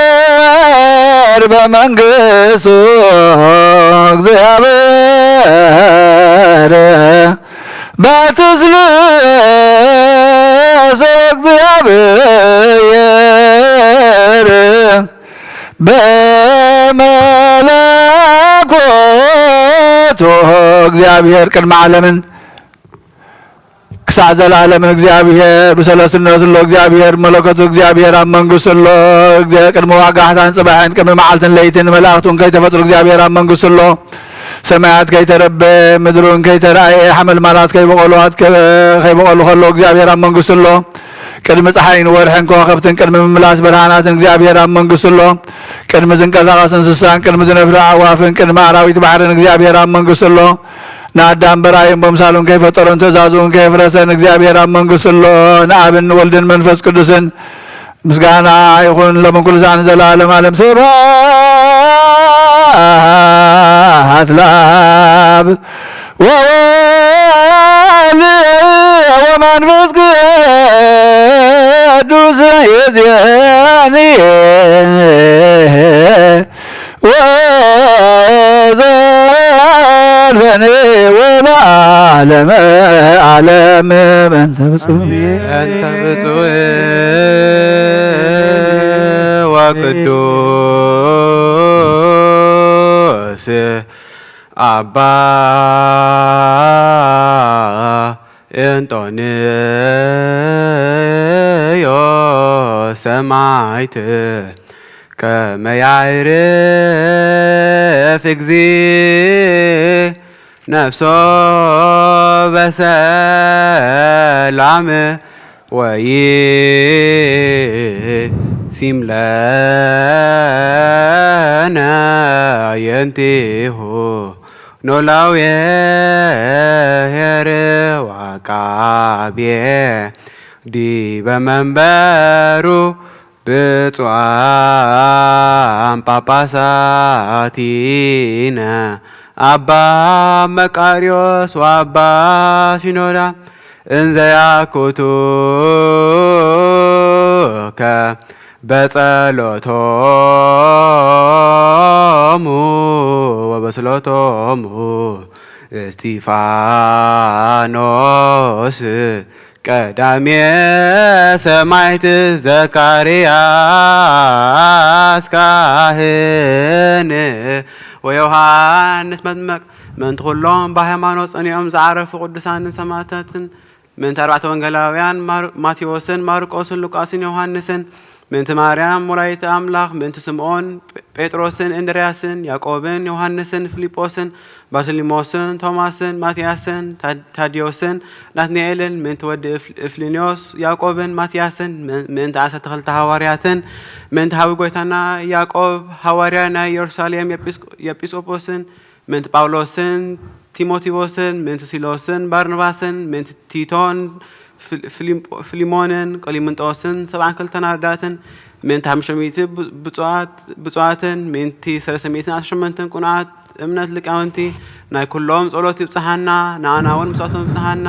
እግዚአብሔር በመንግሥቱ እግዚአብሔር በትስልስ እግዚአብሔር በመለኮቱ እግዚአብሔር ቅድመ ዓለምን ክሳዕ ዘለዓለምን እግዚአብሔር ብሰለስነቱ ሎ እግዚአብሔር መለኮቱ እግዚአብሔር ኣብ መንግሥቱ ሎ ቅድሚ ዋጋሕታን ጽባሕን ቅድሚ መዓልትን ለይትን መላእኽቱን ከይተፈጥሩ እግዚአብሔር ኣብ መንግሥቱ ሎ ሰማያት ከይተረበ ምድሩን ከይተረአየ ሓመልማላት ከይበቐሉት ከይበቐሉ ከሎ እግዚአብሔር ኣብ መንግሥቱ ሎ ቅድሚ ፀሓይን ወርሕን ከዋኽብትን ቅድሚ ምምላስ ብርሃናትን እግዚአብሔር ኣብ መንግሥቱ ሎ ቅድሚ ዝንቀሳቐስ እንስሳን ቅድሚ ዝነፍር ኣዕዋፍን ቅድሚ ኣራዊት ባሕርን እግዚአብሔር ኣብ መንግሥቱ ሎ ንኣዳም በራእዩን በምሳሉን ከይፈጠሮን ትእዛዙን ከይፍረሰን እግዚአብሔር ኣብ መንግሥቱ ሎ ንኣብን ወልድን መንፈስ ቅዱስን ምስጋና ይኹን ለመንኩሉ ዛን ዘለዓለም ዓለም ስብሐት ለአብ ወወልድ ወመንፈስ ቅዱስ ይእዜኒ ወዘልፈኒ ወለዓለመ ዓለም በእንተ ብፁዕ ወቅዱስ አባ እንጦንዮስ ሰማዕት ከመ ያዕርፍ እግዚእ ነፍሶ በሰላም ወይሲም ለነ የንቲሁ ኖላዊ ኄር ወዐቃቤ ዲበ መንበሩ ብፁዓን ጳጳሳቲነ አባ መቃርዮስ ወአባ ሲኖዳ እንዘ ያኩቱከ በጸሎቶሙ ወበስሎቶሙ እስጢፋኖስ ቀዳሜ ሰማዕት ዘካርያስ ካህን ወዮሐንስ መጥምቅ ምእንተ ኩሎም በሃይማኖት ጸኒዖም ዝዓረፉ ቅዱሳንን ሰማዕታትን ምእንተ ኣርባዕተ ወንጌላውያን ማቴዎስን ማርቆስን ሉቃስን ዮሐንስን ምእንተ ማርያም ወላዲተ አምላክ ምእንተ ስምዖን ጴጥሮስን እንድርያስን ያዕቆብን ዮሐንስን ፊልጶስን ባርቶሎሜዎስን ቶማስን ማትያስን ታዲዮስን ናትናኤልን ምእንተ ወዲ እፍልዮስ ያዕቆብን ማትያስን ምእንተ 12 ሐዋርያትን ምእንተ ሃዊ ጎይታና ያዕቆብ ሐዋርያ ናይ ኢየሩሳሌም ኤጲስቆጶስን ምእንተ ጳውሎስን ቲሞቴዎስን ምእንተ ሲሎስን ባርናባስን ምእንተ ቲቶን ፊሊሞንን ቆሊምንጦስን 72 ናርዳትን ምእንተ 500 ብፁዓትን ምእንቲ 318 ቁኑዓት እምነት ሊቃውንቲ ናይ ኩሎም ጸሎት ይብጽሐና ንኣና እውን ምስዋቶም ይብጽሐና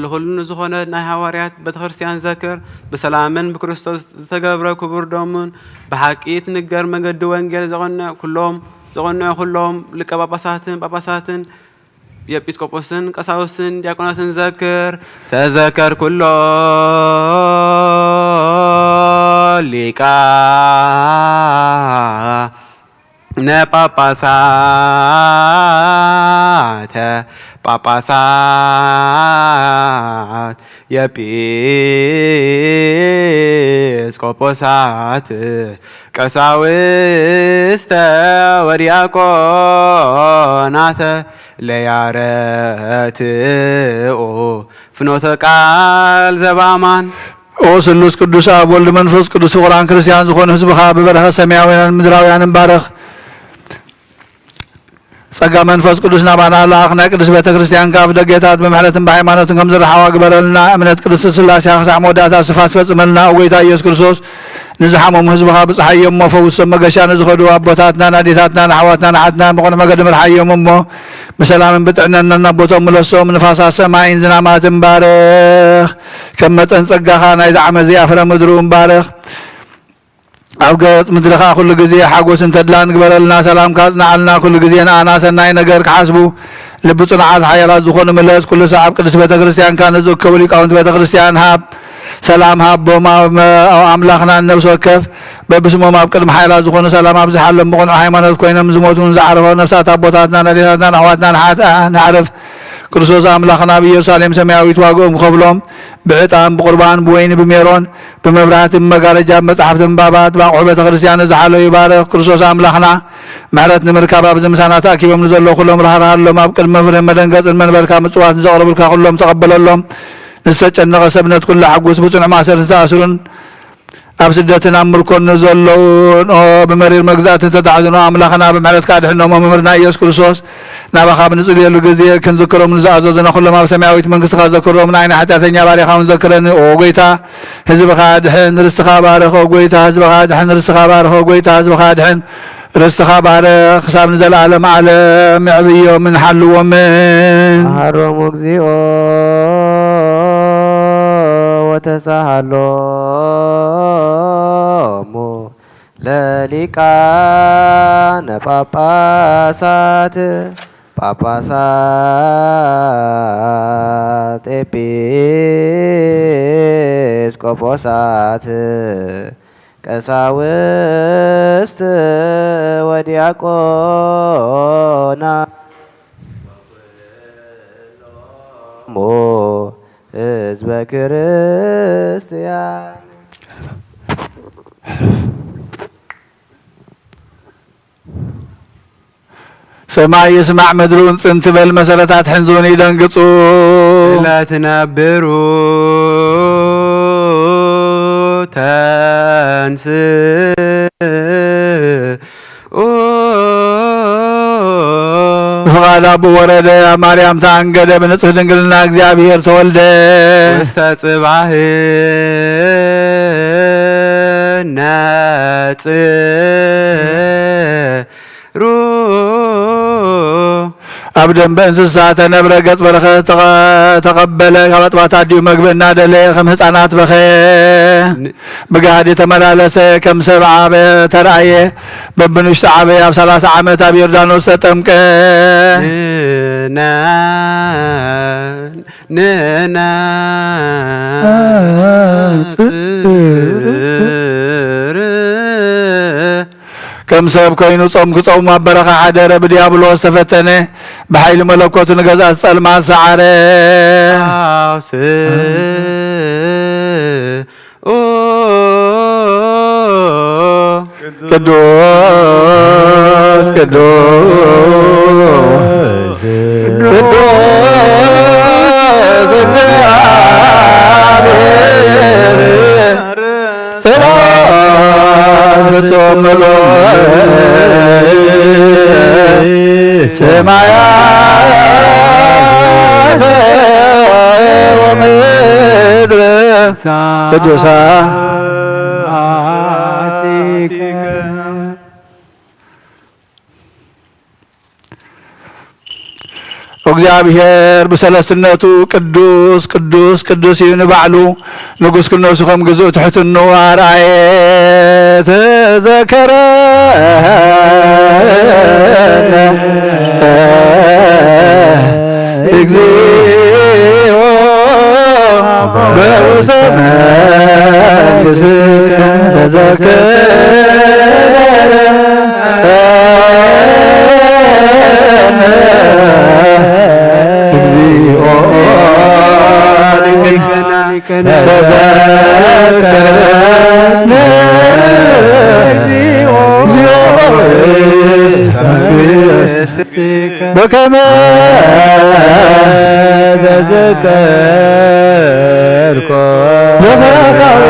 ለኩሉ ዝኾነ ናይ ሐዋርያት ቤተክርስቲያን ዘክር ብሰላምን ብክርስቶስ ዝተገብረ ክቡር ደሙን ብሓቂት ንገር መንገዲ ወንጌል ዘቆንዕ ኩሎም ሊቀ ጳጳሳትን የኤጲስቆጶስን ቀሳውስትን ዲያቆናትን ዘክር ተዘከር ኩሎ ሊቃነ ጳጳሳት የኤጲስቆጶሳት ቀሳውስተ ወዲያቆናተ ለያረትኦ ፍኖተ ቃል ዘባማን ኦ ስሉስ ቅዱስ አብ ወልድ መንፈስ ቅዱስ ፍቁራን ክርስቲያን ዝኾኑ ህዝብኻ ብበረኸ ሰማያውያንን ምድራውያንን ባረኽ ጸጋ መንፈስ ቅዱስ ናባና ላኽ ናይ ቅዱስ ቤተ ክርስቲያን ካብ ደጌታት ብምሕረትን ብሃይማኖትን ከም ዝረሓዋ ግበረልና እምነት ቅድስቲ ስላሴ ክሳዕ መወዳእታ ስፋት ፈጽመልና ጎይታ ኢየሱስ ክርስቶስ ንዝሓመሙ ህዝብኻ ብፀሓዮም ፈውሶም መገሻ ንዝኸዱ ኣቦታትና ናዴታትና ንኣሕዋትና ንሓትና ብቆነ መገዲ ምርሓዮም እሞ ብሰላምን ብጥዕነና ናቦቶም ምለሶም ንፋሳት ሰማይን ዝናማትን ባርኽ ከም መጠን ጸጋኻ ናይ ዝዓመ ዝያፍረ ምድሩ ባርኽ ኣብ ገጽ ምድርኻ ኩሉ ግዜ ሓጎስን ተድላን ግበረልና ሰላምካ ጽናዓልና ኩሉ ግዜ ንኣና ሰናይ ነገር ክሓስቡ ልቢ ጽኑዓት ሓያላት ዝኾኑ ምለስ ኩሉ ሰዓብ ቅዱስ ቤተ ክርስቲያንካ ንዝእከቡ ሊቃውንቲ ቤተ ክርስቲያን ሃብ ሰላም ሃቦም ኣምላኽና ነብሲ ወከፍ በብስሞም ኣብ ቅድሚ ሓይላት ዝኾኑ ሰላም ኣብ ዝሓሎም ብቕኑዕ ሃይማኖት ኮይኖም ዝሞቱን ዝዓረፎ ነፍሳት ኣቦታትና ናዴታትና ኣሕዋትና ንዓርፍ ክርስቶስ ኣምላኽና ብኢየሩሳሌም ሰማያዊት ዋግኦም ክኸፍሎም ብዕጣን ብቁርባን ብወይኒ ብሜሮን ብመብራህቲ ብመጋረጃ ብመፅሓፍቲ ምንባባት ብኣቑሑ ቤተ ክርስቲያን ዝሓለው ይባርኽ ክርስቶስ ኣምላኽና ምሕረት ንምርካብ ኣብዚ ምሳና ተኣኪቦም ንዘለዉ ኩሎም ረሃርሃሎም ኣብ ቅድሚ ፍሬን መደንገፅን መንበርካ ምፅዋት ንዘቕርብልካ ኩሎም ተቐበለሎም ንዝተጨነቐ ሰብነት ኩሉ ሓጉስ ብፅኑዕ ማእሰርን ተኣስሩን ኣብ ስደትን ኣብ ምርኮን ዘለውን ብመሪር መግዛእትን ተታሕዝኖ ኣምላኽና ብምሕረትካ ድሕኖሞ መምህርና ኢየሱስ ክርስቶስ ናባኻ ብንጽልየሉ ግዜ ክንዝክሮም ንዝኣዘዝና ኩሎም ኣብ ሰማያዊት መንግስትኻ ዘክሮም ንዓይኒ ሓጢአተኛ ባሪኻ እውን ዘክረኒ ኦ ጎይታ ህዝብኻ ድሕን ርስትኻ ባርኽ ጎይታ ህዝብኻ ድሕን ርስትኻ ባርኽ ጎይታ ህዝብኻ ድሕን ርስትኻ ባርኽ ክሳብ ንዘለዓለም ዓለም ይዕብዮምን ሓልዎምን ሃሮም እግዚኦ ወተሳሃሎሙ ለሊቃነ ጳጳሳት ኤጲስቆጶሳት ቀሳውስት ወዲያቆናት ህዝበ ክርስቲያን ሰማይ ይስማዕ ምድሩን ጽንት በል መሰረታት ሕንዙን ይደንግጹ ለትነብሩ ተንስ ፍቃድ አቡ ወረደ ማርያም ታንገደ በንጹህ ድንግልና እግዚአብሔር ተወልደ ውስተ ጽባህ ነጽሩ አብደን በእንስሳ ተነብረ ገጽ በረኸት ተቀበለ ከበጥባት አዲው መግብ እናደለ ከም ህፃናት በኸ ብጋድ የተመላለሰ ከም ሰብዓ ተራእየ በብንሽተ ዓበየ ኣብ 30 ዓመት ኣብ ዮርዳኖስ ተጠምቀ ንና ከም ሰብ ኮይኑ ጾም ክጾም ኣብ በረኻ ሓደረ ብዲያብሎስ ተፈተነ ብሓይሊ መለኮቱ ንገዛት ጸልማት ሰዓረ ቅዱስ ቅዱስ ቅዱስ እግዚአብሔር ፍጹም ሰማያት ወምድር ቅዱሳቲከ እግዚአብሔር በሰለስነቱ ቅዱስ ቅዱስ ቅዱስ ይንባዕሉ ንጉስ ክነሱኹም ግዝኡ ትሕትኑ አርአየ ተዘከረነ እግዚኦ ተዘከረነ በከመ ተዘከርኮ በፈኻሪ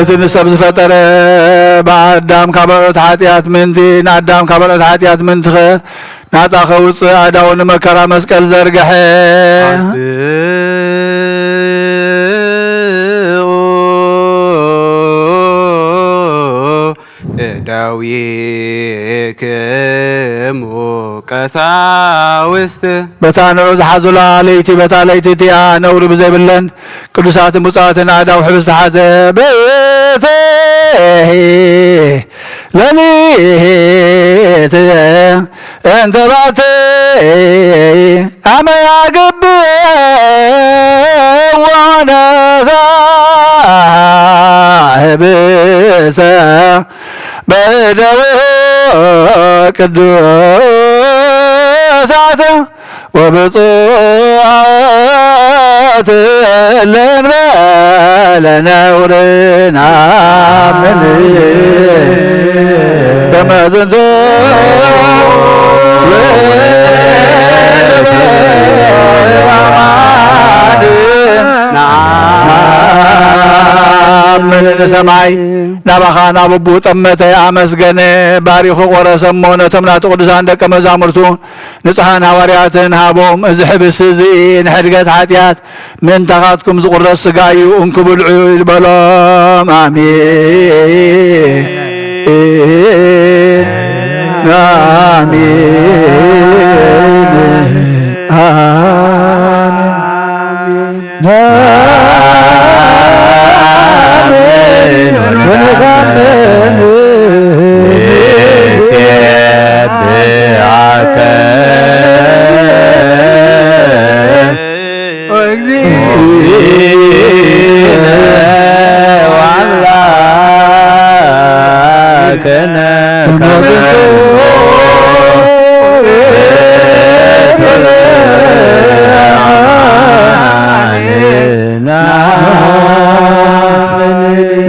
እቲ ንሰብ ዝፈጠረ ብኣዳም ካብ በልዖት ሓጢኣት ምንቲ ንኣዳም ካብ በልዖት ሓጢኣት ምንትኸ ናፃ ኸውፅእ ኣዳው ንመከራ መስቀል ዘርግሐ እደዊክሙ ቀሳውስት በታ ንዑ ዝሓዙላ ለይቲ በታ ለይቲ እቲኣ ነውሪ ብዘይብለን ቅዱሳትን ብፁዓትን ኣዳው ሕብዝ ዝሓዘ ቤተ ለሊት እንተ ባቲ ኣመያ ግብእ ወነሳህብሰ በደዌ ቅዱሳት ወብፁዓት ለእንበለ ነውርና ምን ከመ ዝንቱ ምን ንሰማይ ናባኻ ናብቡ ጠመተ ኣመስገነ ባሪኹ ቆረሰሞ ነቶም ናቱ ቅዱሳን ደቀ መዛሙርቱ ንጹሓን ሃዋርያትን ሃቦም እዚ ሕብስ እዚ ንሕድገት ሓጢኣት ምንታኻትኩም ዝቁረስ ስጋ እዩ እንክብልዑ ይበሎም አሜን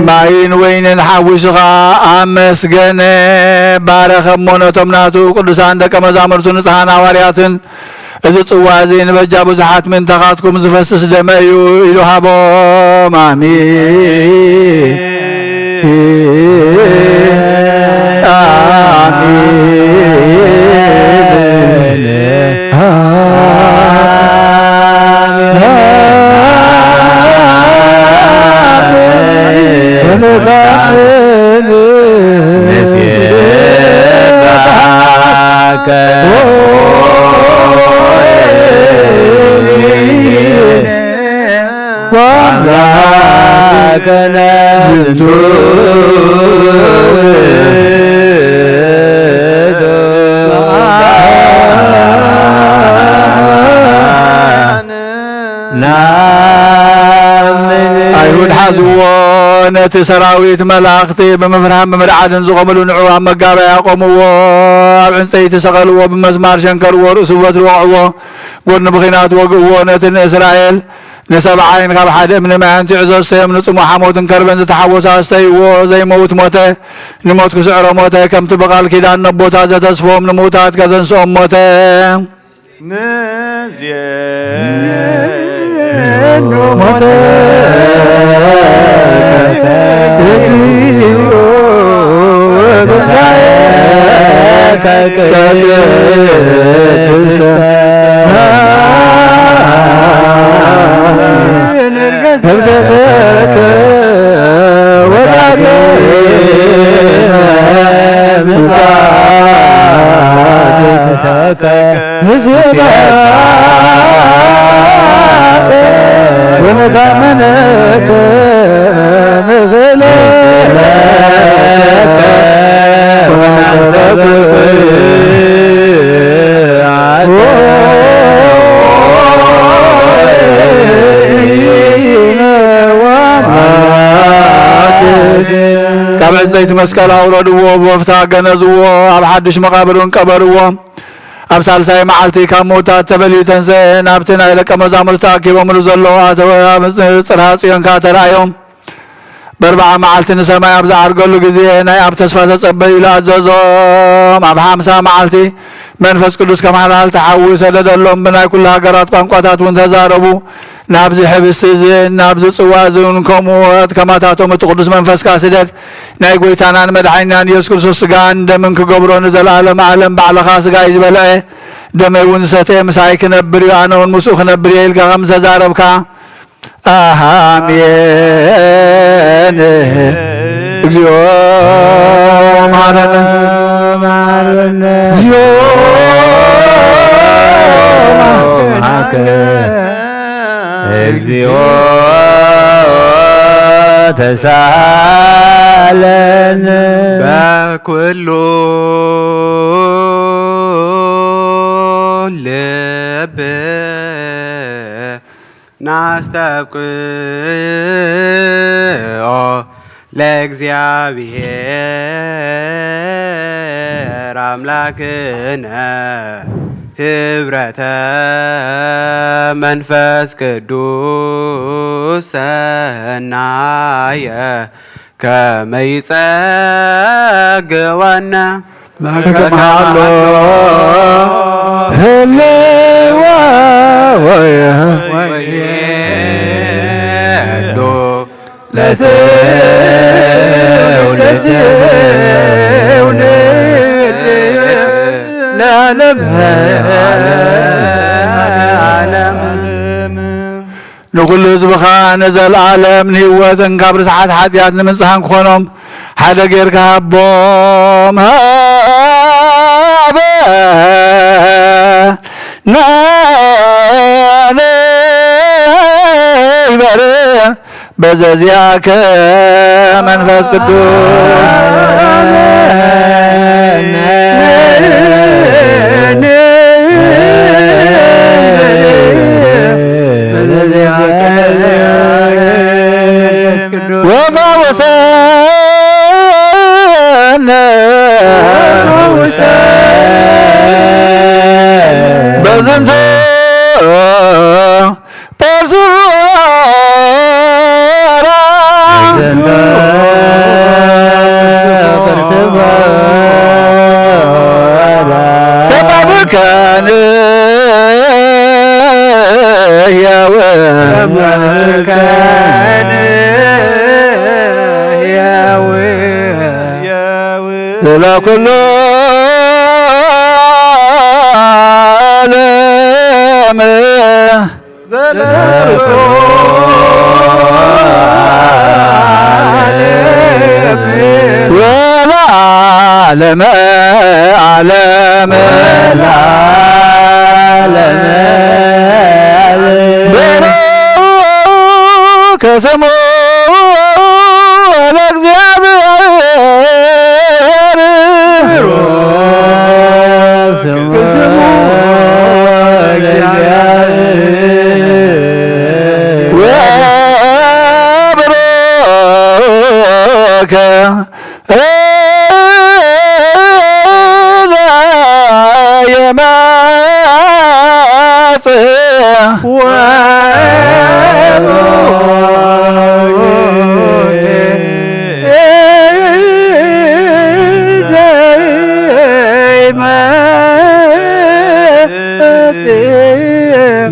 ማይን ወይንን ሓዊሱኻ ኣመስገነ ባረኸሞ ነቶም ናቱ ቅዱሳን ደቀ መዛሙርቱ ንጹሓን ሃዋርያትን እዚ ጽዋ እዚ ንበጃ ብዙሓት ምንተኻትኩም ዝፈስስ ደመ እዩ ኢሉ ሃቦም አሜን አይሁድ ሓዝዎ ነቲ ሰራዊት መላእኽቲ ብምፍርሃን ብምርዓድን ዝቆምሉ ንዑ ኣብ መጋበያ ቆምዎ ኣብ ዕንፀይቲ ሰቐልዎ ብመስማር ሸንከርዎ ርእሱ በትሪ ወቕዕዎ ጎድኒ ብኺናት ወግእዎ ነቲ ንእስራኤል ንሰብዓይን ካብ ሓደ እምኒ ማይ አንቲዑ ዘስተዮም ንጽሙ ሓሞትን ከርበን ዝተሓወሰ ኣስተይዎ ዘይመውት ሞተ ንሞት ክስዕሮ ሞተ ከምቲ ብቓል ኪዳን ነቦታ ዘተስፎም ንምውታት ከተንስኦም ሞተ ሞተ ወነዛመነከ زيت مسكال أوردوا وفتا جنزوا أب حدش مقابرون قبروا أب سالساي معلتي كموتا تبلي تنسين أبتنا إلى كما زامرتا كيبو منزلوا أتوا صراص ينكاتر يوم بربع معلتي نسمع أب زعر قالوا جزينا أب تسفى تصبي لا زوم أب حمسا معلتي منفس قدوس كما حال تحوي سددلهم بنا كل هاجرات قنقاتات وانتزاربوا نابز حبس زين نابز صوازون كموات كما تاتهم القدوس منفس كاسدت ناي غويتانا مدحينا يسوع كريستوس غان دمن كغبرون زلالم عالم بعل خاص غايز بلاي دمون سته مسايك نبر انون مسوخ نبر يلغم زاربكا آمين እግዚኦ ማረነ እግዚኦ እግዚኦ ተሳለን በኩሉ ልብ ናስተብቅዖ ለእግዚአብሔር አምላክነ ህብረተ መንፈስ ቅዱስ ሰናየ ከመ ይጸግወነ ለከማሎ ህልዋ ወየዶ ለዓለም ንኩሉ ህዝብኻ ንዘለዓለም ንህይወትን ካብ ርስሓት ሓጢኣት ንምንፅሓን ክኾኖም ሓደ ጌርካ ሃቦም ሃበ ናነይበር በዘዚያከ መንፈስ ቅዱስ ወፈወሰነ በዝንቱ ከማብከን ያወ ለኩሉ ዓለም ወለዓለመ ዓለም ቡሩክ ስሙ ለእግዚአብሔር ወቡሩክ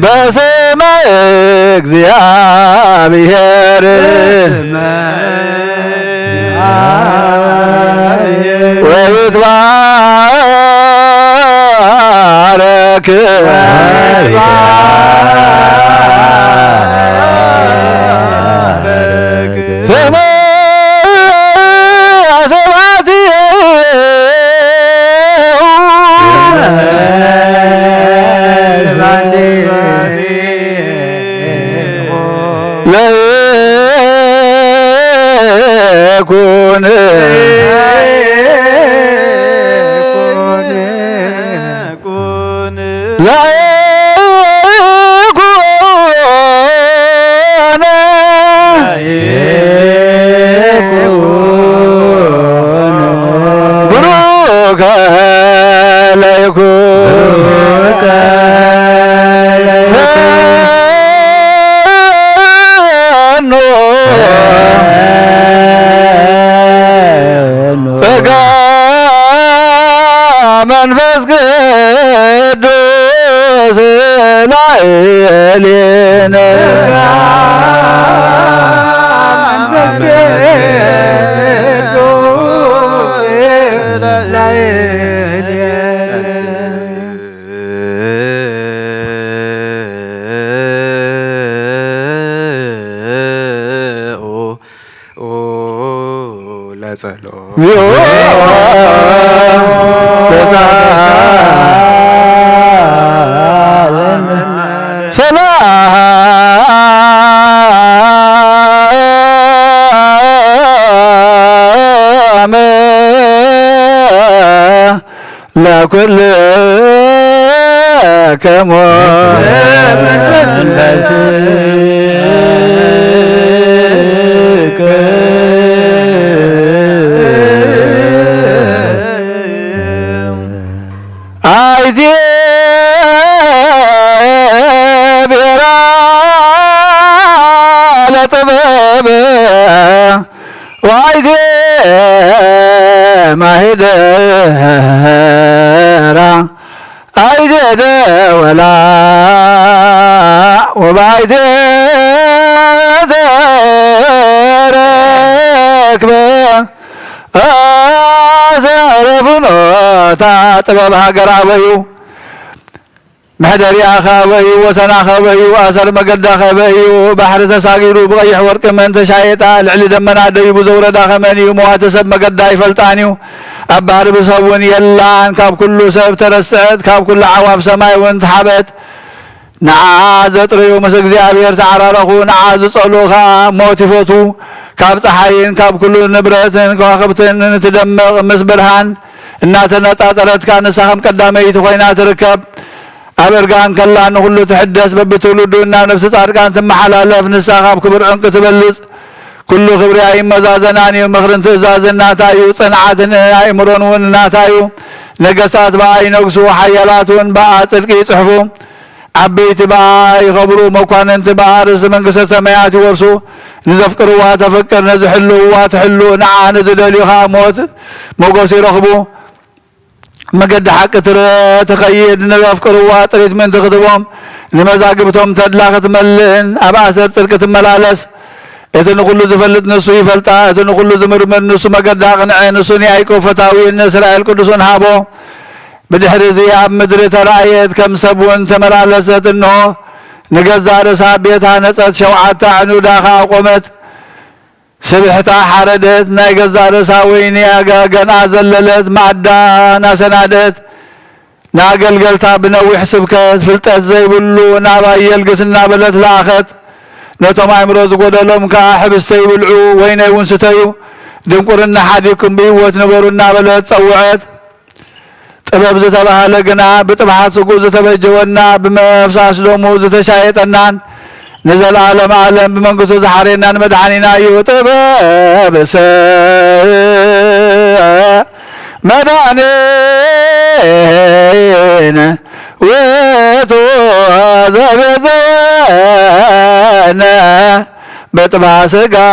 በስመ እግዚአብሔር ወይትባረክ ስመ ለይኩን ለይኩን ጸጋ መንፈስ ቅዱስ ላዕሌነ ሰላም ለኩልክሙ አይቴ ብሔራ ለጥበብ ወአይቴ ማሂደራ አይቴ ደወላ ወባይቴ ተረክበ አሰረፍኖታ ጥበብ ሃገራ በዩ محدري أخابي وسنا خابي وأسر مقد خابي بحر تساقيرو بغيح ورق من تشايتا العلي دمنا ديبو زورة داخماني ومواتسب مقد يفلطانيو أبار بصون يلان كاب كله سب ترسعت كاب كل عواف سماي وانت حبت نعاز طريو مسك زيابير تعرارخو نعاز صلوخا موتفوتو كاب صحاين كاب كله نبرتن كواخبتن نتدمغ مسبرهان እናተና ጣጣረት ካነሳም ቀዳመይት ኮይና ትርከብ አበርጋን ከላን ሁሉ ተሐደስ በብትውልዱና ነፍስ ጻድቃን ተመሐላለፍ ንሳኻብ ክብር ዕንቅ ትበልጽ ኩሉ ክብሪ አይመዛዘናን የመኽርን ትእዛዝና ታዩ ጽንዓትን አይምሮን ወንና ታዩ ነገስታት ባይነግሱ ሐያላቱን በአጽድቅ ይጽሕፉ አበይት ባይ ኸብሩ መኳንንት ባርስ መንግስተ ሰማያት ይወርሱ ንዘፍቅሩዋ ተፈቅር ነዝሕልዋ ትሕሉ ንዓ ንዝደልዩኻ ሞት ሞገስ ይረኽቡ مقد حق تخيد نفقروا طريت من تخدمهم لمزاقبتهم تدلاخت ملن أبعثر تلك ملالس إذن كل زفلت نسو يفلتا إذن كل زمر من نسو مقد داغن عين نسو نيايكو فتاوي النسر عيل كدسون هابو بدحر زياب مدري ترأيت كم سبون تملالست انه نقزار سابيتها نسات شوعات عنو داخا قومت سبحتا حردت نايقزار ساويني اقاقن ازللت معدا ناسنادت ناقل قلتا بنوي حسبكت فلتت زي بلو نابا يلقسنا بلت لاخت نتو ما يمروز قدلهم كاحبستي بلعو وين يونستيو دنقرنا حديكم بيوت نبرنا بلت صوعت طبب زتبها لقنا بطبحات سقو زتبجونا بمفساس لومو زتشايطنان نزل عالم عالم بمنقصو زحرينا مدحانينا يطبب مدحانين ويتو زبزانا بطبع سقاو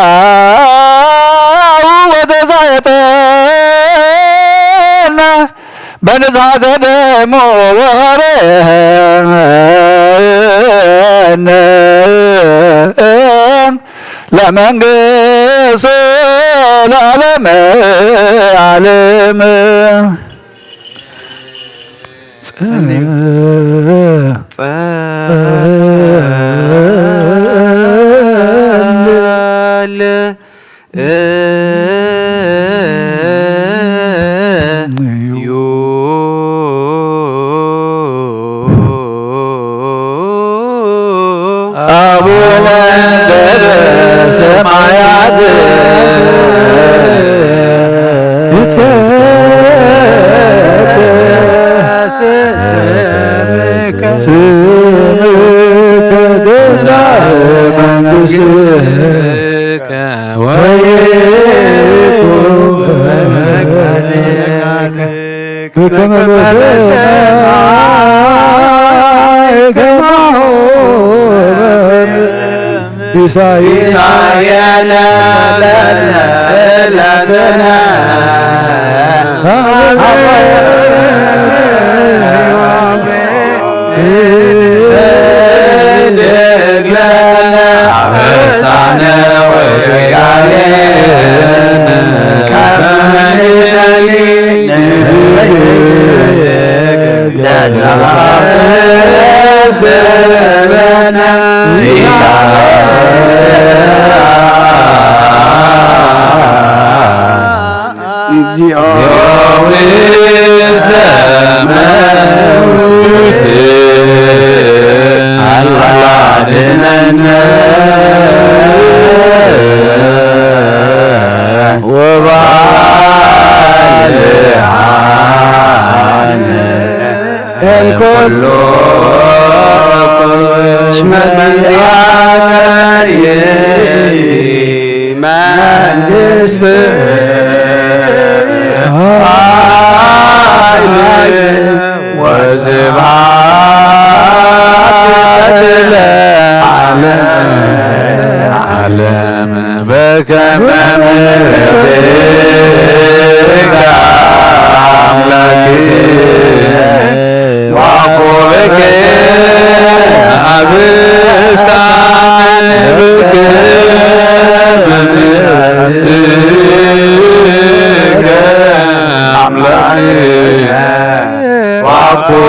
وتزايطنا بنزعت دمو ورهنا لمن قص العالم عالم በከመ በሰማይ ከማሁ ሲሳየነ ለዕለትነ ድግለነ አበሳነ ወጌጋየነ ከመ ንሕነኒ ለዘባሰበነ እግዚኦ ውስተ መንሱት አላድነነ ወባልሐነ እምኩሉ መዚአነ መንግሥት ወስብሐት ለዓለመ በከመ ምሕረትከ አምላክነ ወአቆብከ አብሳነ በከመ ምሕረትከ አምላክነ ወአቆብከ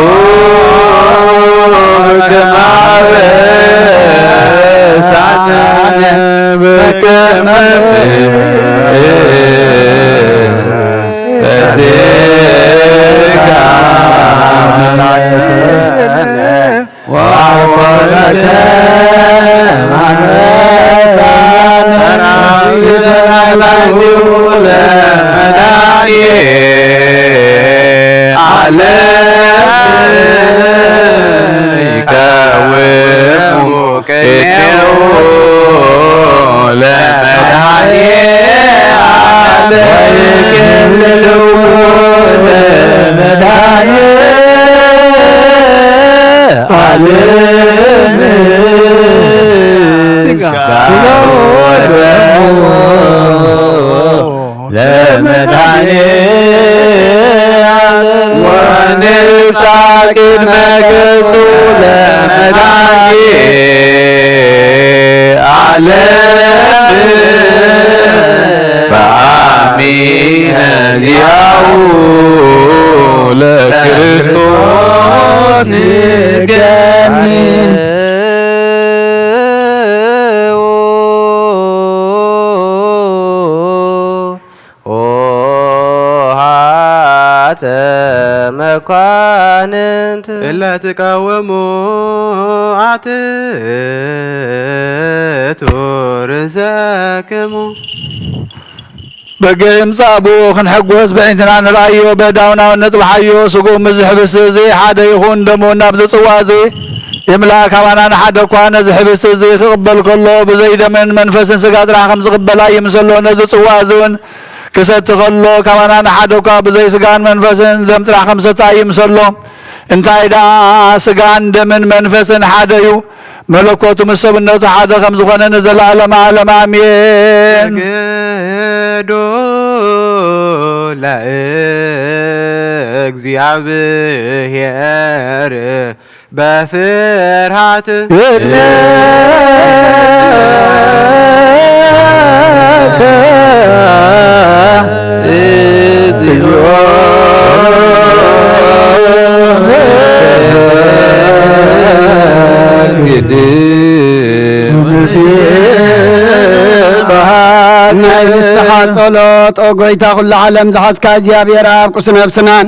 አብሳነ በከመ ምሕረትከ አምላክነ ወአቆብከ ወንብታቅድ መገጹ ለመድኃኒዓለም በአሚነ ዚአሁ ለክርስቶስ ንገኒን መኳንንት እለ ተቃወሙ አትቱ ርእሰክሙ በገምጻቡ ክንሕጐስ በእንትና ንራእዮ በዳውናውነት ጥብሓዮ ስጉም ዝሕብስ እዚ ሓደ ይኹን ደሞ ናብ ዝፅዋ እዚ የምላክ ኣባናን ሓደ እኳ ነዚ ሕብስ እዚ ክቕበል ከሎ ብዘይደምን መንፈስን ስጋ ጥራሕ ከም ዝቕበላ ይምሰሎ ነዚ ፅዋ እዚ እውን ክሰቲ ከሎ ካባናን ሓደ እኳ ብዘይ ስጋን መንፈስን ደም ጥራሕ ከም ሰታ ይምሰሎ እንታይ ደኣ ስጋን ደምን መንፈስን ሓደ እዩ መለኮቱ ምስ ሰብነቱ ሓደ ከም ዝኾነ ንዘለኣለመ ዓለም ኣሜን ገዶ ለእግዚአብሔር በፍርሃት ናይ ንስሓ ጸሎት ኦ ጐይታ ኩሉ ዓለም ዝሓዝካ እግዚኣብሔር ኣብ ቁስ ነብስናን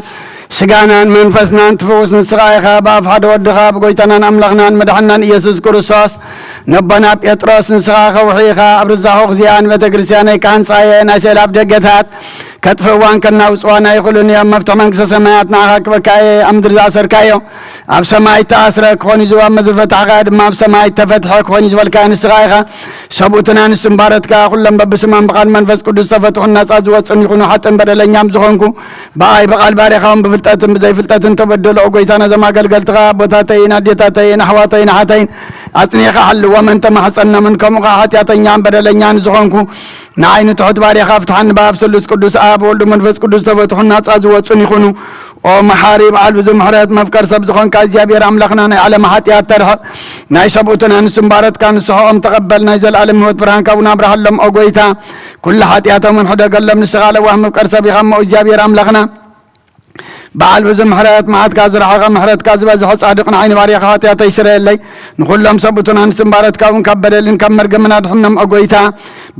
ስጋናን መንፈስናን ትፍውስ ንስኻ ኢኻ ብኣፍ ሓደ ወድኻ ብጐይታናን ኣምላኽናን መድሓናን ኢየሱስ ክርስቶስ ነቦና ጴጥሮስ ንስኻ ኸውሒ ኢኻ ኣብ ርዛኹ ግዚያን ቤተ ክርስቲያነይ ካህንፃየ ናይ ሰላብ ደገታት ከጥፍእዋን ከናውፅዋና ይኽእሉን እዮም መፍትሒ መንግስተ ሰማያት ንዓኻ ክበካየ ኣብ ምድሪ ዝኣሰርካዮ ኣብ ሰማይ ተኣስረ ክኾን እዩ ኣብ ምድሪ ፈታሕካ ድማ ኣብ ሰማይ ተፈትሐ ክኾን እዩ ዝበልካዮ ንስኻ ኢኻ ሰብኡትን ኣንስትን ባረትካ ኩሎም በብስማን ብቓል መንፈስ ቅዱስ ተፈትሑን ነፃ ዝወፅን ይኹኑ ሓጥን በደለኛም ዝኾንኩ ብኣይ በቓል ባሪኻውን ብፍልጠት بفلتات بزي فلتات تبدل أقويتنا زما قلقلتها بوتاتين أديتاتين أحواتين حاتين أتنيخ حل ومن تمحصنا منكم وحاتياتين يان بدلين زغنكو نعين تحت باري خافتحن باب سلس قدس آب ولد منفس قدس تفتحنا تأزوات سنيخونو ومحاري بعد بزم محرات مفكر سبزخون كازيابير أملخنا على محاتيات ترح ناي سبوتنا نسمبارت كان سحوهم تقبل نايزل علم موت برهان كابونا برهان لهم أقويتا كل حاتياتهم من حدا قلم نسغالة وهم مفكر سبيخم وإجابير أملخنا بعد بزم محرات معات كازر حقا محرات كازر بزحو صادقنا عين باري خاتيات يسرى اللي نقول لهم سبوتنا نسمبارت كابون كبل اللي نكمر قمنا دحنم أقويتا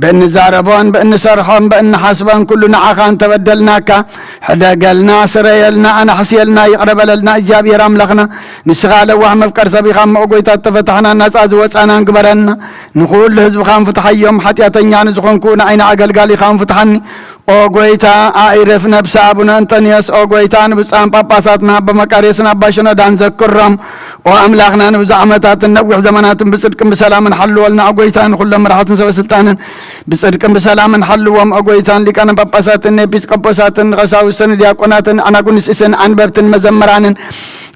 بأن زاربون بأن سرحون بأن حاسبون كلنا عخان تبدلناك حدا قالنا سريلنا أنا حسيلنا يقرب لنا إجابي رملخنا نسغالة وهم مفكر سبيخام أقويتا تفتحنا الناس أزوات أنا نقبرنا نقول لهزب خان فتح يوم حتى يتنيان زخون كون عين عقل قالي خان فتحني أقويتا أعرف نفس أبونا أنتونيوس أقويتا نبسان باباساتنا بمكاريسنا باشنا دان ذكرهم وأملاخنا نبزعمتات النوح زمانات بصدق بسلام حلوا لنا أقويتا نقول لهم راحة سوى سلطان بصدق بسلام حلوا أقويتا اللي كان باباسات نبيسكوبوسات غساوسن دياقونات أنا كنس إسن أنببت مزمران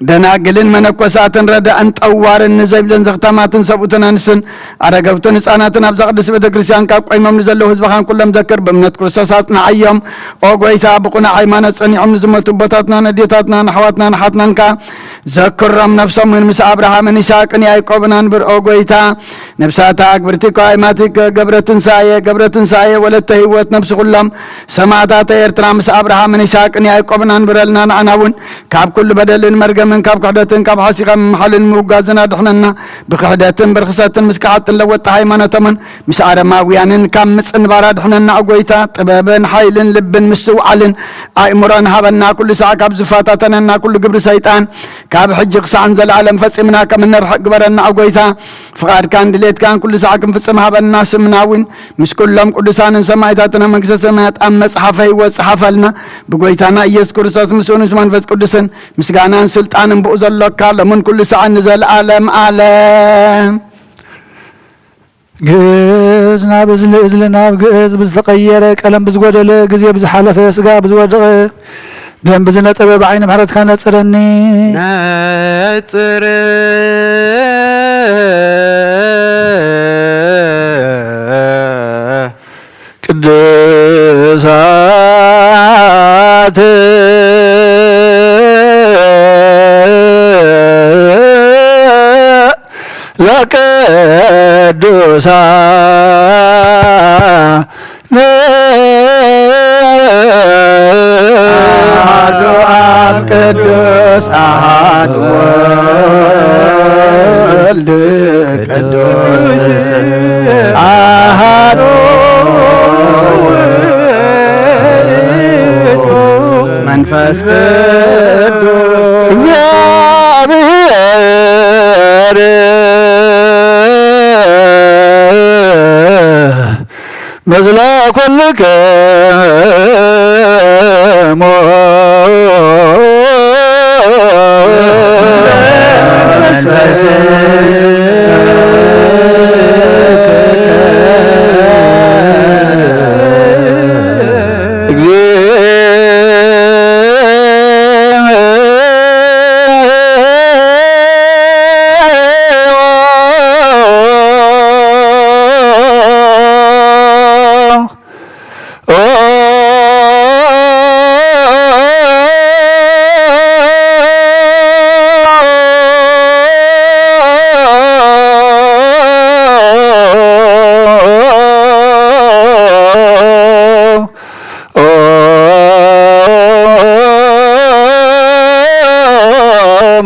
دناقلن منكوسات ردا أنت أوارن نزيبلن زغتاماتن سبوتنا نسن أرقبتن إساناتنا بزقدس بتكريسيان كاب قيمم نزلو هزبخان كلهم ذكر بمنت كرساساتنا عيام أوغويتا بقنا عيمانة صنيعم نزمتو بطاتنا نديتاتنا نحواتنا نحاتنا نكا ذكرهم نفسهم من مس أبراهام نساقن يعقوبنا نبر أوغويتا نفساتا أكبرتك وعيماتك قبرتن ساية ولت هيوت نفس كلهم سماعتا يرتنا مس أبراهام نساقن يعقوبنا نبرلنا نعناون كاب كل بدل مرقم من كاب قحدتن كاب حاسقا محل موغازنا دحننا بقحدتن برخصاتن مسكعاتن لوت هيمانة من مس أرماويانن كام مسن بارا دحننا أوغويتا طبابن حيلن لبن مسوعلن أئمران هبنا كل ساعة كاب زفاتاتنا كل قبر سيطان كاب حجق سعن زل عالم فسمنا كمن نرحق برنا أقويتا فقار كان دليت كان كل ساعة كم فسمها بنا سمناوين مش كلهم قدسان سمايتاتنا مكس سمات أم صحفي وصحفلنا بقويتانا يذكر ساس مسون زمان فس قدسن مسقانا سلطان بؤذل لك لمن كل ساعة نزل عالم عالم جزنا بزلنا بجز بزقير كلام بزودل جزي بزحلف سقا بزودل دم بزنا طبب عين محرت كان نصرني نصر ቅዱሳት ለቅዱሳን ቅዱስ አሐዱ ወልድ ቅዱስ አሐዱ መንፈስ ቅዱስ እግዚአብሔር መዝለ ኩልክሙ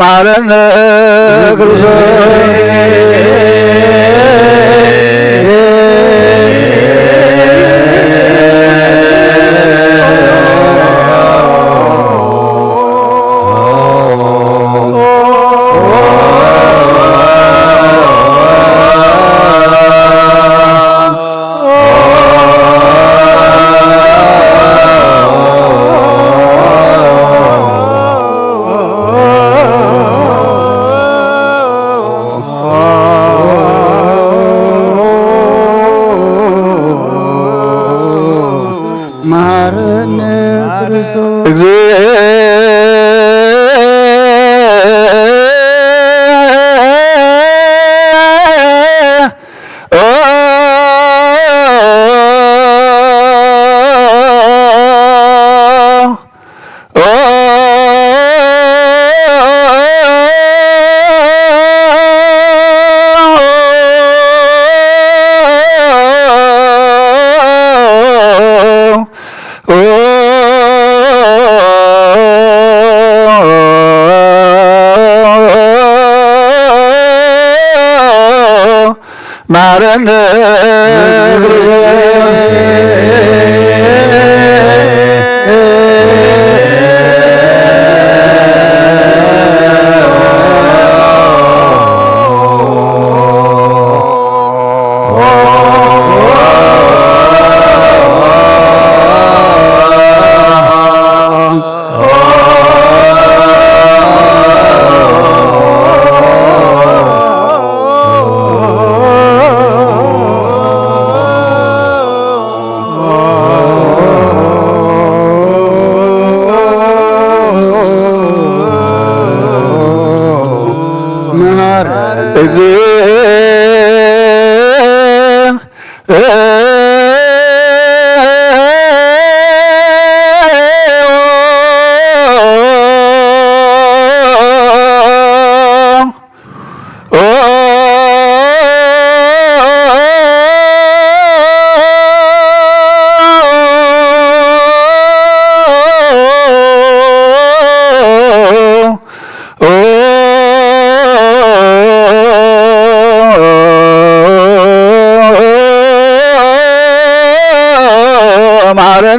ማረነ ማረነ ማረነ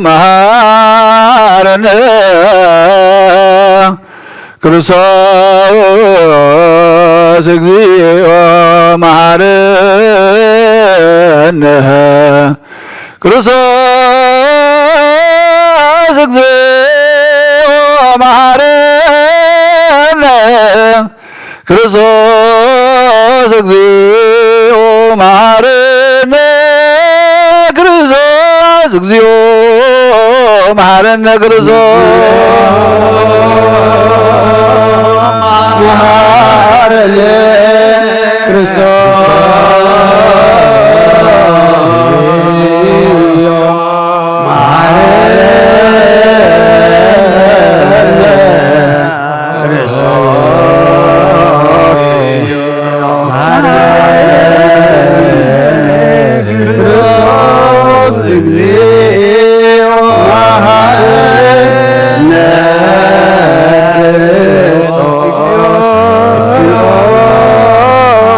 መሐረነ ክርስቶስ እግዚኦ መሐረነ ክርስቶስ እግዚኦ መሐረነ ክርስቶስ እግዚኦ መሐረነ ክርስቶስ እግዚኦ መሐረነ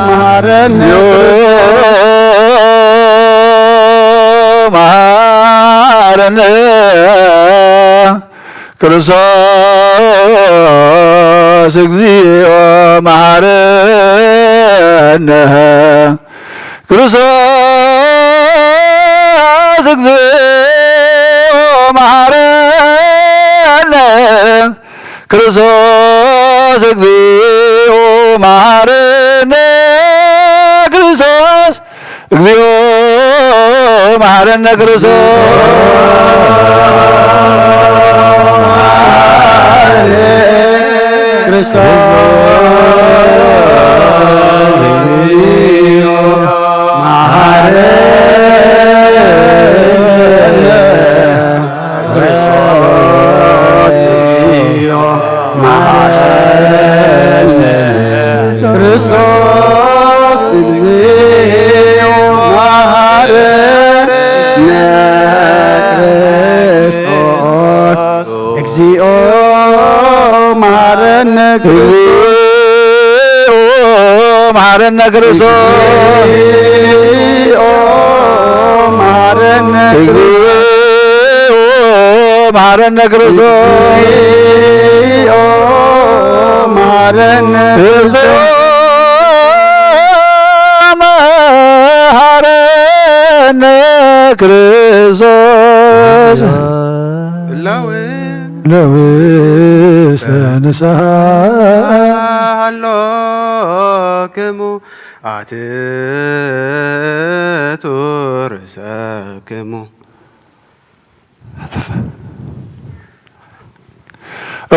መሐረነ መሐረነ ክርስቶስ እግዚኦ መሐረነ ክርስቶስ እግዚኦ መሐረነ ክርስቶስ እግዚኦ መሐረነ ክርስቶስ እግዚኦ መሐረነ መሐረነ ክርስቶስ መሐረነ መሐረነ ክርስቶስ መሐረነ መሐረነ ክርስቶስ ለውስተ ንስሐ ሃሎክሙ አትቱ ርእሰክሙ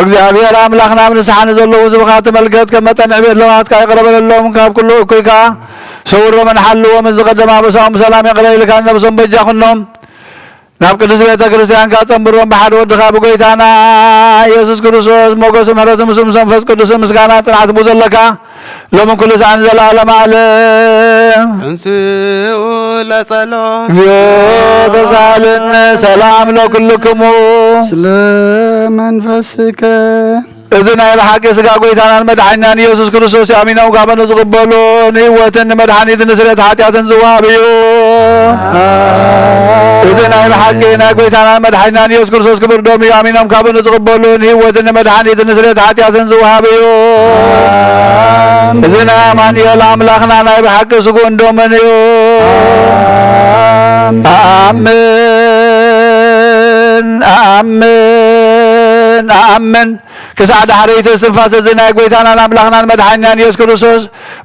እግዚአብሔር አምላክና ምንሳን ዘለው ዝብኻ ተመልከት ከመጠን ዕቤት ለማትካ ይቀረበለሎም ካብ ኩሉ እኩይካ ሰውሮ መን ሓልዎ ምን ዝቀደማ በሳኦም ሰላም የቅለይልካ ነብሶም በጃ ኩኖም ናብ ቅዱስ ቤተ ክርስቲያን ካጸምሮም በሓደ ወድኻ ብጎይታና ኢየሱስ ክርስቶስ ሞገሱ ምሕረቱ ምስ መንፈስ ቅዱስ ምስጋና ጽንዓት ብዘለካ ሎምን ኩሉ ሰዓን ዘለዓለም ዓለም እንስኡ ለጸሎት እግዚኦ ተሳሃለነ ሰላም ለኩልክሙ ስለ መንፈስከ እዚ ናይ ብሓቂ ስጋ ጎይታናን መድሓኒናን ኢየሱስ ክርስቶስ ኣሚኖም ጋበኑ ዝቕበሉ ንህይወትን ንመድሓኒትን ንስርየት ሓጢኣትን ዝዋሃብ እዩ እዚ ናይ ብሓቂ ናይ ጎይታናን መድሓኒናን ኢየሱስ ክርስቶስ ክብር ዶም እዩ ኣሚኖም ጋበኑ ዝቕበሉ ንህይወትን ንመድሓኒትን ንስርየት ሓጢኣትን ዝዋሃብ እዩ እዚ ናይ ኣማኑኤል ኣምላኽና ናይ ብሓቂ ስጉእን ዶምን እዩ ኣሜን ኣሜን ኣሜን ክሳዕ ዳሕረይቲ እስትንፋስ እዚ ናይ ጎይታናን ኣምላኽናን መድሓኒናን ኢየሱስ ክርስቶስ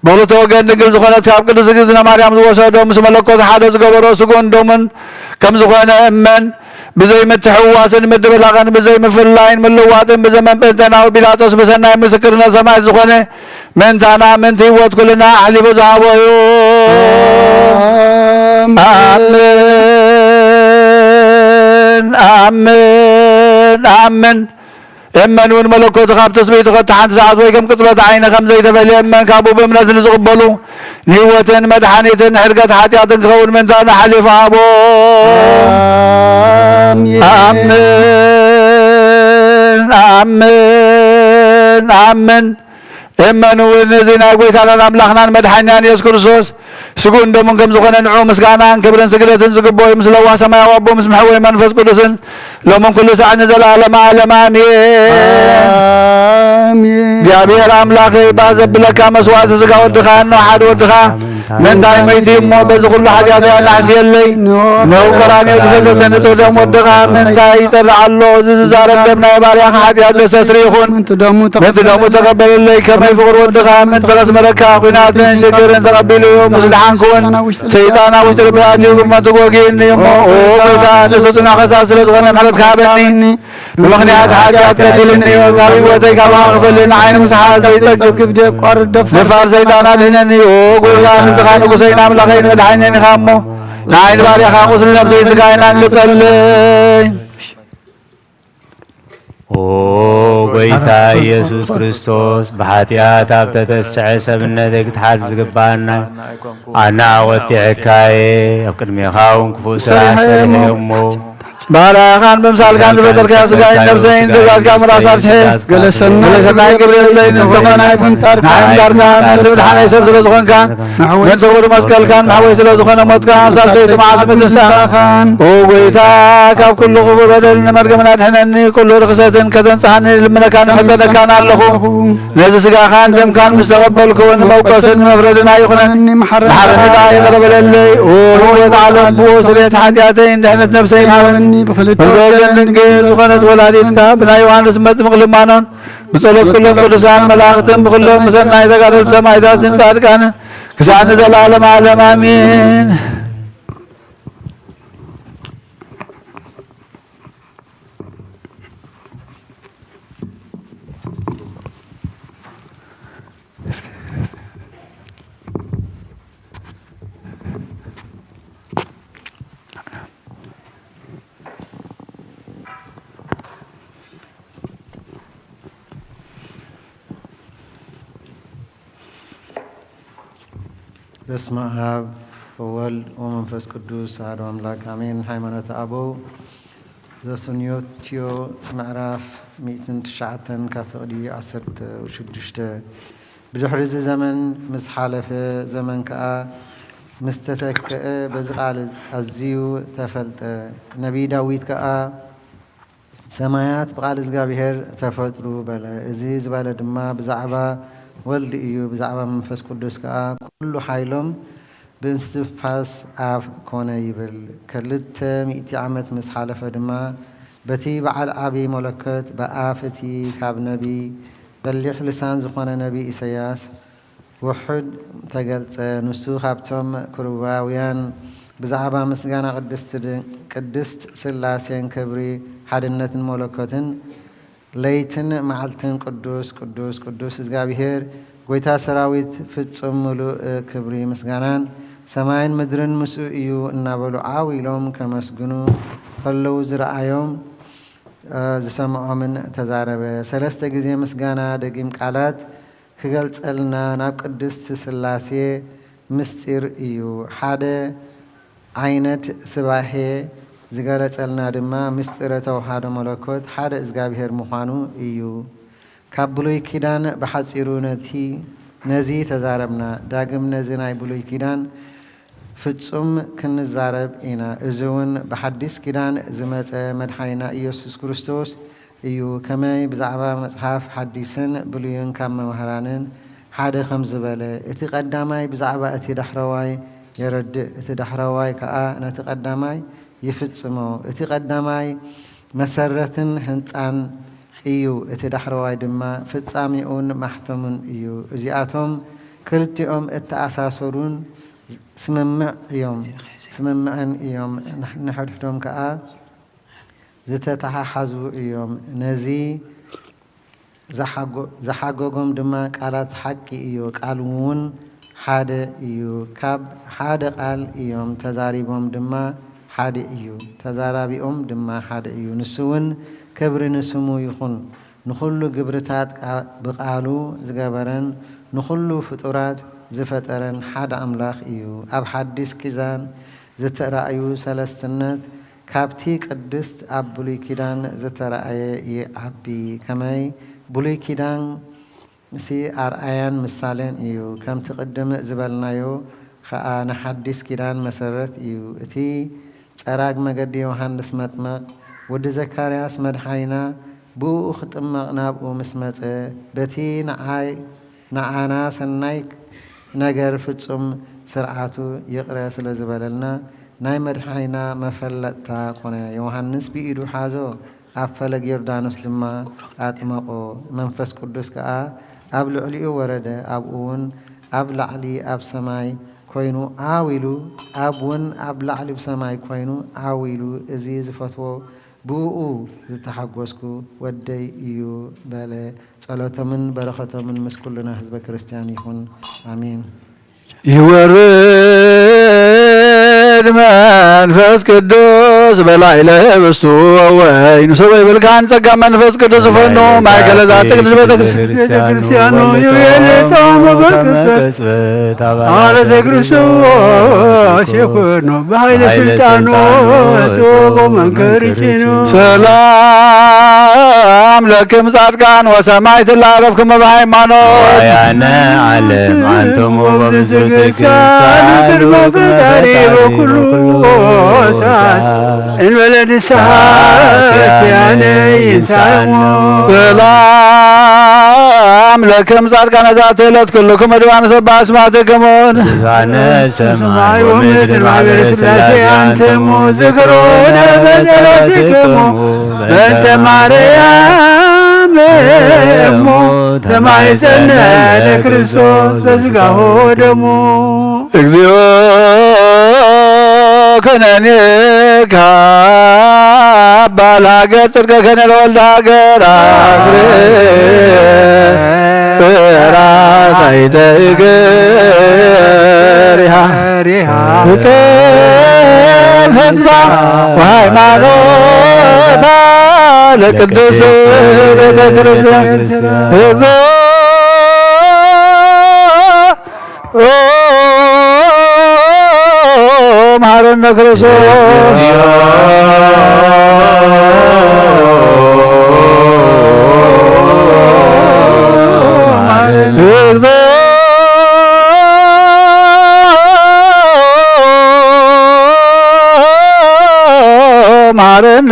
ብክልተ ወገን ድንግል ዝኾነት ካብ ቅድስት እግዝእትነ ማርያም ዝወሰዶ ምስ መለኮት ሓደ ዝገበሮ ስጉእን ዶምን ከም ዝኾነ እመን ብዘይ ምትሕውዋስን ምድብላቕን ብዘይ ምፍላይን ምልዋጥን ብዘመን ጴንጤናዊ ጲላጦስ ብሰናይ ምስክርነት ሰማዕት ዝኾነ ምንታና ምንቲ ህይወት ኩልና ኣሕሊፉ ዝሃቦ እዩ ኣሜን ኣሜን ኣሜን እመን እውን መለኮቱ ካብ ትስብእቱ ሓንቲ ሰዓት ወይ ከም ቅፅበት ዓይኒ ከም ዘይተፈልየ እመን ካብኡ ብእምነት ንዝቕበሉ ንህይወትን መድሓኒትን ሕርገት ሓጢኣትን ክኸውን ምንታና ሓሊፉ ሃቦ ኣሜን ኣሜን ኣሜን እመን እውን እዚ ናይ ጎይታናን ኣምላኽናን መድሓኒናን ኢየሱስ ክርስቶስ ስጉእን ደሙን ከም ዝኾነ ንዑ ምስጋናን ክብርን ስግደትን ዝግበኦ ምስ ለዋ ሰማያዊ ኣቦ ምስ ምሕወይ መንፈስ ቅዱስን ሎምን ኩሉ ሰዓት ንዘለዓለመ ዓለም ኣሜን እግዚአብሔር ኣምላኽ ባዘብለካ መስዋዕቲ ስጋ ወድኻ ንሓደ ወድኻ ምንታይ መይቲ እሞ በዚ ኩሉ ሓጢኣት ናሕስየለይ ነው ቀራንዮ ዝፈሰሰ ንጹህ ደም ወድኻ ምንታይ ይጠርዕ ኣሎ እዚ ዝዛረብ ደም ናይ ባርያኻ ሓጢኣት ዘስተስሪ ይኹን ምንቲ ደሙ ተቐበለለይ ከመይ ፍቕሪ ወድኻ ምንቲ ተቐስመለካ ኩናትን ሽግርን ተቐቢሉ እዩ ምስ ድሓን ክውን ሰይጣን ኣብ ውሽጢ ልብያት እዩ ግመቱ ጎጊእኒ እሞ ጎይታ ንሱ ጽኑዕ ኸሳብ ስለ ዝኾነ ምሕረት ካበኒ ብምኽንያት ሓጢኣት ቀቲልኒ ካብ ህይወተይ ካብኻ ክፈልኒ ዓይኒ ምስሓት ዘይጸግብ ንፋር ሰይጣን ኣድህነኒ ጎይታ ንስኻ ንጉሰይን ኣምላኸይን መድሓኒነን ኢኻ እሞ ንዓይኒ ባርያኻ ቁስሊ ነብሰይ ስጋይና ንጸልይ ኦ ጎይታ ኢየሱስ ክርስቶስ ብሓጢኣት ኣብ ተተስዐ ሰብነተይ ክትሓት ዝግባአና ኣነ ወቲዕካየ ኣብ ቅድሚኻ እውን ክፉእ ስራሕ ሰሪሐ እሞ ባርያኻን ብምሳልካን ዝፈጠርካ ስጋይን ነብሰይን ትእዛዝካ ምራሳር ስሕብ ገለሰናይ ግብረለይን እንተኾነ ንዓይምዳርካ ምንቲ ምድሓነይ ሰብ ስለ ዝኾንካ ምንቲ ክቡር መስቀልካን ማሕወይ ስለ ዝኾነ ሞትካ ኣምሳል ሰይቲ መዓልቲ ምትንሳእኻን ኦ ጎይታ ካብ ኩሉ ክቡር በደል ንመርገምና ድሕነኒ ኩሉ ርክሰትን ከተንፅሓኒ ልምነካ ንሕፀነካን ኣለኹ ነዚ ስጋኻን ደምካን ምስ ተቐበልክውን ንመውቀስን ንመፍረድና ይኹነኒ ማሕረኒ ዳ ይቕረበለለይ ኦ ህይወት ዓለም ብኡ ስርየት ሓጢኣተይን ድሕነት ነብሰይን ሃበኒ ብዘወገን ድንግል ዝኾነት ወላዲትካ ብናይ ዮሃንስ መጥምቕ ልማኖን ብጸሎት ኩሎም ቅዱሳን መላእኽትን ብኩሎም ምሰናይ ተጋደልቲ ሰማዕታትን ጻድቃንን ክሳዕ ንዘለዓለመ ዓለም ኣሜን። በስመ አብ ወወልድ ወመንፈስ ቅዱስ አሐዱ አምላክ አሜን። ሃይማኖተ አበው ዘሰንዮትዮ ምዕራፍ 109 ካብ ፍቕዲ 16 ብድሕሪ እዚ ዘመን ምስ ሓለፈ ዘመን ከዓ ምስ ተተክአ በዚ ቃል ኣዝዩ ተፈልጠ። ነቢይ ዳዊት ከዓ ሰማያት ብቃል እግዚኣብሔር ተፈጥሩ በለ። እዚ ዝበለ ድማ ብዛዕባ ወልዲ እዩ። ብዛዕባ መንፈስ ቅዱስ ከዓ ኩሉ ሓይሎም ብእስትንፋስ ኣፍ ኮነ ይብል። 200 ዓመት ምስ ሓለፈ ድማ በቲ በዓል ዓብይ መለከት ብኣፍ እቲ ካብ ነቢ በሊሕ ልሳን ዝኾነ ነቢ ኢሳያስ ውሑድ ተገልጸ። ንሱ ካብቶም ክሩባውያን ብዛዕባ ምስጋና ቅድስት ስላሴን ክብሪ ሓድነትን መለኮትን ለይትን መዓልትን ቅዱስ ቅዱስ ቅዱስ እግዚአብሔር ጎይታ ሰራዊት ፍጹም ምሉእ ክብሪ ምስጋናን ሰማይን ምድርን ምስኡ እዩ እናበሉ ዓዊሎም ከመስግኑ ከለዉ ዝረአዮም ዝሰምዖምን ተዛረበ። ሰለስተ ጊዜ ምስጋና ደጊም ቃላት ክገልጸልና ናብ ቅድስት ስላሴ ምስጢር እዩ። ሓደ ዓይነት ስባሄ ዝገለጸልና ድማ ምስጢረ ተዋህዶ መለኮት ሓደ እግዚአብሔር ምዃኑ እዩ። ካብ ብሉይ ኪዳን ብሓፂሩ ነዚ ተዛረብና። ዳግም ነዚ ናይ ብሉይ ኪዳን ፍጹም ክንዛረብ ኢና። እዚ እውን ብሓዲስ ኪዳን ዝመፀ መድሓኒና ኢየሱስ ክርስቶስ እዩ። ከመይ ብዛዕባ መጽሓፍ ሓዲስን ብሉይን ካብ መምህራንን ሓደ ከም ዝበለ እቲ ቀዳማይ ብዛዕባ እቲ ዳሕረዋይ የረድእ፣ እቲ ዳሕረዋይ ከዓ ነቲ ቀዳማይ ይፍጽሞ። እቲ ቀዳማይ መሰረትን ህንፃን እዩ፣ እቲ ዳሕረዋይ ድማ ፍጻሚኡን ማሕተሙን እዩ። እዚኣቶም ክልቲኦም እተኣሳሰሩን ስምምዕን እዮም፣ ንሕድሕዶም ከዓ ዝተተሓሓዙ እዮም። ነዚ ዘሓገጎም ድማ ቃላት ሓቂ እዩ። ቃል እውን ሓደ እዩ። ካብ ሓደ ቃል እዮም ተዛሪቦም ድማ ሓደ እዩ፣ ተዛራቢኦም ድማ ሓደ እዩ። ንሱ እውን ክብሪ ንስሙ ይኹን። ንኹሉ ግብርታት ብቃሉ ዝገበረን ንኹሉ ፍጡራት ዝፈጠረን ሓደ ኣምላኽ እዩ። ኣብ ሓዲስ ኪዳን ዝተረኣዩ ሰለስትነት ካብቲ ቅድስት ኣብ ብሉይ ኪዳን ዝተረኣየ ይዓቢ። ከመይ ብሉይ ኪዳን ኣርኣያን ምሳሌን እዩ። ከምቲ ቅድም ዝበልናዮ ከዓ ንሓዲስ ኪዳን መሰረት እዩ። እቲ ፀራግ መገዲ ዮሃንስ መጥመቕ ወዲ ዘካርያስ መድሓኒና ብኡ ክጥመቕ ናብኡ ምስ መፀ በቲ ንዓና ሰናይ ነገር ፍጹም ስርዓቱ ይቕረ ስለ ዝበለልና ናይ መድሓኒና መፈለጥታ ኮነ። ዮሃንስ ብኢዱ ሓዞ ኣብ ፈለግ ዮርዳኖስ ድማ ኣጥመቆ። መንፈስ ቅዱስ ከዓ ኣብ ልዕሊኡ ወረደ። ኣብኡ እውን ኣብ ላዕሊ ኣብ ሰማይ ኮይኑ ዓዊሉ ኣብውን ኣብ ላዕሊ ብሰማይ ኮይኑ ዓዊሉ እዚ ዝፈትዎ ብኡ ዝተሓጎስኩ ወደይ እዩ በለ። ጸሎቶምን በረኸቶምን ምስ ኩልና ህዝበ ክርስቲያን ይኹን አሜን። ይወርድ መንፈስ ቅዱስ በላዕለ ህብስቱ ወወይኑ ሰበይ ብልካን ጸጋ መንፈስ ቅዱስ ፈኖ ማእከለ ዛቲ ቅዱስ ቤተ ክርስቲያኑ የሌታሙ በቅጽበት አባላተ ክርስቶስ የኮኑ በኃይለ ስልጣኑ ጾቆ መንከርሽኑ ሰላም ለክም ጻድቃን ወሰማዕት ላረፍክሙ በሃይማኖት ያነ ዓለም አንተሙ በብዙ ትግሳን በፈጣሪ በኩሉ ሰዓት እንበለ ንስሓት ያነ ይንሳሞ ሰላም ለክም ጻድቃነ ዛቲ ዕለት ኩልክሙ ድባነ ሰብአ አስማትክሙ ዛነ ሰማይ ወምድር ማኅበረ ሥላሴ አንትሙ ዝክሩነ በጸሎትክሙ በእንተ ማርያም እሙ ተማኅፀነ ለክርስቶስ ዘሥጋሁ ወደሙ እግዚኦ ከነኔካ ባል ሀገር ጽድቀ ከነ ለወልደ ሀገር አግር ፍራታይተ እግሪሃ ፍቅር ህንፃ ወሃይማኖታ ለቅዱስ ቤተ ክርስቲያን መሐረነ ክርስቶስ መሐረነ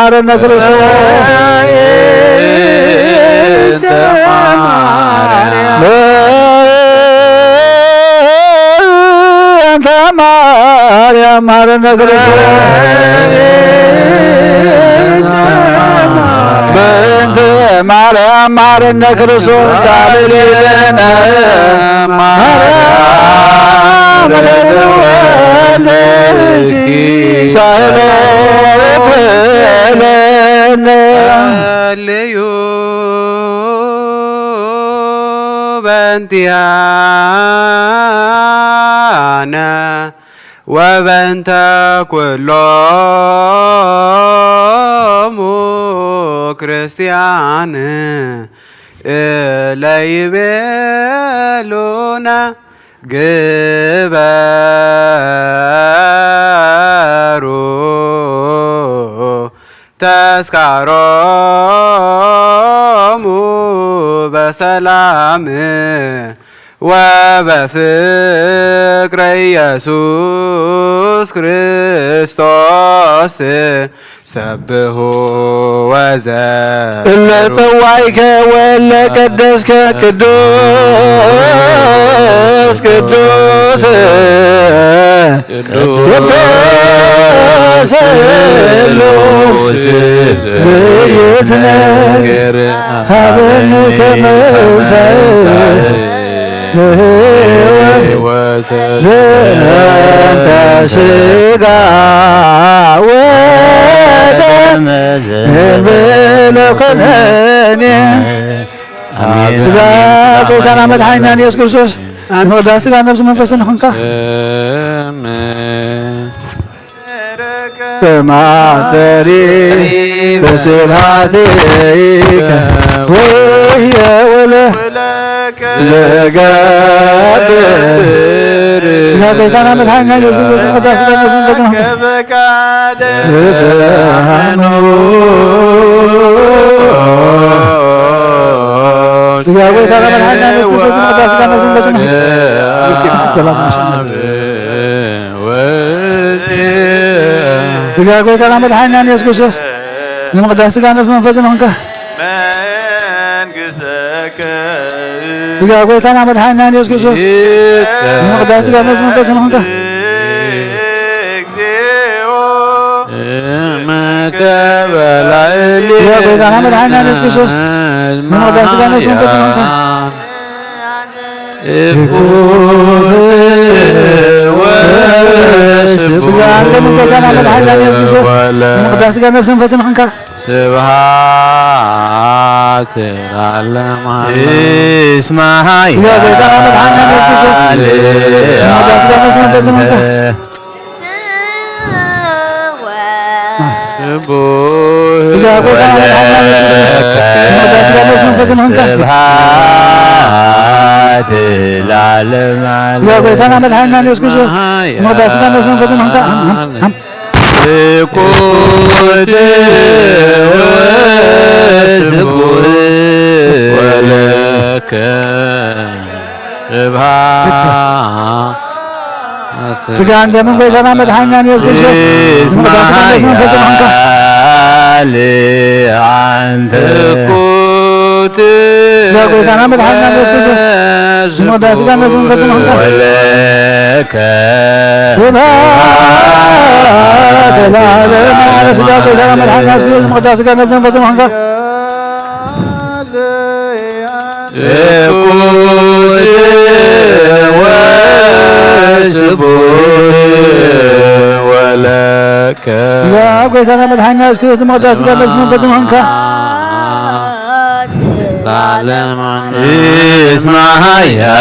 ማረነ ክርስቶስ በእንተ ማርያም ማረነ ክርስቶስ በእንተ ማርያም ማረነ ክርስቶስ ሳልለነ ማርያም ለወልድኪ ሳልለነ ልዩ በእንቲአነ ወበእንተ ኩሎሙ ክርስቲያን ለይቤሉነ ግበሩ ተስካሮሙ በሰላም ወበፍቅረ ኢየሱስ ክርስቶስ ሰብሖ ወዘ እለ ጸዋዕከ ወለ ቀደስከ ቅዱስ ቅዱስ ቅዱስ ስሉስ ዘይትነገር ሀበነ ከመሳይ ዘንተ ሥጋ ወደም እንበለ ኮነኔ ጌታና መድኃኒና ኢየሱስ ክርስቶስ ወደ ሥጋ ነፍስ መንፈስን ሆንካ በማሰሪ በስብሐቲከ ወየወለ ለጋብር ጌታና መድኃኒና ኢየሱስ ክርስቶስ ወደ ሥጋ ነፍስ መንፈስን ጌታና መድኃኒና ኢየሱስ ክርስቶስ ለመቅደስ ሥጋ ነፍስ መንፈስን ሆንካ ሥጋ ጌታና መድኃኒና ኢየሱስ ክርስቶስ ለመቅደስ ሥጋ ነፍስ መንፈስን ሆንካ ጌታና መድኃኒና ኢየሱስ ክርስቶስ ለመቅደስ ሥጋ ነፍስ መንፈስን ሆንካ ስብሐት ለዓለመ እስማሃይ ጌታና መድኃኒና ኢየሱስ ክርስቶስ መቅደስ ሥጋ ነፍስ መንፈስን ሆንካ ስቁት ወስቁት ወለከ ስብሐት ሥጋ እንደምን ጌታና መድኃኒና ኢየሱስ ክርስቶስ መቅደስ ሥጋ ነፍስ መንፈስን ሆንካ አንተ ጌታና መድኃኒና ኢየሱስ ክርስቶስ መቅደስ ሥጋ ነፍስ መንፈስን ሆንካ ወለከ ስብሐት ለዓለመ ሥጋ ጌታና መድኃኒና ኢየሱስ ክርስቶስ መቅደስ ሥጋ ነፍስ መንፈስን ሆንካ ወለከ ጌታና መድኃኒና ኢየሱስ ክርስቶስ መቅደስ ሥጋ ነፍስ መንፈስን ሆንካ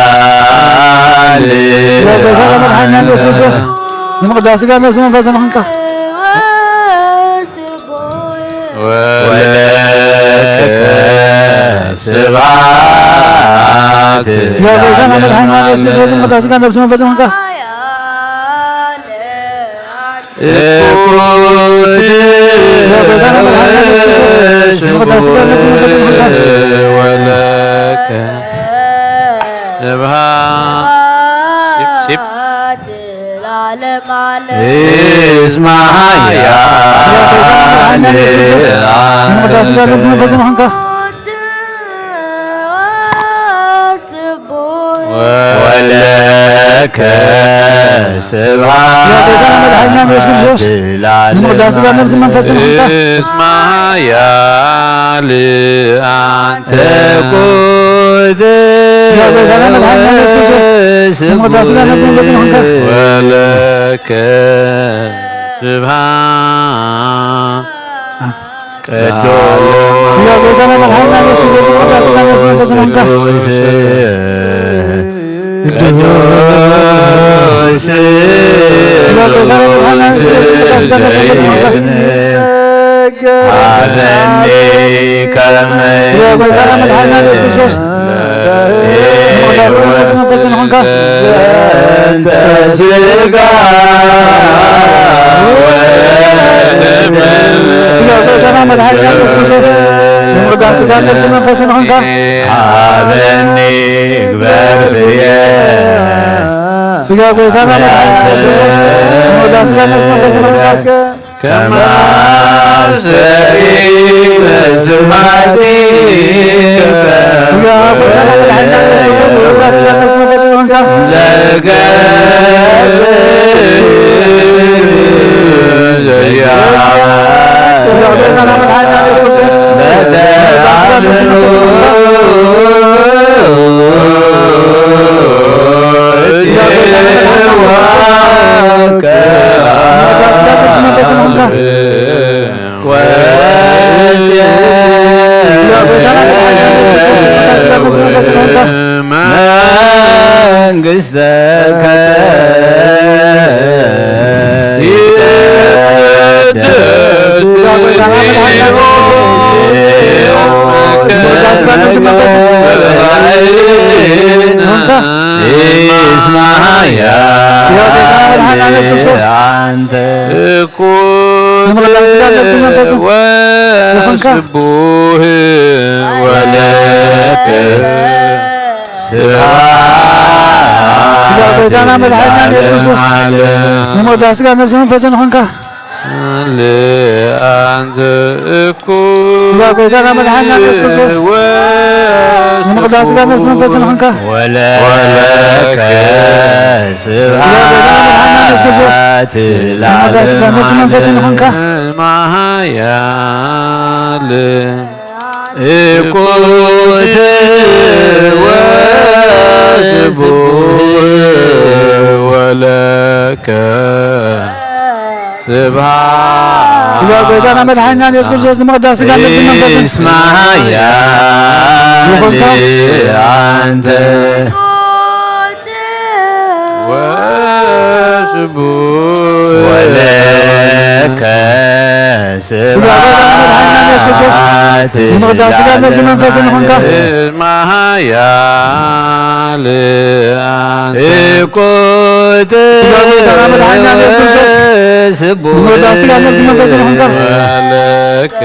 እስማሃያል ጌታና መድኃኒና ኢየሱስ ክርስቶስ መቅደስ ሥጋ ነፍስ መንፈስን ሆንካ ወለከ ስብሐት ጌታና መድኃኒና ኢየሱስ ክርስቶስ መቅደስ ሥጋ ነፍስ መንፈስን ሆንካ ወለከ ስብሐት እስማሃያ መድኃኒዓለም ንቅዳሴ ጋር መንፈስ ንኾንካ ወለከ ስብሐት መድኃኒዓለም ኢየሱስ ክርስቶስ ንቅዳሴ ጋር መንፈስ ንኾንካ እስማያል አንተ ወለከ ስብሐት ቅዱስ አበኔ ከመ ስጋ አበኔ ግበር ፍሬ ስጋ ጎይታና ከማሰሪ በስማቲ መንግሥተከ እስማያ አንተ ወስቡህ ወለከ ጎይታና መድኃኒዓለም ኢየሱስ ንቅዳሴ ጋር ነፍስ መንፈስ ንኾንካ አንተ ጎይታና መድኃኒዓለም ኢየሱስ ንቅዳሴ ጋር ነፍስ መንፈስ ንኾንካ ወለከ ስብሐት ማያል እኩት ወስቡህ ወለከ ስብሐት ጎይታና መድኃኒዓለም ኢየሱስ ክርስቶስ ንቅዳሴ ጋር ነፍስ መንፈስ እስማያ አንተ ወስቡህ ወለከ ስብሐት ንቅዳሴ ጋር ነፍስ መንፈስ ንኾንካ ማያል እኩት ስቡህ ንቅዳሴ ጋር ነፍስ መንፈስ ንኾንካ ወለከ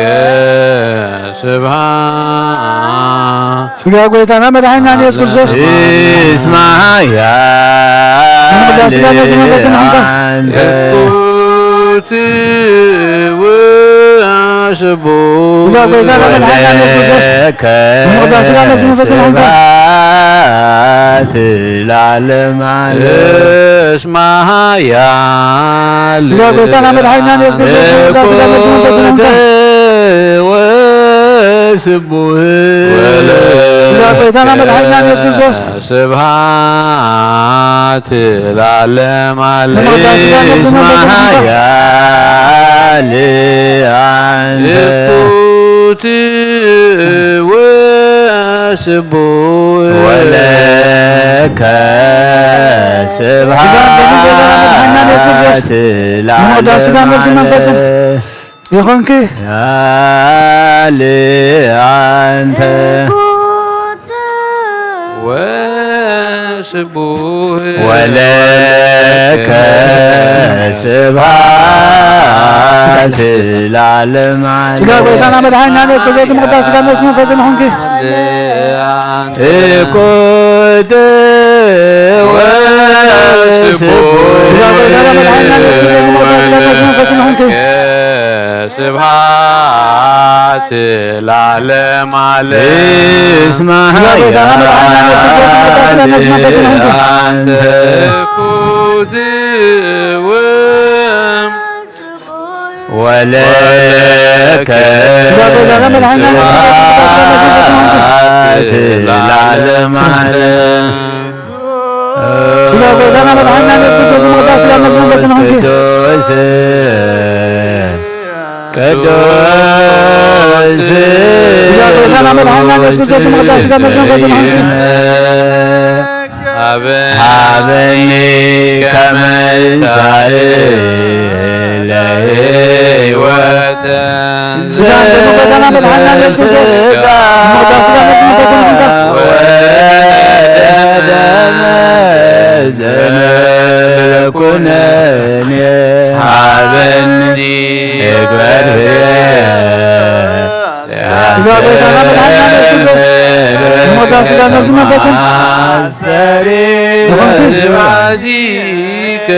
ስብሐት ስጋ ጎይታና መድኃኒዓለም ኢየሱስ ክርስቶስ እስማያ ንቅዳሴ ጋር ነፍስ መንፈስ ንኾንካ እኩት ወስቡህ ስጋ ጎይታና መድኃኒዓለም ኢየሱስ ክርስቶስ ንቅዳሴ ጋር ነፍስ መንፈስ ንኾንካ ለዓለም እስማያል ስጋ ጎይታና መድኃኒዓለም ኢየሱስ ክርስቶስ ንቅዳሴ ጋር ነፍስ መንፈስ ንኾንካ ወስቡህ ስጋ ጎይታና መድኃኒዓለም ኢየሱስ ክርስቶስ ስብሐት ለዓለም ዓለም እስማያ አንተ እኩት ወስቡህ ወለከ ስብሐት ለዓለም ይኹንኪ ያለ አንተ ወስቡህ ወለከ ስብሐት ለዓለም ስጋ ጎይታና መድኃኒዓለም ኢየሱስ ክርስቶስ ምቅዳሴ ጋር ነፍስ መንፈስ ንኹንኪ እኩት ወስቡህ ስብሐት ለዓለም ዓለም እስመ አንተ ኩዝውም ወለከ ስብሐት ለዓለም ዓለም ቅዱስ ሀበኒ ከመ ይሳእል ለሕይወተ ዘሥጋ ወደመ ዘኩነኔ ሀበኒ እግበር ባዚከ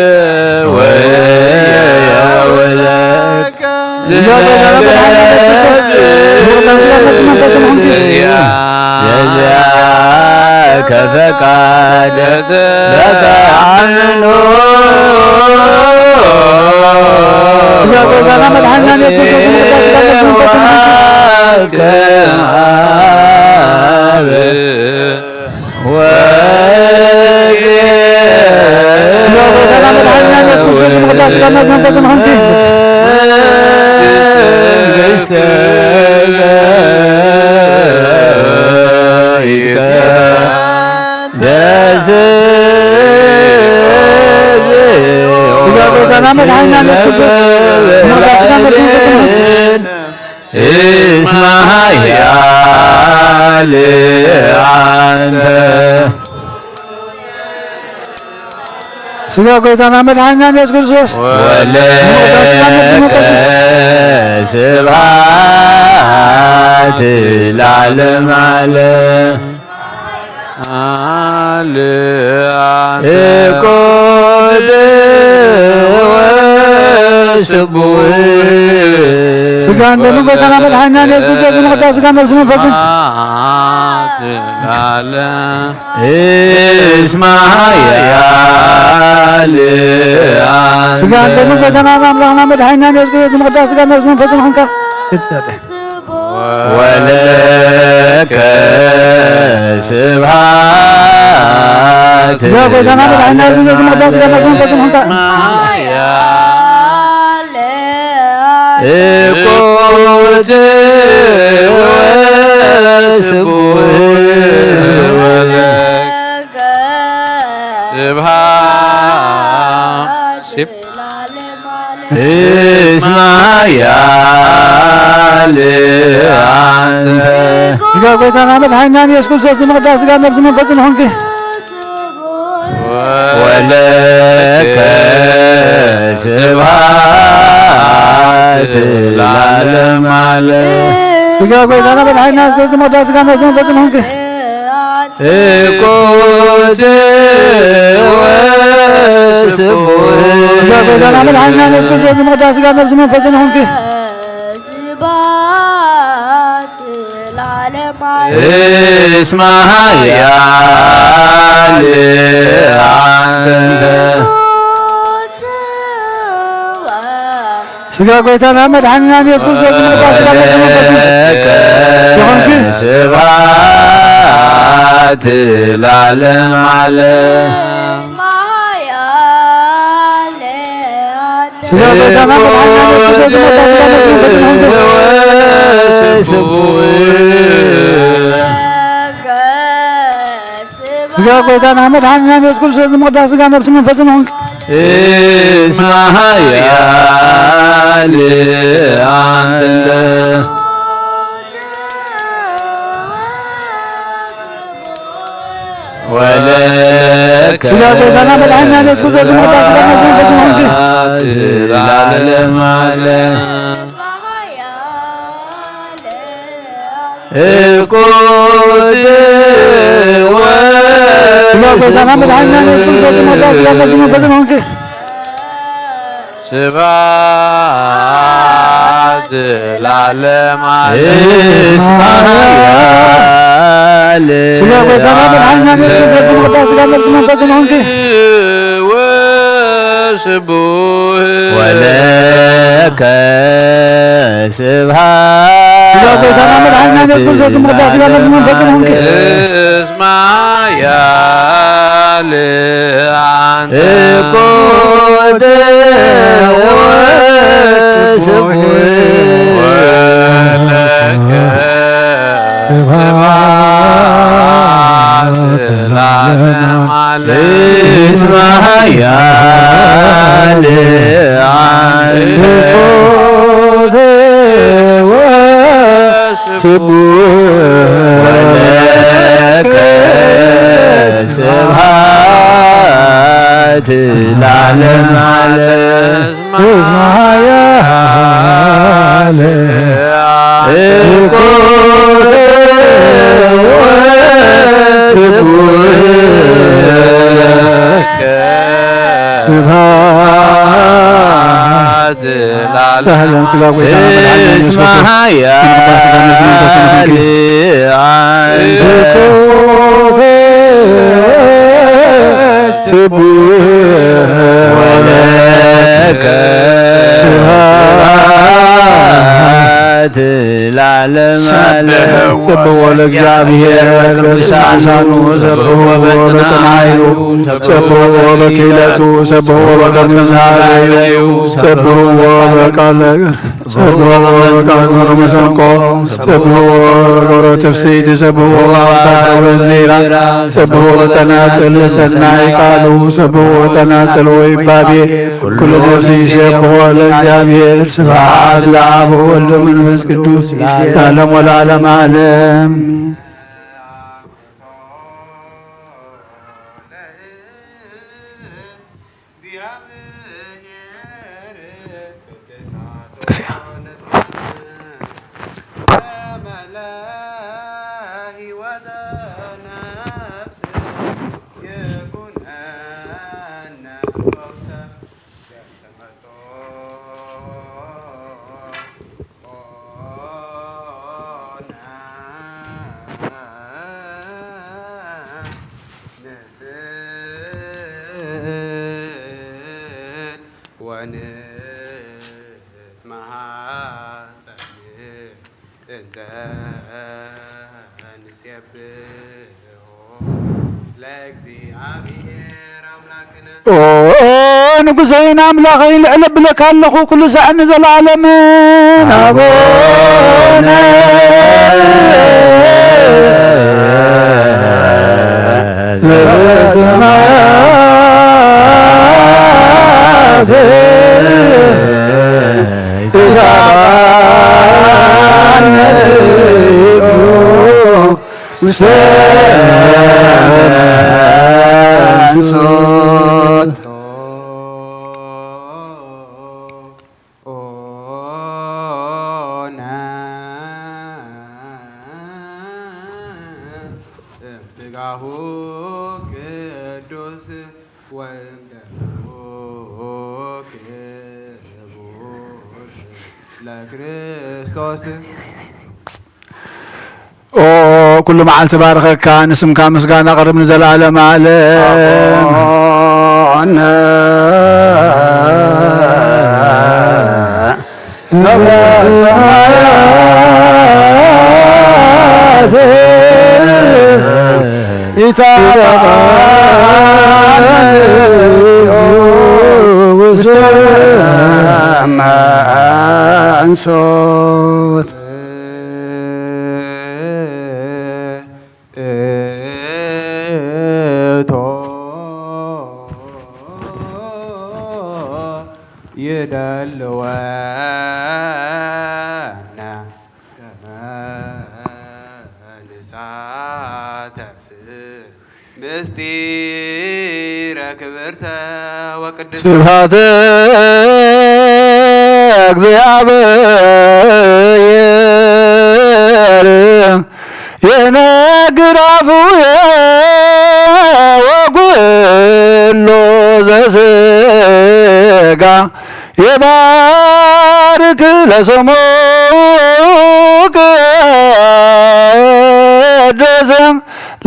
ወየወለከ የዚያከ ፈቃደከ በተአምኖ እስማያል አንተ ስጋ ጎይታና መድኃኒና ኢየሱስ ክርስቶስ ወለከ ስብሐት ለዓለም ዓለም እቆድ ወስቡሕ ስጋ እንደምን ጎይታና መድኃኒና ኢየሱስ ክርስቶስ መቅደስ ስጋ ነፍስ መንፈስን እስማያል ስጋ እንደምን ጎይታና አምላክና መድኃኒና ኢየሱስ ክርስቶስ መቅደስ ስጋ ነፍስ መንፈስን ሆንካ ወለከ ስብሐት ጎይታና መድኃኒና ኢየሱስ ክርስቶስ መቅደስ ስጋ ነፍስ መንፈስን ሆንካ እቆድ ወስቡሕ እስማያል አንተ ስጋ ጎይታና መድኃኒና ኢየሱስ ክርስቶስ መቅደስ ስጋ ነፍስ መንፈስን ሆንክ ወለከ ስብሐት ለዓለም ዓለም ስጋ ጎይታና መድኃኒና ኢየሱስ ክርስቶስ መቅደስ ስጋ ነፍስ መንፈስን ሆንክ እቆድ ወስቡሕ ስጋ ጎይታና መድኃኒና ኢየሱስ ክርስቶስ መቅደስ ስጋ ነፍስ መንፈስን ሆንክ እስማያል አንተ ስጋ ጎይታና መድኃኒና ኢየሱስ ክርስቶስ መቅደስ ስጋ ነፍስ መንፈስን ሆንክ ስብሐት ለዓለም ዓለም ስጋ ጎይታና መድኃኒና ኢየሱስ ክርስቶስ መቅደስ ስጋ ነፍስ መንፈስን ሆንክ ስጋ ጎይታና መድኃኒና ኢየሱስ ክርስቶስ መቅደስ ስጋ ነፍስ መንፈስን ሆንክ እስማያል አንተ ወለከ ስጋ ጎይታና መድኃኒና ኢየሱስ ክርስቶስ መቅደስ ስጋ ነፍስ መንፈስን ሆንክ ለዓለም ዓለም እቆድ ስጋ ጎይታና መድኃኒና ኢየሱስ ክርስቶስ መቅደስ ስጋ ነፍስ መንፈስን ሆንክ ስብሐት ዘላለም እስማኤል ስለ ወዛና በአኛ በዘፈ ወዳስ ጋር መንፈስ ነው እንጂ ወስቡህ ወለከ ስብሐት ስለ ወዛና በአኛ በዘፈ ወዳስ ጋር መንፈስ ነው እንጂ እስማኤል አንተ እኮተ ወስቡህ ወለከ ስብሐት ዘላለም እስማኤል አንተ እኮተ ወስቡህ ወለከ ስብሐት ለዓለም ዓለም እስማኤል እኮተ ወስቡህ ስብሐት ለዓለም እስማኤል አንተ ወለከ ስብሐት ለዓለም ዓለም ሰብሖ ለእግዚአብሔር በልሳኑ ሰብሖ በጽናዩ ሰብሖ በክህለቱ ሰብሖ በቀምሳሌዩ ሰብሖ በቃለ መሰንቆ ሰብሖ በቆሮ ትፍስሕት ሰብሖ በአውታረ ወንዚራ ሰብሖ በጸናጽል ሰናይ ቃሉ ሰብሖ በጸናጽል ወይባቤ ኩሉ ነፍስ ሰብሖ ለእግዚአብሔር ስብሐት ለአብ ወወልድ ወመንፈስ ቅዱስ ለዓለም ወለዓለመ ዓለም። ንጉሰይን አምላኸይ ልዕለ ብለካ ኣለኹ ኩሉ ሰዓት ንዘለዓለምን አቦነ ዘበሰማያት ውስተ አንሶት ስጋሁ ቅዱስ ወእምደሙ ክቡር ለክርስቶስ ኩሉ መዓልቲ ባረኸካ ንስምካ ምስጋና ቀርብ ንዘለዓለመ ዓለም አንሶት ይደልወና ከመ ንሳተፍ ምስጢረ ክብርተ ወቅድስት ስብሐተ እግዚአብሔር የነግር አፉየ ወኩሎ ዘሥጋ የባርክ ለስሙ ይትቀደስ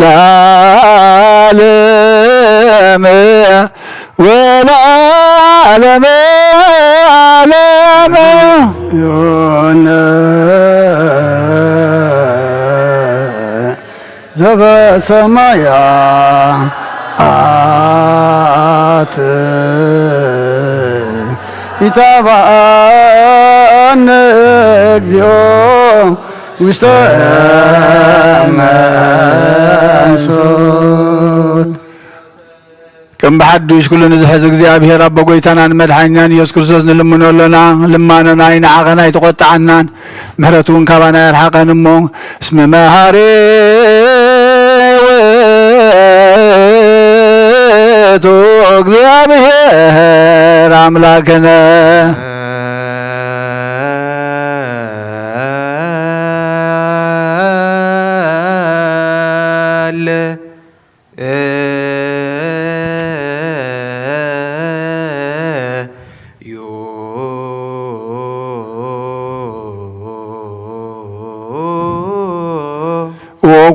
ለዓለም ወለዓለመ ዓለም ዮነ ዘበሰማያት ይትባአነ እግዚኦ ውስተ መንሱት ከም ብሓዱሽ ኩሉ ንዝሕዝ እግዚኣብሔር ኣቦ ጎይታናን መድሓኛን ኢየሱስ ክርስቶስ ንልምኖ ኣለና ልማኖና ይንዓቐና ይትቆጥዓናን ምሕረቱ እውን ካባና የርሓቐን እሞ እስመ መሃሪ ውእቱ እግዚአብሔር አምላክነ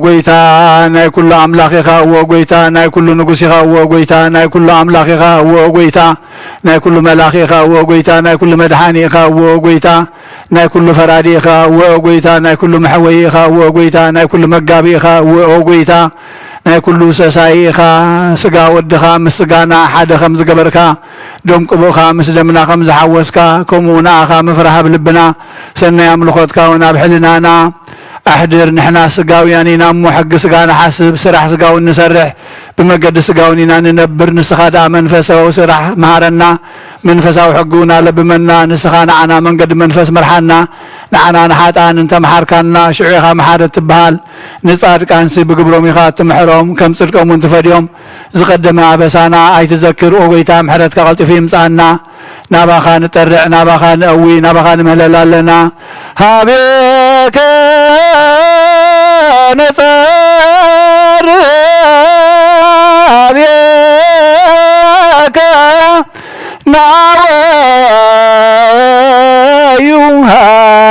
ወጎይታ ናይ ኩሉ አምላኽ ኢኻ ወጎይታ ናይ ኩሉ ንጉስ ኢኻ ወጎይታ ናይ ኩሉ አምላኽ ኢኻ ወጎይታ ናይ ኩሉ መላኽ ኢኻ ወጎይታ ናይ ኩሉ መድሓኒ ኢኻ ወጎይታ ናይ ኩሉ ፈራዲ ኢኻ ወጎይታ ናይ ኩሉ መሕወይ ኢኻ ወጎይታ ናይ ኩሉ መጋቢ ኢኻ ወጎይታ ናይ ኩሉ ሰሳይ ኢኻ ስጋ ወድኻ ምስ ስጋና ሓደ ከም ዝገበርካ ደም ቅቡኻ ምስ ደምና ከም ዝሓወስካ ከምኡ ንኣኻ ምፍራሕ ብልብና ሰናይ ኣምልኾትካ እውን ኣብ ሕልናና أحضر نحنا سجاوياننا محق سجانا حسب سرح سجاون نسرح بمجد سجاوننا ننبر نسخاد منفسه وسرح مهرنا منفسه وحقونا لبمنا نسخانا عنا من قد منفس مرحنا نعنا نحاتان انت محركنا شعيها محارة بهال نصار كانسي بقبرهم يخات محرم كم صدقهم وانتفاديهم زقدم عبسانا اي تذكر اويتا محرت كغلط في مسانا ناباخا نترع ناباخا نقوي ناباخا نمهلل لنا هابيك نفر هابيك ناوي هابيك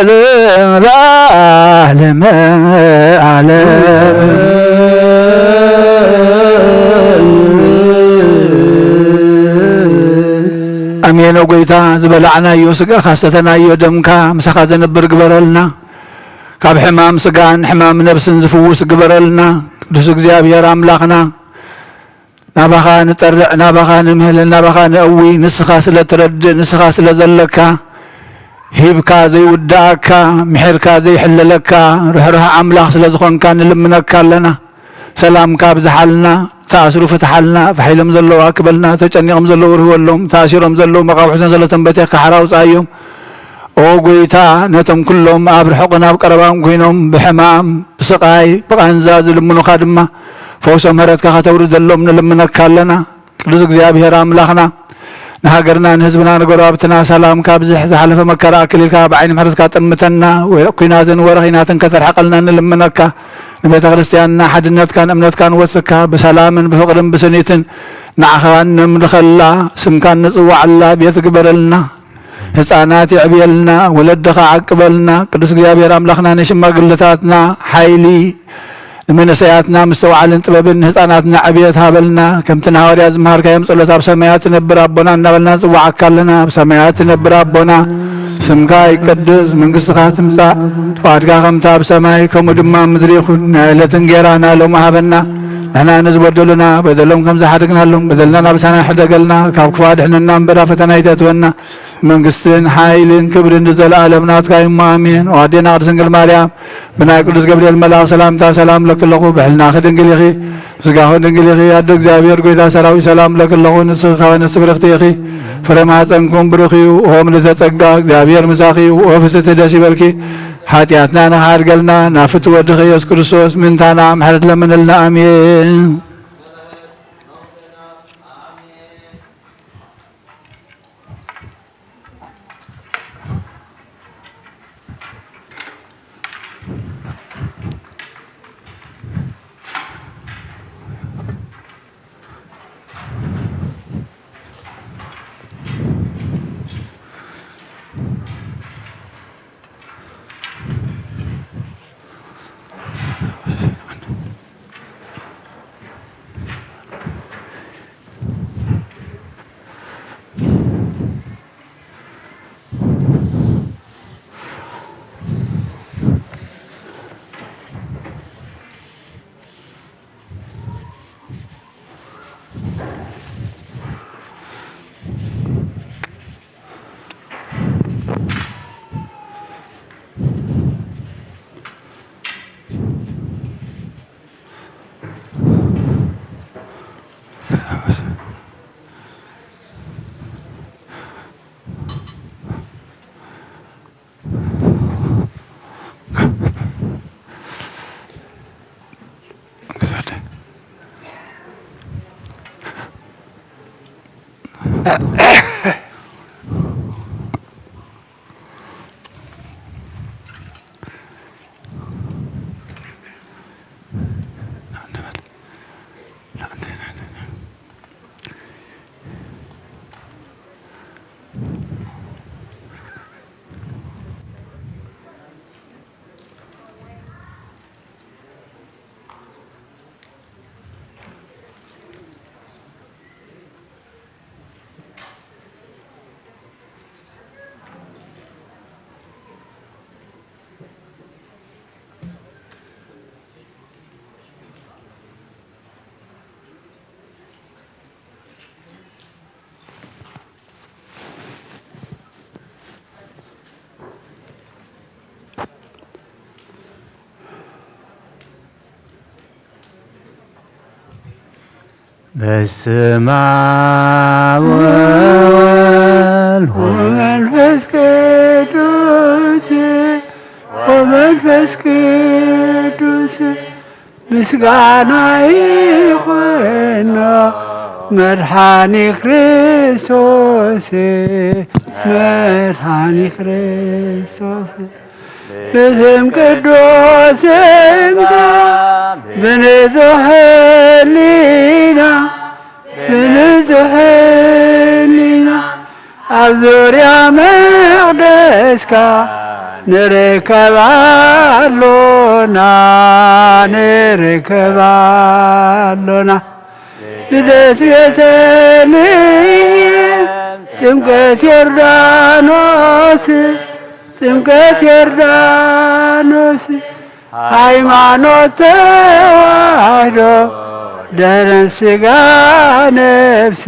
العالم أمين وقيتا زبلعنا يوسقا خاصتنا يودمكا مسخا زنبر قبرلنا كاب حمام سقان حمام نفس زفوس قبرلنا دسوق زيابير أملاقنا نابخا نترع نابخا نمهل نابخا نقوي نسخا سلترد نسخا سلزلكا هيبكا زي وداكا محركا زي حللكا رح عملاق سلزخون كان لمنكا لنا سلام كاب زحلنا تأسروا فتحلنا فحيلم زلوا أكبلنا تجنيهم زلوا ورهولهم تأسيرهم زلوا مقاو حسن زلوا تنبتيك حراوز أيهم وقويتا نتم كلهم أبرحقنا بقربام كوينهم بحمام بسقاي بقانزاز لمنو خادمة فوسهم هرتك خطورد اللهم لمنكا لنا رزق زيابه أملاقنا نهاجرنا نهزبنا نقرابتنا سلام كابزح زحلف مكرا كليكا بعين محرزكا تمتنا وكيناتن ورخيناتن كثر حقلنا نلمنكا نبيت كريستياننا حدنت كان امنت كان وسكا بسلام بفقر بسنيتن نعخان نمدخلا سمكان نصوع الله بيتكبرلنا ህፃናት ይዕብየልና ወለድኻ ዓቅበልና ቅዱስ እግዚአብሔር አምላኽና ንሽማግለታትና ሓይሊ ንመነሰያትና ምስተውዓልን ጥበብን ህፃናትና ዕብየት ሃበልና ከምቲ ሐዋርያ ዝመሃርካዮም ጸሎት ኣብ ሰማያት ነብር አቦና እናበልና ጽዋዓካልና ኣብ ሰማያት ነብር አቦና ስምካ ይቀድስ መንግስትኻ ትምጻእ ፈቃድካ ከምቲ ኣብ ሰማይ ከምኡ ድማ ምድሪ ይኹን ናይዕለት እንጀራና ሎሚ ሃበና نحن نزبدلنا بدلهم كم زحدقنا لهم بدلنا بسنا حدقلنا كاب كفاد احنا ننبر فتنا يتتونا من قستين حايلين كبر نزل عالمنا تقايم آمين وعدينا عرسن قل مريم بنا يقولس قبل الملاك سلام تا سلام لك الله بحلنا خدن قل يخي سقاهو دنقل يخي عدق زابير قويتا سراوي سلام لك الله نسخ ونسبر اختيخي فرما سنكم برخي وهم لتتقاق زابير مساخي وفست داسي بركي حاتياتنا نهار قلنا نافت ودخي يسوس كريستوس من تانا محرت لمن لنا آمين በስመ አብ ወወልድ ወመንፈስ ቅዱስ ወመንፈስ ቅዱስ ምስጋና ይሁን መድኃኒ ክርስቶስ መድኃኒ ክርስቶስ በስም ቅዱስ እምታ በንጹሕ ሕሊና በንጹሕ ሕሊና ኣብ ዙርያ መቅደስካ ንርከባሎና ልደት ቤተልሔም ጥምቀት ዮርዳኖስ ጥምቀት ዮርዳኖስ ሃይማኖት ተዋህዶ ደህነት ሥጋ ነፍስ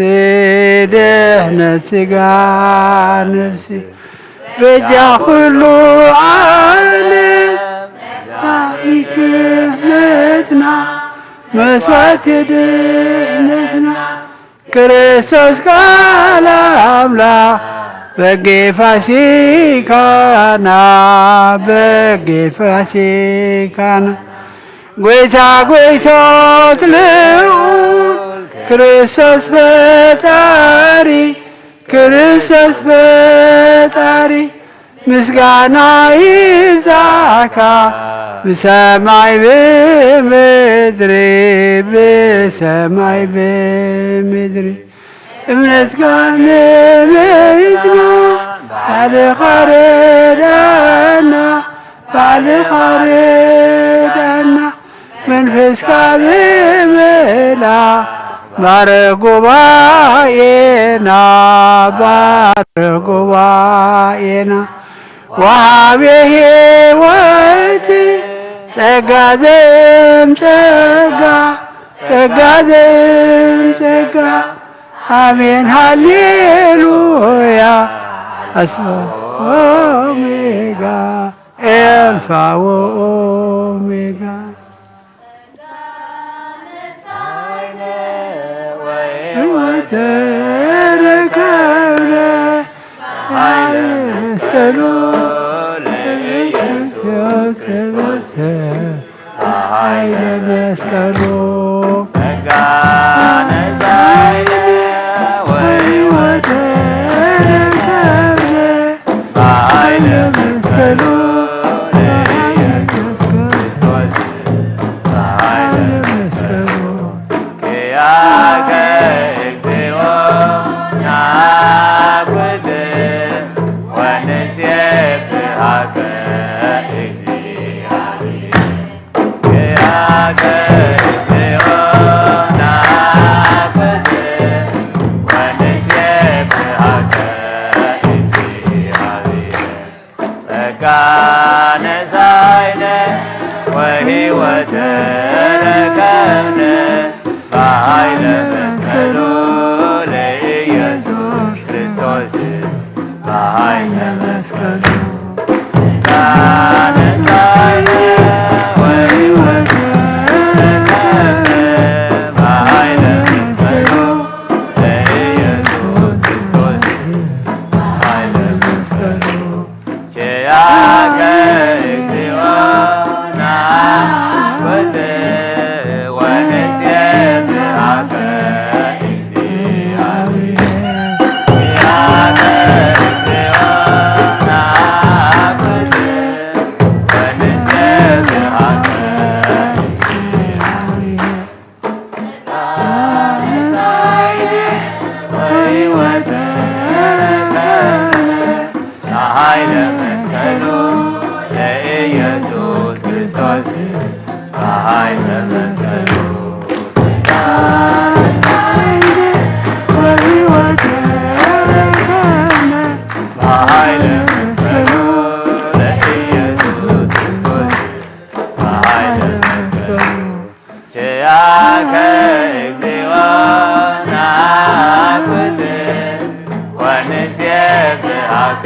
ደህነት ሥጋ ነፍስ በጃ ኩሉ ዓለም ክህነትና መስዋዕት ድህነትና ክርስቶስ ቃል አምላክ በጌ ፋሲካና በጌ ፋሲካና ጎይታ ጎይቶት ልዑል ክርስቶስ ፈጣሪ ክርስቶስ ፈጣሪ ምስጋና ይብዛካ በሰማይ በምድር በሰማይ በምድር እምነትካ ነቢይትና ባዕልኻ ረዳእና ባዕልኻ ረዳእና መንፈስካ ብምልእ ባርክ ጉባኤና ባርክ ጉባኤና ወሃቤ ሕይወት ጸጋ ዘእምጸጋ ጸጋ ዘእምጸጋ አሜን ሃሌሉያ አልፋ ኦሜጋ አልፋ ወኦሜጋ ወተረከብነ መስቀሉ ለኢየሱስ ኃይለ መስቀሉ Yeah. ክርስቶስ በኃይለ መስቀሉ ታነሳነ ወሕይወት በኃይለ መስቀሉ ለኢየሱስ ክርስቶስ በኃይለ መስቀሉ ቸያከ እግዚኦ ናወት ወንሴብሐከ ኃይለ መስቀሉ ለኢየሱስ ክርስቶስ በኃይለ መስቀሉ በኃይለ መስቀሉ ለኢየሱስ ክርስቶስ በኃይለ መስቀሉ ቸያከ እግዚኦ ናኩት ወንሴብሐከ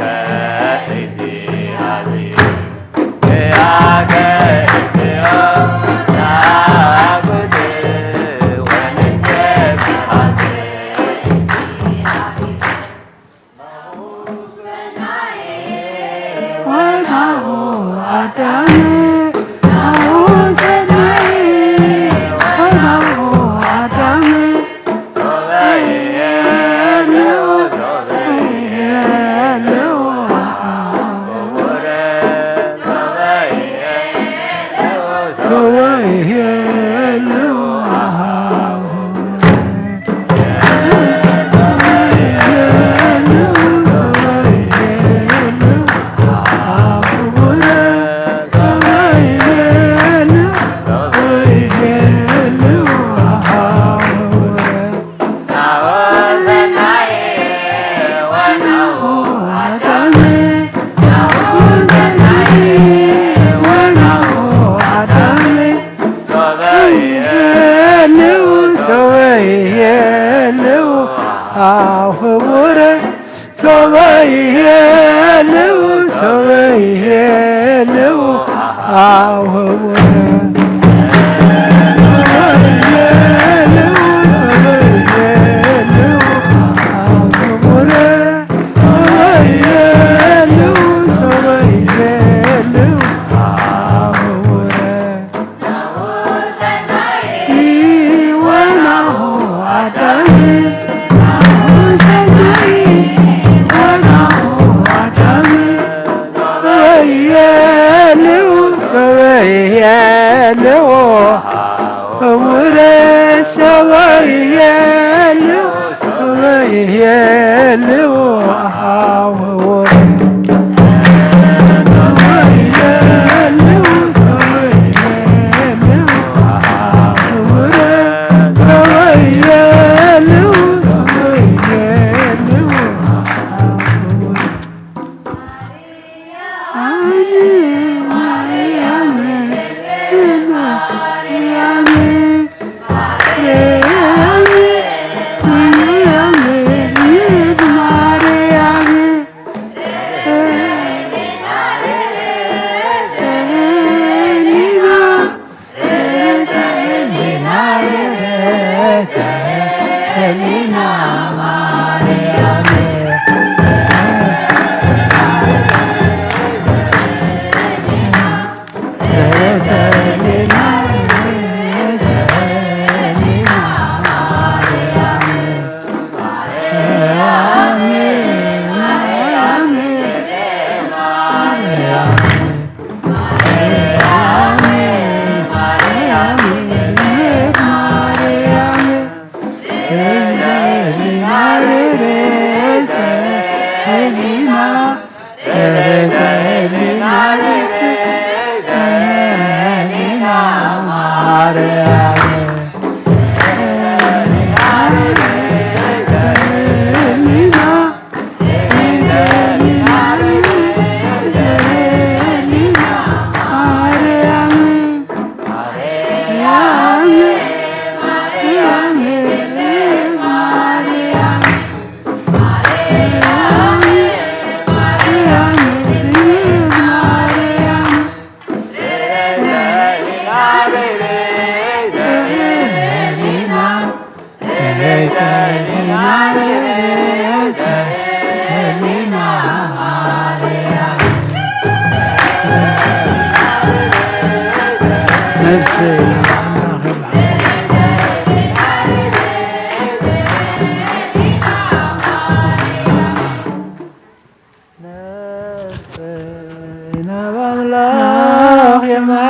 Maria.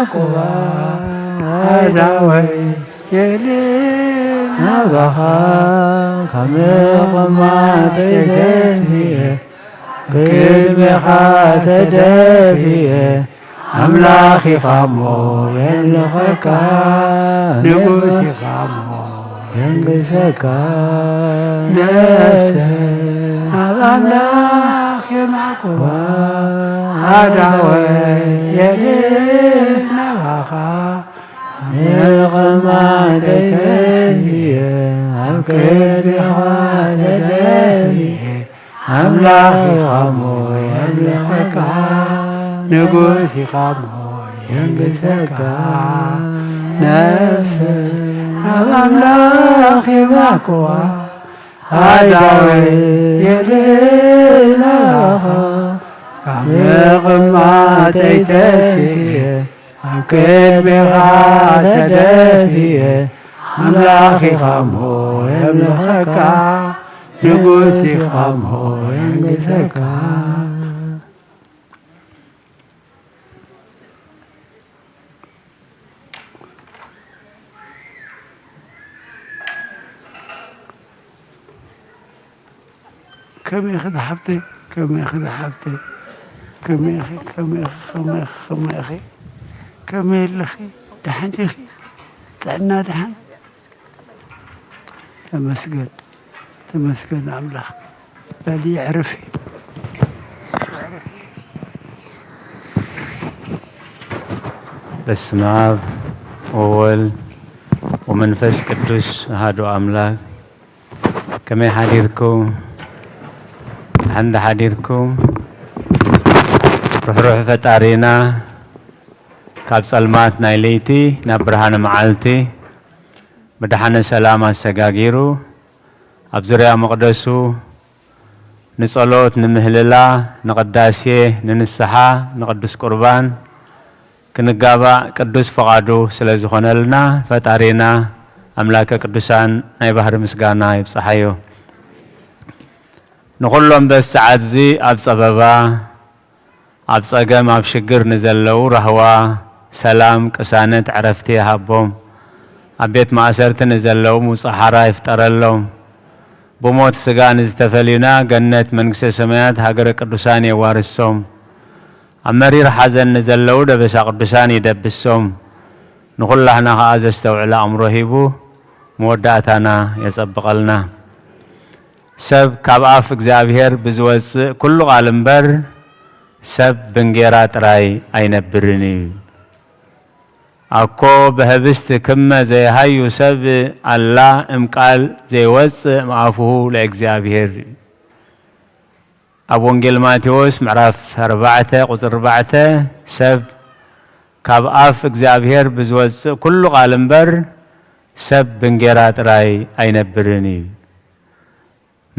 ማቁባ አዳወይ የሌና ባኻ ከመቐማ ተይተዝየ ቅድሜኻ ተደፍየ አምላኺኻ ሞ የምልኸካ ንጉሲኻ ሞ የንግሰካ ነፍሰይ ኣብ ኣምላኽ የማዕቁባ ኣዳወይ የድን ናባኻ መቐማ ተይተዝየ ኣብ ቅድሜኻ ተደፍየ አምላኺኻ ሞ የምልኸካ ንጉሲኻ ሞ የንግሰካ ነፍሰይ ኣብ ኣምላኽ የማዕቁባ ኣዳወይ የድን ናባኻ መቐማ ተይተዝየ ኣብ ቅድሜኻ ተደፍየ ኣምላኺኻ ሞ የምልኸካ ንጉሲኻ ሞ የንግሰካ كم ياخذ حبتي كم ياخذ حبتي كم يا اخي كم يا اخي كم يا اخي كم يا اخي كم يا اخي دحن يا اخي تعنا دحن تمسكن تمسكن أملاح بالي يعرف بسم الله أول ومنفس قدوس هادو أملاك كما حديركم عند حديركم روح فتارينا كاب سلمات نايليتي نبرهان معالتي بدحان سلامة سجاجيرو أبزريا مقدسو نصلوت نمهللا نقداسيه ننسحا نقدس قربان كنقابا قدس فقادو سلازخونلنا فتارينا أملاك قدسان ناي بحر مسقانا يبصحيو نقولهم بس عادزي أبصبابا أبصقام أبشقر نزلو رهوا سلام كسانت عرفتي هابوم أبيت ما أسرت نزلو مصحرا يفترلهم بموت سجان استفلينا جنة منكس سمايات هاجر قدسان يوارثهم أمرير حزن نزلوا دبس قدسان يدبسهم نقول لهنا هذا استوعل أمره هيبو موداتنا يسبق لنا سب كاباف إجزابير بزوز كل عالم بر سب بنجيرات راي أين برني أكو بهبست كم زي هاي يسب الله إمقال زي وس معفوه لإجزابير أبو إنجيل ماتيوس معرف 4 قصر 4 سب كاباف إجزابير بزوز كل عالم بر سب بنجيرات راي أين برني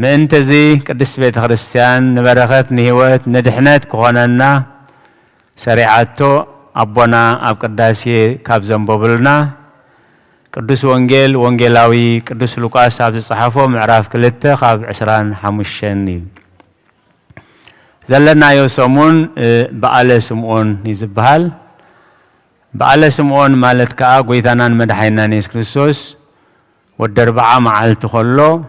من تزي قدس بيت خريستيان نبرخت نهوت ندحنت كوننا سريعتو أبونا أب قداسي كاب زنبوبلنا قدس وانجيل وانجيلاوي قدس لوقاس أب الصحافة معراف كلته خاب 25 زلنا يوسمون بقال سمعون يزبهال بقال سمعون مالت كا قويتانان مدحينا نيس كريستوس والدربعة معالت خلو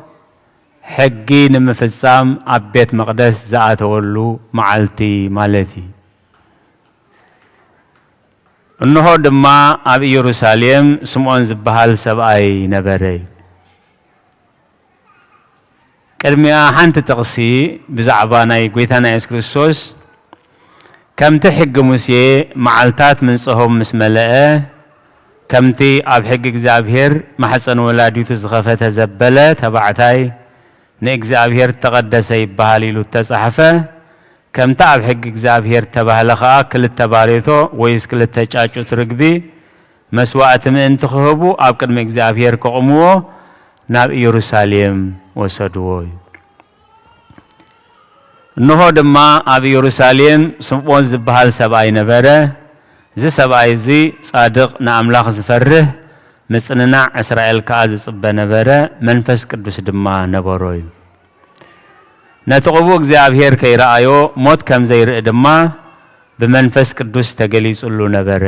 حقي نمفصام أبيت مقدس زاته ولو معالتي مالتي إنه دما أبي يروساليم سمعون زبهال سبعي نبري كرميا حنت تقصي بزعبانا يقويتانا يس كريستوس كم تحق مسيه معالتات من صهم مسملئه كمتي أب حق إجزابير محسن ولادي تزغفت زبلة تبعتاي نإجزابير تقدس يبهالي لو تصحفه كم تعب حق إجزابير تبهلخا كل التباريثو ويس كل التجاجو ترقبي مسوات من انتخبو أب قدم إجزابير كعمو ناب يروساليم وسدوي إنه دما أب يروساليم سمعون زبهال سبعي نبره زي سبعي زي صادق نأملاخ زفره مسننا إسرائيل كاز صبنا نبره منفس قدس دما نبروي نتقبو እግዚአብሔር ከይራአዮ ሞት ከም ዘይርኢ ድማ ብመንፈስ ቅዱስ ተገሊጹሉ ነበረ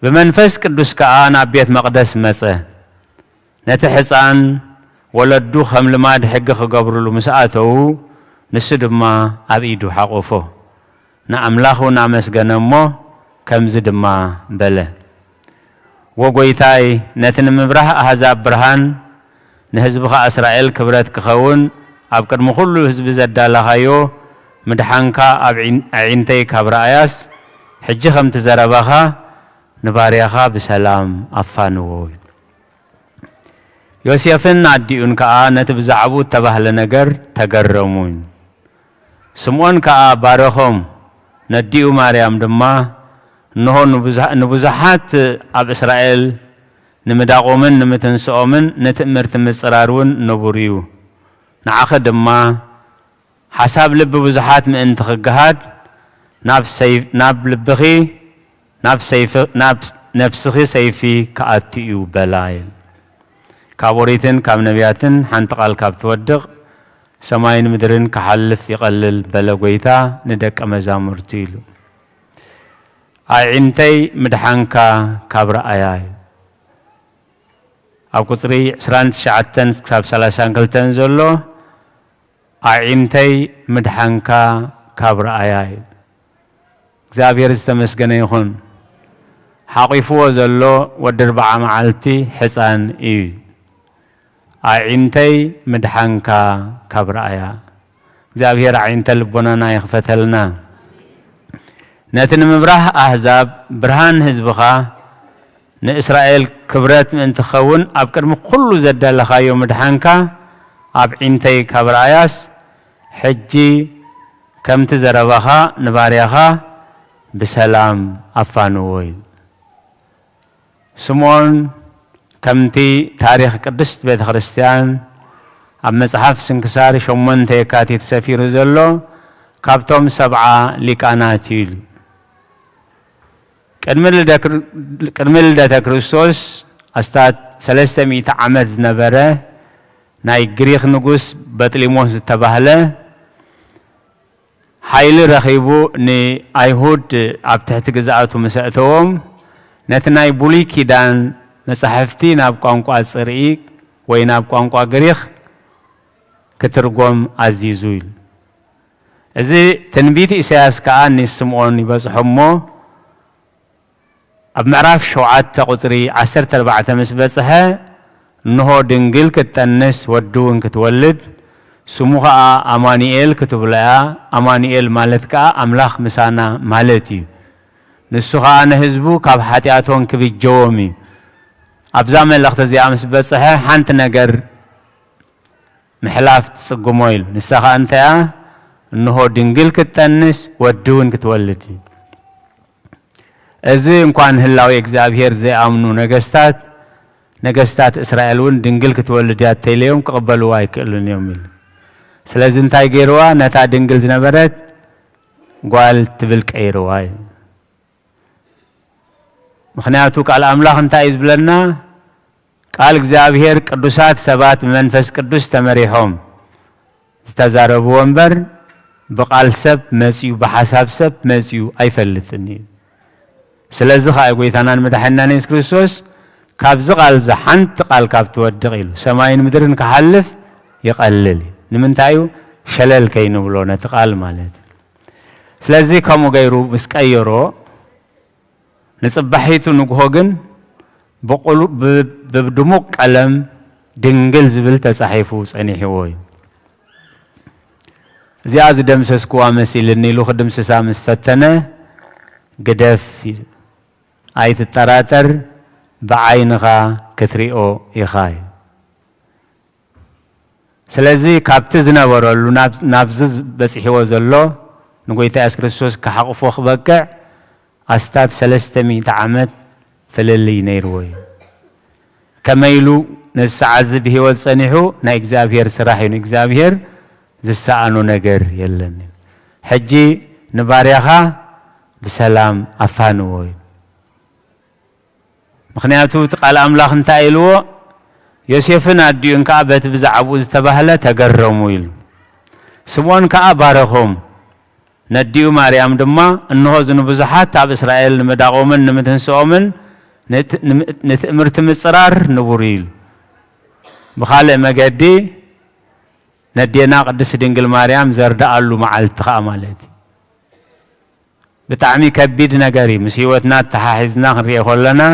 بمنفس قدوس كأن أبيت مقدس مسه نتحسان ولدو خم لما دحق خقبر له مساءته نسد ما أبيدو حقوفه نأملاخو نامس جنمو كم زد ما بله وقويتاي نتن مبرح أحزاب برهان نهزبخ إسرائيل كبرت كخون أبكر مخلو هزب زد لخايو مدحانكا عينتي كبر آياس حجي خم تزربخا نباريخا بسلام أفانوي يوسيفن عديون كا نتبزعبو تبهل نجر تجرمون سمون كا بارخهم نديو مريم دما نهو نبزحات أب إسرائيل نمداقومن نمتنسؤمن نتأمرت مصرارون نبوريو نعخد دما حساب لب بزحات من انتخجهات ناب سيف ناب لبخي ناب سيف ناب نفسخي سيفي كأتيو بلاين كابوريتن كاب نبياتن حنتقال كاب تودق سماين مدرن كحلف يقلل بلغويتا ندك مزامرتيلو عينتي مدحانكا كاب رأياي أو كتري سرانت شعتن كاب سلاسان كالتن زلو عينتي مدحانكا كاب رأياي زابير استمسكنا يخون حقيفو زلو ودربع معالتي حسان إيه عينتي مدحانكا كبرأيا زابير عينت لبنانا يخفتلنا نتن مبرح أحزاب برهان هزبخا نإسرائيل كبرت من تخون أبكر مقلو زد لخايو مدحانكا أب عينتي كبرأياس حجي كم تزربخا نباريخا بسلام أفانوي سمون كمتي تاريخ قدست بيت خريستيان أب مصحف سنكسار شمون تيكاتي تسفير زلو كابتوم 7 ليقاناتيل قدم لدى كريستوس أستاذ 300 عمد نبره ناي غريخ نغوس بطليموس تباهله حيل رخيبو ني أيهود أب تحت جزاءاتو مسأتهم نتناي بولي كيدان مصحفتي ناب قانقوا صريق وي ناب قانقوا غريخ كترغم عزيزويل ازي تنبيت إسياس كأن نسمعون يبصحمو اب معراف شوعات قطري 14 مسبصها نهو دنجل كتنس ودون كتولد سموها أمانيئيل كتبلها أمانيئيل مالتكا أملاخ مسانا مالتي نسوها أنا هزبو كاب حاتياتون كبي جومي أبزام اللقطة زي أمس بصحة حانت نجر محلاف تسقمويل نسخة أنتها إنه دنجل كتنس ودون كتولدي إذا إمكان هلاوي إكزابير زي أمنو نجستات إسرائيلون دنجل كتولديات تيليوم قبلوا واي كلون يوميل سلازن تاي جيروا نتا دنجل زنبرت قال تبلك أيرواي مخنياتو قال أملاخ انتا يزبلنا قال እግዚአብሔር ቅዱሳት ሰባት መንፈስ ቅዱስ ተመሪሖም ዝተዛረቡ ወንበር በቃል ሰብ መጽዩ በሐሳብ ሰብ መጽዩ አይፈልጥኒ ስለዚህ አይጎይታናን መድኃኒታችን ኢየሱስ ክርስቶስ ካብዝ ቃል ዘሐንት ቃል ካብ ትወድቕ ኢሉ ሰማይን ምድርን ከሐልፍ ይቀልል ንምንታዩ ሸለል ከይኑ ብሎ ነቲ ቃል ማለት ስለዚህ ከመ ገይሩ ምስ ቀይሮ نصبحيت نقهوجن بقول بدموع قلم دنجل زبل تصحيفو صنيحوي زياز دمسس كوا مسيل النيلو خدم سسامس فتنه قدف ايت التراتر بعينها كتريو يخاي سلازي كابتزنا ورلو نابزز بس يحوى زلو نقويتا ياس كريستوس كحقفو خبقع أستاذ 300 عمد فللي نيروي كميلو نسعز به والصنيحو نا إكزابير سراحي إكزابير زسانو نجر يلن حجي نباريخا بسلام أفانوي مخنياتو تقال أملاخ انتايلو يوسفنا الديون كعبة بزعبو زتبهلا تقرمو يلو سموان كعبارهم نديو مريم دما انه زنو بزحات تاب اسرائيل مداقومن نمتنسومن نتأمرت مصرار نبوريل بخالق مجدي ندينا قدس دينجل مريم زرد قالو معلتها مالتي بتعمي كبيد نجاري مسيوتنا تحاحزنا نريه لنا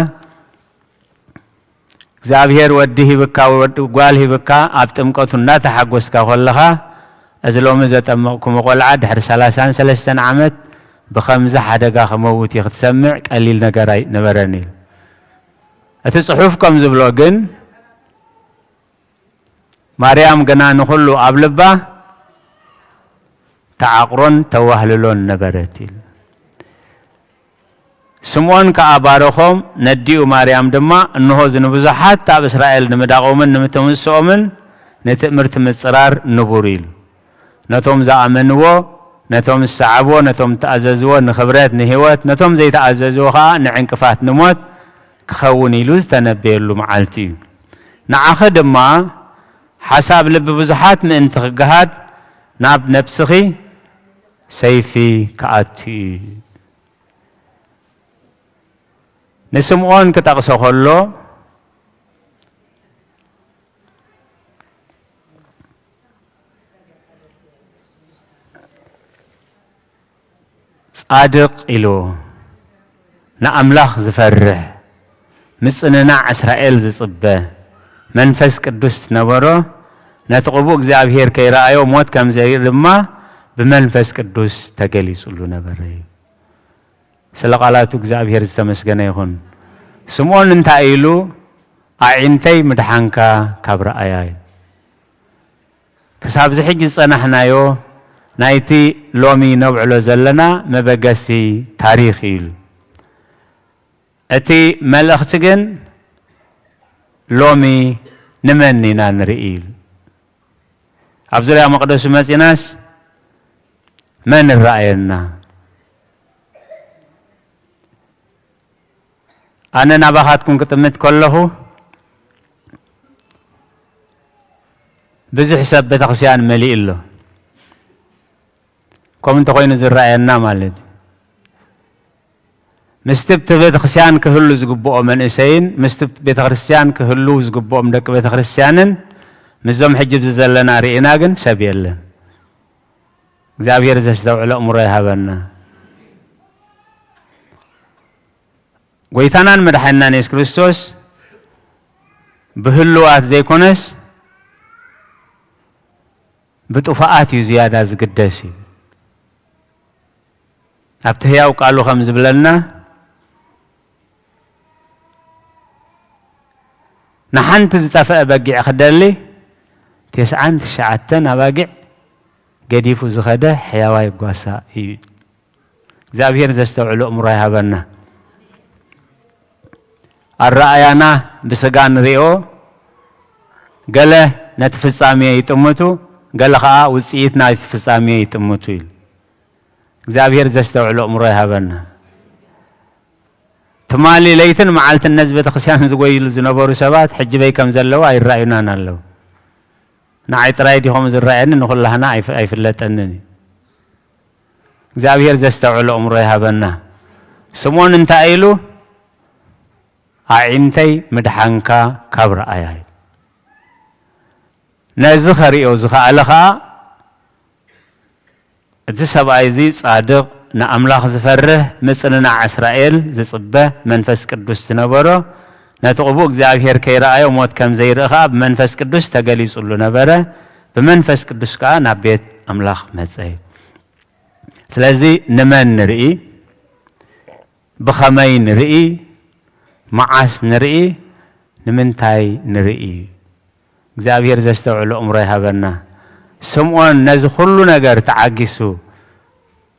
زابير وديه بكا وقاله بكا أبتمكوتنا تحقوس كهولها أزلوم زتمكم قلعة دحر 33 عامت بخمسة حدقة خموت يختسمع قليل نجاري نبرنيل أتصحفكم زبلوجن مريم جنا نخلو أبلبا تعقرن توهللون نبرتيل سمون كأبارخهم نديو مريم دما إنه زنبزحات تاب إسرائيل نمداقومن نمتمسومن نتأمرت مصرار نبوريل نتوم زامنو نتوم السعبو نتوم تأززو نخبرات نهوات نتوم زي تأززوها نعنكفات نموت كخوني لوز تنبيلو معالتي نعاخد ما حساب لب بزحات من تخجهات ناب نفسخي سيفي كأتي نسمعون كتاقصو خلو صادق إلو نأملاخ زفرح مصننا إسرائيل زصبه منفس قدوس نبرو نتقبو እግዚአብሔር ከይራአዮ ሞት ከም ዘይርማ በመንፈስ ቅዱስ ተገሊጹሉ ነበር ስለ ቃላቱ እግዚአብሔር ዝተመስገነ ይሁን ስምዖን እንታይ ኢሉ አዒንተይ ምድሓንካ ካብ ረአያይ ክሳብ ዝሕጂ ዝጸናሕናዮ ናይቲ ሎሚ ነብዕሎ ዘለና መበገሲ ታሪኽ ኢሉ እቲ መልእኽቲ ግን ሎሚ نمنينا نرئيل عبد مقدس مسيناس من رأينا أنا نباهاتكم كتمت كله بزح حساب بتقسيان مليء له كم تقولين زر رأينا مالد مستبت بيت خريستيان كهلو زقبو من إسين مستبت بيت خريستيان كهلو زقبو من دك بيت خريستيانن مزوم حجب زلنا رئيناجن سبيلن زابير زشتو على أمره هبنا ويثانان مدحنا نيس كريستوس بهلوات زي كونس بتوفاءات زيادة زقدسي أبتهيا وقالوا خمس بلنا نحنت زتفق بقع خدلي 9 شعتن أبقع قديفو زخده حيواي قواسا زابير زستوعلو أمره هبنا الرأيانا بسقان ريو قاله نتفصامي يتمتو قال خا وصيتنا يتفصامي يتمتو زابير زستوعلو أمره هبنا تمالي ليتن معالت الناس بتخسيان زقويل زنبورو سبات حجبي كم زلوا أي رأينا نالو نعيت رايدي هم زرعين نقول لها نعيف أي فلت أنني زابير زستوعلو أمره هبنا سمون انت أيلو أعنتي مدحنكا كبر آيات نزخري أو زخاء لخا تسب أيزي صادق نأملاخ زفره مثلنا إسرائيل زصبه منفس قدوس تنبرو نتقبو እግዚአብሔር ከይራአዮ ሞት ከም ዘይረኻ በመንፈስ ቅዱስ ተገሊጹሉ ነበረ በመንፈስ ቅዱስ ካ ናብ ቤት አምላኽ መጽይ ስለዚህ ንመን ንርኢ ብኸመይ ንርኢ መዓስ ንርኢ ንምንታይ ንርኢ እግዚአብሔር ዘስተውዕሎ እምሮ ይሃበና ስምዖን ነዚ ሁሉ ነገር ተዓጊሱ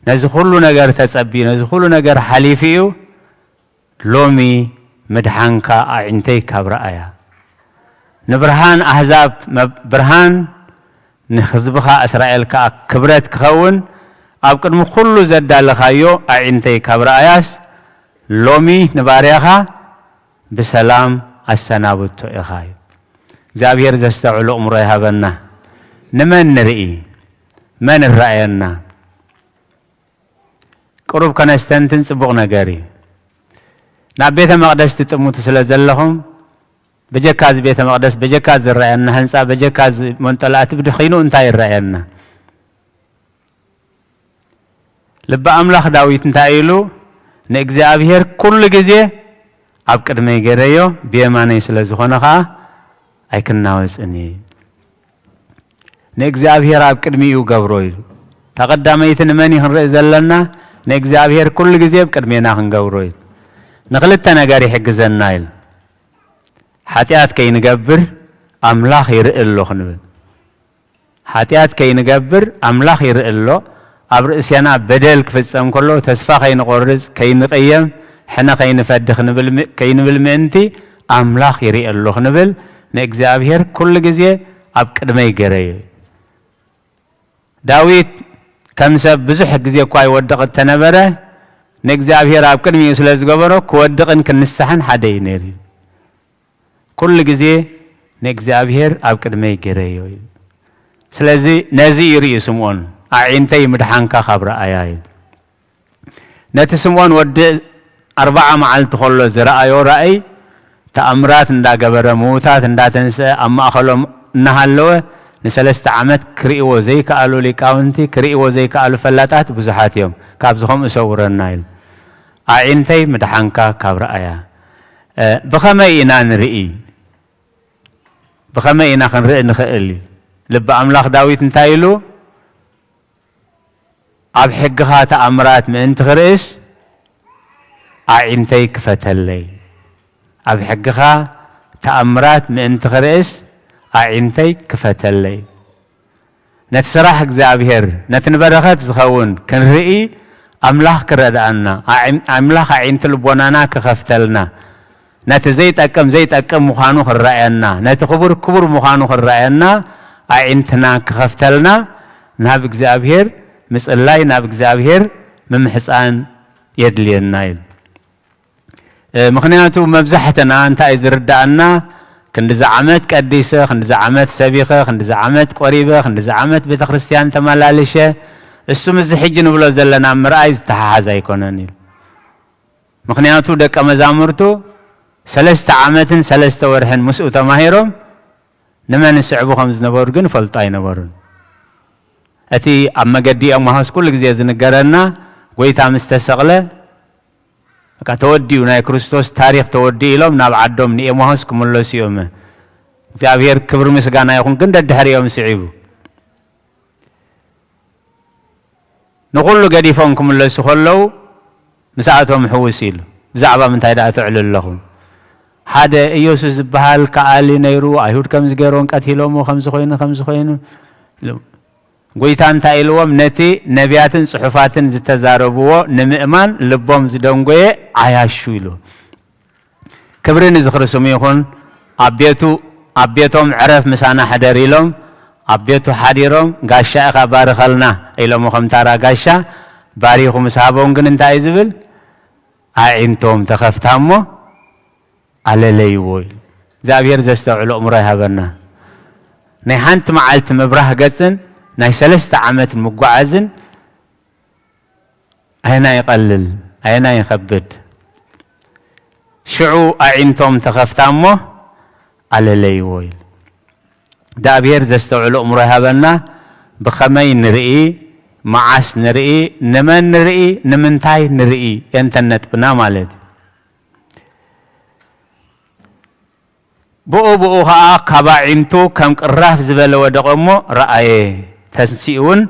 ነዚ ሁሉ ነገር ተጸቢ ነዚ ሁሉ ነገር ሓሊፊዩ ሎሚ مدحانك أعنتي كبرأيا نبرهان أحزاب برهان نخزبها إسرائيل كبرت كخون أبقد مخلو زد لخايو أعنتي كبرأياس لومي نباريها بسلام السنابوتو إخاي زابير زستعلو أمريها بنا نمن نرئي من الرأينا قرب كان استنتن سبق نقاري نابيت مقدس تتموت سلازلهم بجكاز بيت مقدس بجكاز الرأينا هنسا بجكاز منطلعات بدخينو انتاي الرأينا لبا أملاخ داويت انتايلو نأجزابير كل جزء أبكر ما يجريو بيماني سلازخونا خا أيكن ناوس إني نأجزابير أبكر ميو قبروي تقدميت نماني هنرئ زلنا نأجزابير كل جزء أبكر مينا هنقبروي نقلتنا جاري حق زنايل حاتيات كي نقبر أملاخ يرئلو خنبل حاتيات كي نقبر أملاخ يرئلو أبرئسيانا بدل كفزم كله تسفا كي نقرز كي نقيم حنا كي نفدخ نبل كي نبل منتي أملاخ يرئلو خنبل نأجزابير كل جزء أبكر ما يجري داويد كم سب بزح جزء كواي ودق التنبرة نأجزابير أبكر مي يسلز قبره كودق إن كنسحن حدا ينيري كل جزء نأجزابير أبكر ما يجري سلزي نزيري يسمون أعينتي مدحانك خبر آيات نتسمون ود 4 معلت خلو زرأيو رأي تأمرات ندا قبر موتات ندا تنسى أما أخلو نهالو نسلست عمت كريئو زي كألو لكاونتي كريئو زي كألو فلاتات بزحات يوم كابزهم أسور النايل أعينتي مدحانك خبر آيات بخمينا نرئي بخمينا خنرئي نخئلي لب أملاخ داويت نتايلو أب حقها تأمرات من تغرس أعينتي كفتلي أب حقها تأمرات من تغرس أعينتي كفتلي نتسرح زابير نتنبرخت زخون كن رئي أملاخ كردأنا أملاخ عينت البونانا كخفتلنا نتزيت أكم مخانو خرأينا نتخبر كبر مخانو خرأينا أعينتنا كخفتلنا نابك زابير مسألة نابك زابير ممحسان يدلي النايل مخنياتو مبزحتنا أنت إذا ردأنا كند زعمت كديسة كند زعمت سبيقة كند زعمت قريبة كند زعمت بيت خريستيان تمالالشة السم الزحجن بلو زلنا مرأيز تحازا يكونني مخنياتو دك مزامرتو 3 عامات 3 ورحن مسؤول تماهيرهم نمان السعبو 5 نبورجن فلطاي نبورن أتي أما قدي أما هاس كل جزء زنقرنا قويتا مستسقلة كتودي وناي كريستوس تاريخ تودي لهم ناب عدهم ني أما هاس كملوا سيومه زابير كبر مسجانا يكون كندا الدهر يوم سعيبو نقول له قدي فون كملوا سخلوا مساعتهم حوسيل زعبا من تايدا تعلل لهم هذا يوسف بحال كالي نيرو أيهود كم زجرون كتيلهم وخمس خوين قويتان تايلوم نتي نبيات صحفات زتزاربوا نمئمان لبوم زدونغوي عياشويلو كبرين زخرسوم يكون أبيتهم عرف مسانا حدريلهم أبيتو حديرهم غاشا خبارخلنا إلهم خمتارا غاشا باريخو مسحابهم كن تايزبل أعينتهم تخفتامو على ليوي زابير زستوعلو أمره هبرنا نحانت معالت مبراه قصن ناي 3 عامات مقعزن هنا يقلل هنا يخبد شعو أعينتهم تخفتامو على ليوي دابير زستوعلو أمره هبرنا بخمي نرئي معاس نرئي نمن نرئي نمنتاي نرئي ينتنت بنا مالد بؤو ها كباعينتو كم قراف زبل ودقمو رأي تنسيون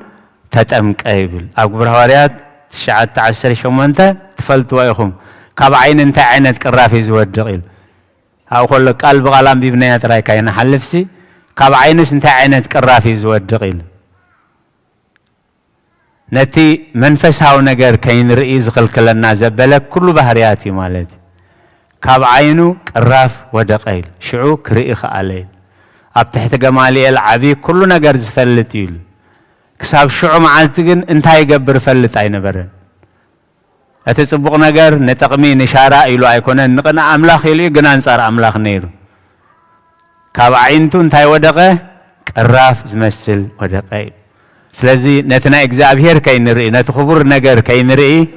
تتأمك أيبل أكبر هواريات شعات 10 شمونتا تفلتوا أيهم كباعين انت عينت قراف يزود دقيل أو قول لك قلب غلام ببنيات راي كاين حلفسي كباعينس انت عينت قراف يزود دقيل نتي منفسها ونقر كاين رئيز خلق لنا زبلك كل بهرياتي مالتي كاب عينو قراف ودقيل شعو كرئخ عليه اب تحت جمالي العبي كل نجر زفلت يل كساب شعو معلتجن انتهى يقبر فلت عين برن اتصبق نجر نتقمي نشارة يلو ايكونا نقنا املاخ يلي جنان صار املاخ نيرو كاب عينتو انتهى ودقه قراف زمسل ودقيل سلازي نتنا اجزابير كاين رئي نتخبر نجر كاين رئي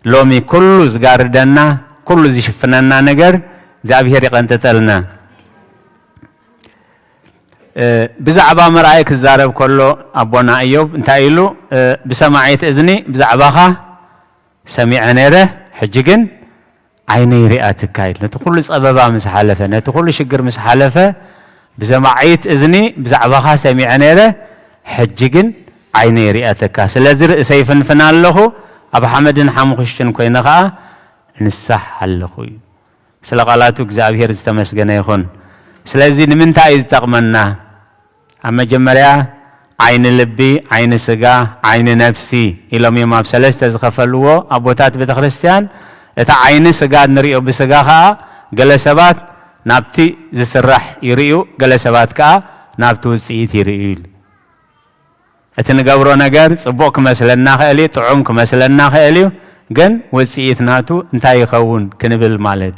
لومي كله زقاردنا كل زي شفنانا نجر زابير يقنتتلنا بزعبا مرأيك الزارب كله أبونا أيوب انتايلو بسماعية إذني بزعباها سميع نيره حجيجن عيني رئاتك كايل نتقول أبابا مسحالفة نتقول شجر مسحالفة بسماعية إذني بزعباها سميع نيره حجيجن عيني رئاتك سلازر سيفن فنال له أبو حمد حمخشن كوينها نصح اللخوي سلقالاتو እግዚአብሔር ዝተመስገነ ይሁን ስለዚህ ምን ታይዝ ተቀመና አመጀመሪያ አይን ልቢ አይን ስጋ አይን ነፍሲ ኢሎም የማብ ሰለስተ ዝኸፈልዎ አቦታት ቤተክርስቲያን እታ አይን ስጋ ንሪኦ በስጋኻ ገለሰባት ናብቲ ዝስራሕ ይሪኡ ገለሰባት ካ ናብቲ ውጽኢት ይሪኡ እቲ ንገብሮ ነገር ጽቡቅ ከመስለና ኸሊ ጥዑም ከመስለና ኸሊ ግን ውጽኢት ናቱ እንታይ ይኸውን ክንብል ማለት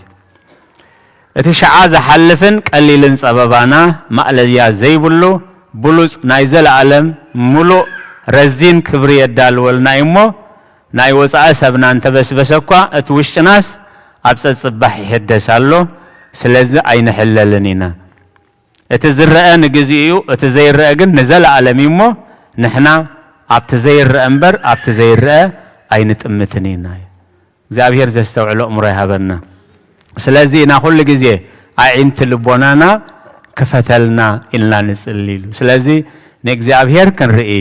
እቲ ሸዓ ዝሓልፍን ቀሊልን ጸበባና ማዕለያ ዘይብሉ ብሉጽ ናይ ዘለዓለም ሙሉእ ረዚን ክብሪ የዳልወልና እሞ ናይ ወፃእ ሰብና እንተበስበሰኳ እቲ ውሽጥናስ ኣብ ጸጽባሕ ይሕደሳሎ ስለዚ ኣይንሕለልን ኢና እቲ ዝረአ ንግዚኡ እቲ ዘይረአ ግን ንዘለዓለም እሞ ንሕና ኣብቲ ዘይረአ እምበር ኣብቲ ዘይረአ ኣይንጥምትን ኢና እግዚአብሔር ዘስተውዕሎ እምሮ ይሃበና ስለዚህ ኢና ሁሉ ጊዜ አይንት ልቦናና ከፈተልና ኢልና ንጽልይሉ ስለዚህ ንእግዚአብሔር ክንርኢ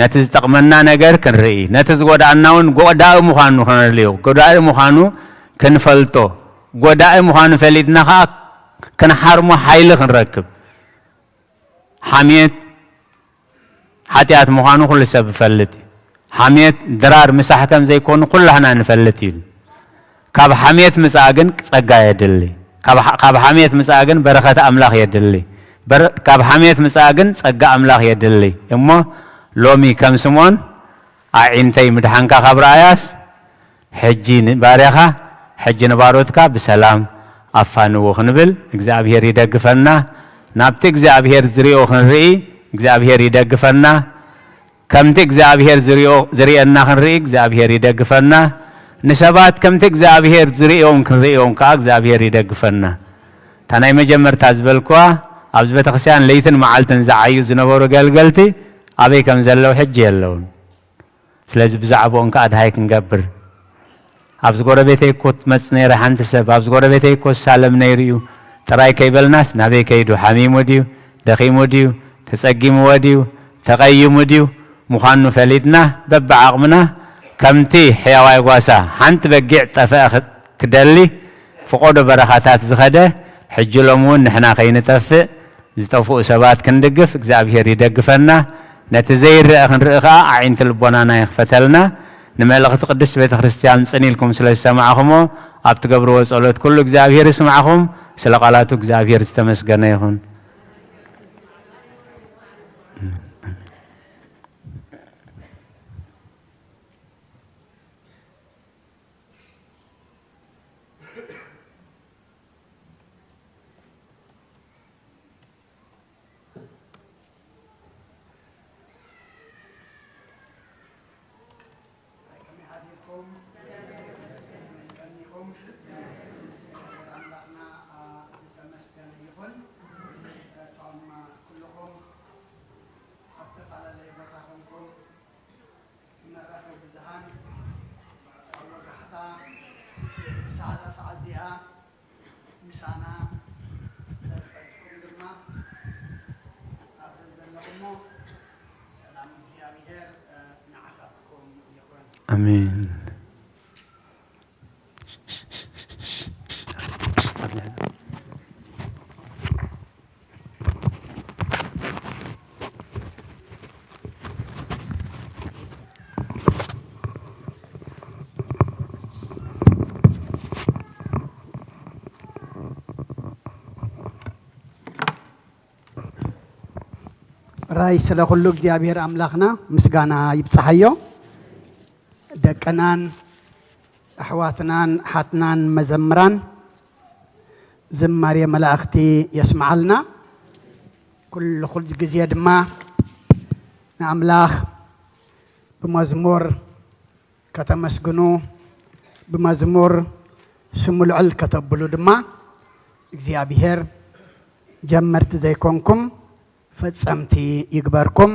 ነቲ ዝጠቅመና ነገር ክንርኢ ነቲ ዝጎዳእናውን ጎዳእ ምዃኑ ክንርልዮ ጎዳእ ምዃኑ ክንፈልጦ ጎዳእ ምዃኑ ፈሊጥና ኸ ክንሓርሞ ሓይሊ ክንረክብ ሓሜት ሓጢአት ምዃኑ ኩሉ ሰብ ይፈልጥ ሓሜት ድራር ምሳሕ ከም ዘይኮኑ ኩላህና ንፈልጥ እዩ ካብ ሓሜት ምጻግን ጸጋ የድሊ ካብ ሓሜት ምጻግን በረኸት አምላኽ የድሊ ካብ ሓሜት ምጻግን ጸጋ አምላኽ የድሊ እሞ ሎሚ ከም ስምዖን አዒንተይ ምድሓንካ ካብ ረአያስ ሕጂ ንባርያኻ ሕጂ ንባሮትካ ብሰላም አፋንዎ ክንብል እግዚአብሔር ይደግፈና ናብቲ እግዚአብሔር ዝሪኦ ክንርኢ እግዚአብሔር ይደግፈና ከምቲ እግዚአብሔር ዝሪአና ክንርኢ እግዚአብሔር ይደግፈና ንሰባት ከምቲ እግዚአብሔር ዝሪኦም ክንሪኦም ካ እግዚአብሔር ይደግፈና ታናይ መጀመርታ ዝበልኳ ኣብዚ ቤተክርስቲያን ለይትን መዓልትን ዝዓዩ ዝነበሩ ገልገልቲ ኣበይ ከም ዘለው ሕጂ የለውን ስለዚ ብዛዕቦኦም ካ ኣድሃይ ክንገብር ኣብዚ ጎረቤተይ እኮ ትመጽእ ነይረ ሓንቲ ሰብ ኣብዚ ጎረቤተይ እኮ ሳለም ነይሩ እዩ ጥራይ ከይበልናስ ናበይ ከይዱ ሓሚሙ ድዩ ደኺሙ ድዩ ተጸጊምዎ ድዩ ተቐይሙ ድዩ ምዃኑ ፈሊጥና በብዓቕምና ከምቲ ሕያዋይ ጓሳ ሓንቲ በጊዕ ጠፍአ ክደሊ ፍቆዶ በረኻታት ዝኸደ ሕጂ ሎም እውን ንሕና ከይንጠፍእ ዝጠፍኡ ሰባት ክንድግፍ እግዚአብሔር ይደግፈና ነቲ ዘይርአ ክንርኢ ኸዓ ኣዒንቲ ልቦናና ይኽፈተልና ንመልእኽቲ ቅድስት ቤተ ክርስቲያን ጽኒኢልኩም ስለ ዝሰማዕኹሞ ኣብ ትገብርዎ ጸሎት ኩሉ እግዚአብሔር ይስማዕኹም ስለ ቃላቱ እግዚአብሔር ዝተመስገነ ይኹን አሜን ራይ ስለ ሁሉ እግዚአብሔር አምላክና ምስጋና ይብጽሐዮ ደቀናን አሕዋትናን ሓትናን መዘምራን ዝማሬ መላእኽቲ የስማዓልና ኩሉ ጊዜ ድማ ንኣምላኽ ብመዝሙር ከተመስግኑ ብመዝሙር سملعل كتبلو دما እግዚአብሔር جمرت زيكونكم فتصمتي يكبركم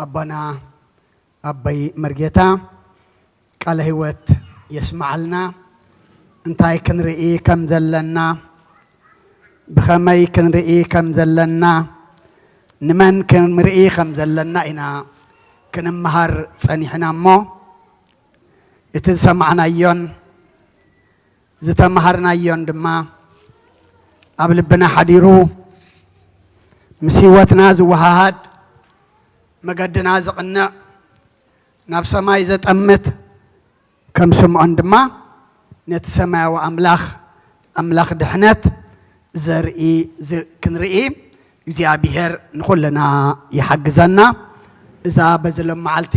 أبنا أبي مرجتا قال هوت يسمع لنا انتاي كنرئي كم زلنا بخمي كنرئي كم زلنا نمن كنرئي كم زلنا إنا كنمهر صنيحنا مو اتسمعنا يون زتمهرنا يون دما قبل بنا حديرو مسيوتنا زوهاد مقدنا زقنا نفس ما يزتأمت كم سمعن دما نتسمع وأملاخ أملاخ دحنت زرئي كنرئي እግዚአብሔር ንኹልና ይሐግዘና እዛ በዝለም መዓልቲ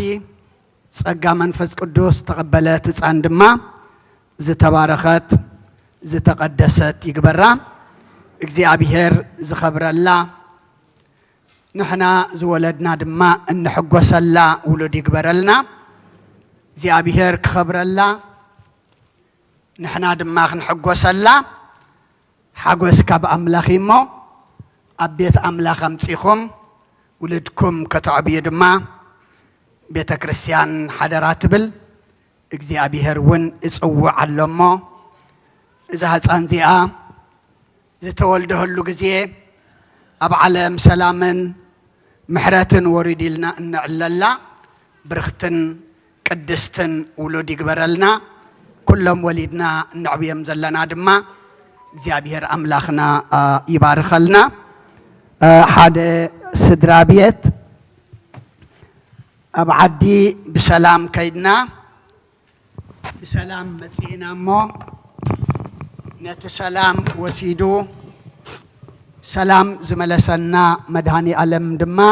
ጸጋ መንፈስ ቅዱስ ተቀበለት ሕፃን ድማ ዝተባረኸት ዝተቀደሰት ይግበራ እግዚአብሔር ዝኸብረላ ንሕና ዝወለድና ድማ እንሕጎሰላ ውሉድ ይግበረልና እግዚአብሔር ክኸብረላ ንሕና ድማ ክንሕጎሰላ ሓጎስ ካብ ኣምላኽ እሞ ኣብ ቤት ኣምላኽ ኣምፂኹም ውልድኩም ከተዕብዩ ድማ ቤተ ክርስቲያን ሓደራ ትብል እግዚአብሔር እውን እጽውዕ ኣሎሞ እዛ ህፃን እዚኣ ዝተወልደሉ ግዜ ኣብ ዓለም ሰላምን ምሕረትን ወሪድ ኢልና እንዕለላ ብርኽትን ቅድስትን ውሉድ ይግበረልና ኩሎም ወሊድና እንዕብዮም ዘለና ድማ እግዚአብሔር ኣምላኽና ይባርከልና ሓደ ስድራ ቤት ኣብ ዓዲ ብሰላም ከይድና بسلام مسينا مو نتسلام وسيدو سلام زملسنا مدهاني ألم دما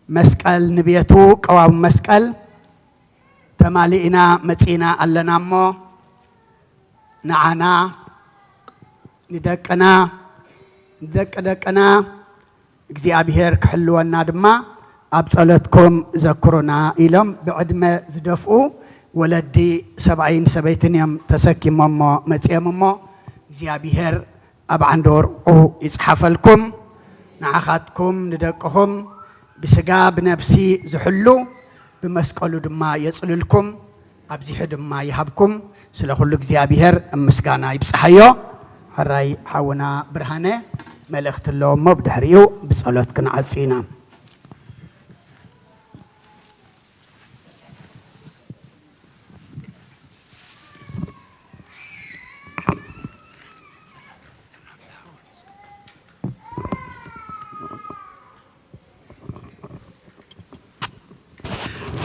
مسكال نبيتو قوام مسكال تمالينا مسينا ألنا مو نعنا ندكنا እግዚአብሔር ክሕልወና ድማ ኣብ ጸሎትኩም ዘክሩና ኢሎም ብዕድመ ዝደፍኡ ወለዲ ሰብኣይን ሰበይትን እዮም ተሰኪሞሞ መጽዮምሞ እግዚአብሔር ኣብ ዓንዲ ወርቁ ይጽሓፈልኩም ንዓኻትኩም ንደቅኹም ብስጋ ብነፍሲ ዝሕሉ ብመስቀሉ ድማ የጽልልኩም ኣብዚሕ ድማ ይሃብኩም ስለ ኩሉ እግዚአብሔር ምስጋና ይብጽሐዮ ሕራይ ሓውና ብርሃነ መልእኽት ኣለዎሞ ብድሕሪኡ ብጸሎት ክንዓጺና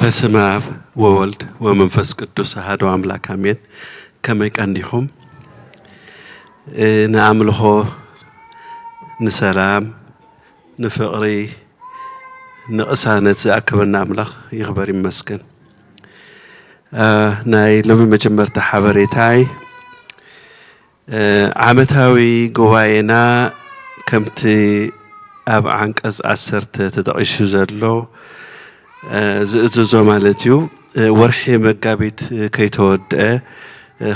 በስመ አብ ወወልድ ወመንፈስ ቅዱስ አሐዱ አምላክ አሜን። ከመይ ቀንዲኹም ንኣምልኾ ንሰላም ንፍቕሪ ንቕሳነት ዝኣከበና ኣምላኽ ይኽበር ይመስገን። ናይ ሎሚ መጀመርታ ሓበሬታይ ዓመታዊ ጉባኤና ከምቲ ኣብ ዓንቀጽ 10 ተጠቒሱ ዘሎ ዝእዝዞ ማለት እዩ ወርሒ መጋቢት ከይተወድአ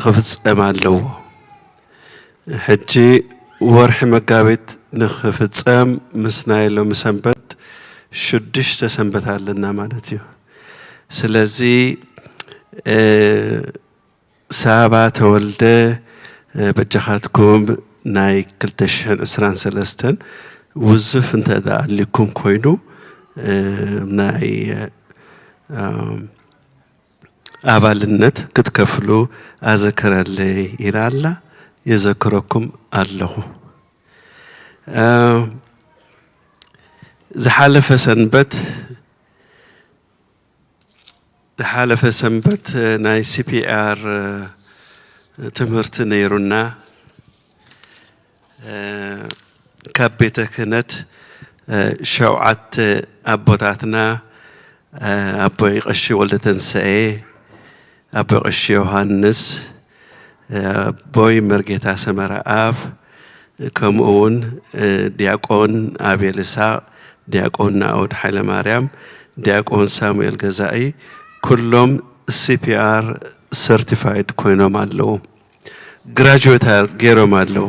ክፍጸም ኣለዎ። ሕጂ ወርሒ መጋቢት ንክፍጸም ምስ ናይ ሎሚ ሰንበት 6 ሰንበት ኣለና ማለት እዩ። ስለዚ ሳባ ተወልደ በጃኻትኩም ናይ 2023 ውዝፍ እንተዳ ኣሊኩም ኮይኑ ናይ ኣባልነት ክትከፍሉ ኣዘክረለይ ኢላላ የዘክረኩም ኣለኹ። ዝሓለፈ ሰንበት ናይ ሲፒአር ትምህርቲ ነይሩና ካብ ቤተ ክህነት 7 ኣቦታትና ኣቦይ ቀሺ ወልደ ተንስኤ፣ ኣቦይ ቀሺ ዮሃንስ፣ ኣቦይ መርጌታ ሰመራ ኣብ፣ ከምኡውን ዲያቆን አቤል ይስሐቅ፣ ዲያቆን ናኦድ ሃይለማርያም፣ ዲያቆን ሳሙኤል ገዛኢ ኩሎም ሲፒአር ሰርቲፋይድ ኮይኖም ኣለዉ ግራጁዌት ገይሮም ኣለዉ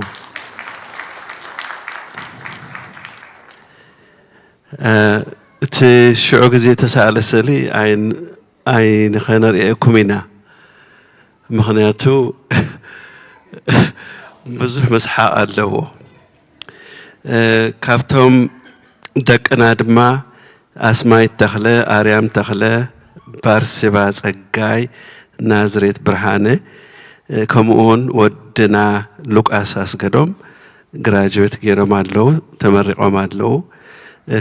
እቲ ሽዑ ግዜ ተሰኣለ ሰሊ ኣይንኸነሪአኩም ኢና ምክንያቱ ብዙሕ መስሓቅ ኣለዎ ካብቶም ደቅና ድማ ኣስማይት ተኽለ ኣርያም ተኽለ ባርሴባ ጸጋይ ናዝሬት ብርሃነ ከምኡውን ወድና ሉቃስ ኣስገዶም ግራጁዌት ገይሮም ኣለዉ ተመሪቆም ኣለዉ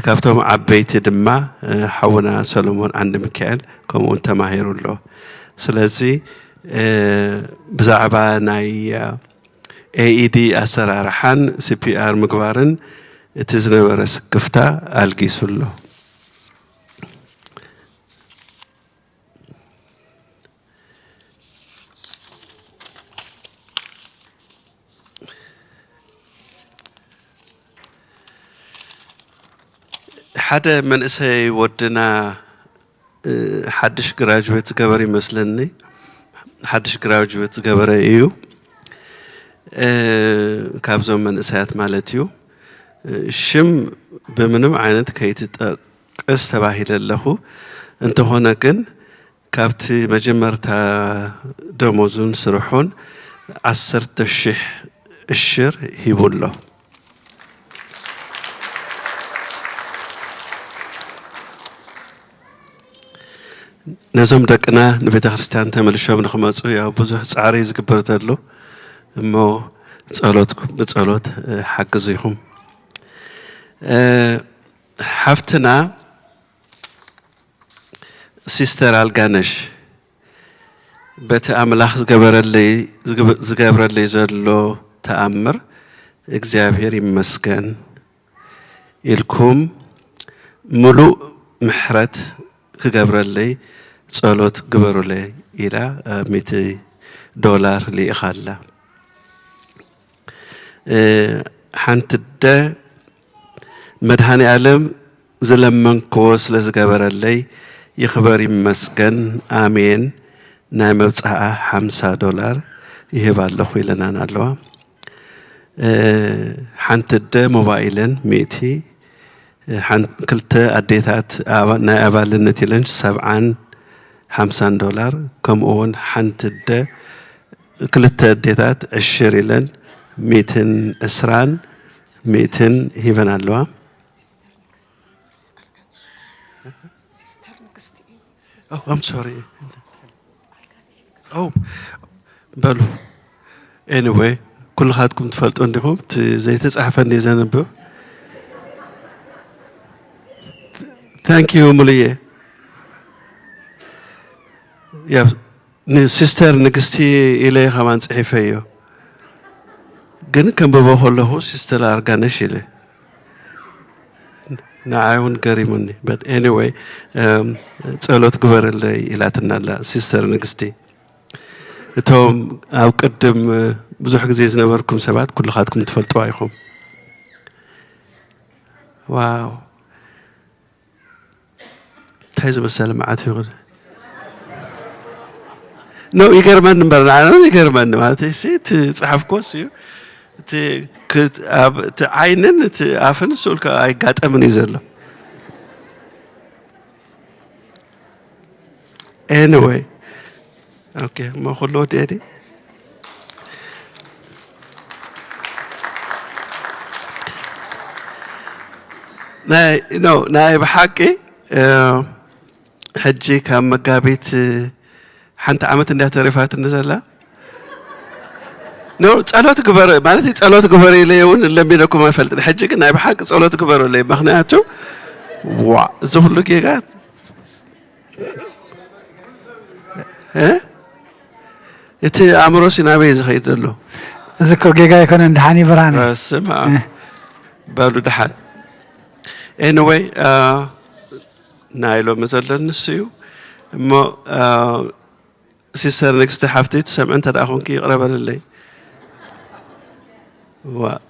ካብቶም ዓበይቲ ድማ ሓውና ሰሎሞን ዓንዲ ሚካኤል ከምኡውን ተማሂሩ ኣሎ ስለዚ ብዛዕባ ናይ ኤኢዲ ኣሰራርሓን ሲፒአር ምግባርን እቲ ዝነበረ ስክፍታ ኣልጊሱ ኣሎ ሓደ መንእሰይ ወድና ሓድሽ ግራጁዌት ዝገበረ ይመስለኒ ሓድሽ ግራጁዌት ዝገበረ እዩ ካብዞም መንእሰያት ማለት እዩ ሽም ብምንም ዓይነት ከይትጠቅስ ተባሂለ ኣለኹ እንተኾነ ግን ካብቲ መጀመርታ ደሞዙን ስርሑን 10,000 እሽር ሂቡሎ ነዞም ደቅና ንቤተ ክርስቲያን ተመልሾም ንኽመፁ ያው ብዙሕ ፃዕሪ ዝግበር ዘሎ እሞ ብጸሎት ሓግዙ ኢኹም ሓፍትና ሲስተር አልጋነሽ በቲ ኣምላኽ ዝገብረለይ ዘሎ ተኣምር እግዚአብሔር ይመስገን ኢልኩም ሙሉእ ምሕረት ክገብረለይ ጸሎት ግበሩለይ ኢላ $100 ሊኢኻላ ሓንቲ መድኃኔ ዓለም ዝለመንክዎ ስለ ዝገበረለይ ይኽበር ይመስገን ኣሜን ናይ መብጽዓ $50 ይህብ ኣለኹ ኢለናን ኣለዋ ሓንቲ ሞባይልን 100 ክልተ ኣዴታት ናይ ኣባልነት ኢለን $50 ከምኡውን ሓንቲ ክልተ ኣዴታት 10 ኢለን 120 ሂበን ኣለዋ Oh, I'm sorry. Oh, በሉ anyway ኩልኻትኩም ትፈልጡ እንዲኹም ዘይተጻሕፈኒ ዘንብብ Thank you ሙሉዬ ያ ሲስተር ንግስቲ ኢለይ ኸማን ጽሒፈዮ ግን ከንብቦ ከለኹ ሲስተር አርጋነሽ ኢለ نعاون قريمني but anyway ጸሎት ግበረለይ ኢላትናላ ሲስተር ንግስቲ እቶም ኣብ ቅድም ብዙሕ ግዜ ዝነበርኩም ሰባት ኩልኻትኩም ትፈልጥዋ ኢኹም ዋው እንታይ ዝመሰለ መዓት ይኹን ነው ይገርመን እምበር ይገርመን ማለት እቲ ጸሓፍኮስ እዩ እቲ ዓይንን እቲ ኣፍን ስኡልካ ኣይጋጠምን እዩ ዘሎ anyway okay ما خلو ديدي ناي بحقي حجي كان مقابيت حنت عمت انها تعرفات النزلة نو ጸሎት ግበሩ ማለት ጸሎት ግበሩ ይለውን ለሚነኩም አይፈልጥ ሕጂ ግን ናይ በሐቅ ጸሎት ግበሩ ለይ ምክንያቱ ዋ ዝሁሉ ጌጋት እቲ ኣእምሮ ሲናበይ ዝኸይድ ዘሎ እዝኮ ጌጋ ይኮነ ድሓኒ ብርሃነ ስማ በሉ ድሓን anyway ናይ ሎሚ ዘለና ንስዩ እሞ ሲስተር ንግስቲ ሓፍቲት ሰምዕን ተዳኹንኪ ይቕረበለለይ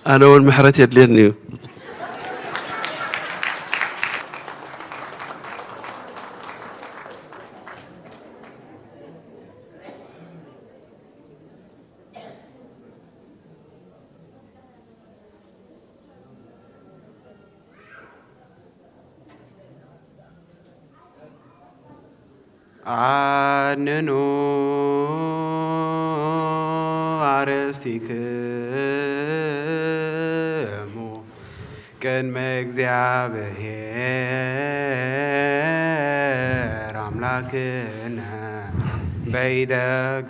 أنا أول محرت يدليني አነኑ አርሥቲክሙ ቅድመ እግዚአብሔር አምላክነ በይደ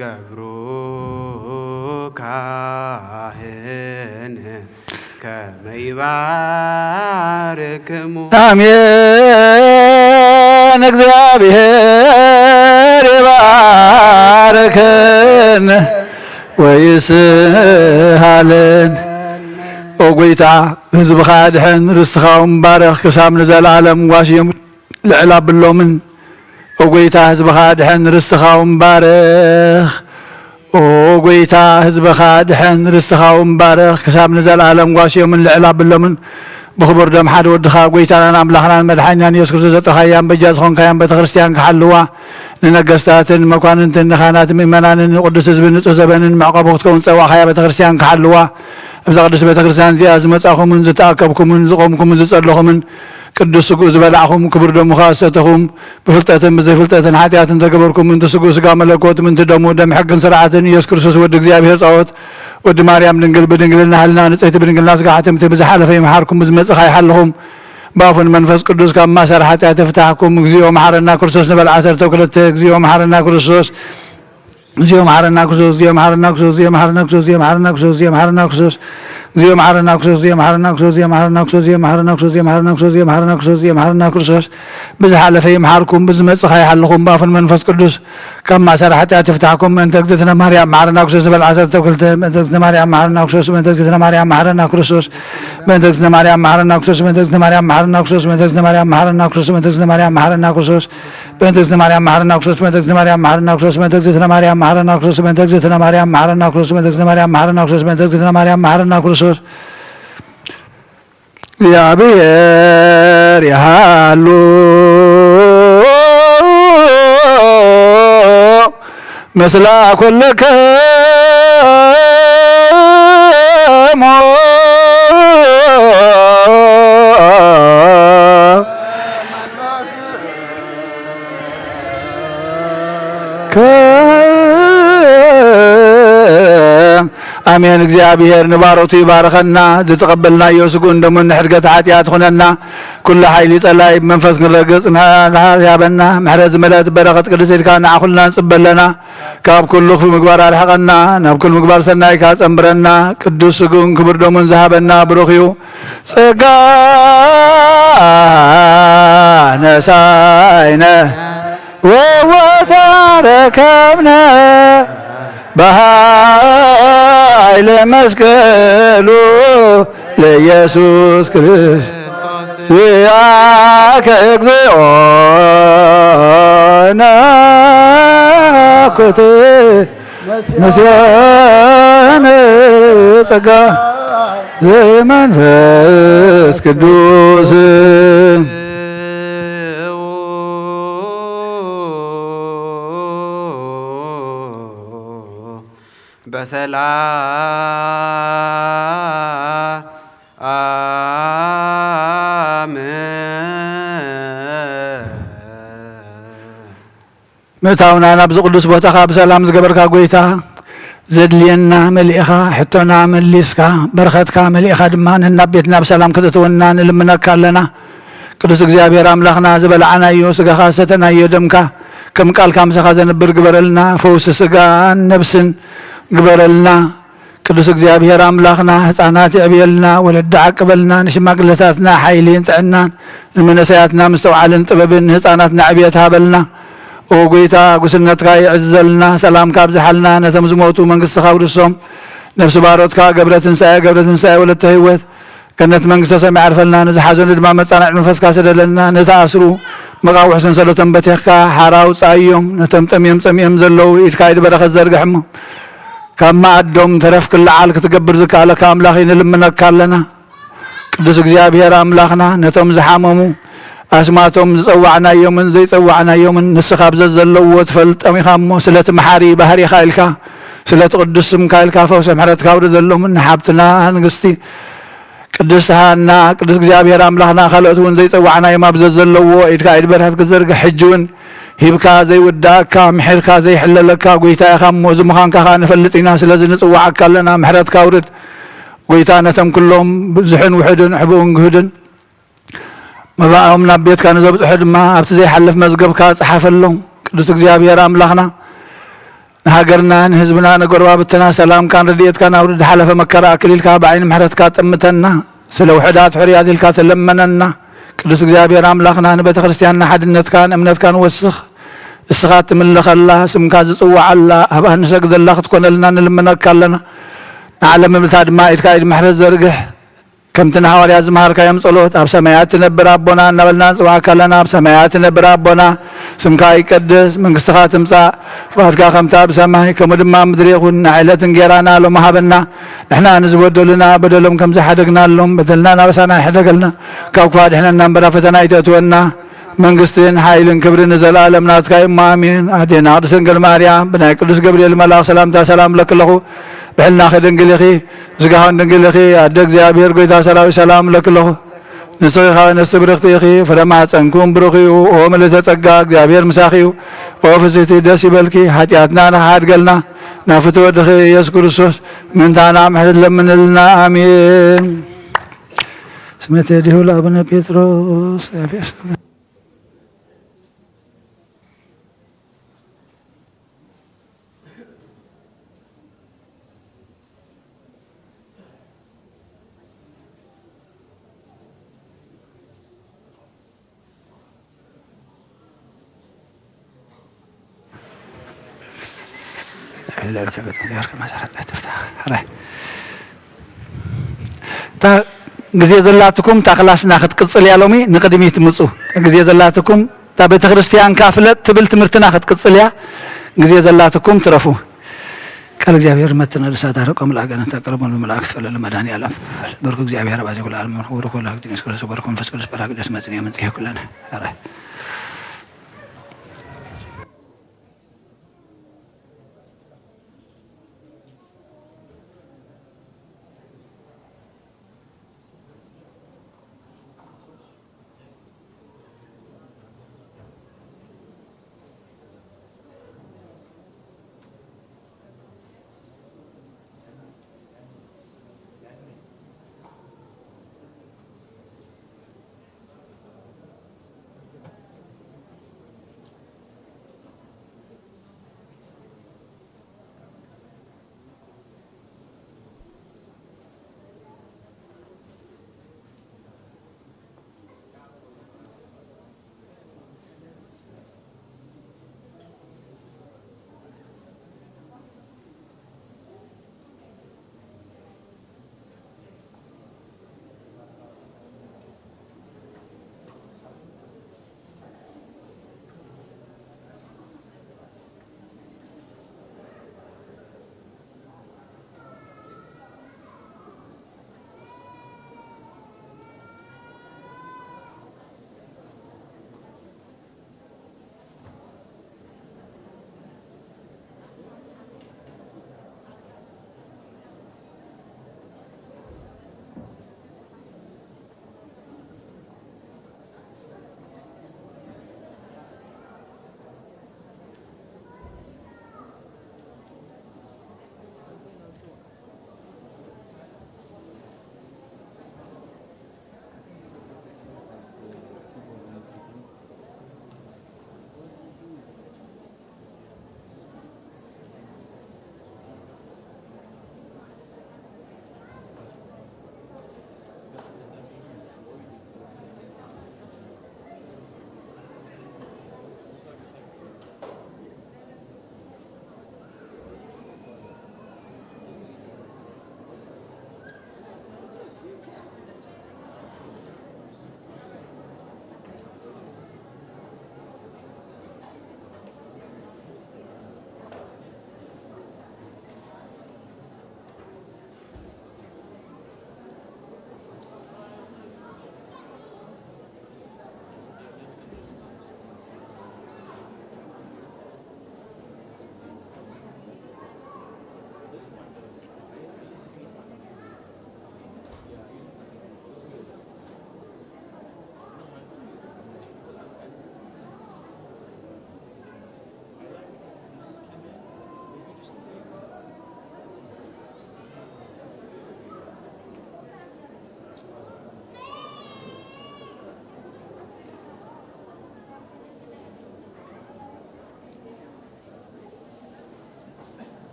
ገብሩ ካህን ከመ ይባርክሙ አሜን። እግዚአብሔር ይባርከን ወይስሃለን። ኦ ጐይታ ህዝብኻ ድሕን ርስትኻውን ባረኽ ክሳብ ንዘለዓለም ዋሽዮም ልዕል ኣብሎምን። ኦ ጐይታ ህዝብኻ ድሕን ርስትኻውን ባረኽ። ኦ ጐይታ ህዝብኻ ድሕን ርስትኻውን ባረኽ ክሳብ ንዘለዓለም ዋሽዮምን ልዕል ኣብሎምን። ብክቡር ደም ሓደ ወድኻ ጐይታናን ኣምላኽናን መድሓኒናን ኢየሱስ ክርስቶስ ዘጥኻያን በጃ ዝኾንካያን ቤተ ክርስቲያን ክሓልዋ ንነገስታትን መኳንንትን ንኻናትን ምእመናንን ንቅዱስ ህዝብን ንጹህ ዘበንን መዕቆቢ ክትከውን ፀዋእኻያ ቤተ ክርስቲያን ክሓልዋ ኣብዛ ቅዱስ ቤተ ክርስቲያን እዚኣ ዝመጻኹምን ዝተኣከብኩምን ዝቆምኩምን ዝጸለኹምን ቅዱስ ስጉእ ዝበላዕኹም ክቡር ደሙኻ ዝሰተኹም ብፍልጠትን ብዘይፍልጠትን ሓጢኣትን ተገበርኩም ምንቲ ስጉእ ስጋ መለኮት ምንቲ ደሙ ደም ሕግን ስርዓትን ኢየሱስ ክርስቶስ ወዲ እግዚአብሔር ጸወት ወዲ ማርያም ድንግል ብድንግልና ሃልና ንጽሕቲ ብድንግልና ስጋ ሓተምቲ ብዝሓለፈ ይመሓርኩም ብዝመጽእ ይሓለኹም ባፉን መንፈስ ቅዱስ ካብ ማሰር ሓጢኣት ይፍታሕኩም። እግዚኦ መሓረና ክርስቶስ ንበል 12 እግዚኦ መሓረና ክርስቶስ እግዚኦ መሓረና ክርስቶስ እግዚኦ መሓረና ክርስቶስ እግዚኦ መሓረና ክርስቶስ እግዚኦ መሓረና ክርስቶስ እግዚኦ መሓረና ክርስቶስ እግዚኦ መሓረና ክርስቶስ እግዚኦ መሓረና ክርስቶስ እግዚኦ መሓረና ክርስቶስ እግዚኦ መሓረና ክርስቶስ እግዚኦ መሓረና ክርስቶስ እግዚኦ መሓረና ክርስቶስ እግዚኦ መሓረና ክርስቶስ ብዝሓለፈ ይመሓርኩም ብዝመጽእ ይሓለኹም ባፉን መንፈስ ቅዱስ ካብ ማሰር ሓጢኣት ይፍታሕኩም። እንተ እግዝእትነ ማርያም መሓረና ክርስቶስ ንበል 12 እንተ እግዝእትነ ማርያም መሓረና ክርስቶስ እንተ እግዝእትነ ማርያም መሓረና ክርስቶስ እንተ እግዝእትነ ማርያም መሓረና ክርስቶስ እንተ እግዝእትነ ማርያም መሓረና ክርስቶስ እንተ እግዝእትነ ማርያም መሓረና ክርስቶስ እንተ እግዝእትነ ማርያም መሓረና ክርስቶስ እንተ እግዝእትነ ማርያም መሓረና ክርስቶስ እንተ እግዝእትነ ማርያም መሓረና ክርስቶስ እንተ እግዝእትነ ማርያም መሓረና ክርስቶስ እንተ እግዝእትነ ማርያም መሓረና ክርስቶስ እንተ እግዝእትነ ማርያም መሓረና ክርስቶስ እንተ እግዝእትነ ማርያም መሓረና ክርስቶስ እግዚአብሔር ያሉ መስላ ኮለከሞ አሜን። እግዚአብሔር ንባሮቱ ይባርከና ዝተቀበልናዮ ስጉእን ደሙን ንሕድገት ሓጢኣት ኹነና ኩሉ ሓይሊ ጸላይ መንፈስ ክንረግጽ ያበና ምሕረት ዝመልአት በረኸት ቅድስት ኢድካ ንዓኹልና ንጽበለና ካብ ኩሉ ክፉእ ምግባር ኣርሕቐና ናብ ኩሉ ምግባር ሰናይካ ጸምብረና ቅዱስ ስጉእን ክቡር ደሙን ዝሃበና ብሩኽ እዩ ጸጋ ነሳይነ ወወተረከብነ በኃይለ መስቀሉ ለኢየሱስ ክርስቶስ ያከ እግዚኦ ናኩት ነስያነ ጸጋ ዘመንፈስ ቅዱስ በሰላም ምእታውና ናብዚ ቅዱስ ቦታኻ ብሰላም ዝገበርካ ጐይታ ዘድልየና መሊእኻ ሕቶና መሊስካ በረኸትካ መሊእኻ ድማ ንናብ ቤትና ብሰላም ክትእትውና ንልምነካ ኣለና። ቅዱስ እግዚአብሔር ኣምላኽና ዝበላዓናዮ ስጋኻ ሰተናዮ ደምካ ከም ቃልካ ምሳኻ ዘንብር ግበረልና ፈውሲ ስጋን ነብስን ግበረልና። ቅዱስ እግዚአብሔር ኣምላኽና ህፃናት ይዕብየልና ወለዲ ዓቅበልና ንሽማግለታትና ሓይልን ጥዕናን ንመነሰያትና ምስተውዓልን ጥበብን ንህፃናትና ዕብየት ሃበልና። ኦ ጐይታ ጉስነትካ ይዕዘልና ሰላምካ ብዝሓልና ነቶም ዝሞቱ መንግስትኻ ውርሶም ነፍሲ ባሮትካ ገብረ ትንሳኤ ወለተ ህይወት ገነት መንግስተ ሰማይ ዓርፈልና ንዝሓዘኑ ድማ መጻናዕ መንፈስካ ሰደለልና ነዝኣስሩ መቃውሕ ሰንሰለቶም በቲኽካ ሓራው ጻዮም ነቶም ጠምየም ዘለዉ ኢድካ ኢድ በረኸት ዘርግሕሞ ካብ ማዕዶም ተረፍ ክለዓል ክትገብር ዝከኣለካ ኣምላኽ ንልምነካ ኣለና። ቅዱስ እግዚአብሔር ኣምላኽና ነቶም ዝሓመሙ ኣስማቶም ዝጸዋዕናዮምን ዘይጸዋዕናዮምን ንስኻ ብዘለዎ ትፈልጦም ኢኻ እሞ ስለቲ መሓሪ ባህሪኻ ኢልካ ስለቲ ቅዱስ ስምካ ኢልካ ፈውሲ ምሕረትካ ውሪ ዘሎምን ንሓብትና ንግስቲ ቅዱስ ሃና ቅዱስ እግዚአብሔር ኣምላኽና ካልኦት እውን ዘይጸዋዕናዮም ኣብ ዘለዎ ኢድካ ኢድ በረኸት ክትዘርግሕ ሕጂ እውን ሂብካ ዘይውዳእካ ምሕርካ ዘይሕለለካ ጎይታ ኢኻ እሞ እዚ ምዃንካ ኸ ንፈልጥ ኢና ስለዚ ንፅዋዓካ ኣለና ምሕረትካ ውርድ ጎይታ ነቶም ኩሎም ብዙሕን ውሕድን ሕቡእን ግህድን መባኦም ናብ ቤትካ ንዘብፅሑ ድማ ኣብቲ ዘይሓልፍ መዝገብካ ፅሓፈሎም ቅዱስ እግዚኣብሔር ኣምላኽና ንሃገርና ንህዝብና ንጎረባብትና ሰላምካን ረድኤትካን ኣውርድ ዝሓለፈ መከራ ኣክሊልካ ብዓይኒ ምሕረትካ ጥምተና ስለ ውሕዳት ሕርያት ኢልካ ተለመነና ቅዱስ እግዚአብሔር አምላክና ንቤተ ክርስቲያንና ሓድነትካን እምነትካን ወስኽ እስኻ ትምለኸላ ስምካ ዝፅዋዓላ ኣብኣ ንሰግደላ ክትኮነልና ንልምነካ ኣለና ንዓለም ምልታ ድማ ኢትካ ኢድ ምሕረት ዘርግሕ ከምቲ ንሐዋርያት ዝመሃርካዮም ጸሎት ኣብ ሰማያት ትነብር ኣቦና እናበልና ንፅዋዓካ ኣለና ኣብ ሰማያት ትነብር ኣቦና ስምካ ይቀደስ መንግስትኻ ትምፃእ ፍቃድካ ከምቲ ኣብ ሰማይ ከምኡ ድማ ምድሪ ይኹን ንዕለት እንጀራና ሎሚ ሃበና ንሕና ንዝበደሉና በደሎም ከም ዝሓደግናሎም በደልና ናበሳና ይሕደገልና ካብ ክፉ ኣድሕነና እምበር ኣብ ፈተና ኣይተእትወና መንግስትን ሓይልን ክብርን ንዘለኣለም ናትካ እሞ ኣሜን ኣዴና ቅድስት ድንግል ማርያም ብናይ ቅዱስ ገብርኤል መልኣክ ሰላምታ ሰላም ለክለኹ ብሕልና ክድንግል ኢኺ ዝጋኸን ድንግል ኢኺ ኣደ እግዚኣብሔር ጎይታ ሰራዊት ሰላም ለክለኹ ንስኺ ኸ ነፍሲ ብርኽቲ ኢኺ ፍረ ማኅፀንኩም ብሩኽ እዩ ኦ ምልዕተ ጸጋ እግዚኣብሔር ምሳኺ እዩ ኦ ፍስሕቲ ደስ ይበልኪ ሓጢኣትና ንሓድገልና ናብ ፍትወ ወድኺ ኢየሱስ ክርስቶስ ምንታና ምሕረት ለምንልና ኣሜን ስመተ ዲሁ ለአቡነ ጴጥሮስ ጊዜ ዘላትኩም ታ ክላስና ክትቅፅል እያ ሎሚ ንቅድሚት ምፁ ጊዜ ዘላትኩም ታ ቤተ ክርስቲያን ካፍለጥ ትብል ትምህርትና ክትቅፅል እያ ጊዜ ዘላትኩም ትረፉ ቃል እግዚአብሔር መተነ ርሳት አረቆም ላገነ ተቀርበን በመላእክት ፈለለ መድኃኔ ዓለም በርኩ እግዚአብሔር ባዚ ኩሉ ዓለም ወርኩ ላግዲን እስከ በርኩ መንፈስ ቅዱስ በራቅደስ መጽንያ መንጽሄ ኩለነ አረ